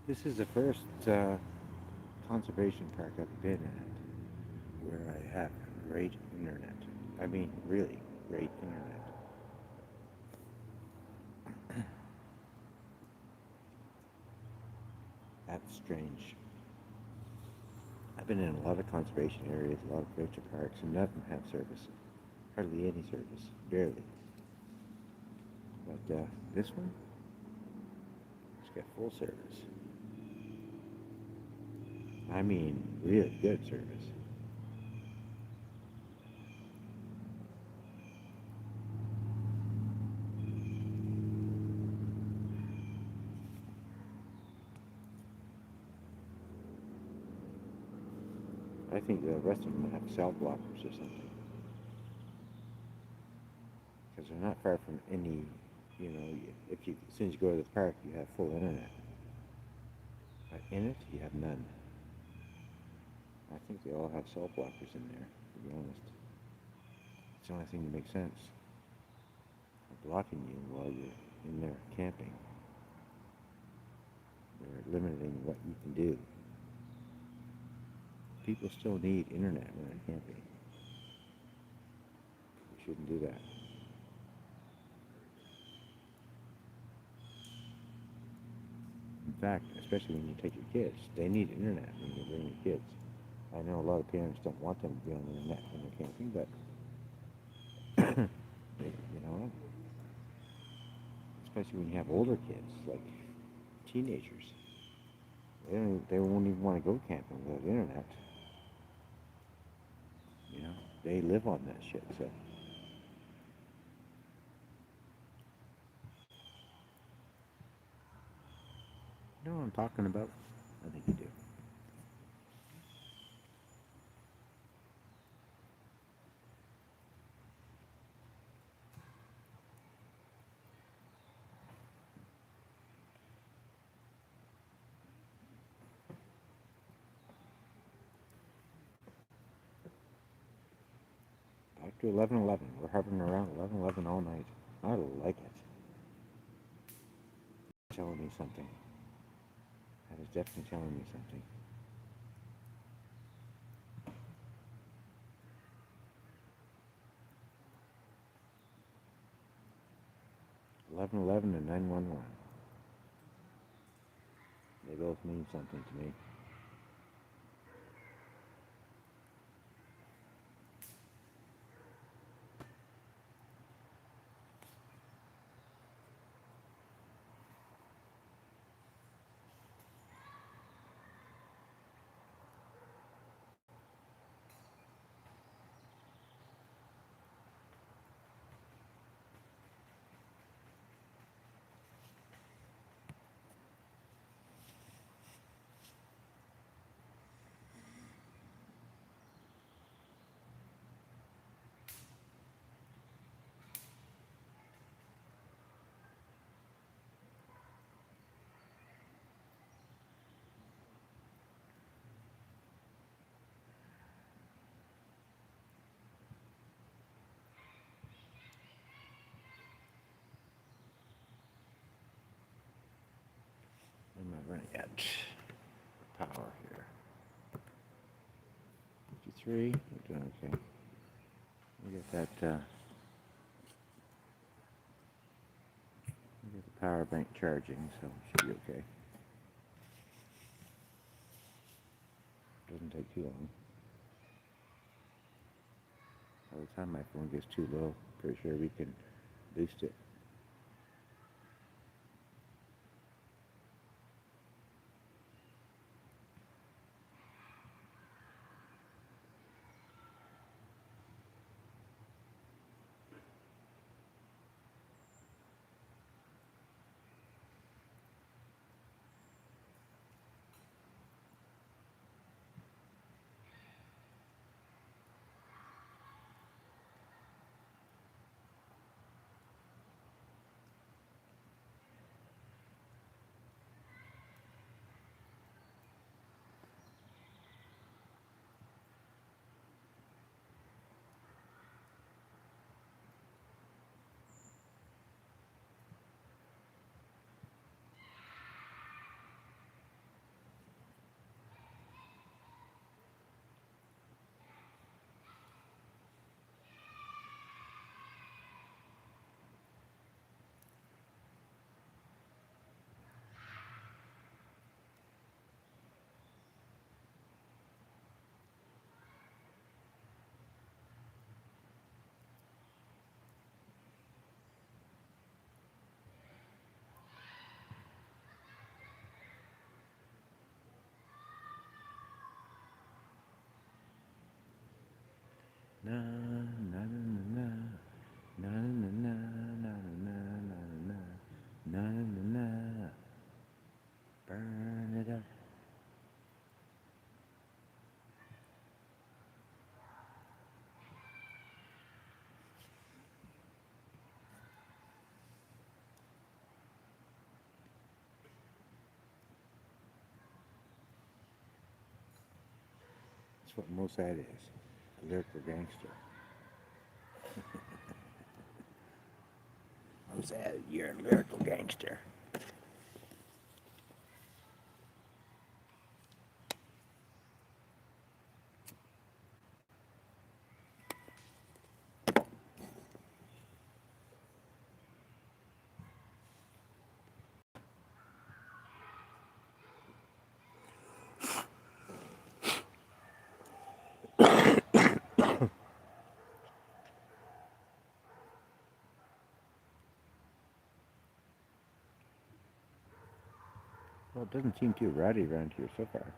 This is the first conservation park I've been at where I have great internet. I mean, really great internet. That's strange. I've been in a lot of conservation areas, a lot of nature parks, and none of them have service. Hardly any service. Barely. this one, it's got full service. I mean, really good service. I think the rest of them have cell blockers or something. Because they're not far from any, you know, if you, as soon as you go to the park, you have full internet. But in it, you have none. I think they all have cell blockers in there, to be honest. It's the only thing that makes sense. They're blocking you while you're in there camping. They're limiting what you can do. People still need internet when they're camping. You shouldn't do that. In fact, especially when you take your kids, they need internet when you bring your kids. I know a lot of parents don't want them to be on the internet when they're camping, but you know, especially when you have older kids, like teenagers, they won't even want to go camping without internet. You know, they live on that shit, so. You know what I'm talking about? I think you do. Back to 11:11. We're hovering around 11:11 all night. I like it. It's telling me something. That is definitely telling me something. 11:11 and 911. They both mean something to me. I'm not running yet. Power here. 53. We're doing okay. We get that. We get the power bank charging, so it should be okay. Doesn't take too long. By the time my phone gets too low, pretty sure we can boost it. Na na na na na na na na na na na na na na. Burn it up. That's what Mossad is. A lyrical gangster. Mossad, you're a lyrical gangster. Well, it doesn't seem too rowdy around here so far. I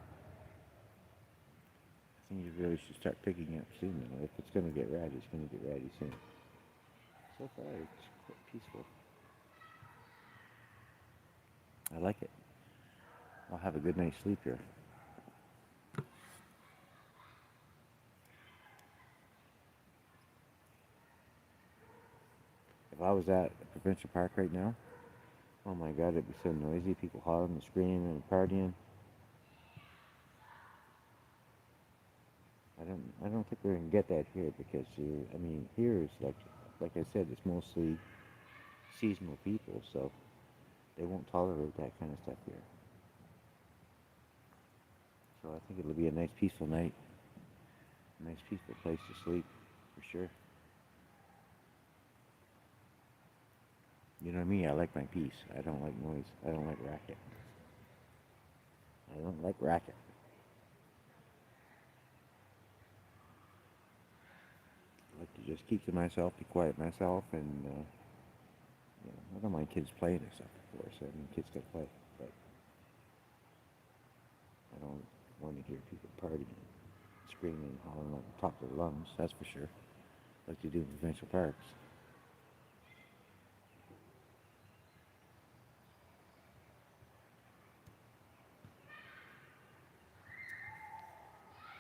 think you really should start picking up soon. Though. If it's going to get rowdy, it's going to get rowdy soon. So far, it's quite peaceful. I like it. I'll have a good night's sleep here. If I was at a provincial park right now, oh my god, it'd be so noisy. People hollering and screaming and partying. I don't think we're gonna get that here because I mean, here is like I said, it's mostly seasonal people, so they won't tolerate that kind of stuff here. So I think it'll be a nice peaceful night, a nice peaceful place to sleep, for sure. You know me, I like my peace. I don't like noise. I don't like racket. I don't like racket. I like to just keep to myself, be quiet myself, and you know, I don't mind kids playing and stuff, of course. I mean, kids can play, but I don't want to hear people partying, screaming, and hollering on the top of their lungs. That's for sure. Like they do in provincial parks.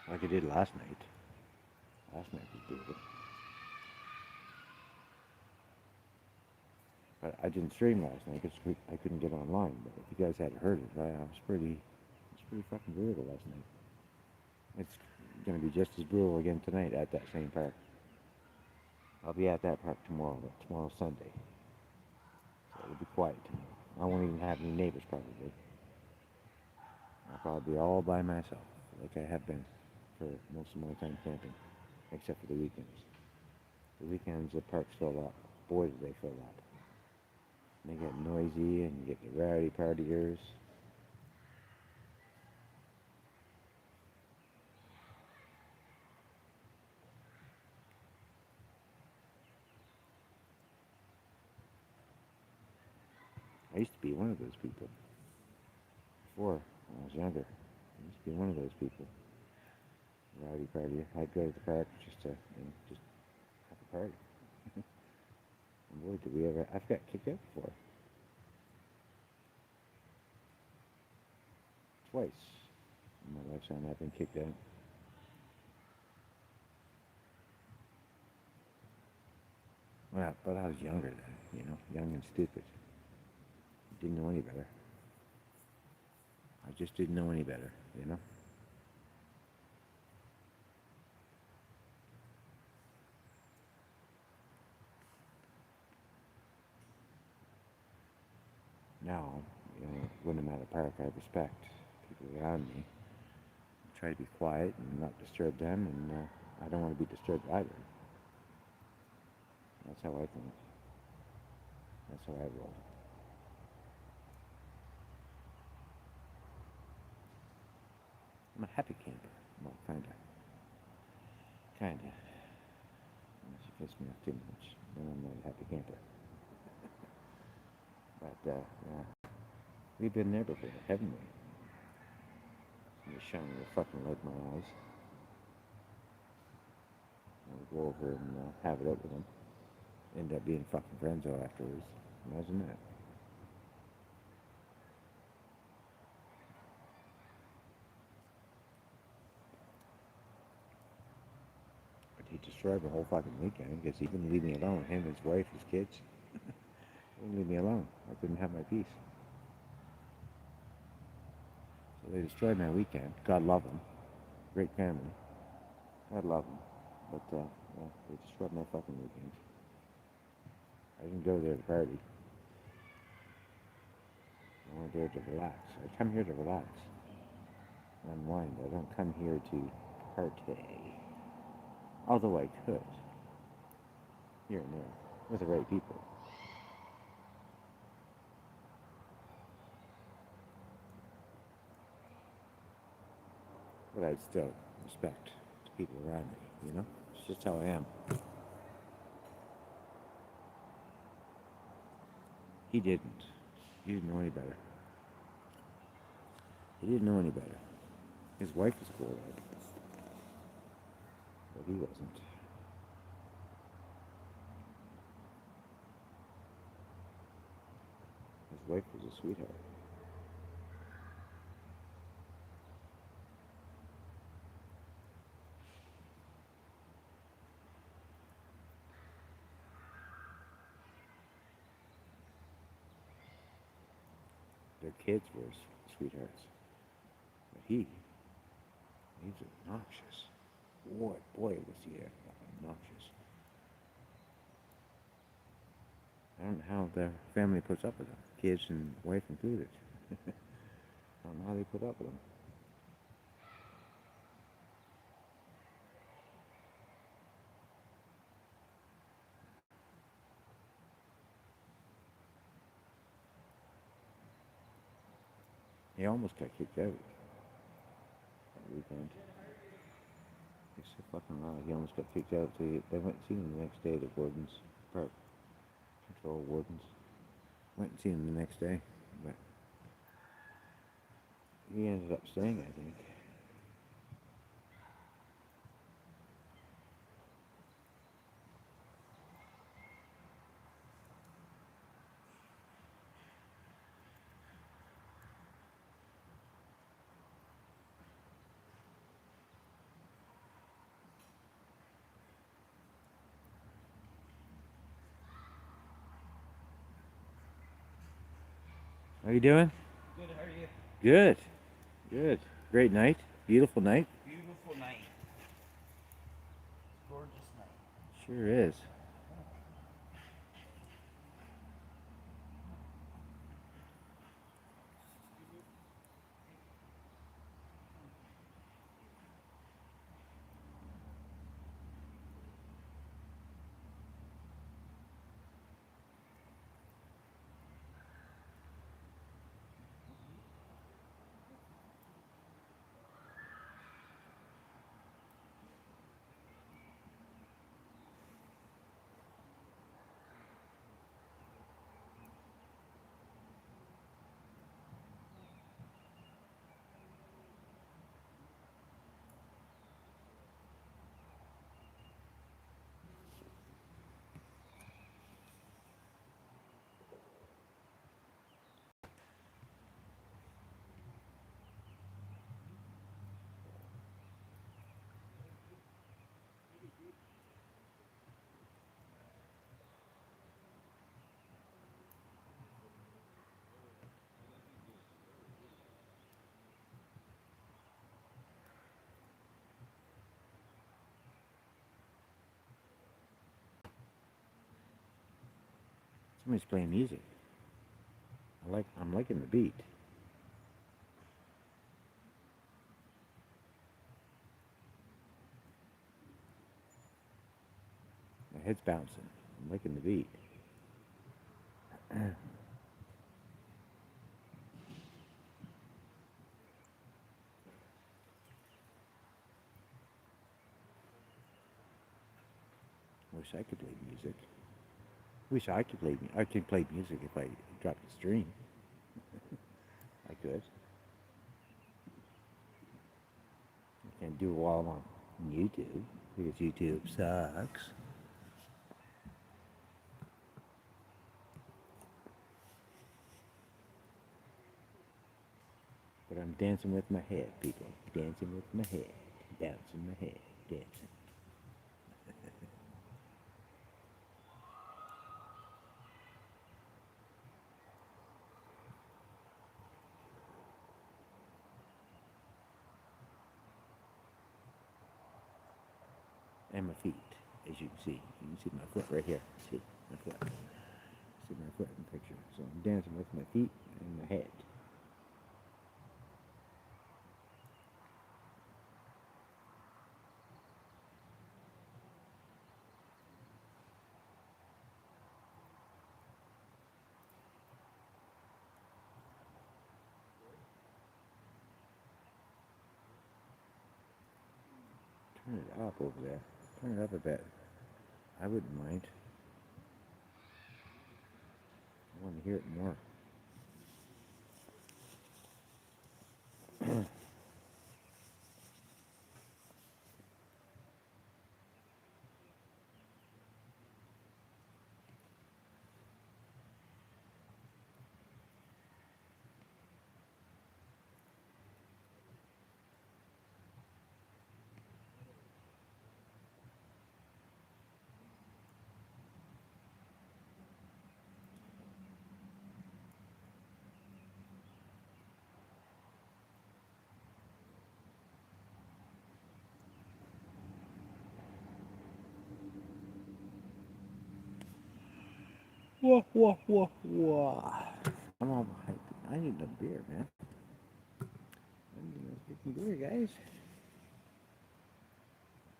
Like I did last night. Last night was brutal. But I didn't stream last night because I couldn't get online. But if you guys hadn't heard it, it was pretty fucking brutal last night. It's going to be just as brutal again tonight at that same park. I'll be at that park tomorrow, but tomorrow's Sunday. So it'll be quiet tomorrow. I won't even have any neighbors probably. I'll probably be all by myself, like I have been for most of my time camping, except for the weekends. The weekends, the parks fill up. Boy, do they fill up. And they get noisy, and you get the rowdy partiers. I used to be one of those people. Before, when I was younger, I used to be one of those people. Rowdy partier. I'd go to the park just to, just have a party. And boy, did we ever, I've got kicked out before. Twice in my lifetime I've been kicked out. Well, but I was younger then, young and stupid. Didn't know any better. I just didn't know any better. Now, when I'm at a park, I respect people around me. I try to be quiet and not disturb them, and I don't want to be disturbed either. That's how I think. That's how I roll. I'm a happy camper. Well, kinda. Unless you piss me off too much, then I'm not a happy camper. But, yeah. We've been there before, haven't we? You're shining your fucking light in my eyes. I'll go over and have it out with them. End up being fucking friends though afterwards. Imagine that. But he destroyed my whole fucking weekend because he wouldn't leave me alone. Him, his wife, his kids. Wouldn't leave me alone. I couldn't have my peace. So they destroyed my weekend. God love them. Great family. God love them. But, yeah, they destroyed my fucking weekend. I didn't go there to party. I went there to relax. I come here to relax. Unwind. I don't come here to partay. Although I could. Here and there. With the right people. But I'd still respect the people around me, you know? It's just how I am. He didn't. He didn't know any better. He didn't know any better. His wife was cool, though. But he wasn't. His wife was a sweetheart. Their kids were sweethearts. But he's obnoxious. Boy, was he obnoxious. I don't know how their family puts up with him. Kids and wife included. I don't know how they put up with him. He almost got kicked out that weekend. He's so fucking loud. He almost got kicked out. They went and seen him the next day, the wardens, park control wardens. Went and seen him the next day, but he ended up staying, I think. How you doing? Good, how are you? Good. Good. Great night. Beautiful night. Beautiful night. Gorgeous night. Sure is. Somebody's playing music. I'm liking the beat. My head's bouncing. I'm liking the beat. Wish I could play music. Wish I could play. I could play music if I dropped the stream. I could. I can't do it while I'm on YouTube. Because YouTube sucks. But I'm dancing with my head, people. Dancing with my head. Bouncing my head. Dancing. And my feet, as you can see. You can see my foot right here. See my foot. See my foot in the picture. So I'm dancing with my feet and my head. Turn it up over there. Turn it up a bit. I wouldn't mind. I want to hear it more. Wah, wah, wah, wah. I'm all hyped. I need a beer, man. I need a freaking beer, guys.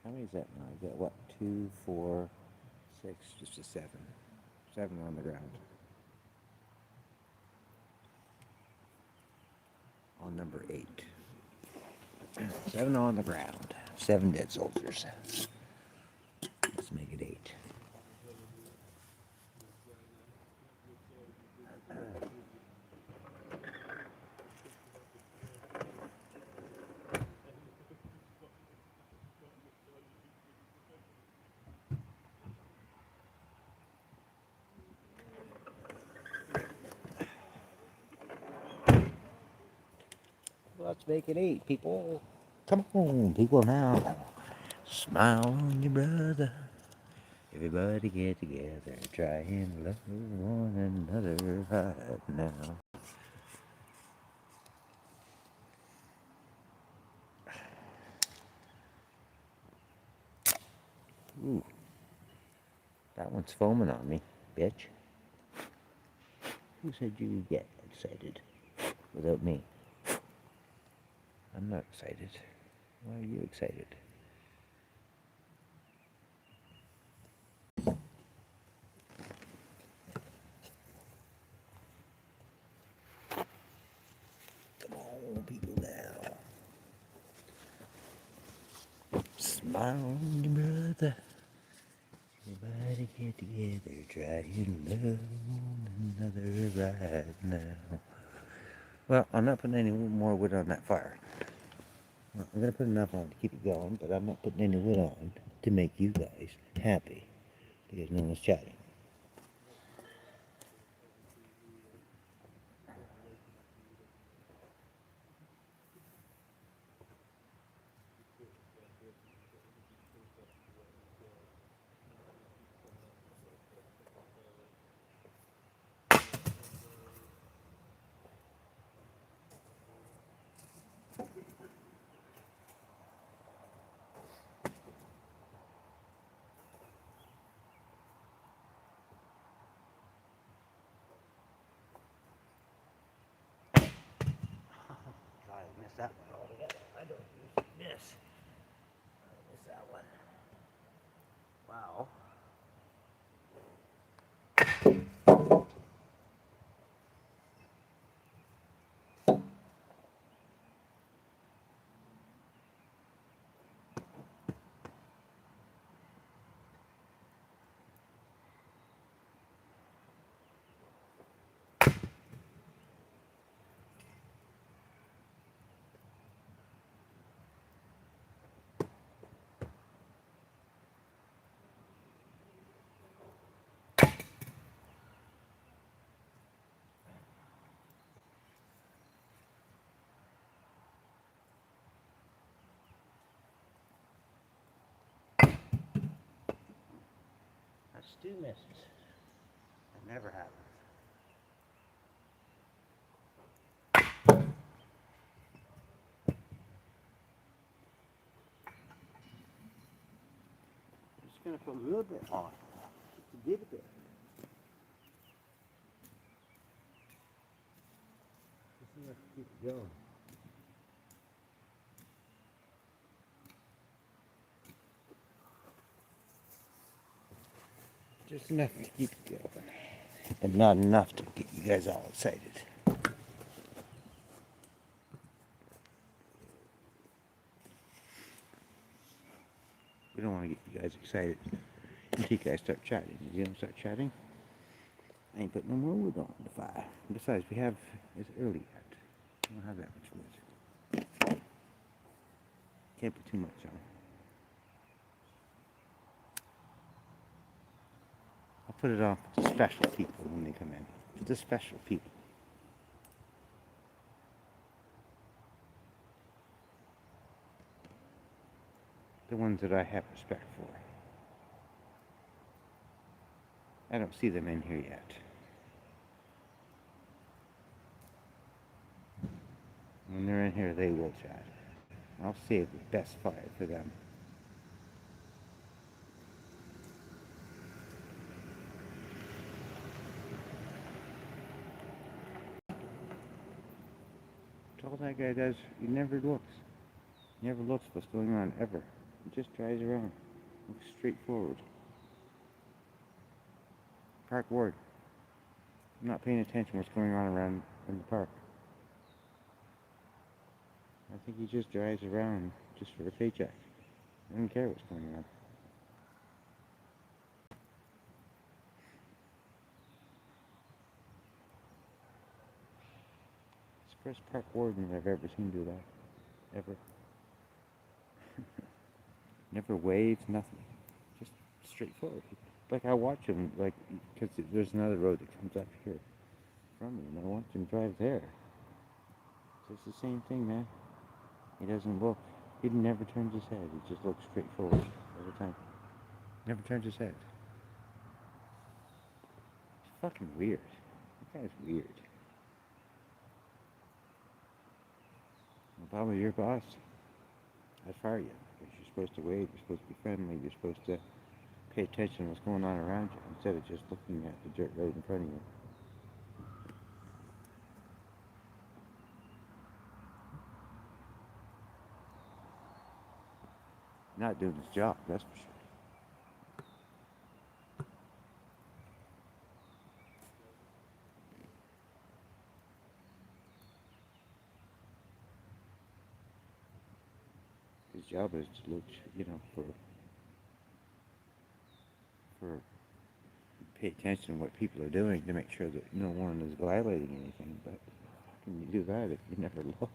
How many is that now? I got what? 2, 4, 6, just a 7. 7 on the ground. On number 8. 7 on the ground. 7 dead soldiers. Let's make it 8. Let's make it 8, people. Come on, people, now. Smile on your brother. Everybody get together. Try and love one another right now. Ooh. That one's foaming on me, bitch. Who said you could get excited without me? I'm not excited. Why are you excited? Come on, people now. Smile on your brother. Everybody get together, try and love one another right now. Well, I'm not putting any more wood on that fire. Well, I'm going to put enough on to keep it going, but I'm not putting any wood on to make you guys happy. Because no one's chatting. Stu misses. That never happens. I'm just gonna put a little bit on just to give it there. Just enough to keep it going. Just enough to keep it going. And not enough to get you guys all excited. We don't want to get you guys excited until you guys start chatting. If you don't start chatting, I ain't putting no more wood on the fire. Besides, it's early yet. We don't have that much wood. Can't put too much on. I'll put it on for special people when they come in. The special people. The ones that I have respect for. I don't see them in here yet. When they're in here, they will chat. I'll save the best fire for them. All that guy does, he never looks. He never looks what's going on, ever. He just drives around. Looks straight forward. Park ward. I'm not paying attention what's going on around in the park. I think he just drives around just for a paycheck. I don't care what's going on. It's the first park warden I've ever seen do that. Ever. Never waves, nothing. Just straightforward. Like I watch him, like, because there's another road that comes up here from me, and I watch him drive there. So it's the same thing, man. He doesn't look. He never turns his head. He just looks straight forward every time. Never turns his head. It's fucking weird. That guy's weird. If I was your boss, I'd fire you. Because you're supposed to wave, you're supposed to be friendly, you're supposed to pay attention to what's going on around you instead of just looking at the dirt right in front of you. Not doing his job, that's for sure. His job is to look, for pay attention to what people are doing to make sure that no one is violating anything. But how can you do that if you never look?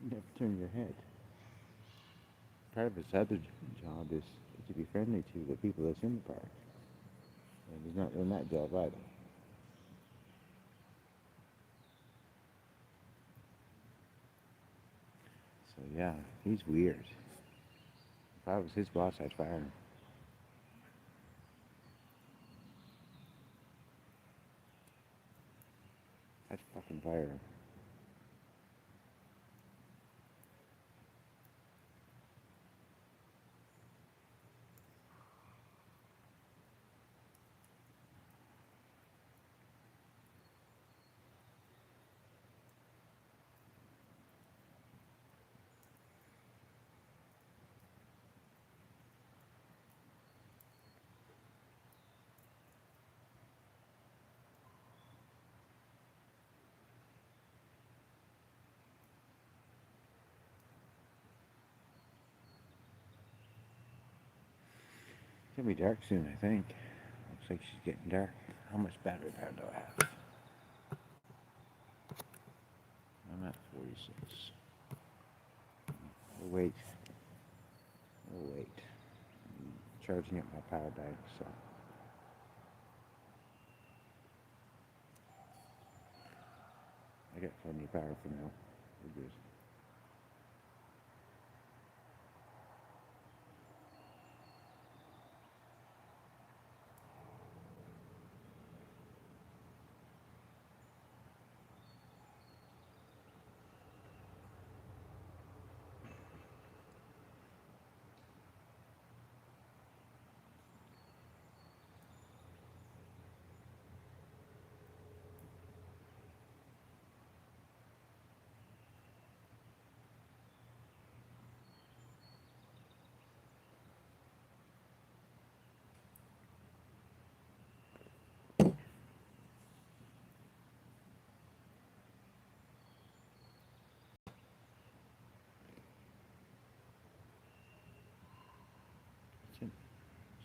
You never turn your head. Part of his other job is to be friendly to the people that's in the park. And he's not doing that job either. So yeah, he's weird. If I was his boss, I'd fire him. I'd fucking fire him. It's gonna be dark soon, I think. Looks like she's getting dark. How much battery power do I have? I'm at 46. We'll wait. We'll wait. I'm charging up my power bank, so. I got plenty of power for now. We're good.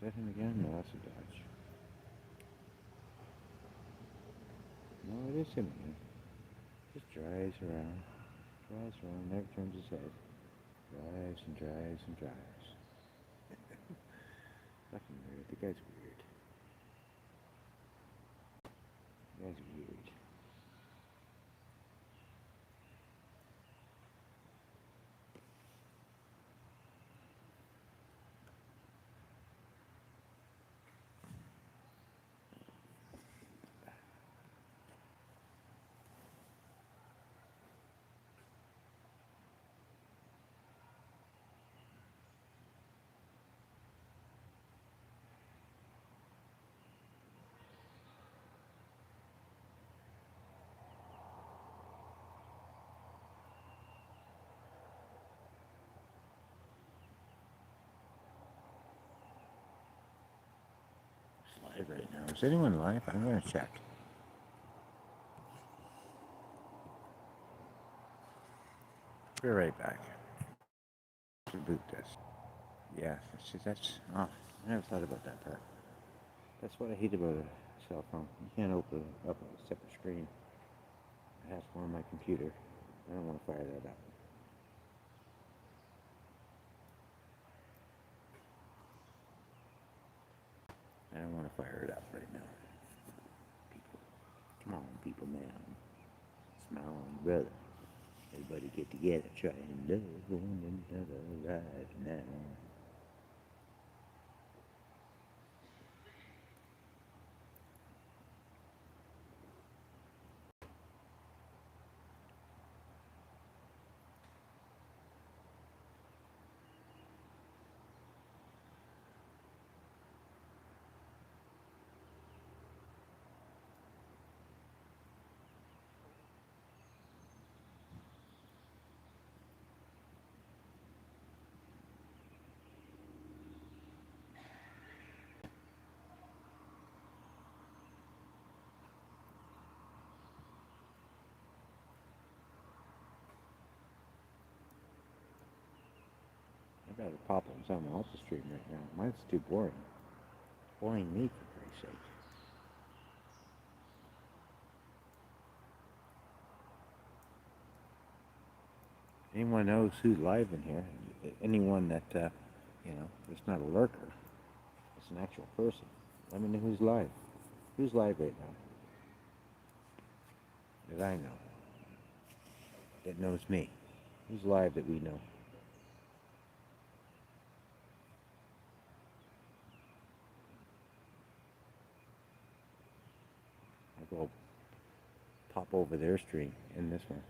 that him again? No, that's a Dodge. No, it is him again. Just drives around, never turns his head. Drives and drives and drives. Fucking weird. The guy's weird. The guy's weird. It's live right now. Is anyone live? I'm gonna check. Be right back. Reboot this. Yeah, see, that's. Oh, I never thought about that part. That's what I hate about a cell phone. You can't open it up on a separate screen. It has to go on my computer. I don't want to fire that up. I don't want to fire it up right now. People, come on, people, man. Smile on, brother. Everybody get together, try and love one another right now. I gotta pop on someone else's stream right now. Mine's too boring. Boring me, for Christ's sake. Anyone knows who's live in here? Anyone that, is not a lurker. It's an actual person. Let me know who's live. Who's live right now? That I know. That knows me. Who's live that we know? I'll go pop over their stream in this one.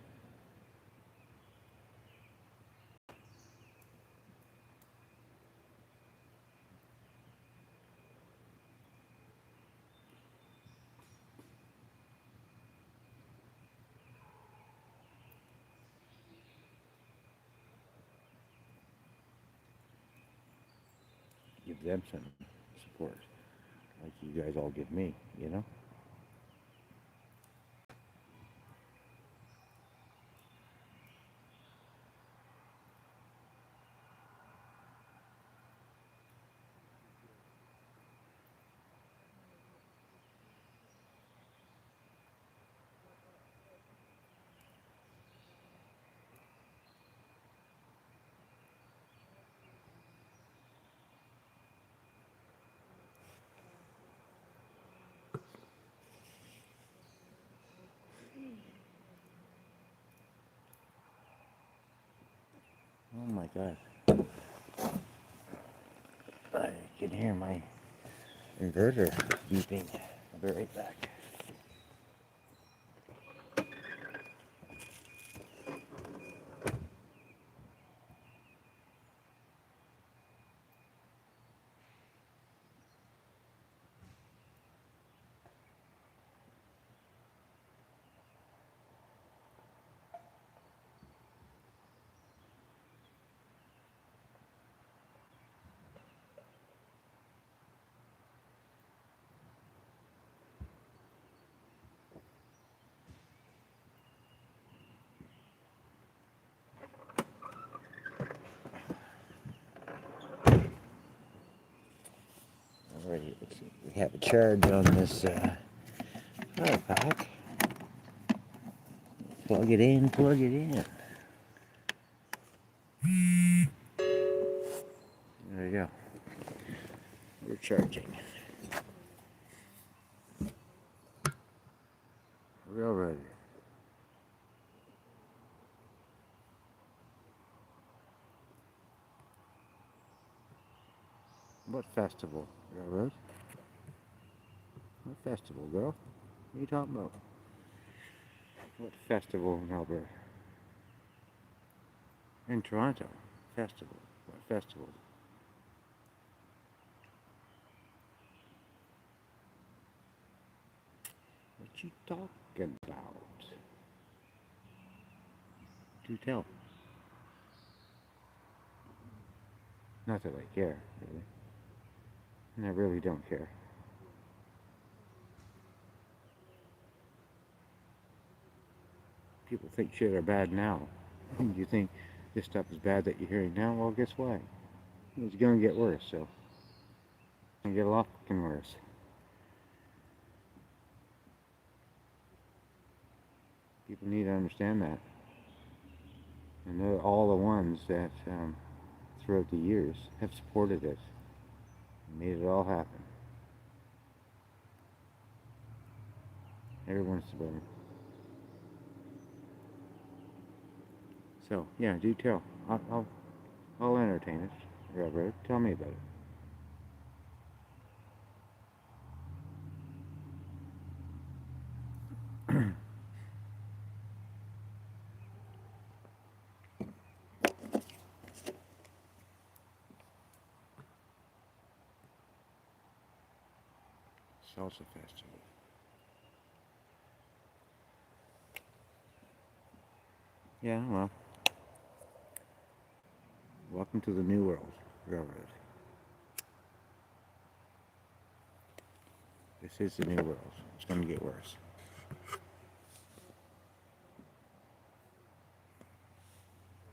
Give them some support, like you guys all give me, you know? Oh my God. I can hear my inverter beeping. I'll be right back. have a charge on this power pack. Plug it in, plug it in. There you go. We're charging. Real ready. What festival, Railroad? What festival, girl? What are you talking about? What festival in Alberta? In Toronto. Festival. What festival? What you talking about? Do tell. Not that I care, really. And I really don't care. People think shit are bad now. You think this stuff is bad that you're hearing now? Well, guess what? It's gonna get worse, so. It's gonna get a lot fucking worse. People need to understand that. And they're all the ones that, throughout the years, have supported it. And made it all happen. Everyone's to blame. So, yeah, do tell. I'll entertain it. Railroad, tell me about it. Salsa Festival. Yeah, well. Welcome to the new world, Railroad. This is the new world. It's going to get worse.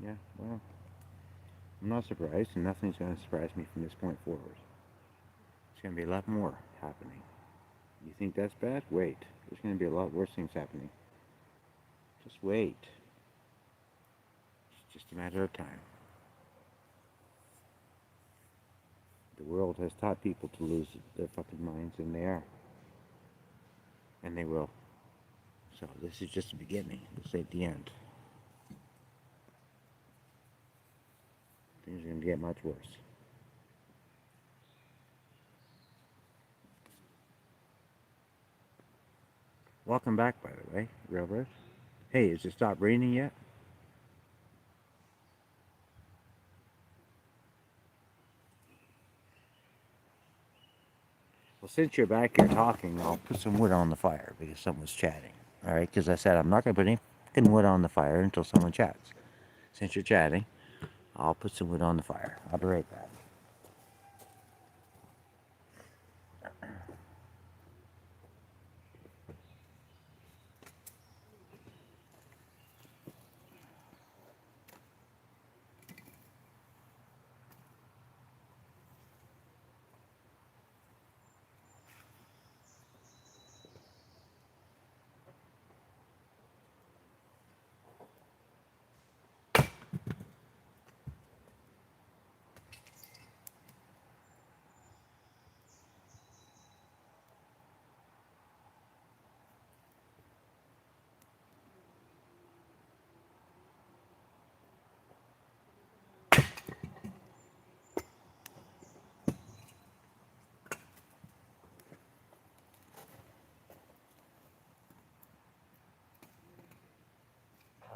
Yeah, well, I'm not surprised, and nothing's going to surprise me from this point forward. There's going to be a lot more happening. You think that's bad? Wait. There's going to be a lot worse things happening. Just wait. It's just a matter of time. The world has taught people to lose their fucking minds, and they are. And they will. So this is just the beginning. This ain't the end. Things are going to get much worse. Welcome back, by the way, Railroad. Hey, has it stopped raining yet? Well, since you're back here talking, I'll put some wood on the fire because someone's chatting. All right, because I said I'm not going to put any fucking wood on the fire until someone chats. Since you're chatting, I'll put some wood on the fire. I'll be right back.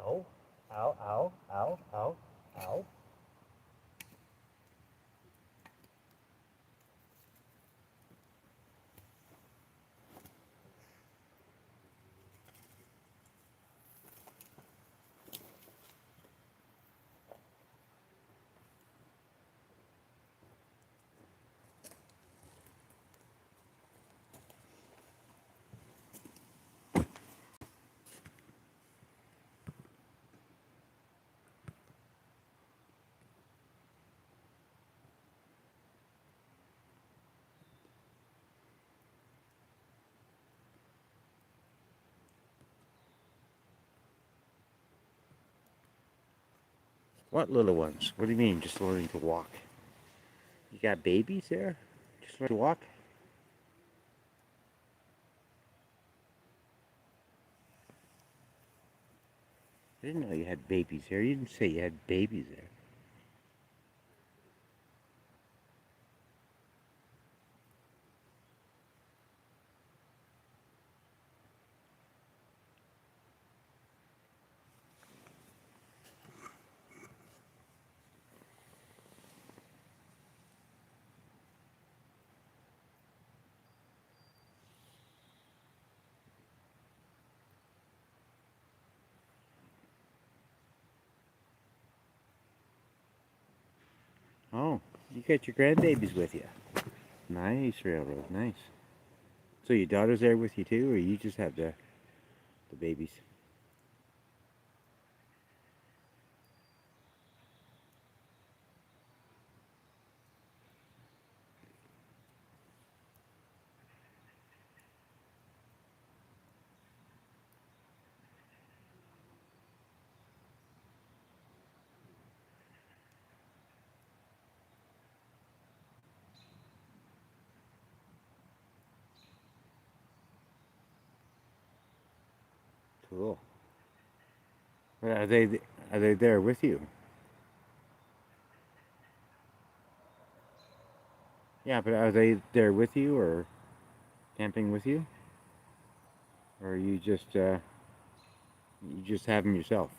Ow, ow, ow, ow, ow, ow. What little ones? What do you mean, just learning to walk? You got babies there? Just learning to walk? I didn't know you had babies here. You didn't say you had babies there. Oh, you got your grandbabies with you. Nice, Railroad, nice. So your daughter's there with you too, or you just have the babies? Cool. Well, are they there with you? Yeah, but are they there with you or camping with you, or you just have them yourself?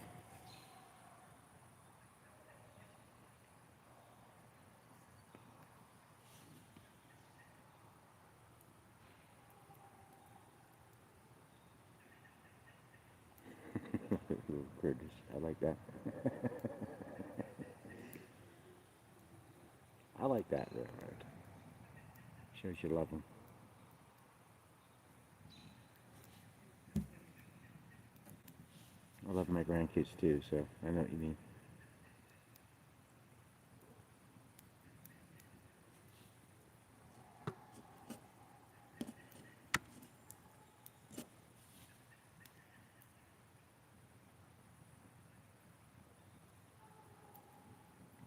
Curtis, I like that. I like that, Railroad. Shows you love them. I love my grandkids too, so I know what you mean.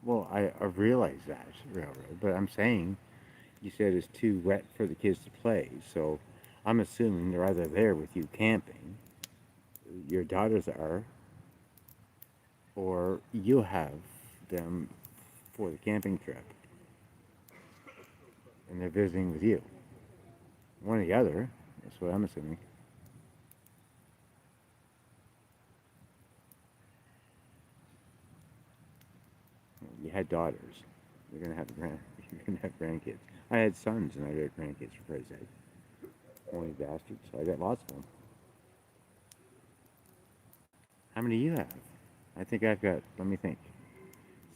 Well, I realize that, Railroad, but I'm saying you said it's too wet for the kids to play, so I'm assuming they're either there with you camping, your daughters are, or you have them for the camping trip, and they're visiting with you. One or the other, that's what I'm assuming. You had daughters. You're gonna have you're gonna have grandkids. I had sons and I got grandkids for Christ's sake. Only bastards. So I got lots of them. How many do you have? I think I've got. Let me think.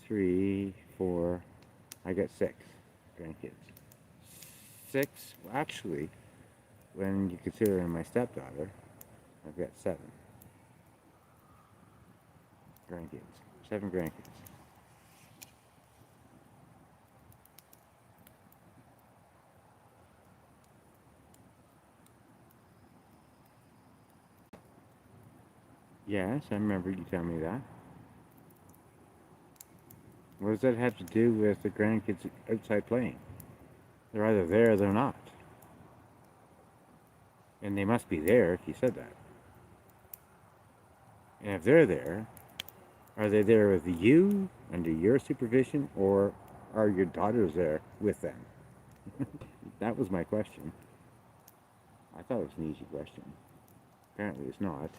3, 4. I got 6 grandkids. 6. Well, actually, when you consider my stepdaughter, I've got 7 grandkids. 7 grandkids. Yes, I remember you telling me that. What does that have to do with the grandkids outside playing? They're either there or they're not. And they must be there if you said that. And if they're there, are they there with you, under your supervision, or are your daughters there with them? That was my question. I thought it was an easy question. Apparently it's not.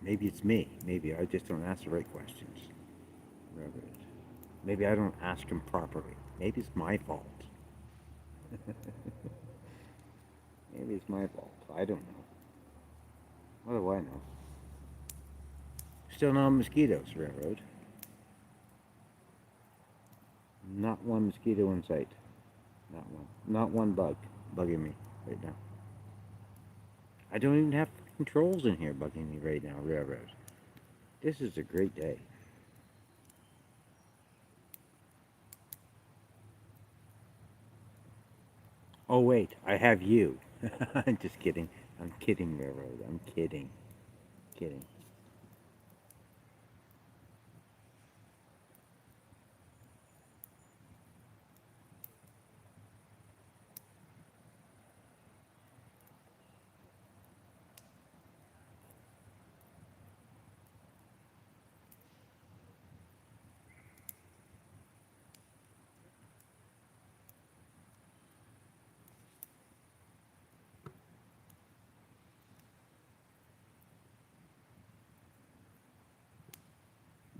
Maybe it's me. Maybe I just don't ask the right questions. Maybe I don't ask them properly. Maybe it's my fault. Maybe it's my fault. I don't know. What do I know? Still no mosquitoes, Railroad. Not one mosquito in sight. Not one. Not one bug bugging me. right now. I don't even have controls in here bugging me right now, railroad. This is a great day. Oh wait, I have you. I'm just kidding. I'm kidding, railroad. I'm kidding. Kidding.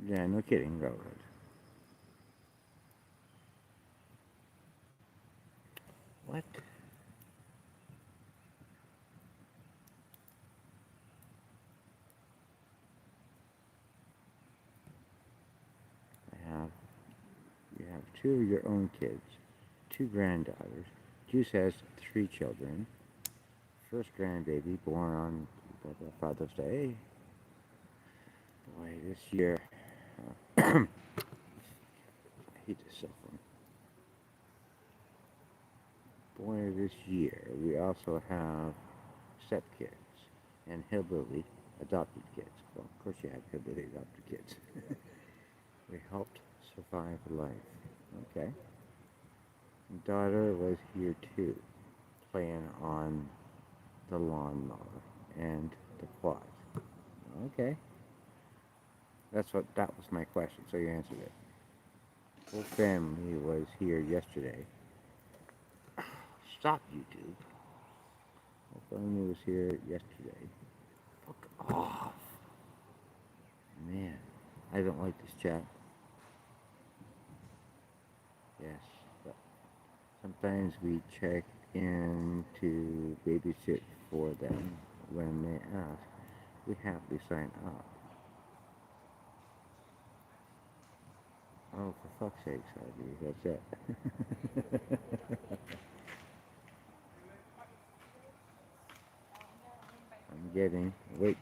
Yeah, no kidding, railroad. What? I have You have two of your own kids, two granddaughters. Juice has three children. First grandbaby born on Father's Day. Boy, this year, I hate this cell phone. Boy, this year we also have stepkids and hillbilly adopted kids. Well, of course you have hillbilly adopted kids. We helped survive life. Okay. Daughter was here too, playing on the lawnmower and the quad. Okay. That was my question, so you answered it. Whole family was here yesterday. Stop, YouTube. Whole family was here yesterday. Fuck off. Man, I don't like this chat. Yes, but sometimes we check in to babysit for them when they ask. We happily sign up. Oh, for fuck's sake, Sadie, that's it. I'm getting, wait,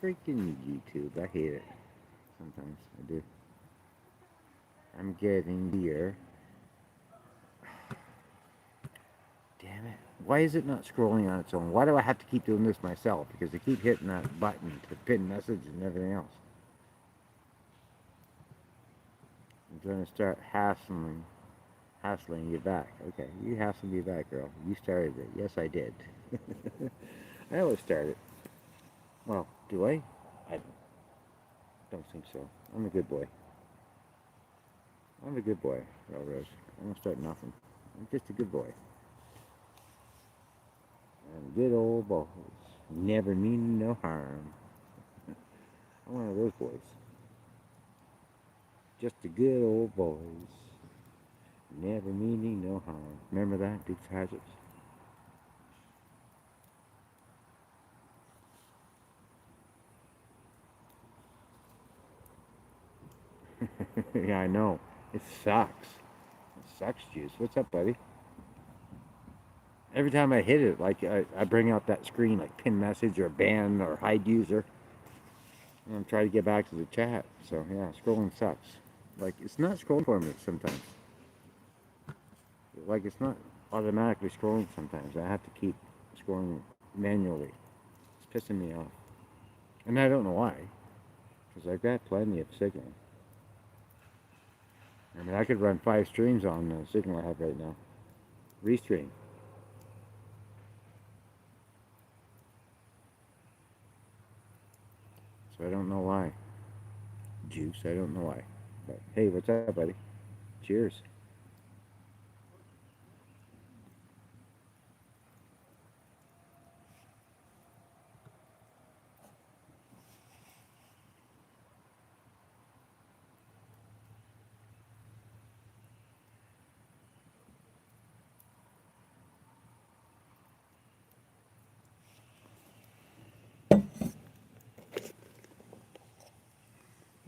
freaking YouTube, I hate it. Sometimes I do. I'm getting here. Damn it. Why is it not scrolling on its own? Why do I have to keep doing this myself? Because I keep hitting that button to pin message and everything else. I'm trying to start hassling you back. Okay, you hassle me back, girl. You started it. Yes, I did. I always start it. Well, do I? I don't think so. I'm a good boy. I'm a good boy, Rose. I don't start nothing. I'm just a good boy. I'm good old boys. Never mean no harm. I'm one of those boys. Just a good old boys. Never meaning no harm. Remember that, Dukes Hazards? Yeah, I know. It sucks. It sucks, Juice. What's up, buddy? Every time I hit it, like I bring out that screen, like pin message or ban or hide user. And I'm trying to get back to the chat. So yeah, scrolling sucks. Like it's not scrolling for me sometimes. Like it's not automatically scrolling sometimes. I have to keep scrolling manually. It's pissing me off. And I don't know why. Because I've got plenty of signal. I mean, I could run 5 streams on the signal I have right now. Restream. So I don't know why. Juice, I don't know why. But hey, what's up, buddy? Cheers.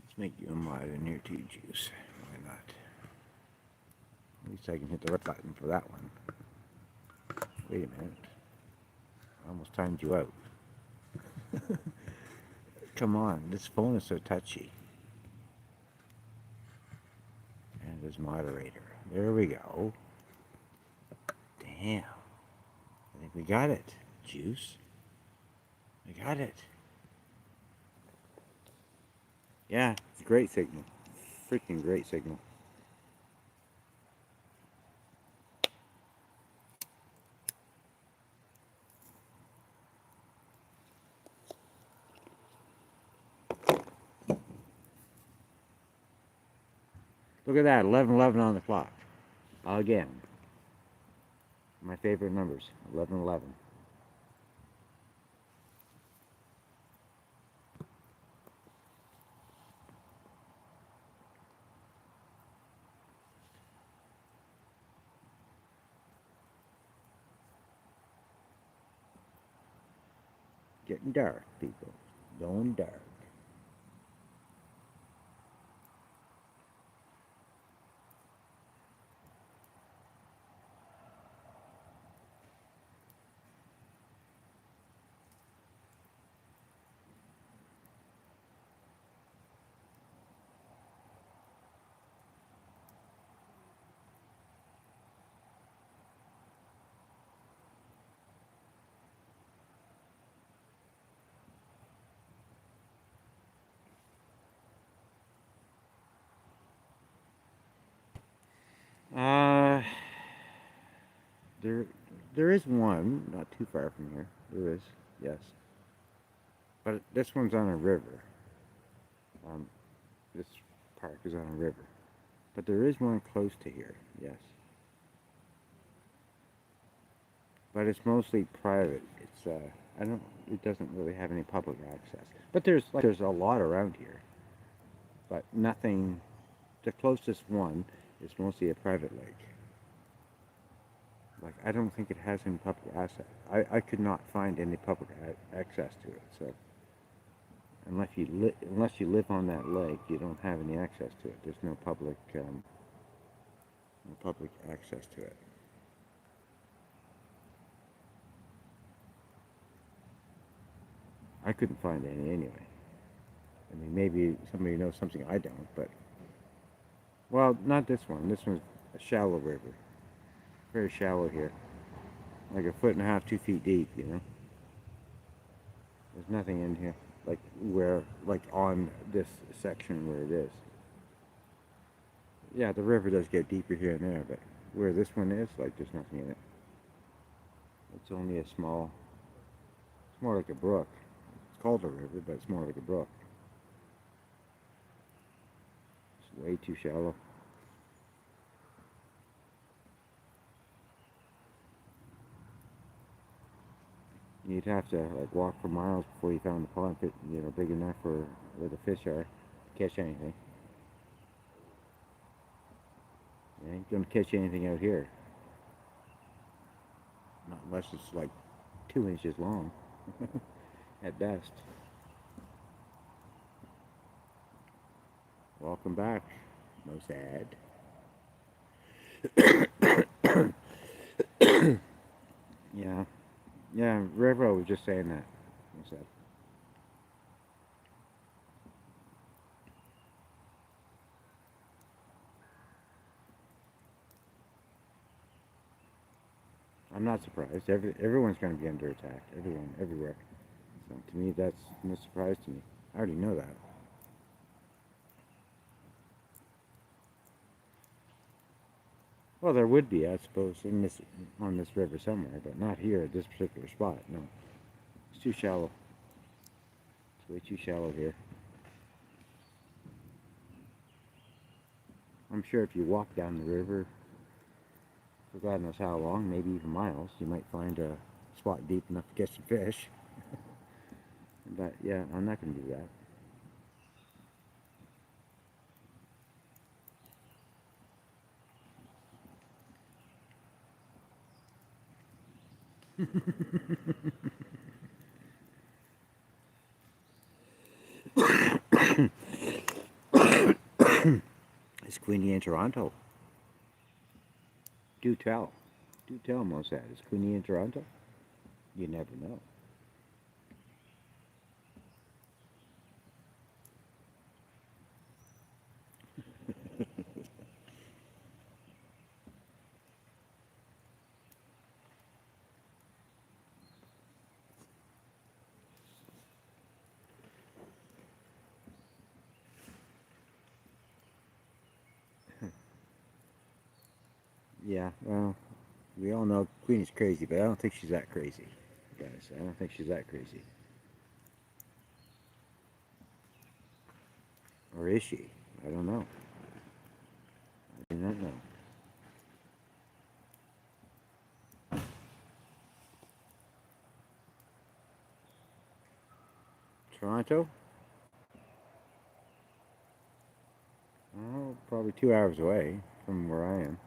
Let's make you a mod in here too, Juice. Why not? At least I can hit the right button for that one. Wait a minute. I almost timed you out. Come on, this phone is so touchy. And as moderator. There we go. Damn. I think we got it. Juice. We got it. Yeah, it's a great signal. Freaking great signal. Look at that, 11:11 on the clock. Again. My favorite numbers, 11:11. Getting dark, people. Going dark. Uh, there is one not too far from here. There is, yes. But this one's on a river. This park is on a river. But there is one close to here, yes. But it's mostly private. It's it doesn't really have any public access. But there's a lot around here. But nothing. The closest one is mostly a private lake. Like, I don't think it has any public access. I could not find any public access to it. So unless you live on that lake, you don't have any access to it. There's no public access to it. I couldn't find any anyway. I mean, maybe somebody knows something I don't, but well, not this one. This one's a shallow river. Very shallow here. Like 1.5 feet, 2 feet deep, you know. There's nothing in here. Like on this section where it is. Yeah, the river does get deeper here and there, but where this one is, like, there's nothing in it. It's only a small, it's more like a brook. It's called a river, but it's more like a brook. It's way too shallow. You'd have to like walk for miles before you found the pond, big enough for where the fish are to catch anything. You ain't gonna catch anything out here, not unless it's like 2 inches long at best. Welcome back, Mossad. Yeah. Yeah, Revo was just saying that. He said. I'm not surprised. Everyone's going to be under attack. Everyone, everywhere. So to me, that's no surprise to me. I already know that. Well, there would be, I suppose, on this river somewhere, but not here at this particular spot. No, it's too shallow. It's way too shallow here. I'm sure if you walk down the river for God knows how long, maybe even miles, you might find a spot deep enough to get some fish. But yeah, I'm not going to do that. Is Queenie in Toronto? Do tell. Do tell Mosad, is Queenie in Toronto? You never know. Yeah, well, we all know Queenie's crazy, but I don't think she's that crazy, guys. I don't think she's that crazy. Or is she? I don't know. I do not know. Toronto? Oh, probably 2 hours away from where I am.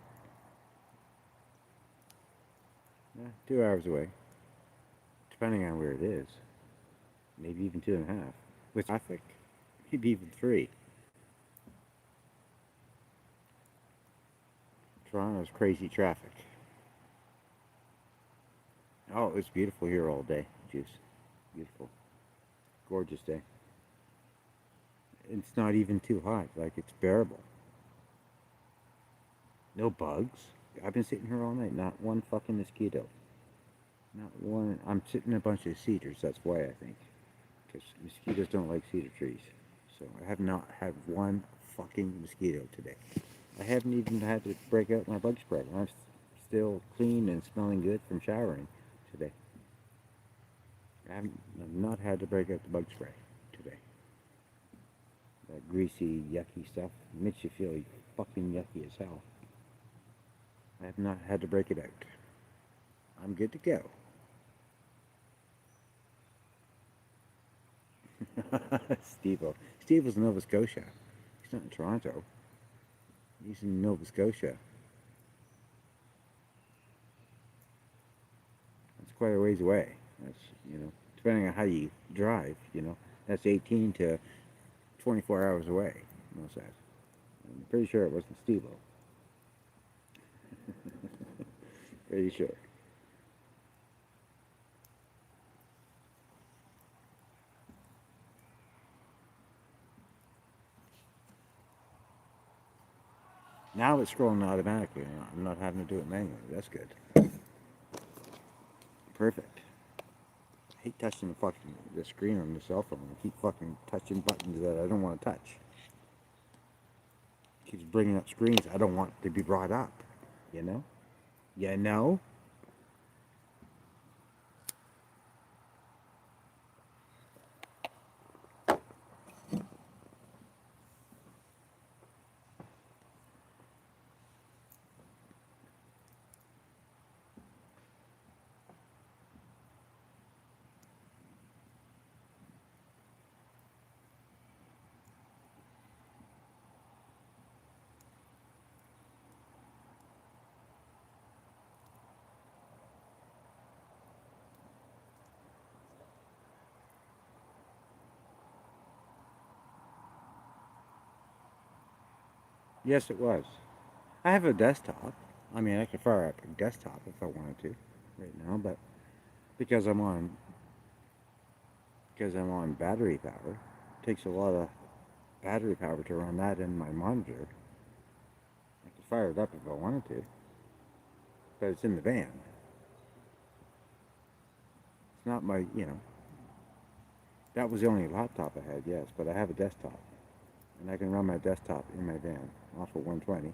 Yeah, 2 hours away, depending on where it is. Maybe even 2.5. With traffic, maybe even 3. Toronto's crazy traffic. Oh, it's beautiful here all day, Juice. Beautiful. Gorgeous day. It's not even too hot, like it's bearable. No bugs. I've been sitting here all night, not one fucking mosquito. Not one. I'm sitting in a bunch of cedars, that's why I think. Because mosquitoes don't like cedar trees. So I have not had one fucking mosquito today. I haven't even had to break out my bug spray. I'm still clean and smelling good from showering today. I've not had to break out the bug spray today. That greasy, yucky stuff makes you feel fucking yucky as hell. I have not had to break it out. I'm good to go. Steve-O. Steve-O's in Nova Scotia. He's not in Toronto. He's in Nova Scotia. That's quite a ways away. That's, depending on how you drive, that's 18 to 24 hours away. Most that. I'm pretty sure it wasn't Steve-O. Pretty sure. Now it's scrolling automatically. I'm not having to do it manually. That's good. Perfect. I hate touching the screen on the cell phone. I keep fucking touching buttons that I don't want to touch. It keeps bringing up screens I don't want to be brought up. You know? You know? Yes, it was. I have a desktop. I mean, I could fire up a desktop if I wanted to right now, but because I'm on battery power, it takes a lot of battery power to run that in my monitor. I could fire it up if I wanted to, but it's in the van. It's not that was the only laptop I had, yes, but I have a desktop. And I can run my desktop in my van off of 120.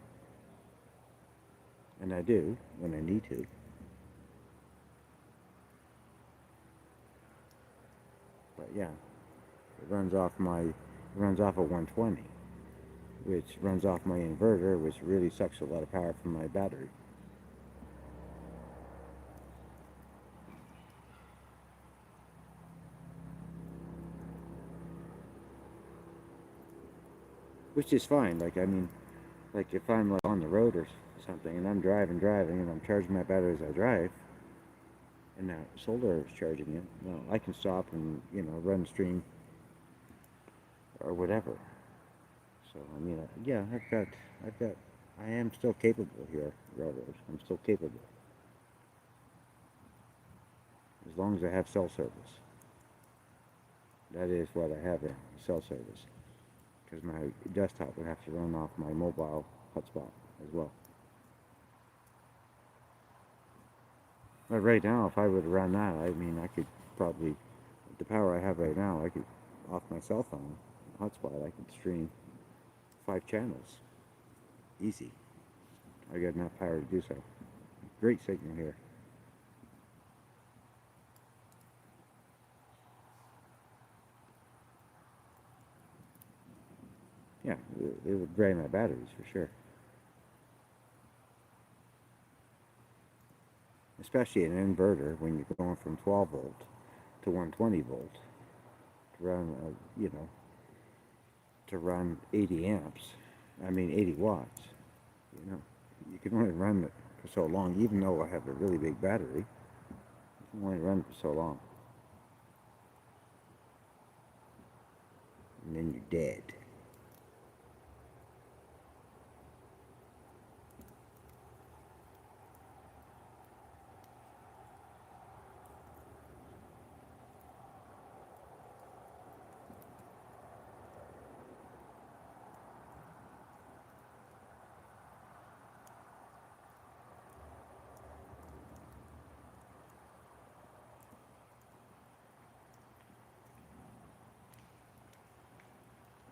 And I do when I need to. But yeah, it runs off of 120, which runs off my inverter, which really sucks a lot of power from my battery. Which is fine. Like, I mean, like if I'm like on the road or something and I'm driving and I'm charging my battery as I drive, and now solar is charging it, well, I can stop and run stream or whatever. So I mean, yeah, I am still capable here, railroad. I'm still capable. as long as I have cell service. That is what I have, cell service. Because my desktop would have to run off my mobile hotspot as well. But right now, if I would run that, I mean, I could probably, with the power I have right now, I could, off my cell phone hotspot, I could stream 5 channels. Easy. I got enough power to do so. Great signal here. Yeah, it would drain my batteries for sure. Especially an inverter when you're going from 12 volt to 120 volt to run, to run 80 amps. I mean 80 watts. You know, you can only run it for so long, even though I have a really big battery. You can only run it for so long, and then you're dead.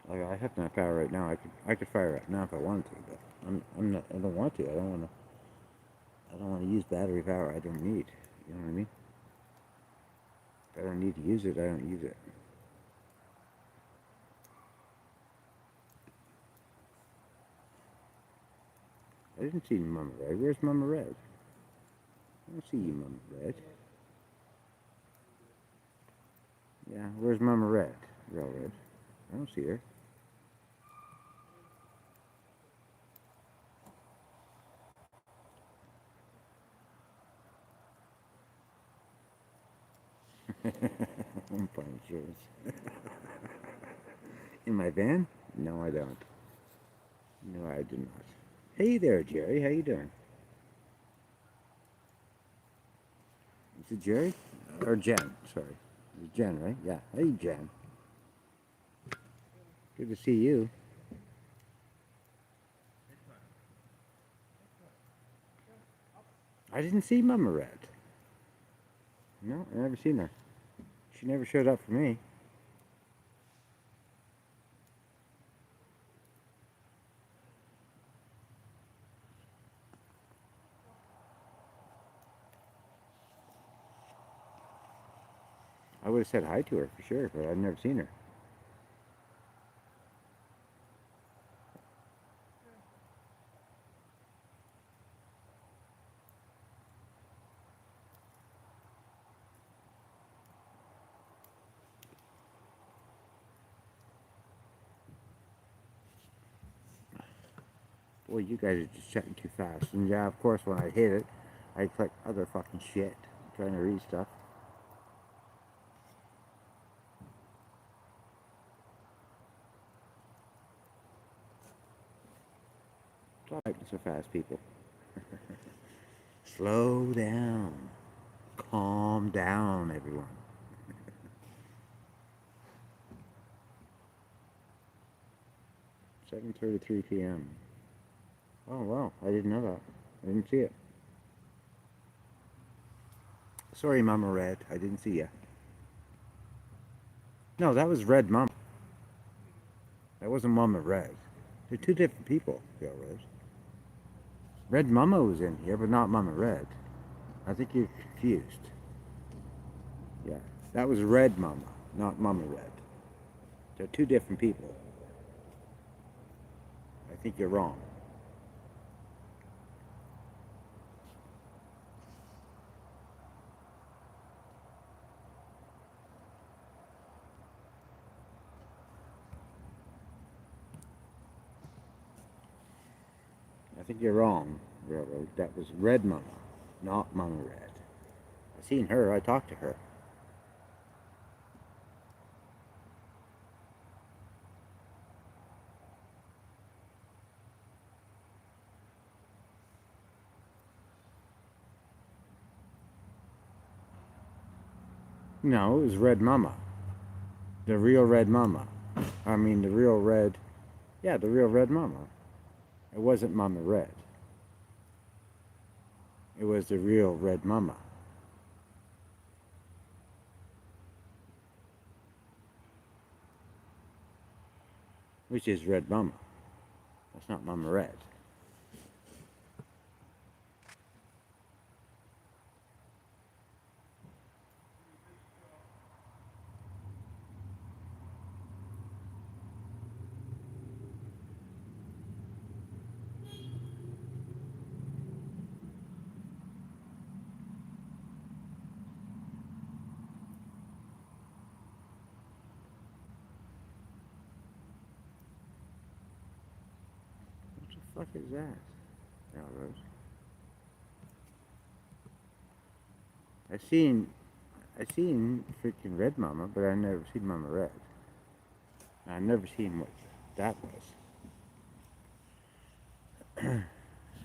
Like, I have enough power right now. I could fire it now if I wanted to, but I'm not. I don't want to. I don't want to use battery power I don't need. You know what I mean? If I don't need to use it, I don't use it. I didn't see Mama Red. Where's Mama Red? I don't see you, Mama Red. Yeah, where's Mama Red? Real Red. I don't see her. I'm fine, insurance. In my van? No, I don't. No, I do not. Hey there, Jerry. How you doing? Is it Jerry? Or Jen, sorry. It's Jen, right? Yeah. Hey, Jen. Good to see you. I didn't see Mama Red. No, I never seen her. She never showed up for me. I would have said hi to her for sure, but I've never seen her. Boy, you guys are just chatting too fast. And yeah, of course, when I hit it, I click other fucking shit, trying to read stuff. Stop typing so fast, people. Slow down. Calm down, everyone. 7:33 p.m. Oh, wow. I didn't know that. I didn't see it. Sorry, Mama Red. I didn't see ya. No, that was Red Mama. That wasn't Mama Red. They're two different people, Joe Rose. Red Mama was in here, but not Mama Red. I think you're confused. Yeah, that was Red Mama, not Mama Red. They're two different people. I think you're wrong. I think you're wrong, Railroad. That was Red Mama, not Mama Red. I seen her. I talked to her. No, it was Red Mama. The real Red Mama. I mean, the real Red. Yeah, the real Red Mama. It wasn't Mama Red. It was the real Red Mama. Which is Red Mama. That's not Mama Red. What the fuck is that? Railroad. I seen freaking Red Mama, but I never seen Mama Red. I never seen what that was.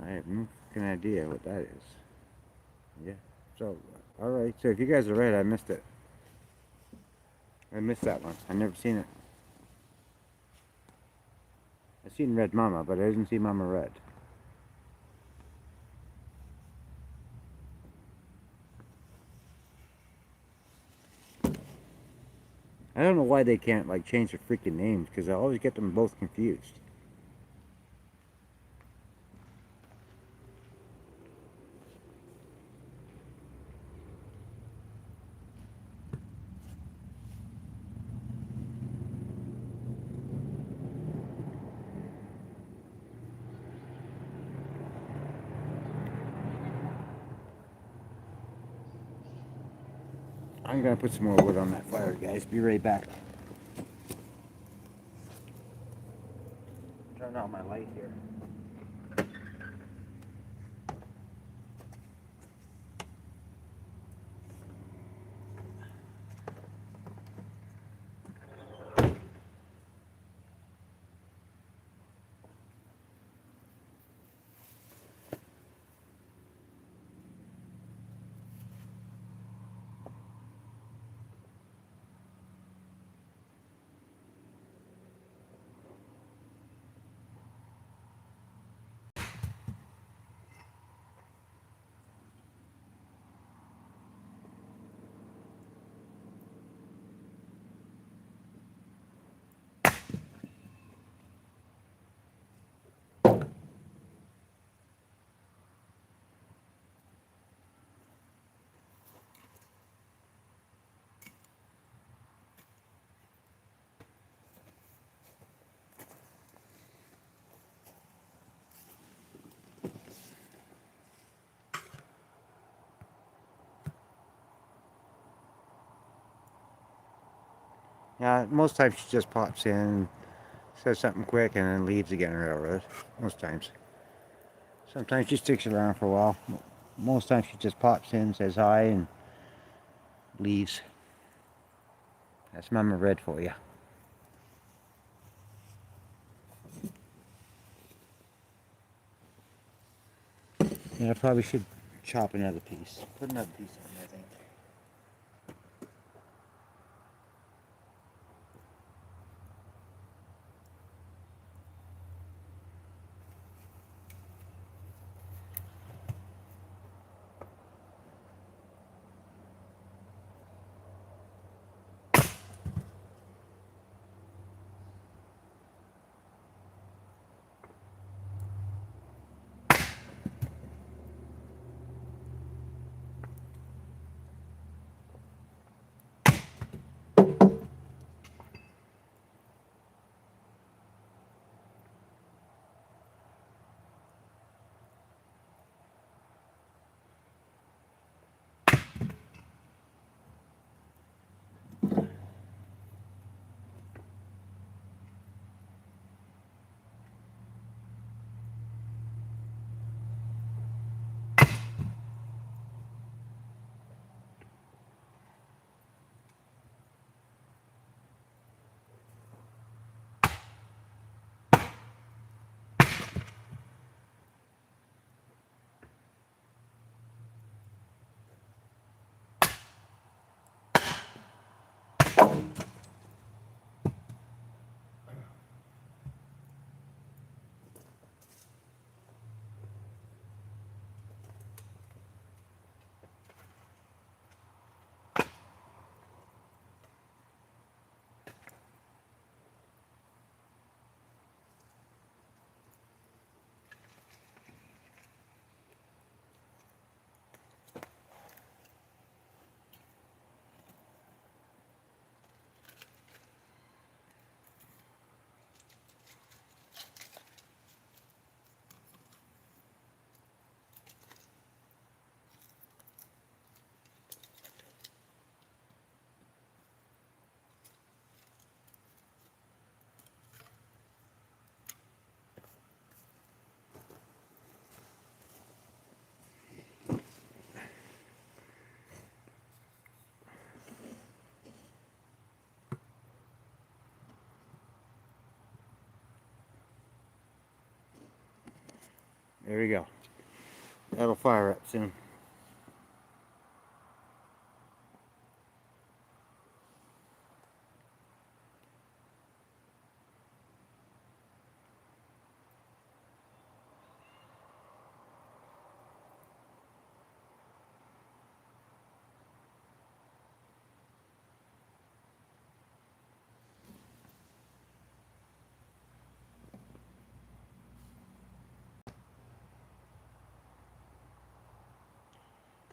I have no fucking idea what that is. Yeah. So, alright. So if you guys are right, I missed it. I missed that one. I never seen it. I seen Red Mama, but I didn't see Mama Red. I don't know why they can't like change their freaking names, because I always get them both confused. I'm gonna put some more wood on that fire, guys. Be right back. Turn on my light here. Yeah, most times she just pops in, says something quick, and then leaves again, railroad. Most times. Sometimes she sticks around for a while. Most times she just pops in, says hi, and leaves. That's Mama Red for you. Yeah, I probably should chop another piece. Put another piece on there, I think. There we go. That'll fire up soon.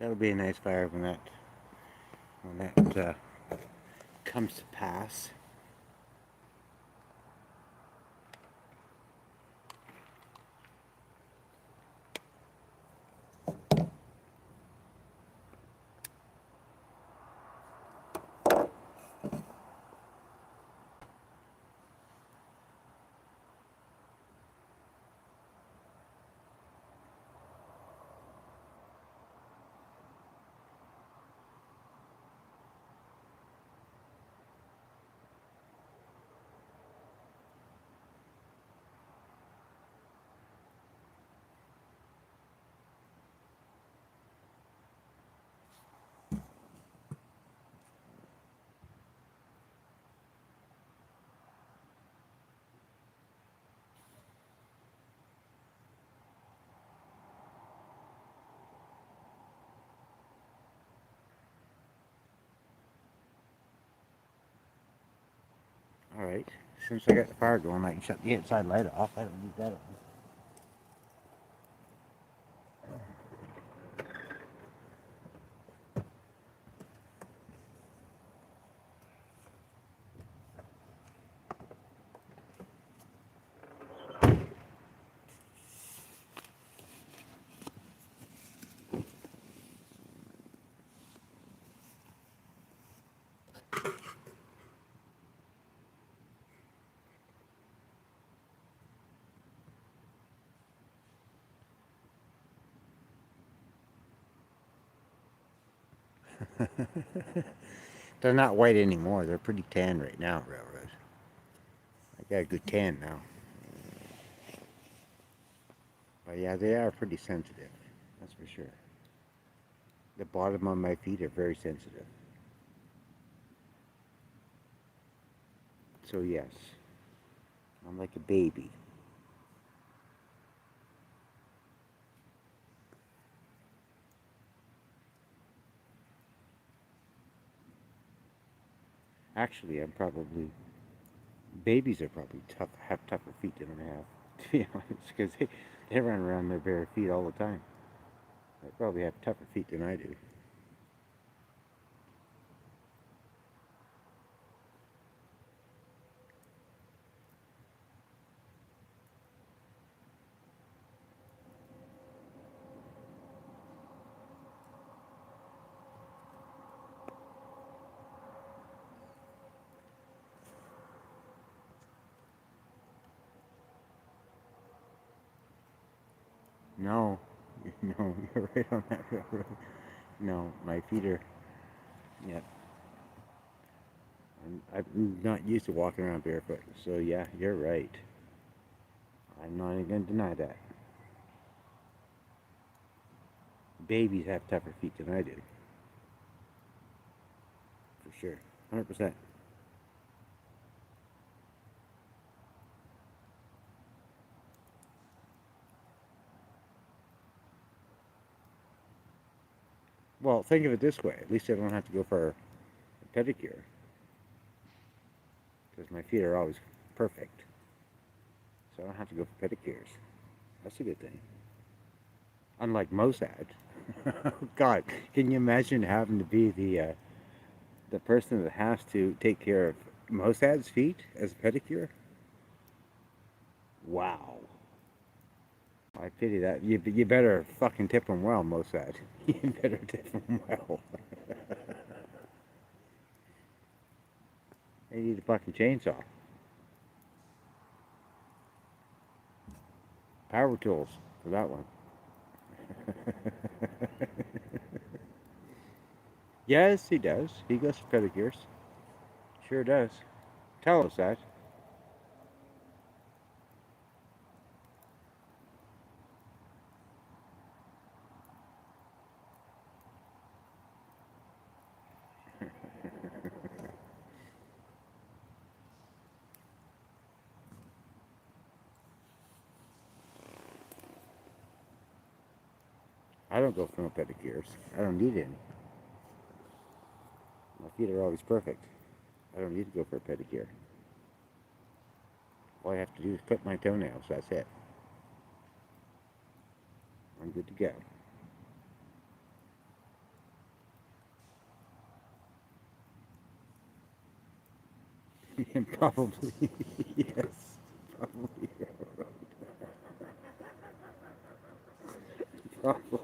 That'll be a nice fire when that comes to pass. Alright, since I got the fire going, I can shut the inside light off. I don't need that on. They're not white anymore. They're pretty tan right now, Railroad. I got a good tan now. But yeah, they are pretty sensitive. That's for sure. The bottom of my feet are very sensitive. So yes, I'm like a baby. Actually, babies are probably have tougher feet than I have, to be honest, because they run around their bare feet all the time. They probably have tougher feet than I do. No, no, you're right on that railroad. No, my feet are, yeah, I'm not used to walking around barefoot. So yeah, you're right. I'm not even going to deny that. Babies have tougher feet than I do. For sure. 100%. Well, think of it this way. At least I don't have to go for a pedicure. Because my feet are always perfect. So I don't have to go for pedicures. That's a good thing. Unlike Mossad. God, can you imagine having to be the person that has to take care of Mossad's feet as a pedicure? Wow. I pity that. You better fucking tip him well, Mossad. You better tip him well. They need a fucking chainsaw. Power tools for that one. Yes, he does. He goes for pedicures. Sure does. Tell us that. I don't go for no pedicures. I don't need any. My feet are always perfect. I don't need to go for a pedicure. All I have to do is clip my toenails. That's it. I'm good to go. Probably, yes. Probably. Probably.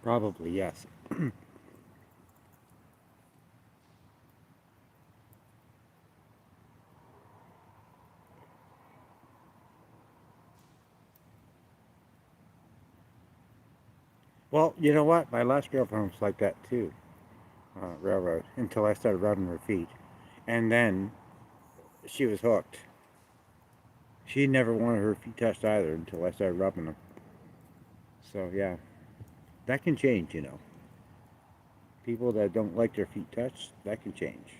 Probably, yes. Well, you know what? My last girlfriend was like that too. Railroad. Until I started rubbing her feet. And then she was hooked. She never wanted her feet touched either until I started rubbing them. So, yeah. That can change, you know. People that don't like their feet touched, that can change.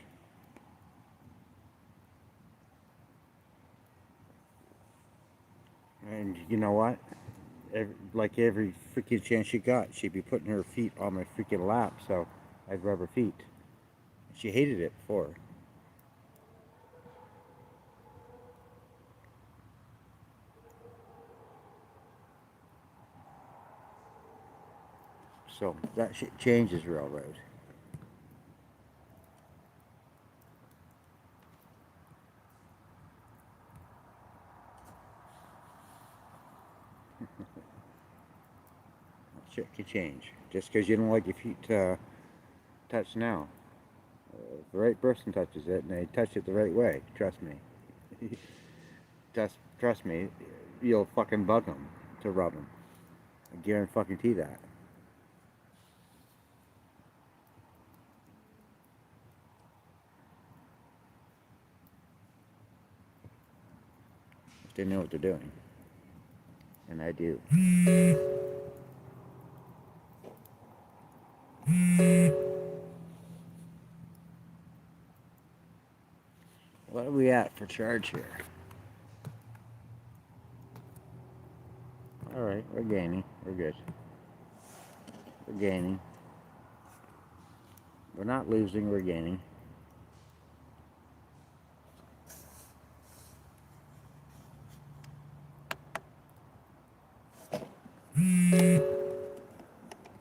And you know what? Every freaking chance she got, she'd be putting her feet on my freaking lap, so I'd rub her feet. She hated it before. So that shit changes railroad. Shit can change. Just because you don't like your feet touched now. If the right person touches it and they touch it the right way, trust me. Trust me, you'll fucking bug them to rub them. I guarantee that. If they know what they're doing. And I do. What are we at for charge here? Alright, we're gaining. We're good. We're gaining. We're not losing, we're gaining.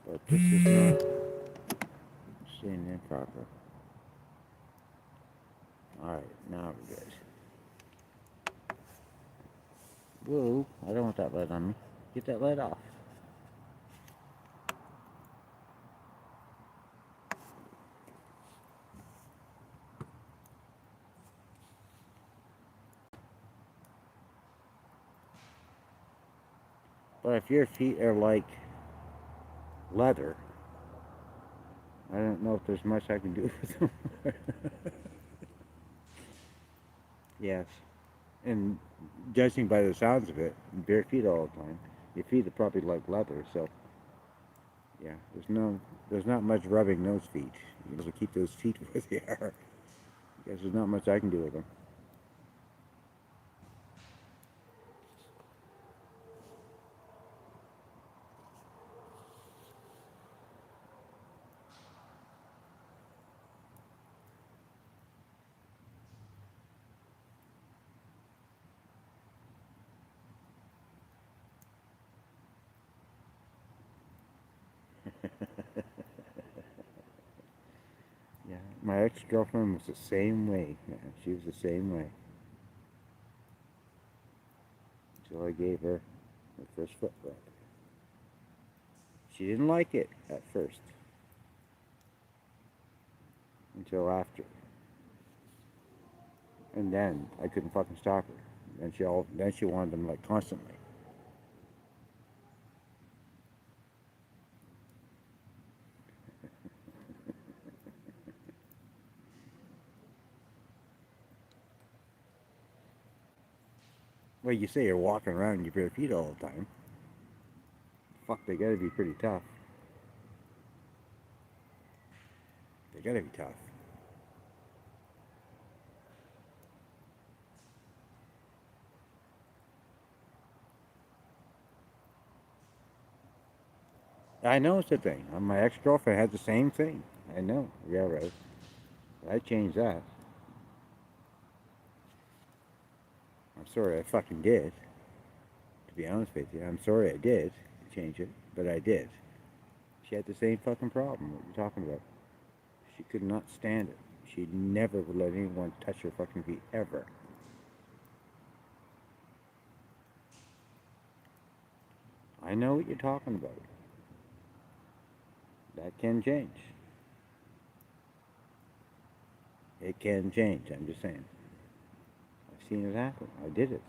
But this is not seen improper. Alright, now we're good. Whoa, I don't want that lead on me. Get that lead off. But if your feet are like leather, I don't know if there's much I can do with them. Yes. And judging by the sounds of it, bare feet all the time, your feet are probably like leather, so yeah, there's not much rubbing those feet. You know, to keep those feet where they are. Because there's not much I can do with them. Yeah, my ex-girlfriend was the same way, man. She was the same way. Until I gave her her first foot rub. She didn't like it at first. Until after. And then I couldn't fucking stop her. Then she wanted them like constantly. Well, you say you're walking around in your bare feet all the time. Fuck, they gotta be pretty tough. They gotta be tough. I know it's a thing. My ex-girlfriend had the same thing. I know, railroad. I changed that. I'm sorry I fucking did. To be honest with you, I'm sorry I did change it, but I did. She had the same fucking problem. What you talking about? She could not stand it. She never would let anyone touch her fucking feet ever. I know what you're talking about. That can change. It can change. I'm just saying. I've seen it happen. I did it.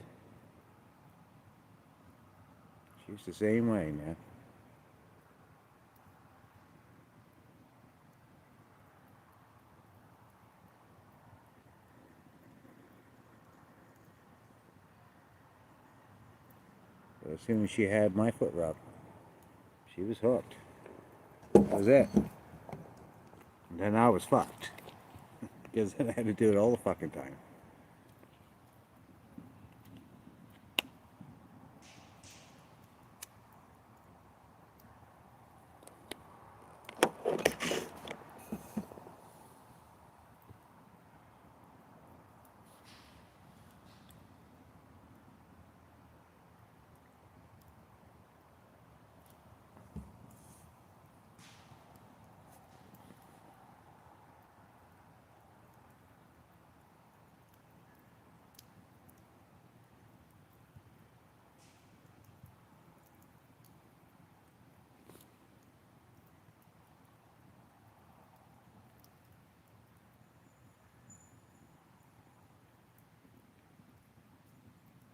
She's the same way, man. But as soon as she had my foot rub, she was hooked. That was it. And then I was fucked. Because then I had to do it all the fucking time.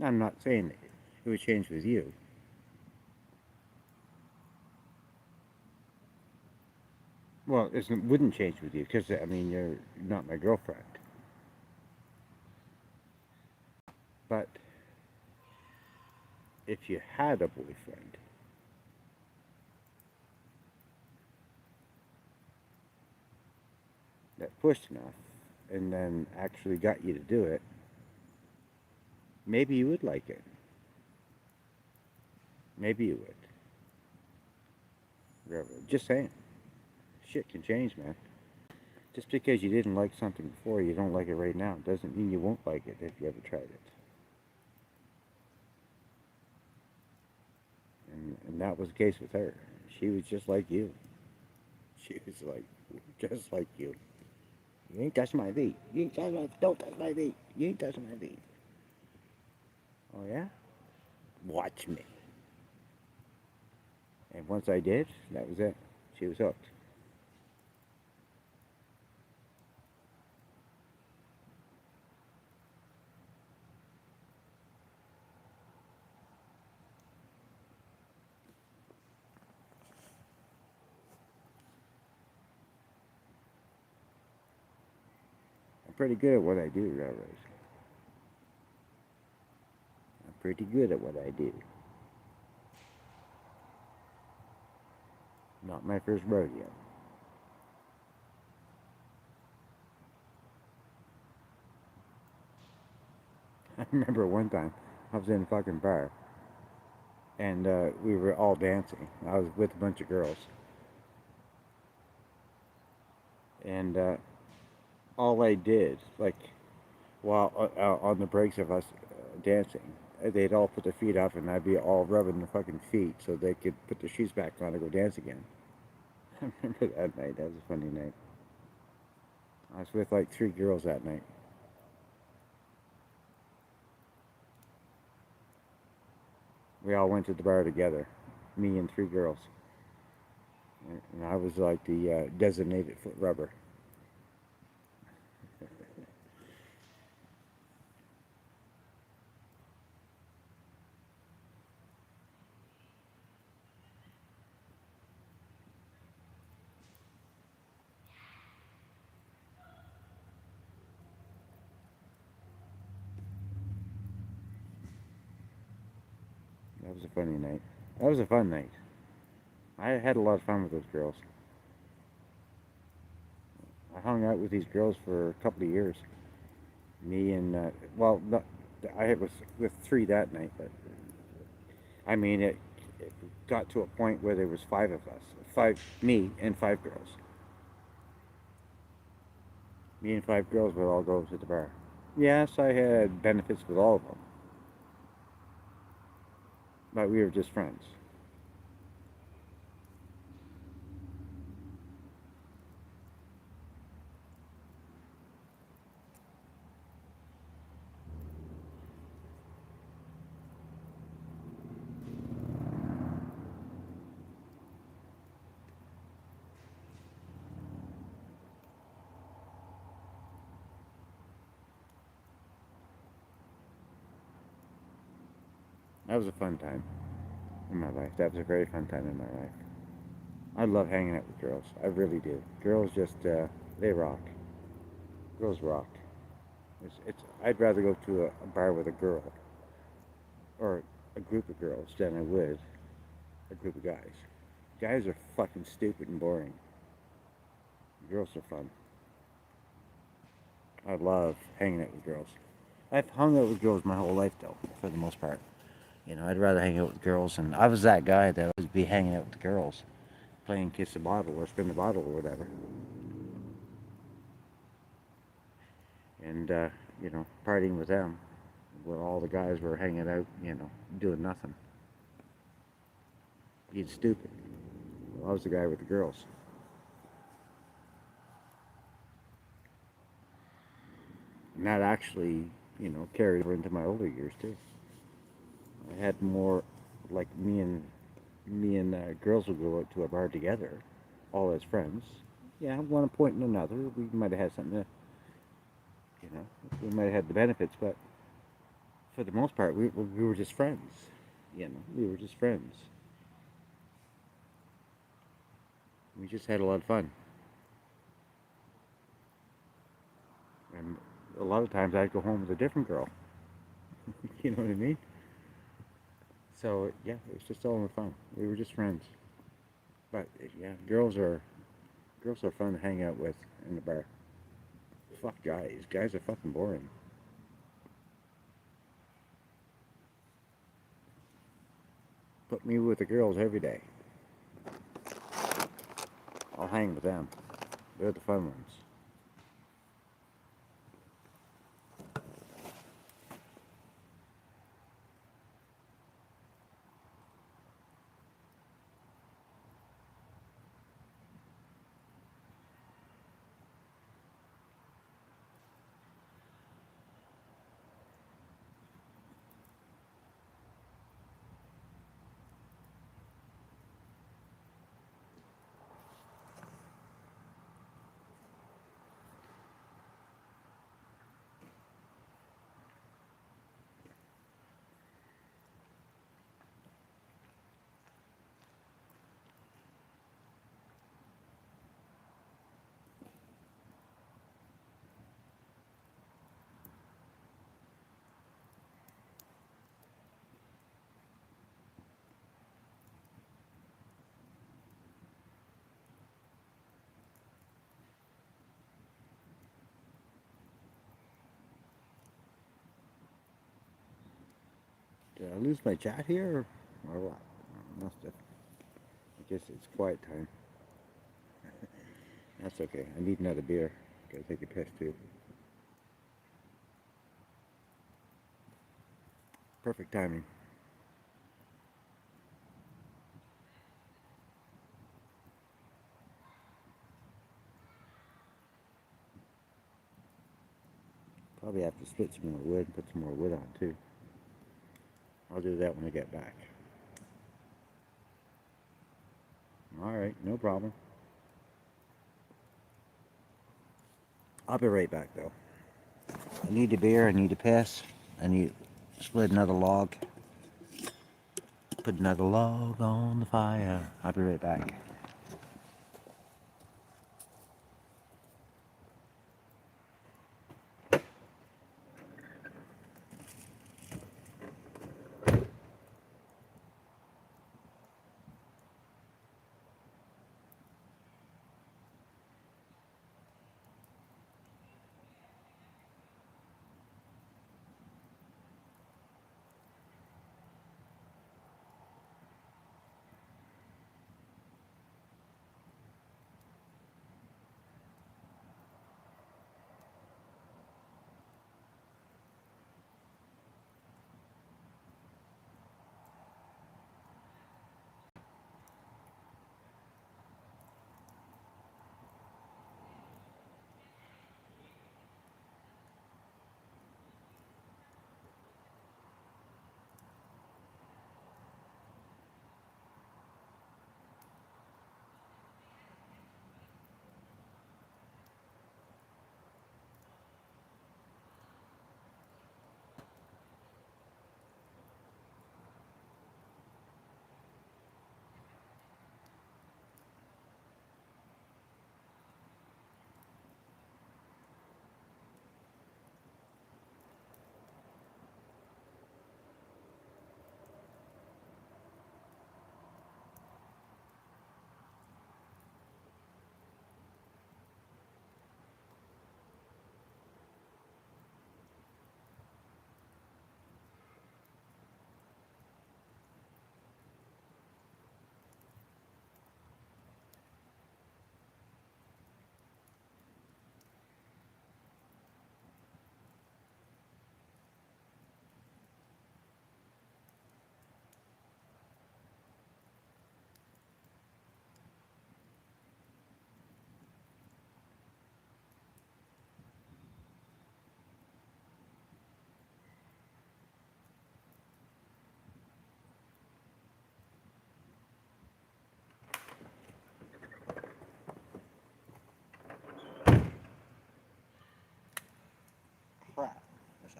I'm not saying it would change with you. Well, it wouldn't change with you because, I mean, you're not my girlfriend. But if you had a boyfriend, that pushed enough and then actually got you to do it, maybe you would like it. Maybe you would. Just saying. Shit can change, man. Just because you didn't like something before, you don't like it right now, doesn't mean you won't like it if you ever tried it. And that was the case with her. She was just like you. She was like, just like you. You ain't touching my feet. You ain't touching my, don't touch my feet. You ain't touching my feet. Oh yeah? Watch me. And once I did, that was it. She was hooked. I'm pretty good at what I do, Rose. I'm pretty good at what I do. Not my first rodeo. I remember one time I was in a fucking bar and we were all dancing. I was with a bunch of girls. And all I did, like, while on the breaks of us dancing, they'd all put their feet up and I'd be all rubbing their fucking feet so they could put their shoes back on and go dance again. I remember that night. That was a funny night. I was with like 3 girls that night. We all went to the bar together, me and 3 girls. And I was like the designated foot rubber. That was a funny night. That was a fun night. I had a lot of fun with those girls. I hung out with these girls for a couple of years. Me and, well, I was with 3 that night, but I mean, it got to a point where there was 5 of us, me and 5 girls. Me and 5 girls would all go to the bar. Yes, I had benefits with all of them, but we were just friends. That was a fun time in my life. That was a very fun time in my life. I love hanging out with girls. I really do. Girls just, they rock. Girls rock. I'd rather go to a bar with a girl or a group of girls than I would a group of guys. Guys are fucking stupid and boring. Girls are fun. I love hanging out with girls. I've hung out with girls my whole life, though, for the most part. You know, I'd rather hang out with girls, and I was that guy that would be hanging out with the girls, playing kiss the bottle or spin the bottle or whatever. And, you know, partying with them, where all the guys were hanging out, you know, doing nothing. Being stupid. Well, I was the guy with the girls. And that actually, you know, carried over into my older years, too. I had more, like, me and girls would go out to a bar together, all as friends. Yeah, one point and another, we might have had something to, you know, we might have had the benefits, but for the most part, we were just friends. You know, we were just friends. We just had a lot of fun. And a lot of times I'd go home with a different girl. You know what I mean? So, yeah, it was just all in fun. We were just friends. But, yeah, girls are fun to hang out with in the bar. Fuck guys. Guys are fucking boring. Put me with the girls every day. I'll hang with them. They're the fun ones. Did I lose my chat here or what? I must have. I guess it's quiet time. That's okay. I need another beer. Gotta take a piss too. Perfect timing. Probably have to split some more wood and put some more wood on too. I'll do that when I get back. Alright, no problem. I'll be right back though. I need a beer, I need a piss, I need to split another log. Put another log on the fire. I'll be right back.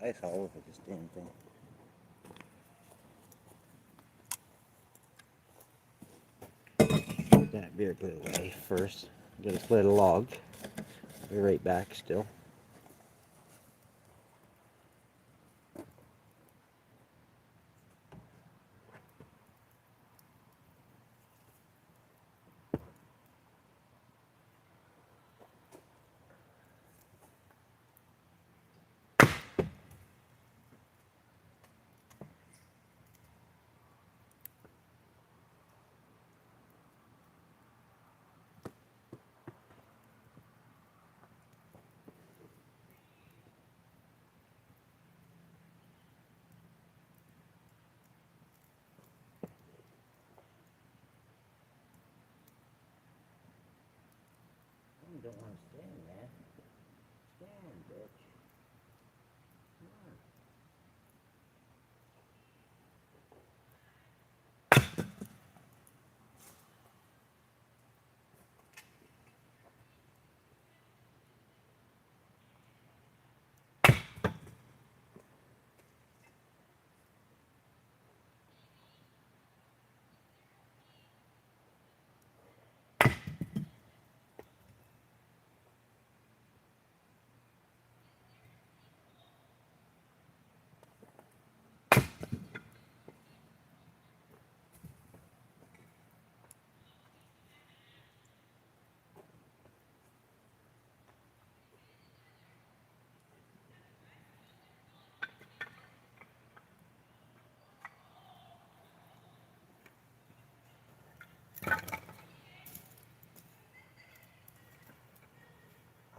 ice all over this damn thing. Put that beer put it away first. Get a split of log. Be right back still. You don't want to stand, man. Stand, bitch. Come on.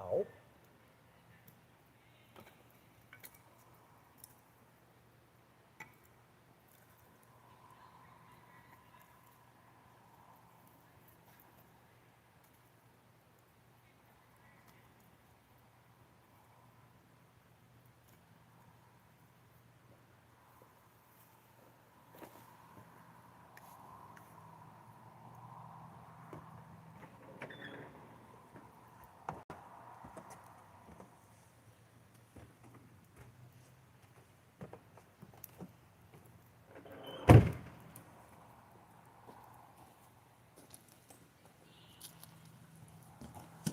Ow.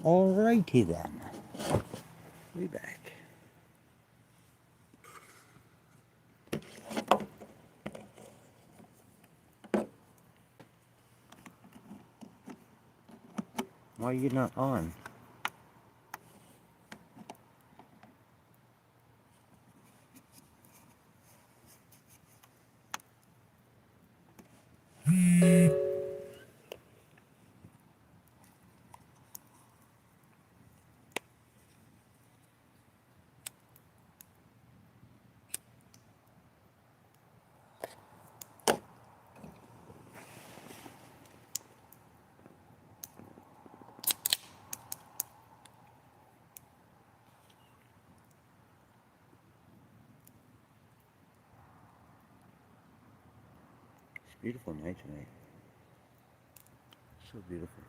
Alrighty then. Be back. Why are you not on? It's a beautiful night tonight. So beautiful.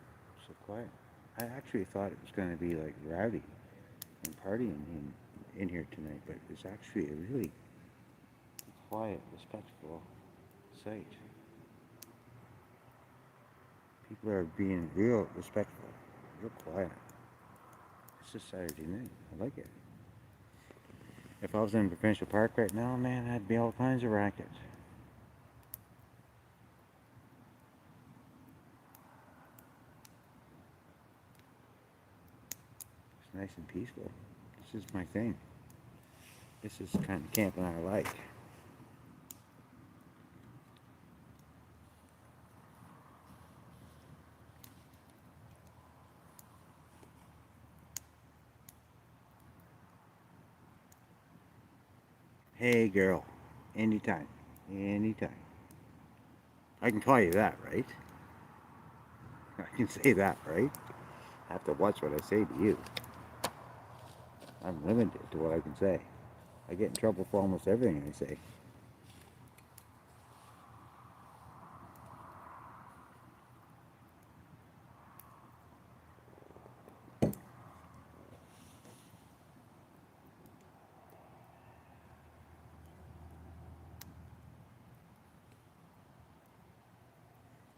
So quiet. I actually thought it was going to be like rowdy and partying in here tonight, but it's actually a really quiet, respectful sight. People are being real respectful, real quiet. It's a Saturday night. I like it. If I was in Provincial Park right now, man, I'd be all kinds of racket. It's nice and peaceful. This is my thing. This is the kind of camping I like. Hey girl, anytime, anytime. I can call you that, right? I can say that, right? I have to watch what I say to you. I'm limited to what I can say. I get in trouble for almost everything I say.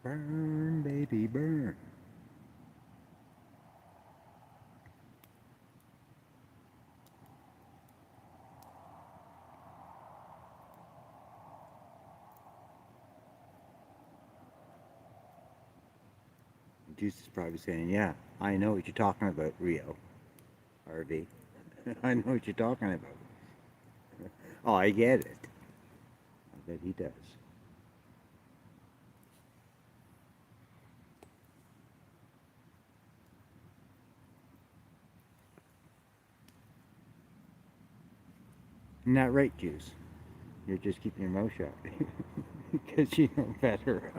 Burn, baby, burn. Juice is probably saying, yeah, I know what you're talking about, Rio. RV. I know what you're talking about. Oh, I get it. I bet he does. Not right, Juice. You're just keeping your mouth shut. Because you know better.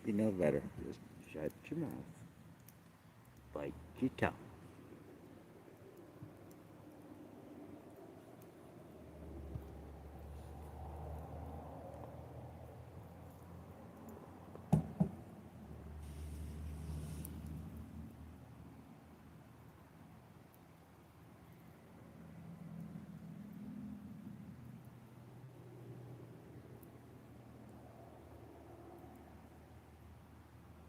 You know better. Just shut your mouth. Bite your tongue.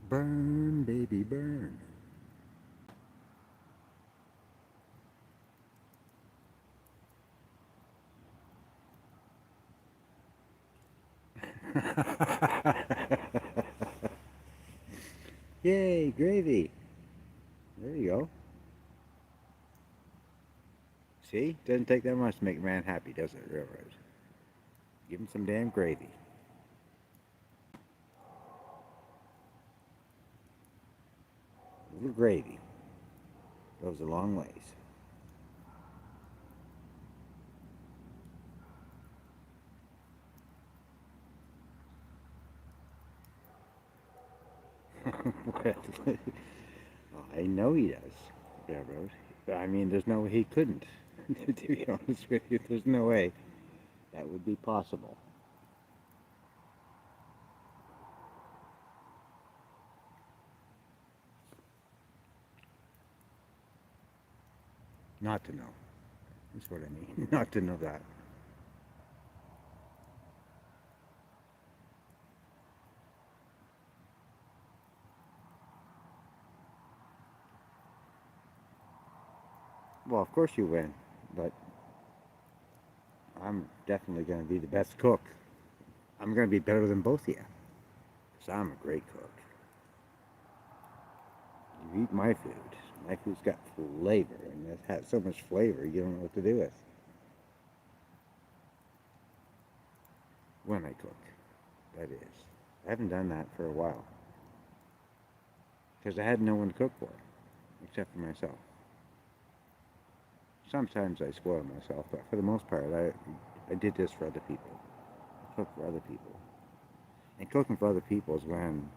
Burn, baby, burn. Yay, gravy. There you go. See? Doesn't take that much to make a man happy, does it, Railroad? Give him some damn gravy. A little gravy goes a long ways. Well, I know he does, Railroad. I mean, there's no way he couldn't. To be honest with you, there's no way that would be possible. Not to know. That's what I mean. Not to know that. Well, of course you win, but I'm definitely going to be the best cook. I'm going to be better than both of you. Because I'm a great cook. You eat my food. My food's got flavor, and it has so much flavor you don't know what to do with. When I cook, that is. I haven't done that for a while. Because I had no one to cook for, except for myself. Sometimes I spoil myself, but for the most part, I did this for other people. I cook for other people. And cooking for other people is when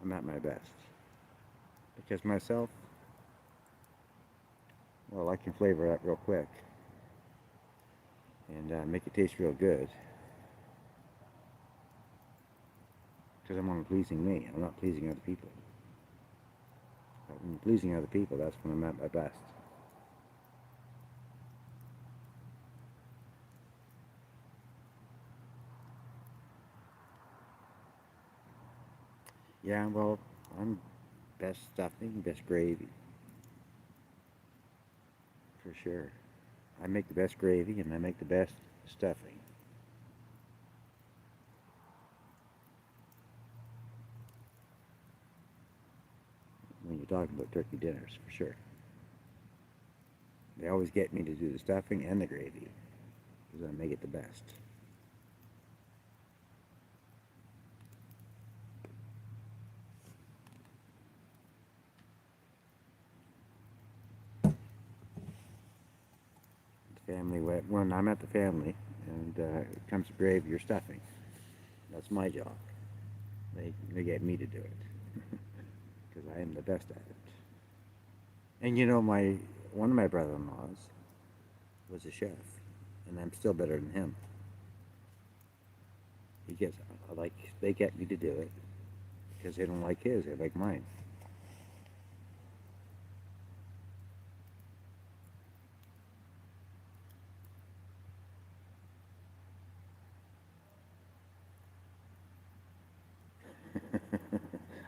I'm at my best. Because myself, well, I can flavor that real quick and make it taste real good. Because I'm only pleasing me. I'm not pleasing other people. But when I'm pleasing other people, that's when I'm at my best. Yeah, well, I'm best stuffing, best gravy. For sure. I make the best gravy and I make the best stuffing. When you're talking about turkey dinners, for sure. They always get me to do the stuffing and the gravy because I make it the best. The family, when I'm at the family and it comes to gravy or stuffing, that's my job. They get me to do it because I am the best at it. And you know, one of my brother-in-laws was a chef, and I'm still better than him. They get me to do it because they don't like his, they like mine.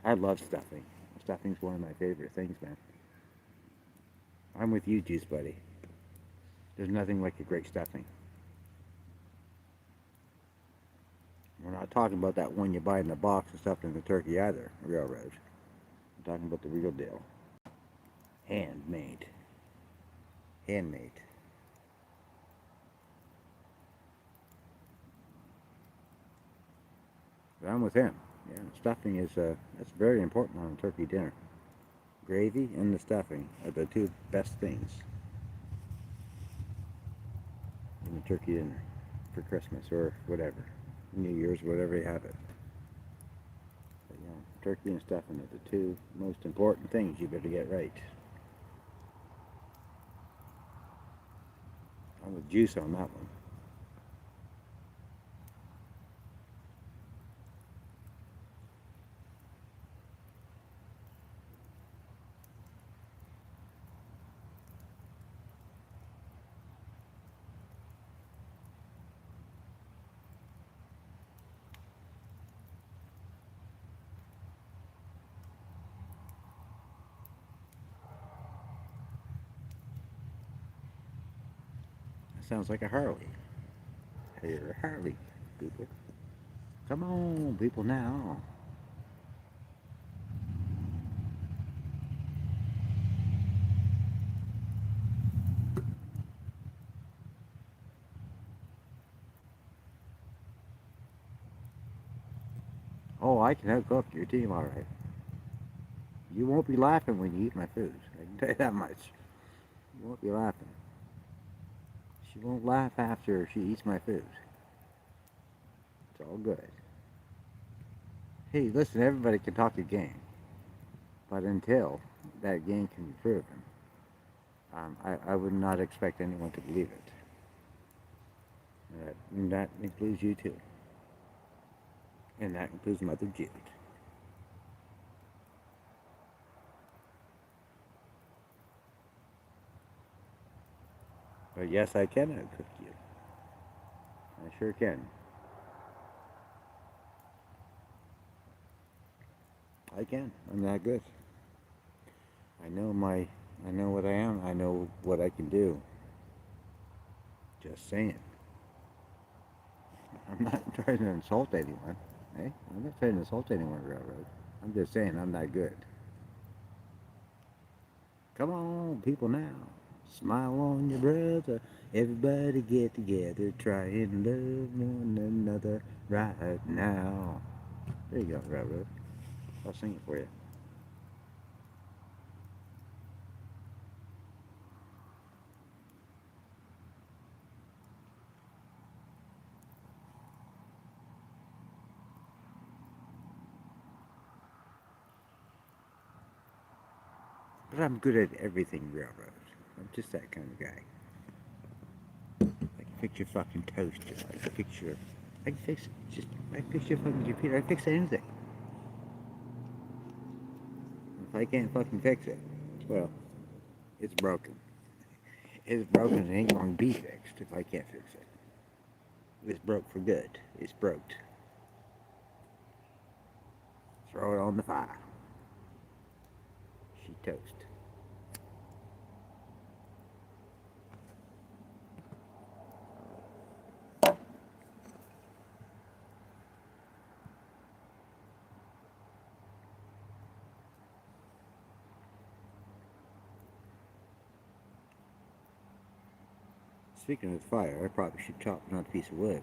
I love stuffing. Stuffing's one of my favorite things, man. I'm with you, Juice Buddy. There's nothing like a great stuffing. We're not talking about that one you buy in the box and stuffed in the turkey either, railroad. I'm talking about the real deal. Handmade. Handmade. But I'm with him. Yeah, stuffing is that's very important on a turkey dinner. Gravy and the stuffing are the two best things in the turkey dinner for Christmas or whatever, New Year's, whatever you have it. But, you know, turkey and stuffing are the two most important things you better get right. I'm with Juice on that one. That sounds like a Harley. Hey, you're a Harley, people. Come on, people, now. Oh, I can outcook your team, all right. You won't be laughing when you eat my food. I can tell you that much. You won't be laughing. She won't laugh after she eats my food. It's all good. Hey, listen, everybody can talk a game, but until that game can be proven, I would not expect anyone to believe it. That includes you too. And that includes Mother Jude. But yes, I can outcook you. I sure can. I can. I'm that good. I know what I am. I know what I can do. Just saying. I'm not trying to insult anyone. Hey, I'm not trying to insult anyone, Railroad. I'm just saying I'm that good. Come on, people now. Smile on your brother. Everybody get together. Try and love one another right now. There you go, Railroad. I'll sing it for you. But I'm good at everything, Railroad. I'm just that kind of guy. I can fix your fucking toaster. I can fix your... I can fix your fucking computer. I can fix anything. If I can't fucking fix it, well, it's broken. It's broken and it ain't gonna be fixed if I can't fix it. It's broke for good. It's broke. Throw it on the fire. She toast. Speaking of fire, I probably should chop another piece of wood.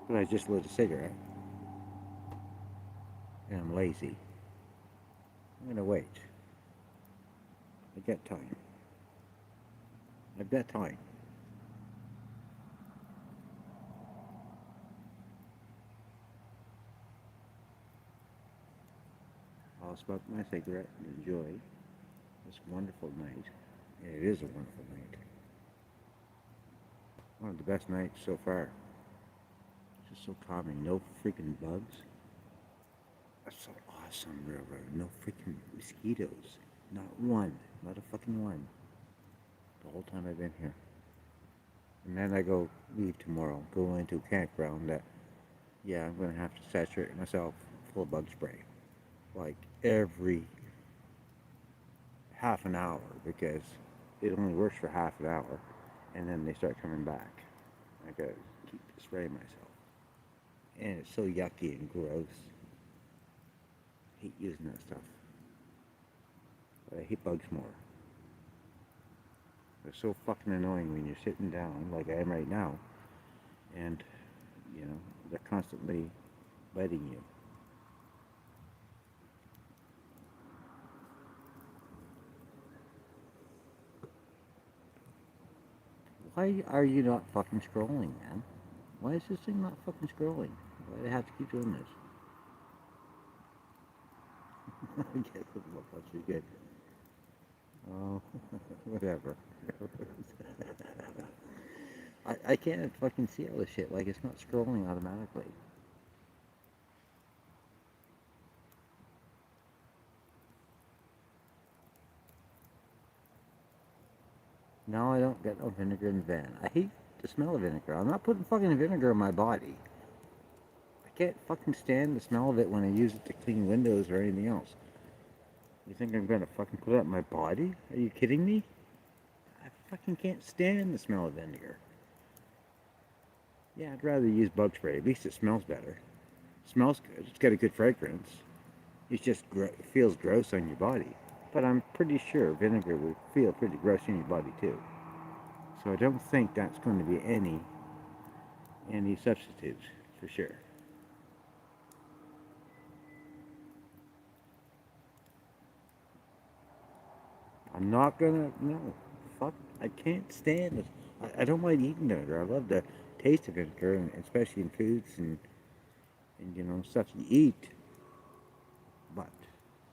But I just lit a cigarette. And I'm lazy. I'm gonna wait. I got time. I've got time. I'll smoke my cigarette and enjoy this wonderful night. And it is a wonderful night. One of the best nights so far. It's just so calming. No freaking bugs. That's so awesome, Railroad. No freaking mosquitoes. Not one. Not a fucking one. The whole time I've been here. And then I go leave tomorrow, go into a campground that, yeah, I'm gonna have to saturate myself full of bug spray, like every half an hour, because it only works for half an hour, and then they start coming back. I gotta keep spraying myself, and it's so yucky and gross. I hate using that stuff, but I hate bugs more. They're so fucking annoying when you're sitting down, like I am right now, and you know they're constantly biting you. Why are you not fucking scrolling, man? Why is this thing not fucking scrolling? Why do I have to keep doing this? I guess that's pretty good. Oh, whatever. I can't fucking see all this shit. Like, it's not scrolling automatically. Now I don't get no vinegar in the van. I hate the smell of vinegar. I'm not putting fucking vinegar in my body. I can't fucking stand the smell of it when I use it to clean windows or anything else. You think I'm gonna fucking put it in my body? Are you kidding me? I fucking can't stand the smell of vinegar. Yeah, I'd rather use bug spray. At least it smells better. It smells good. It's got a good fragrance. It just feels gross on your body. But I'm pretty sure vinegar would feel pretty gross in your body too. So I don't think that's going to be any substitutes for sure. I'm not gonna no. Fuck, I can't stand it. I don't mind eating vinegar. I love the taste of vinegar, and especially in foods and you know stuff you eat. But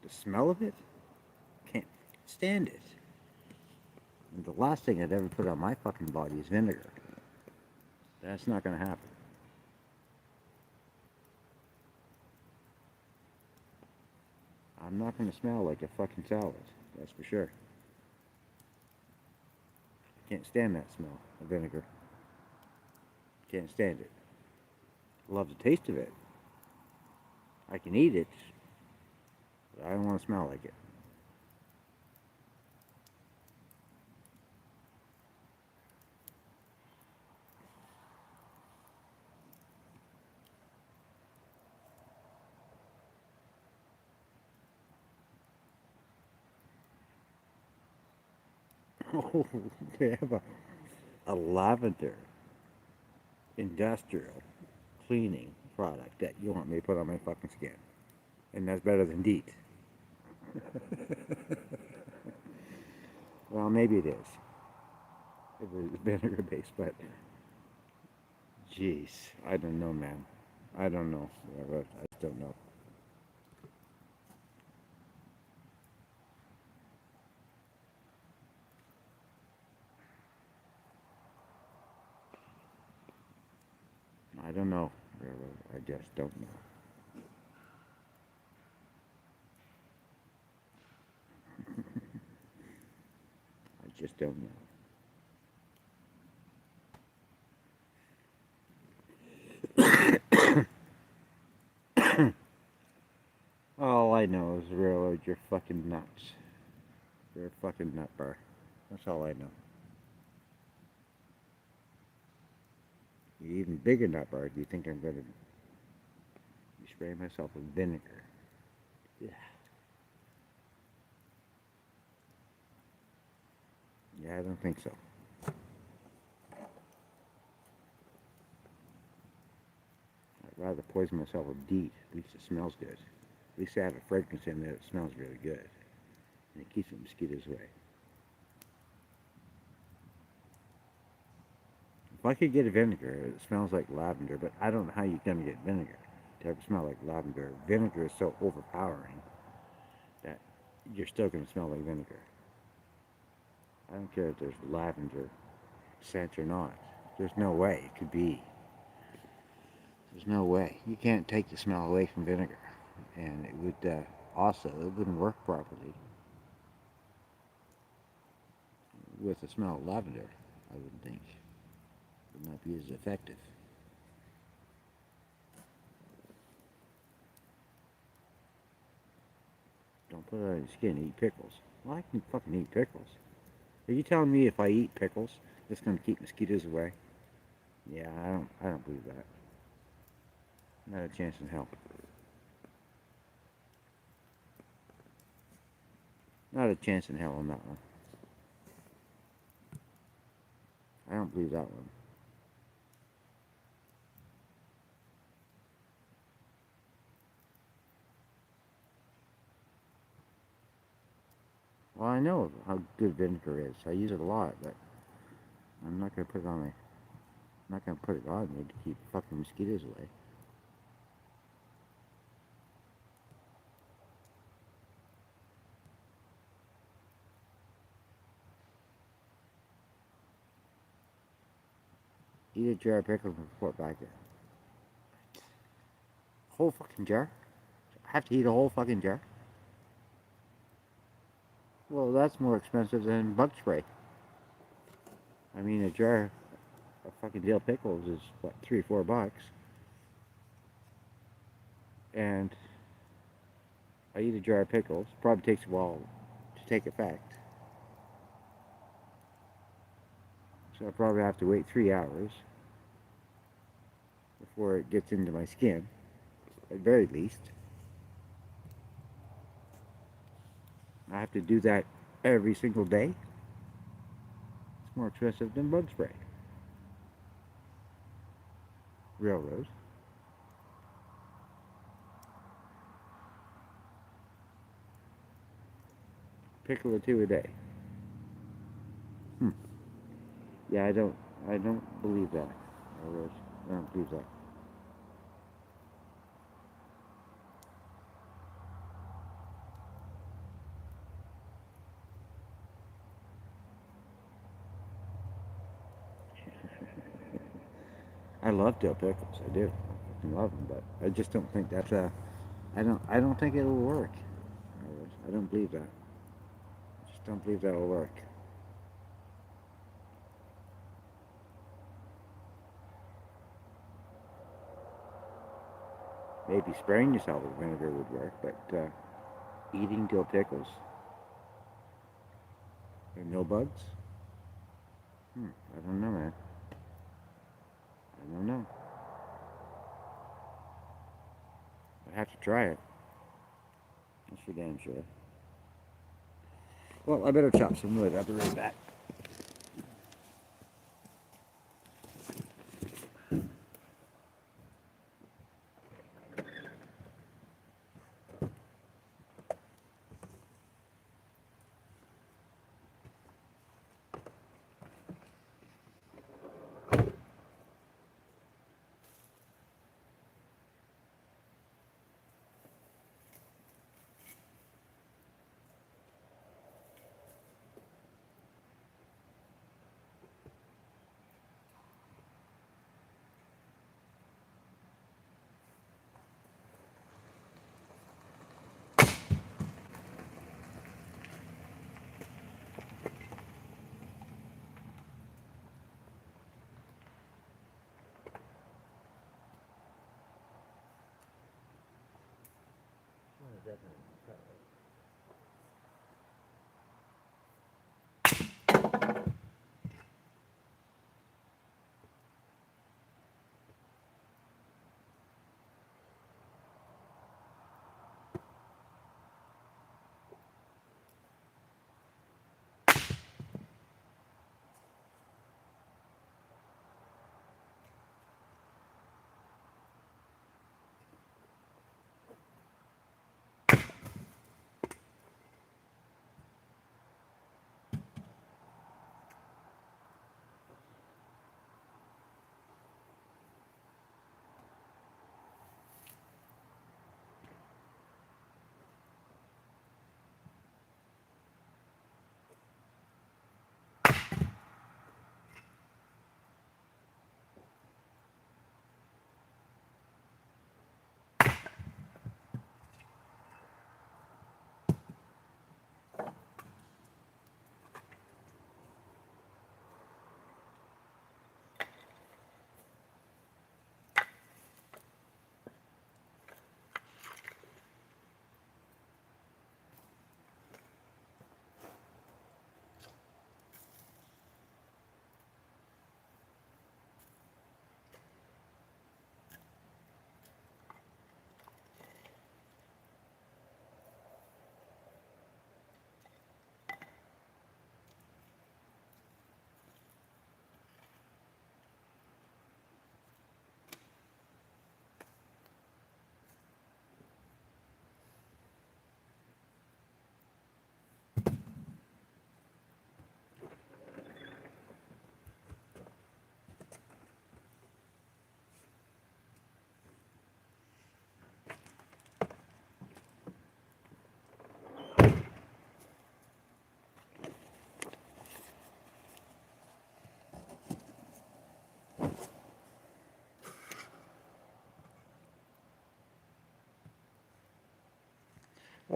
the smell of it, can't stand it. And the last thing I'd ever put on my fucking body is vinegar. That's not gonna happen. I'm not gonna smell like a fucking salad. That's for sure. Can't stand that smell of vinegar. Can't stand it. Love the taste of it. I can eat it, but I don't want to smell like it. Oh, they have a lavender industrial cleaning product that you want me to put on my fucking skin. And that's better than DEET. Well, maybe it is. If it's vinegar based, but jeez, I don't know, man. I don't know. I just don't know. I don't know. I just don't know. I just don't know. All I know is railroad, you're fucking nuts. You're a fucking nut bar. That's all I know. You're even bigger nut bar. Do you think I'm gonna be spraying myself with vinegar? Yeah. Yeah, I don't think so. I'd rather poison myself with DEET. At least it smells good. At least I have a fragrance in there that smells really good. And it keeps the mosquitoes away. If I could get a vinegar, it smells like lavender, but I don't know how you're gonna get vinegar to have it smell like lavender. Vinegar is so overpowering that you're still gonna smell like vinegar. I don't care if there's lavender scent or not. There's no way it could be. There's no way. You can't take the smell away from vinegar. And it would also, it wouldn't work properly with the smell of lavender, I wouldn't think. would not be as effective. Don't put it on your skin. Eat pickles. Well, I can fucking eat pickles. Are you telling me if I eat pickles, it's gonna keep mosquitoes away? Yeah, I don't believe that. Not a chance in hell. Not a chance in hell on that one. I don't believe that one. Well, I know how good vinegar is. I use it a lot, but I'm not gonna put it on me. I'm not gonna put it on me to keep fucking mosquitoes away. Eat a jar of pickles and report back there. Whole fucking jar? I have to eat a whole fucking jar? Well, that's more expensive than bug spray. I mean, a jar of fucking dill pickles is, what, $3 or $4? And I eat a jar of pickles. Probably takes a while to take effect. So I probably have to wait 3 hours before it gets into my skin, at very least. I have to do that every single day. It's more expensive than bug spray. Railroad. Pickle or two a day. Yeah, I don't believe that. I don't believe that. I love dill pickles. I do. I fucking love them, but I just don't think that's a. I don't think it'll work. I don't believe that. I just don't believe that'll work. Maybe spraying yourself with vinegar would work, but eating dill pickles and no bugs? I don't know, man. I don't know. I have to try it. That's for damn sure. Well, I better chop some wood. I'll be right back.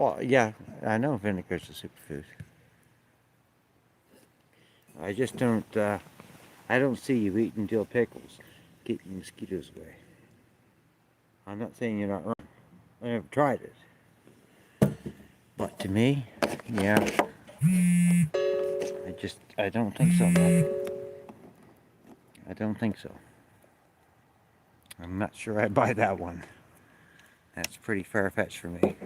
Well, yeah, I know vinegar's a superfood. I just don't. I don't see you eating dill pickles, keeping mosquitoes away. I'm not saying you're not wrong. I never tried it, but to me, yeah, I don't think so, man. I don't think so. I'm not sure I'd buy that one. That's pretty far-fetched for me.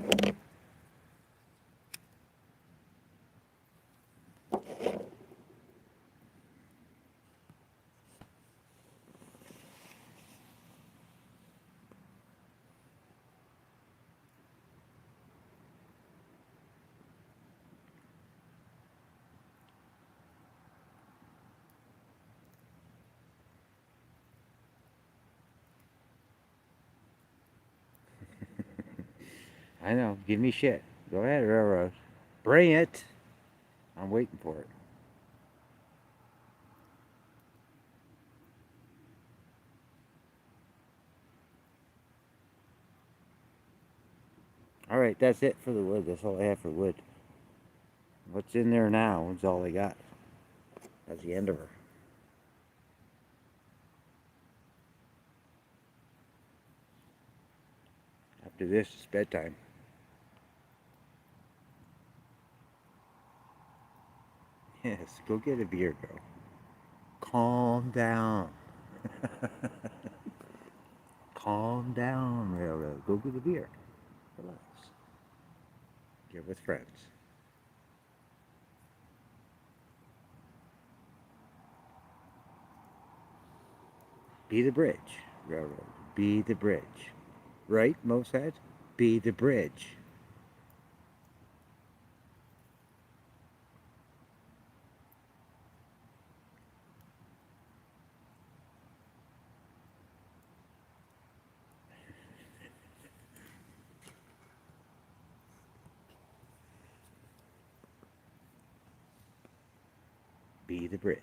I know. Give me shit. Go ahead, railroad. Bring it. I'm waiting for it. All right, that's it for the wood. That's all I have for wood. What's in there now is all I got. That's the end of her. After this, it's bedtime. Yes, go get a beer, girl. Calm down. Calm down, railroad. Go get a beer. Relax. Get with friends. Be the bridge, railroad. Be the bridge. Right, Mossad? Be the bridge. Be the bridge.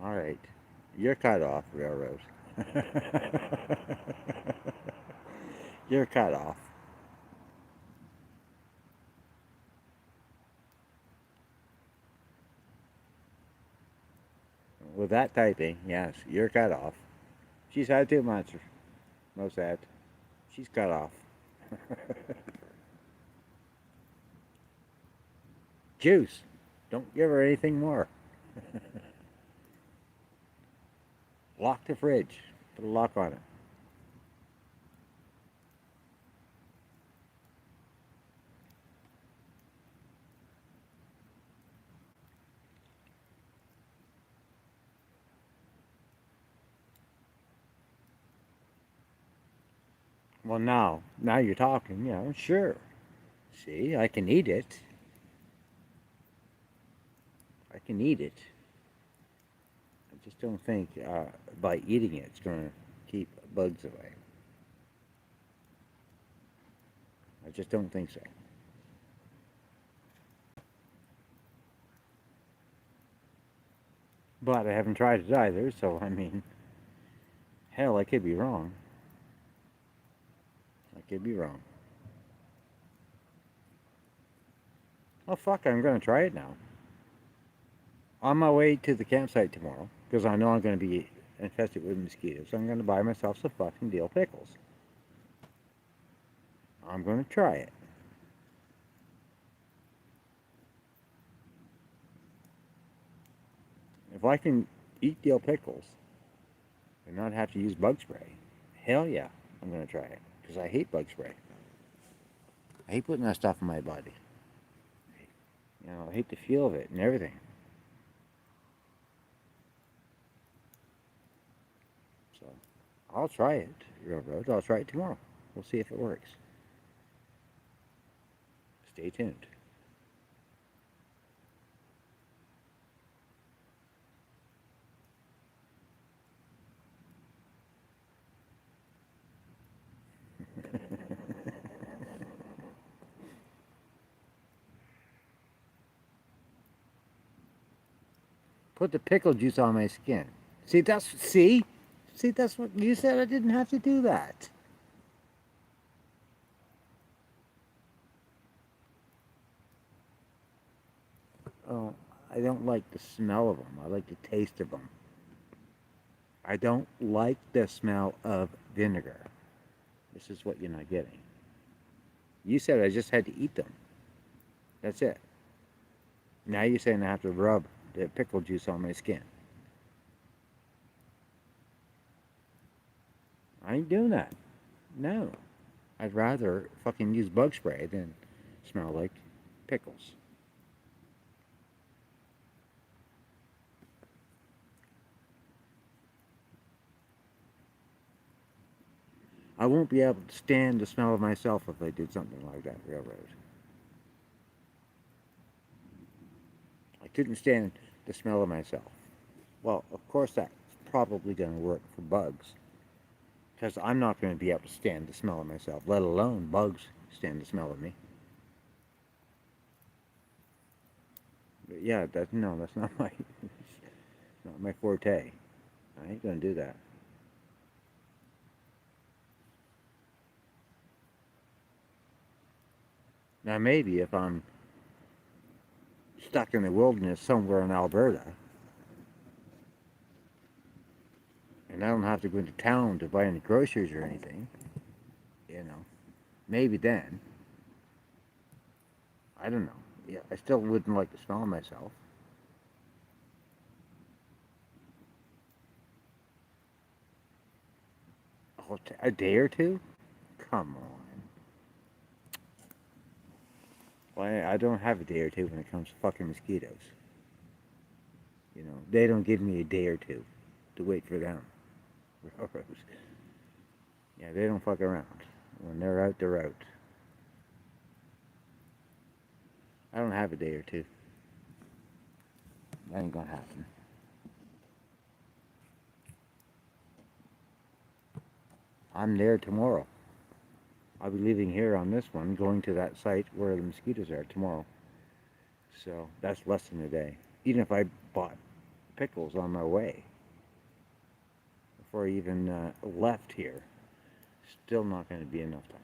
All right. You're cut off, railroad. You're cut off. With that typing, yes, you're cut off. She's had too much. Mossad. She's cut off. Juice. Don't give her anything more. Lock the fridge. Put a lock on it. Well, now you're talking. Yeah, sure. See, I can eat it. I can eat it. I just don't think by eating it, it's going to keep bugs away. I just don't think so. But I haven't tried it either, so I mean, hell, I could be wrong. I could be wrong. Oh, fuck, I'm going to try it now. On my way to the campsite tomorrow, because I know I'm going to be infested with mosquitoes, I'm going to buy myself some fucking dill pickles. I'm going to try it. If I can eat dill pickles and not have to use bug spray, hell yeah, I'm going to try it. Because I hate bug spray. I hate putting that stuff in my body. You know, I hate the feel of it and everything. I'll try it, Railroad. I'll try it tomorrow. We'll see if it works. Stay tuned. Put the pickle juice on my skin. See, that's what you said. I didn't have to do that. Oh, I don't like the smell of them. I like the taste of them. I don't like the smell of vinegar. This is what you're not getting. You said I just had to eat them. That's it. Now you're saying I have to rub the pickle juice on my skin. I ain't doing that. No. I'd rather fucking use bug spray than smell like pickles. I won't be able to stand the smell of myself if I did something like that, Railroad. I couldn't stand the smell of myself. Well, of course that's probably going to work for bugs. Because I'm not going to be able to stand the smell of myself, let alone bugs stand the smell of me. But yeah, that's not not my forte. I ain't going to do that. Now maybe if I'm stuck in the wilderness somewhere in Alberta, and I don't have to go into town to buy any groceries or anything, maybe then. I don't know. Yeah, I still wouldn't like the smell of myself. Oh, a day or two? Come on. Well, I don't have a day or two when it comes to fucking mosquitoes. They don't give me a day or two to wait for them. Railroads. Yeah, they don't fuck around. When they're out, they're out. I don't have a day or two. That ain't gonna happen. I'm there tomorrow. I'll be leaving here on this one, going to that site where the mosquitoes are tomorrow. So that's less than a day. Even if I bought pickles on my way, before I even left here, still not going to be enough time.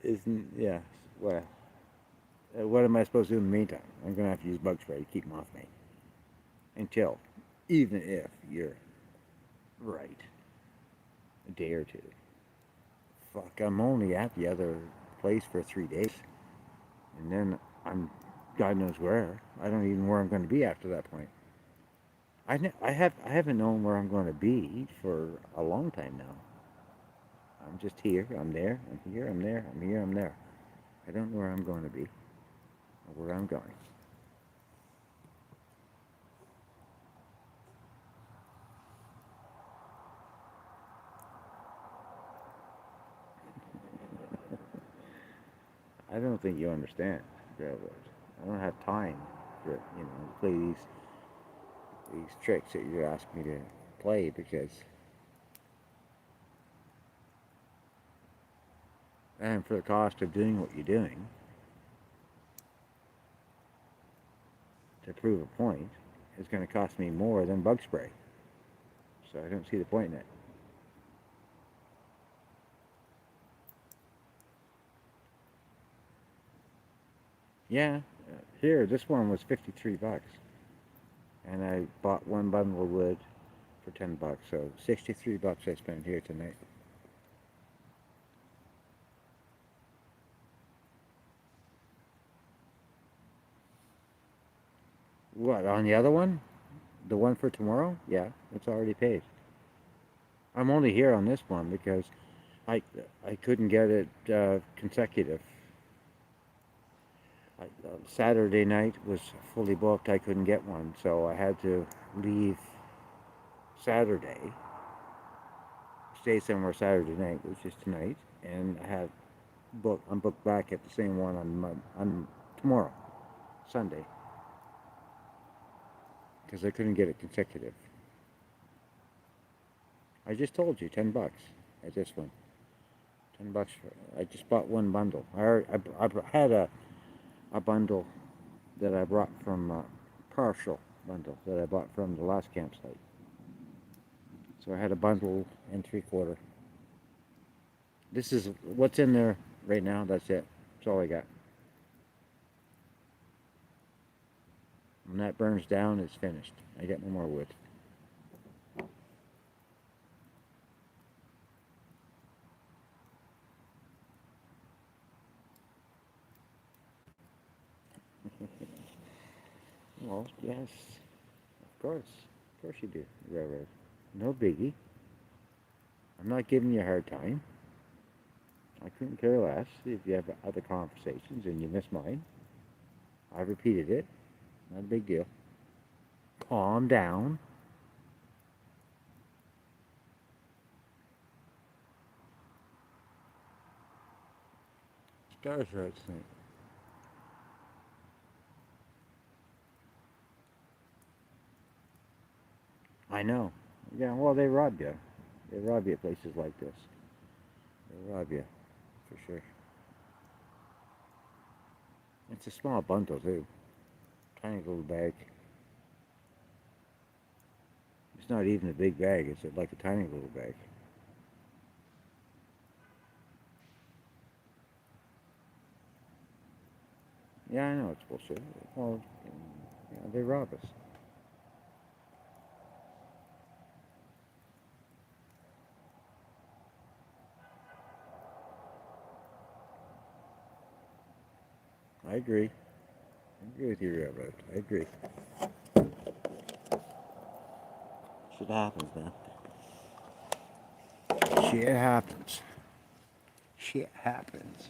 Isn't, yeah, well, what am I supposed to do in the meantime? I'm going to have to use bug spray to keep them off me. Until, even if you're right, a day or two. Fuck, I'm only at the other place for 3 days. And then I'm God knows where. I don't even know where I'm going to be after that point. I haven't known where I'm going to be for a long time now. I'm just here, I'm there, I'm here, I'm there, I'm here, I'm there. I don't know where I'm going to be or where I'm going. I don't think you understand, Railroad. I don't have time for to play these tricks that you ask me to play because, and for the cost of doing what you're doing to prove a point, is going to cost me more than bug spray. So I don't see the point in it. Yeah, here this one was $53, and I bought one bundle of wood for $10, so $63 I spent here tonight. What, on the other one? The one for tomorrow? Yeah, it's already paid. I'm only here on this one because I I couldn't get it consecutive. Saturday night was fully booked. I couldn't get one, so I had to leave Saturday, stay somewhere Saturday night, which is tonight, and I have book. I'm booked back at the same one on tomorrow, Sunday, because I couldn't get it consecutive. I just told you, $10 at this one. $10 for. I just bought one bundle. I had a bundle that I brought from partial bundle that I bought from the last campsite. So I had a bundle and 3/4. This is what's in there right now. That's it. That's all I got. When that burns down, it's finished. I got no more wood. Well, yes, of course. Of course you do, railroad. No biggie. I'm not giving you a hard time. I couldn't care less if you have other conversations and you miss mine. I repeated it. Not a big deal. Calm down. Stars are at snake. I know. Yeah, well, they rob you. They rob you at places like this. They rob you, for sure. It's a small bundle, too. Tiny little bag. It's not even a big bag. It's like a tiny little bag. Yeah, I know it's bullshit. Well, yeah, they rob us. I agree. I agree with you, railroad. I agree. Shit happens, man. Shit happens. Shit happens.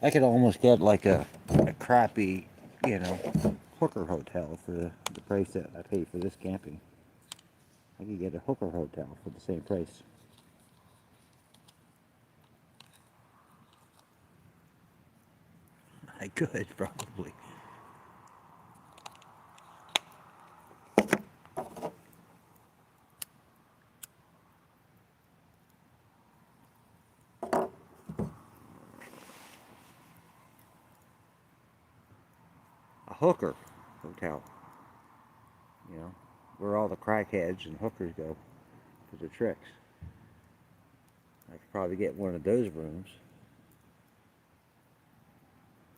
I could almost get like a crappy, you know, hooker hotel for the price that I pay for this camping. I could get a hooker hotel for the same price. I could probably. A hooker hotel, you know, where all the crackheads and hookers go for their tricks. I could probably get one of those rooms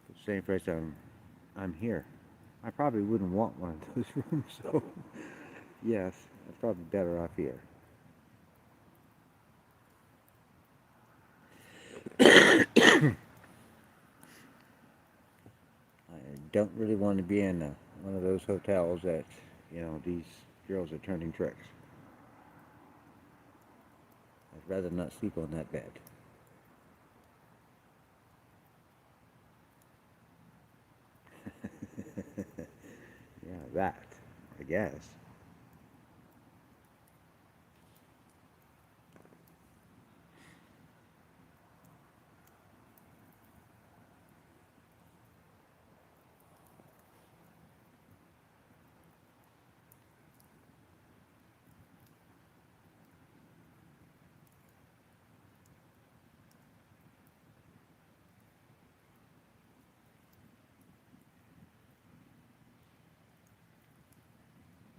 for the same price I'm here. I probably wouldn't want one of those rooms, so yes, I'm probably better off here. I don't really want to be in one of those hotels that, you know, these girls are turning tricks. I'd rather not sleep on that bed. Yeah, that, I guess.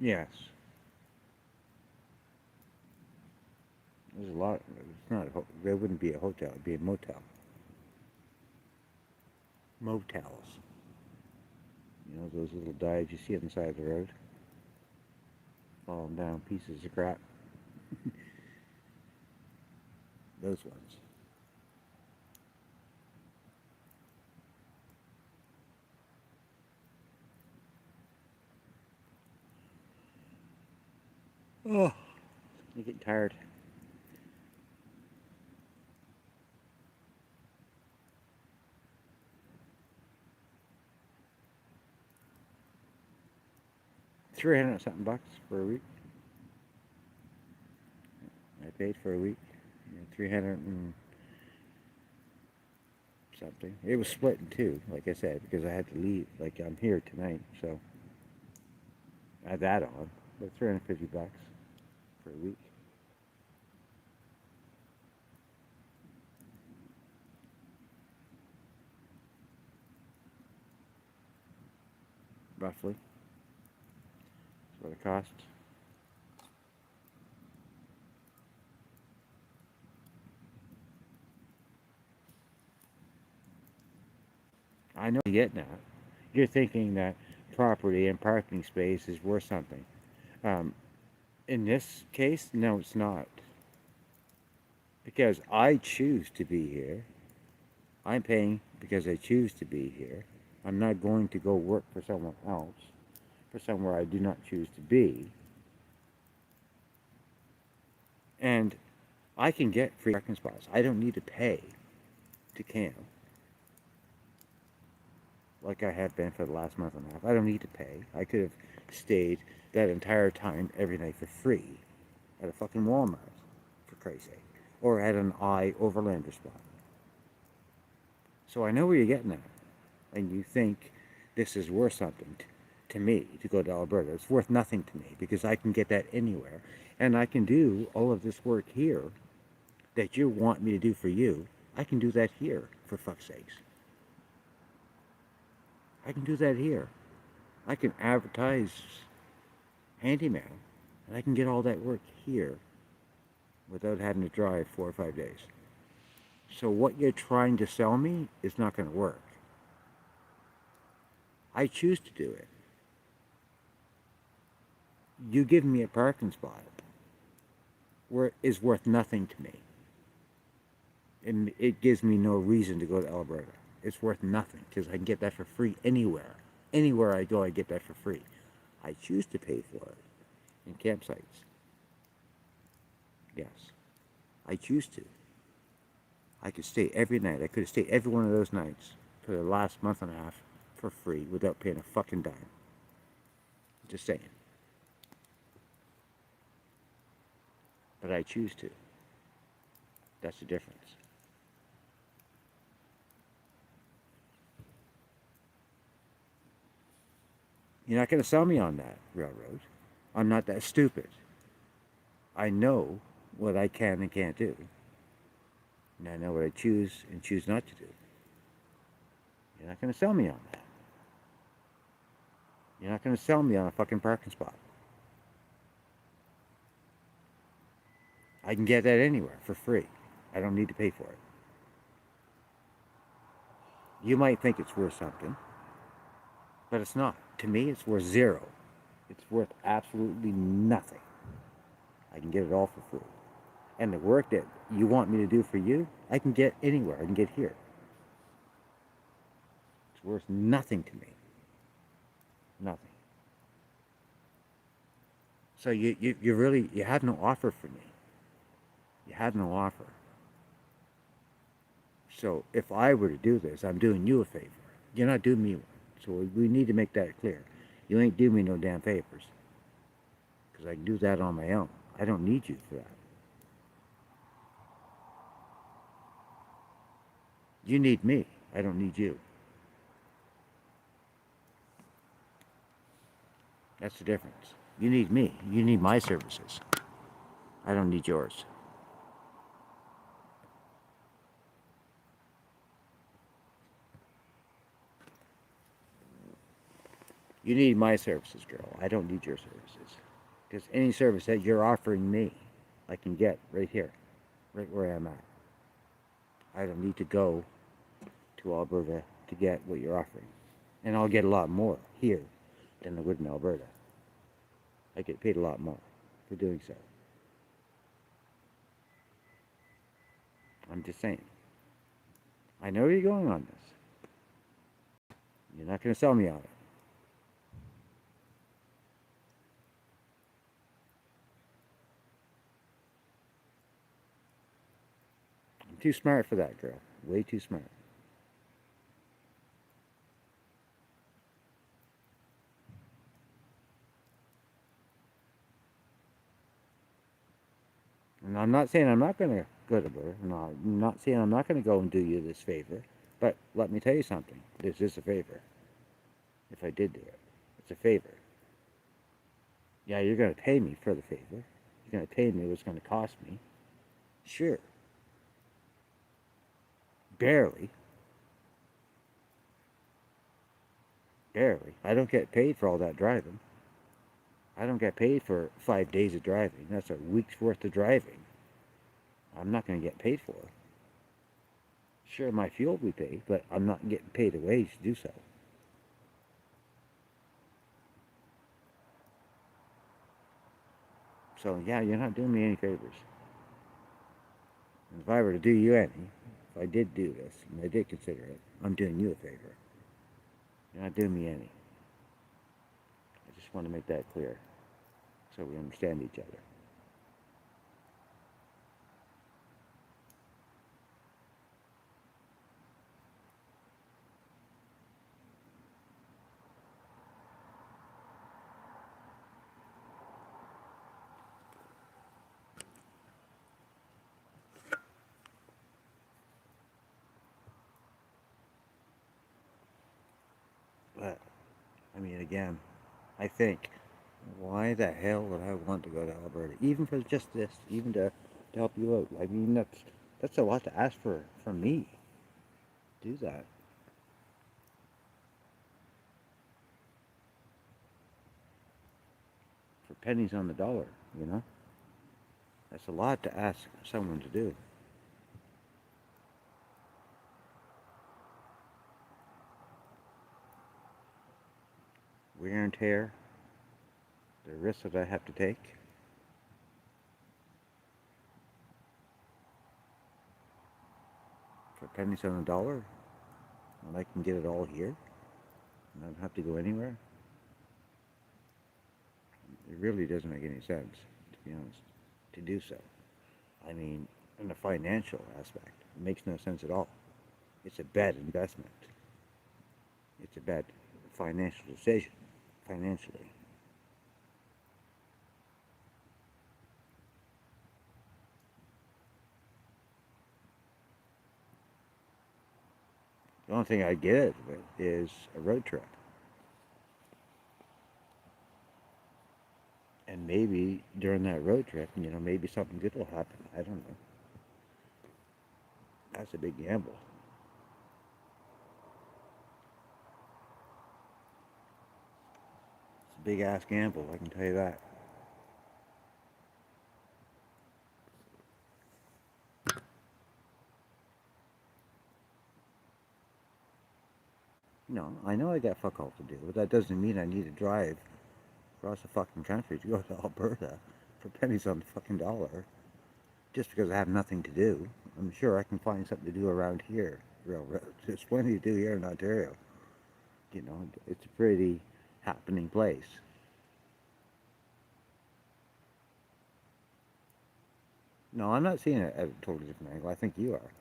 Yes. There's a lot. It's not. There wouldn't be a hotel. It'd be a motel. Motels. You know those little dives you see on the side of the road. falling down pieces of crap. Those ones. Oh, you get tired. $300 something bucks for a week. I paid for a week. 300 and something. It was split in two, like I said, because I had to leave. Like I'm here tonight, so I had that on. But $350 for a week. Roughly. That's what it cost. I know you get now. You're thinking that property and parking space is worth something. Um, in this case, no, it's not. Because I choose to be here. I'm paying because I choose to be here. I'm not going to go work for someone else, for somewhere I do not choose to be. And I can get free parking spots. I don't need to pay to camp like I have been for the last month and a half. I don't need to pay. I could have stayed that entire time every night for free at a fucking Walmart, for Christ's sake, or at an Overlander spot. So I know where you're getting at, and you think this is worth something to me to go to Alberta. It's worth nothing to me because I can get that anywhere, and I can do all of this work here that you want me to do for you. I can do that here, for fuck's sakes. I can do that here. I can advertise handyman, and I can get all that work here without having to drive 4 or 5 days. So what you're trying to sell me is not going to work. I choose to do it. You give me a parking spot where is worth nothing to me. And it gives me no reason to go to Alberta. It's worth nothing because I can get that for free anywhere. Anywhere I go, I get that for free. I choose to pay for it in campsites. Yes, I choose to. I could stay every night. I could have stayed every one of those nights for the last month and a half for free without paying a fucking dime. Just saying. But I choose to. That's the difference. You're not going to sell me on that, railroad. I'm not that stupid. I know what I can and can't do. And I know what I choose and choose not to do. You're not going to sell me on that. You're not going to sell me on a fucking parking spot. I can get that anywhere for free. I don't need to pay for it. You might think it's worth something, but it's not. To me, it's worth zero. It's worth absolutely nothing. I can get it all for free. And the work that you want me to do for you, I can get anywhere. I can get here. It's worth nothing to me. Nothing. So you really, you have no offer for me. You have no offer. So if I were to do this, I'm doing you a favor. You're not doing me one. So we need to make that clear. You ain't doing me no damn favors. Because I can do that on my own. I don't need you for that. You need me. I don't need you. That's the difference. You need me. You need my services. I don't need yours. You need my services, girl. I don't need your services. Because any service that you're offering me, I can get right here, right where I'm at. I don't need to go to Alberta to get what you're offering. And I'll get a lot more here than I would in Alberta. I get paid a lot more for doing so. I'm just saying. I know where you're going on this. You're not going to sell me on it. I'm too smart for that, girl. Way too smart. And I'm not saying I'm not going to go to her. No, I'm not saying I'm not going to go and do you this favor. But let me tell you something. This is a favor. If I did do it, it's a favor. Yeah, you're going to pay me for the favor. You're going to pay me what it's going to cost me. Sure. Barely. Barely. I don't get paid for all that driving. I don't get paid for 5 days of driving. That's a week's worth of driving. I'm not going to get paid for it. Sure, my fuel will be paid, but I'm not getting paid a wage to do so. So, yeah, you're not doing me any favors. And if I were to do you any, if I did do this, and I did consider it, I'm doing you a favor. You're not doing me any. I just want to make that clear so we understand each other. But, I mean, again, I think, why the hell would I want to go to Alberta? Even for just this, even to help you out. I mean, that's a lot to ask for from me. Do that. For pennies on the dollar, you know? That's a lot to ask someone to do. Wear and tear, the risks that I have to take. For pennies on the dollar, when I can get it all here, and I don't have to go anywhere. It really doesn't make any sense, to be honest, to do so. I mean, in the financial aspect, it makes no sense at all. It's a bad investment. It's a bad financial decision, financially. The only thing I get out of it is a road trip. And maybe during that road trip, you know, maybe something good will happen. I don't know. That's a big gamble. It's a big ass gamble, I can tell you that. No, I know I got fuck all to do, but that doesn't mean I need to drive across the fucking country to go to Alberta for pennies on the fucking dollar just because I have nothing to do. I'm sure I can find something to do around here. Railroad. There's plenty to do here in Ontario. You know, it's a pretty happening place. No, I'm not seeing it at a totally different angle. I think you are.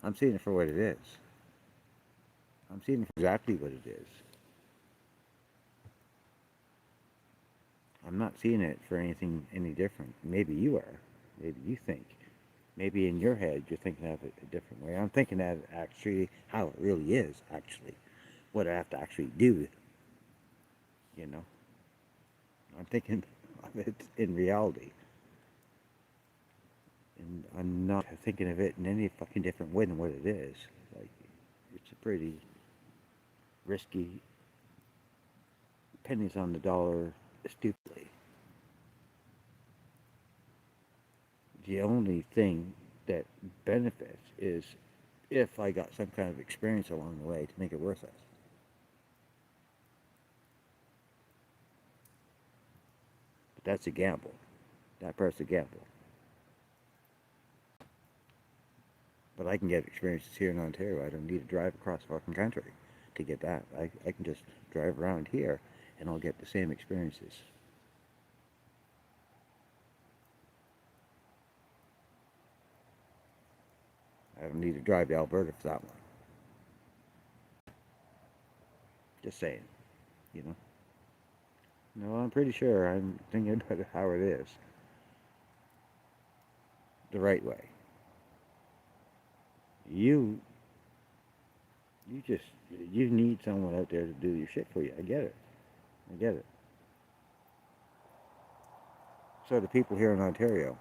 I'm seeing it for what it is. I'm seeing exactly what it is. I'm not seeing it for anything any different. Maybe you are. Maybe you think. Maybe in your head you're thinking of it a different way. I'm thinking of it actually how it really is, actually. What I have to actually do. You know? I'm thinking of it in reality. And I'm not thinking of it in any fucking different way than what it is. Like, it's a pretty risky, pennies on the dollar, stupidly. The only thing that benefits is if I got some kind of experience along the way to make it worth it. But that's a gamble. That part's a gamble. But I can get experiences here in Ontario. I don't need to drive across fucking country to get that. I can just drive around here and I'll get the same experiences. I don't need to drive to Alberta for that one. Just saying, you know. No, I'm pretty sure I'm thinking about how it is. The right way. You just, you need someone out there to do your shit for you. I get it. I get it. So the people here in Ontario,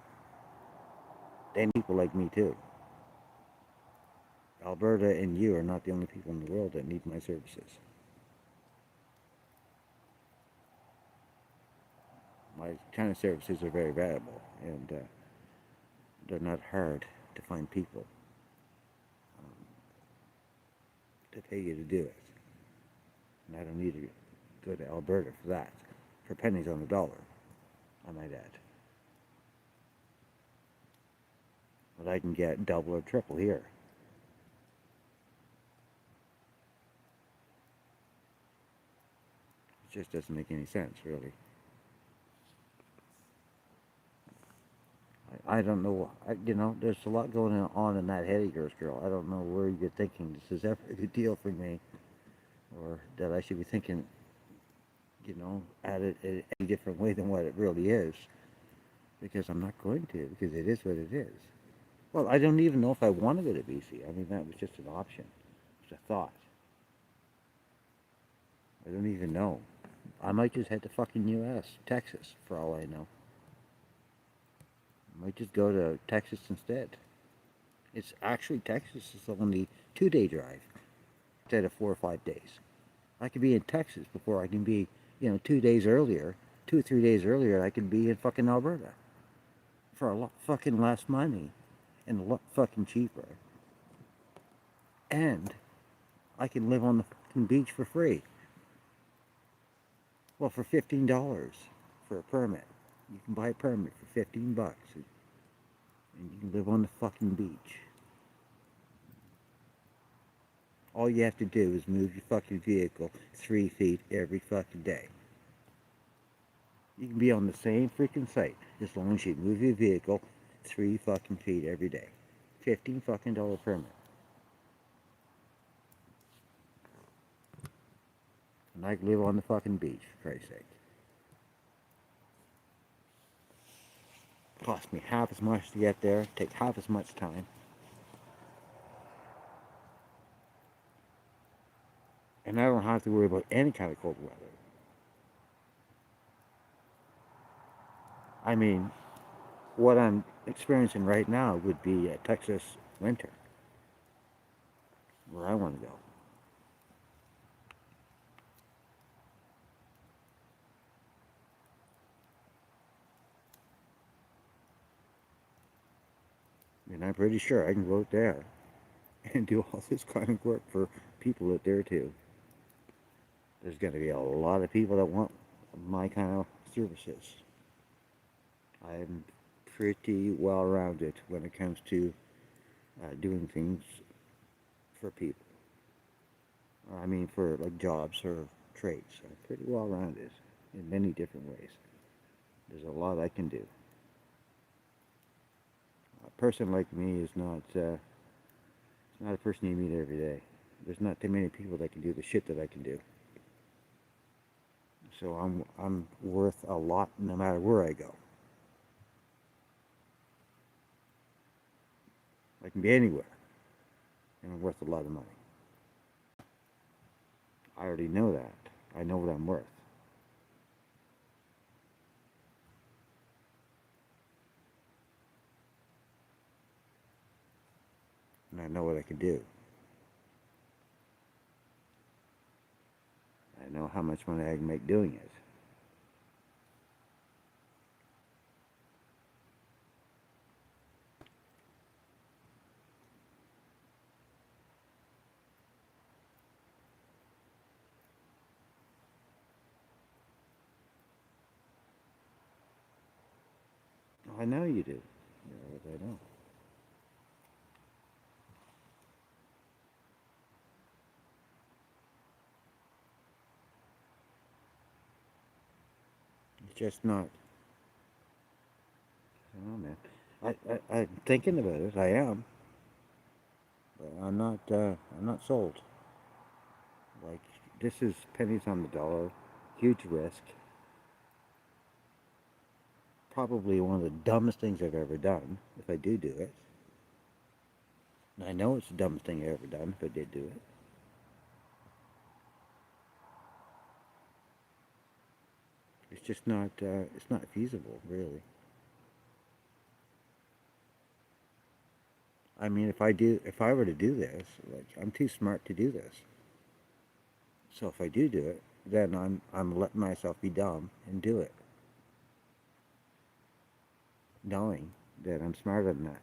they need people like me too. Alberta and you are not the only people in the world that need my services. My kind of services are very valuable, and they're not hard to find people to pay you to do it. And I don't need to go to Alberta for that, for pennies on the dollar, I might add. But I can get double or triple here. It just doesn't make any sense, really. I don't know, you know, there's a lot going on in that head of yours, girl. I don't know where you're thinking this is ever a good deal for me, or that I should be thinking, you know, at it in a different way than what it really is, because I'm not going to, because it is what it is. Well, I don't even know if I want to go to BC. I mean, that was just an option. It's a thought. I don't even know. I might just head to fucking US, Texas, for all I know. I might just go to Texas instead. It's actually, Texas is only 2-day drive instead of 4 or 5 days. I could be in Texas before I can be, you know, 2 days earlier, 2 or 3 days earlier, I could be in fucking Alberta for a lot fucking less money and a lot fucking cheaper. And I can live on the fucking beach for free. Well, for $15 for a permit. You can buy a permit for 15 bucks and you can live on the fucking beach. All you have to do is move your fucking vehicle 3 feet every fucking day. You can be on the same freaking site as long as you move your vehicle 3 fucking feet every day. $15 fucking permit. And I can live on the fucking beach, for Christ's sake. Cost me half as much to get there, take half as much time. And I don't have to worry about any kind of cold weather. I mean, what I'm experiencing right now would be a Texas winter, where I want to go. And I'm pretty sure I can go out there and do all this kind of work for people out there too. There's going to be a lot of people that want my kind of services. I'm pretty well rounded when it comes to doing things for people. I mean, for like jobs or trades. I'm pretty well rounded in many different ways. There's a lot I can do. A person like me is not it's not a person you meet every day. There's not too many people that can do the shit that I can do. So I'm worth a lot no matter where I go. I can be anywhere, and I'm worth a lot of money. I already know that. I know what I'm worth. And I know what I can do. I know how much money I can make doing it. I know you do. Yeah, I know. It's just not. I don't know, man. I'm thinking about it. I am, but I'm not. I'm not sold. Like, this is pennies on the dollar, huge risk. Probably one of the dumbest things I've ever done if I do it. And I know it's the dumbest thing I've ever done if I did do it. It's just not. It's not feasible, really. I mean, if I were to do this, like, I'm too smart to do this. So if I do it, then I'm letting myself be dumb and do it, knowing that I'm smarter than that.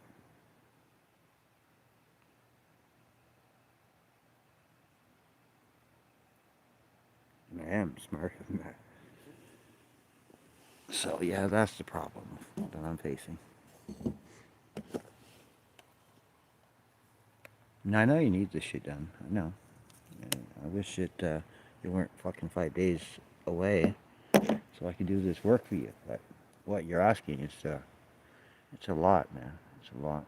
And I am smarter than that. So yeah, that's the problem that I'm facing. And I know you need this shit done. I know. I wish you weren't fucking 5 days away, so I could do this work for you. But what you're asking is, it's a lot, man. It's a lot.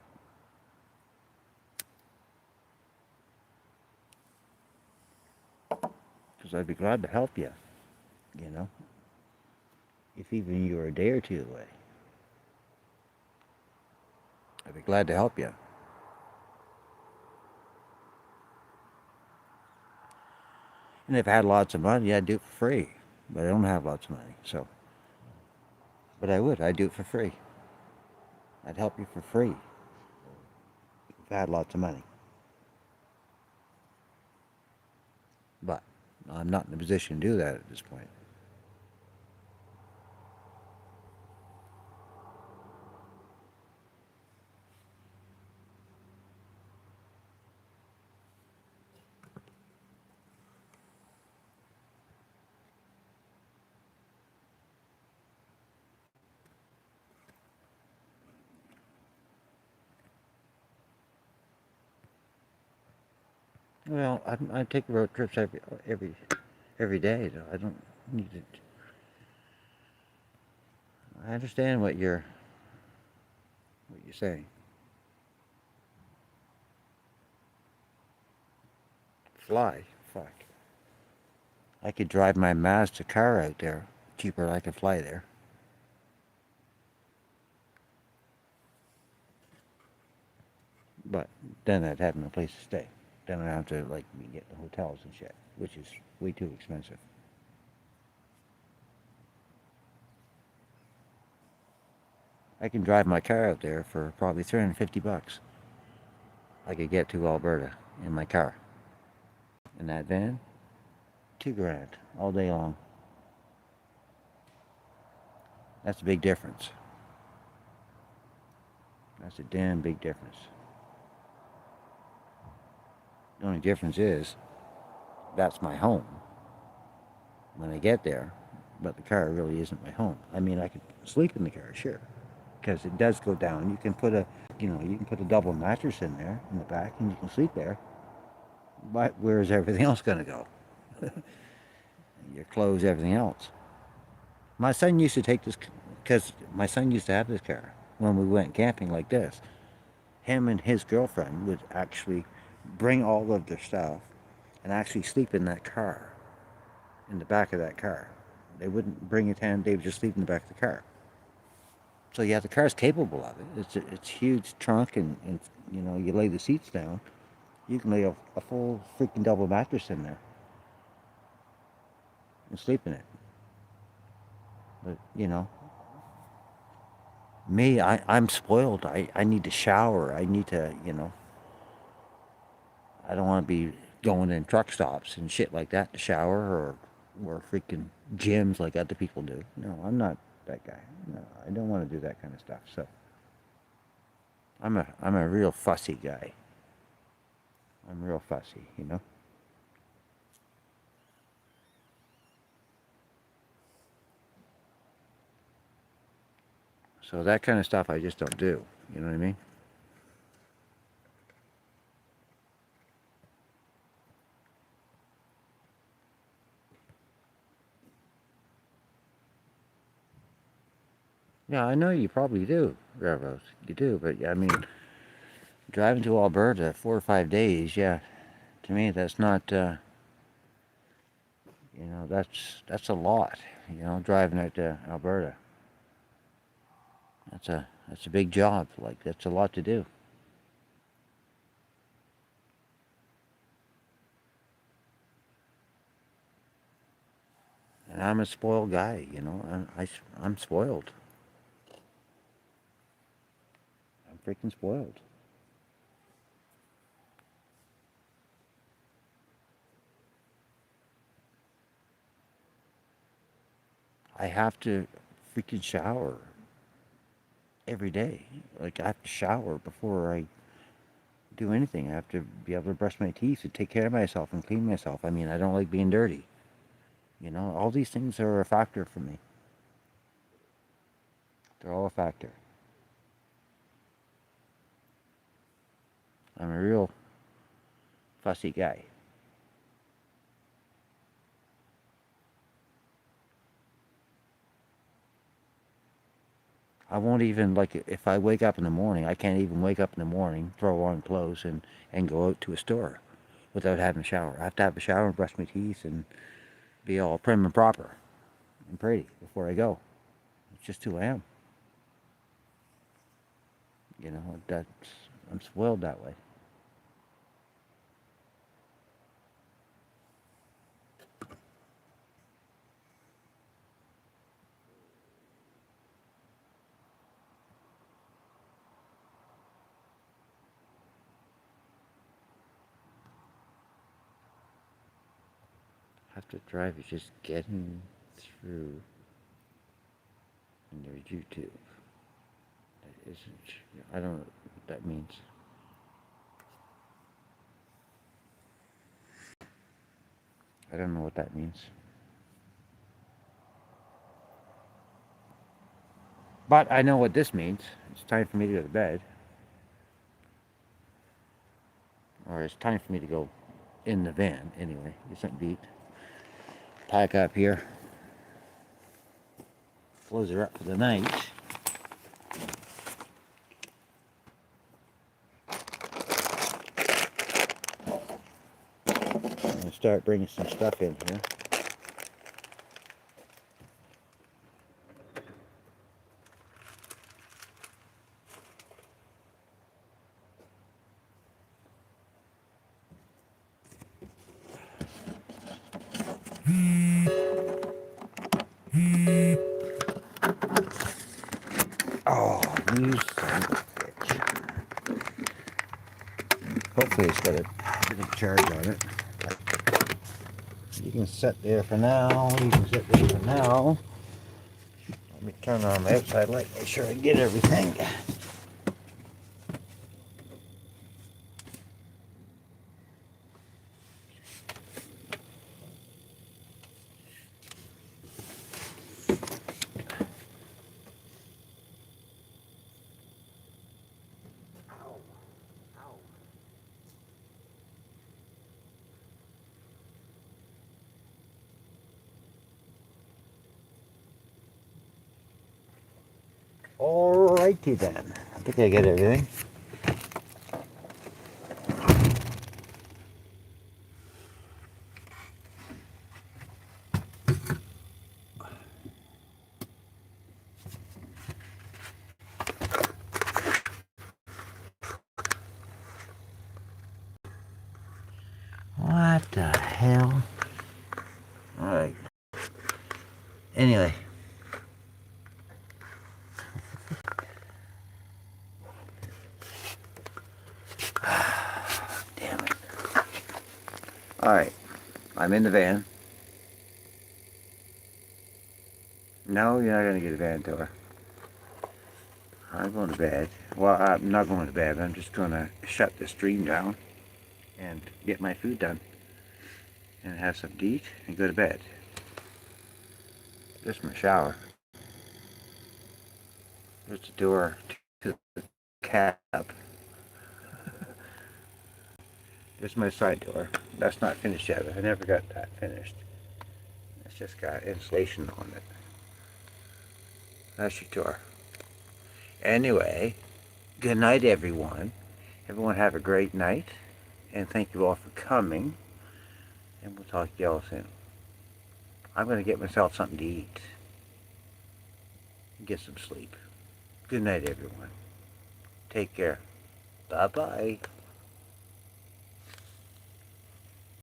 Because I'd be glad to help you. You know, if even you were a day or two away, I'd be glad to help you. And if I had lots of money, I'd do it for free. But I don't have lots of money, so. But I would. I'd do it for free. I'd help you for free if I had lots of money. But I'm not in a position to do that at this point. Well, I take road trips every day. Though I don't need it. I understand what you're saying. Fly, fuck. I could drive my Mazda car out there cheaper than I could fly there. But then I'd have no place to stay. Then I'd have to like be getting hotels and shit, which is way too expensive. I can drive my car out there for probably $350. I could get to Alberta in my car. In that van, $2,000 all day long. That's a big difference. That's a damn big difference. The only difference is that's my home when I get there, but the car really isn't my home. I mean, I could sleep in the car, sure, because it does go down. You can put a double mattress in there in the back, and you can sleep there. But where's everything else going to go? Your clothes, everything else. My son used to take this, because my son used to have this car when we went camping like this. Him and his girlfriend would actually bring all of their stuff and actually sleep in that car, in the back of that car. They wouldn't bring a tent, they would just sleep in the back of the car. So yeah, the car's capable of it. It's huge trunk, and you lay the seats down. You can lay a full freaking double mattress in there and sleep in it. But me, I'm spoiled. I need to shower. I need to, I don't want to be going in truck stops and shit like that to shower, or freaking gyms like other people do. No, I'm not that guy. No, I don't want to do that kind of stuff. So I'm a real fussy guy. I'm real fussy. So that kind of stuff I just don't do. You know what I mean? Yeah, I know you probably do, railroads. You do, but I mean, driving to Alberta 4 or 5 days, yeah, to me that's not, you know, that's a lot. You know, driving out to Alberta. That's a big job. Like that's a lot to do. And I'm a spoiled guy. You know, I'm spoiled. I'm freaking spoiled. I have to freaking shower every day. Like I have to shower before I do anything. I have to be able to brush my teeth and take care of myself and clean myself. I mean, I don't like being dirty. You know, all these things are a factor for me. They're all a factor. I'm a real fussy guy. I won't even, like, if I wake up in the morning, I can't even wake up in the morning, throw on clothes, and go out to a store without having a shower. I have to have a shower and brush my teeth and be all prim and proper and pretty before I go. It's just who I am. You know, I'm spoiled that way. Have to drive is just getting through, and there's YouTube. That isn't, I don't know what that means. I don't know what that means. But I know what this means. It's time for me to go to bed. Or it's time for me to go in the van anyway. Get something to eat. Pack up here. Close her up for the night. And start bringing some stuff in here. Oh, you son of a bitch. Hopefully it's got a bit of charge on it. You can sit there for now. You can sit there for now. Let me turn on my outside light, make sure I get everything. Alrighty then. I think I get everything. What the hell? Alright. Anyway. Damn it. Alright. I'm in the van. No, you're not going to get a van tour. I'm going to bed. Well, I'm not going to bed. I'm just going to shut the stream down and get my food done and have something to eat and go to bed. Just my shower. There's the door to the cab. There's my side door. That's not finished yet. I never got that finished. It's just got insulation on it. That's your door. Anyway, good night, everyone. Everyone have a great night. And thank you all for coming. And we'll talk to y'all soon. I'm going to get myself something to eat. And get some sleep. Good night, everyone. Take care. Bye-bye.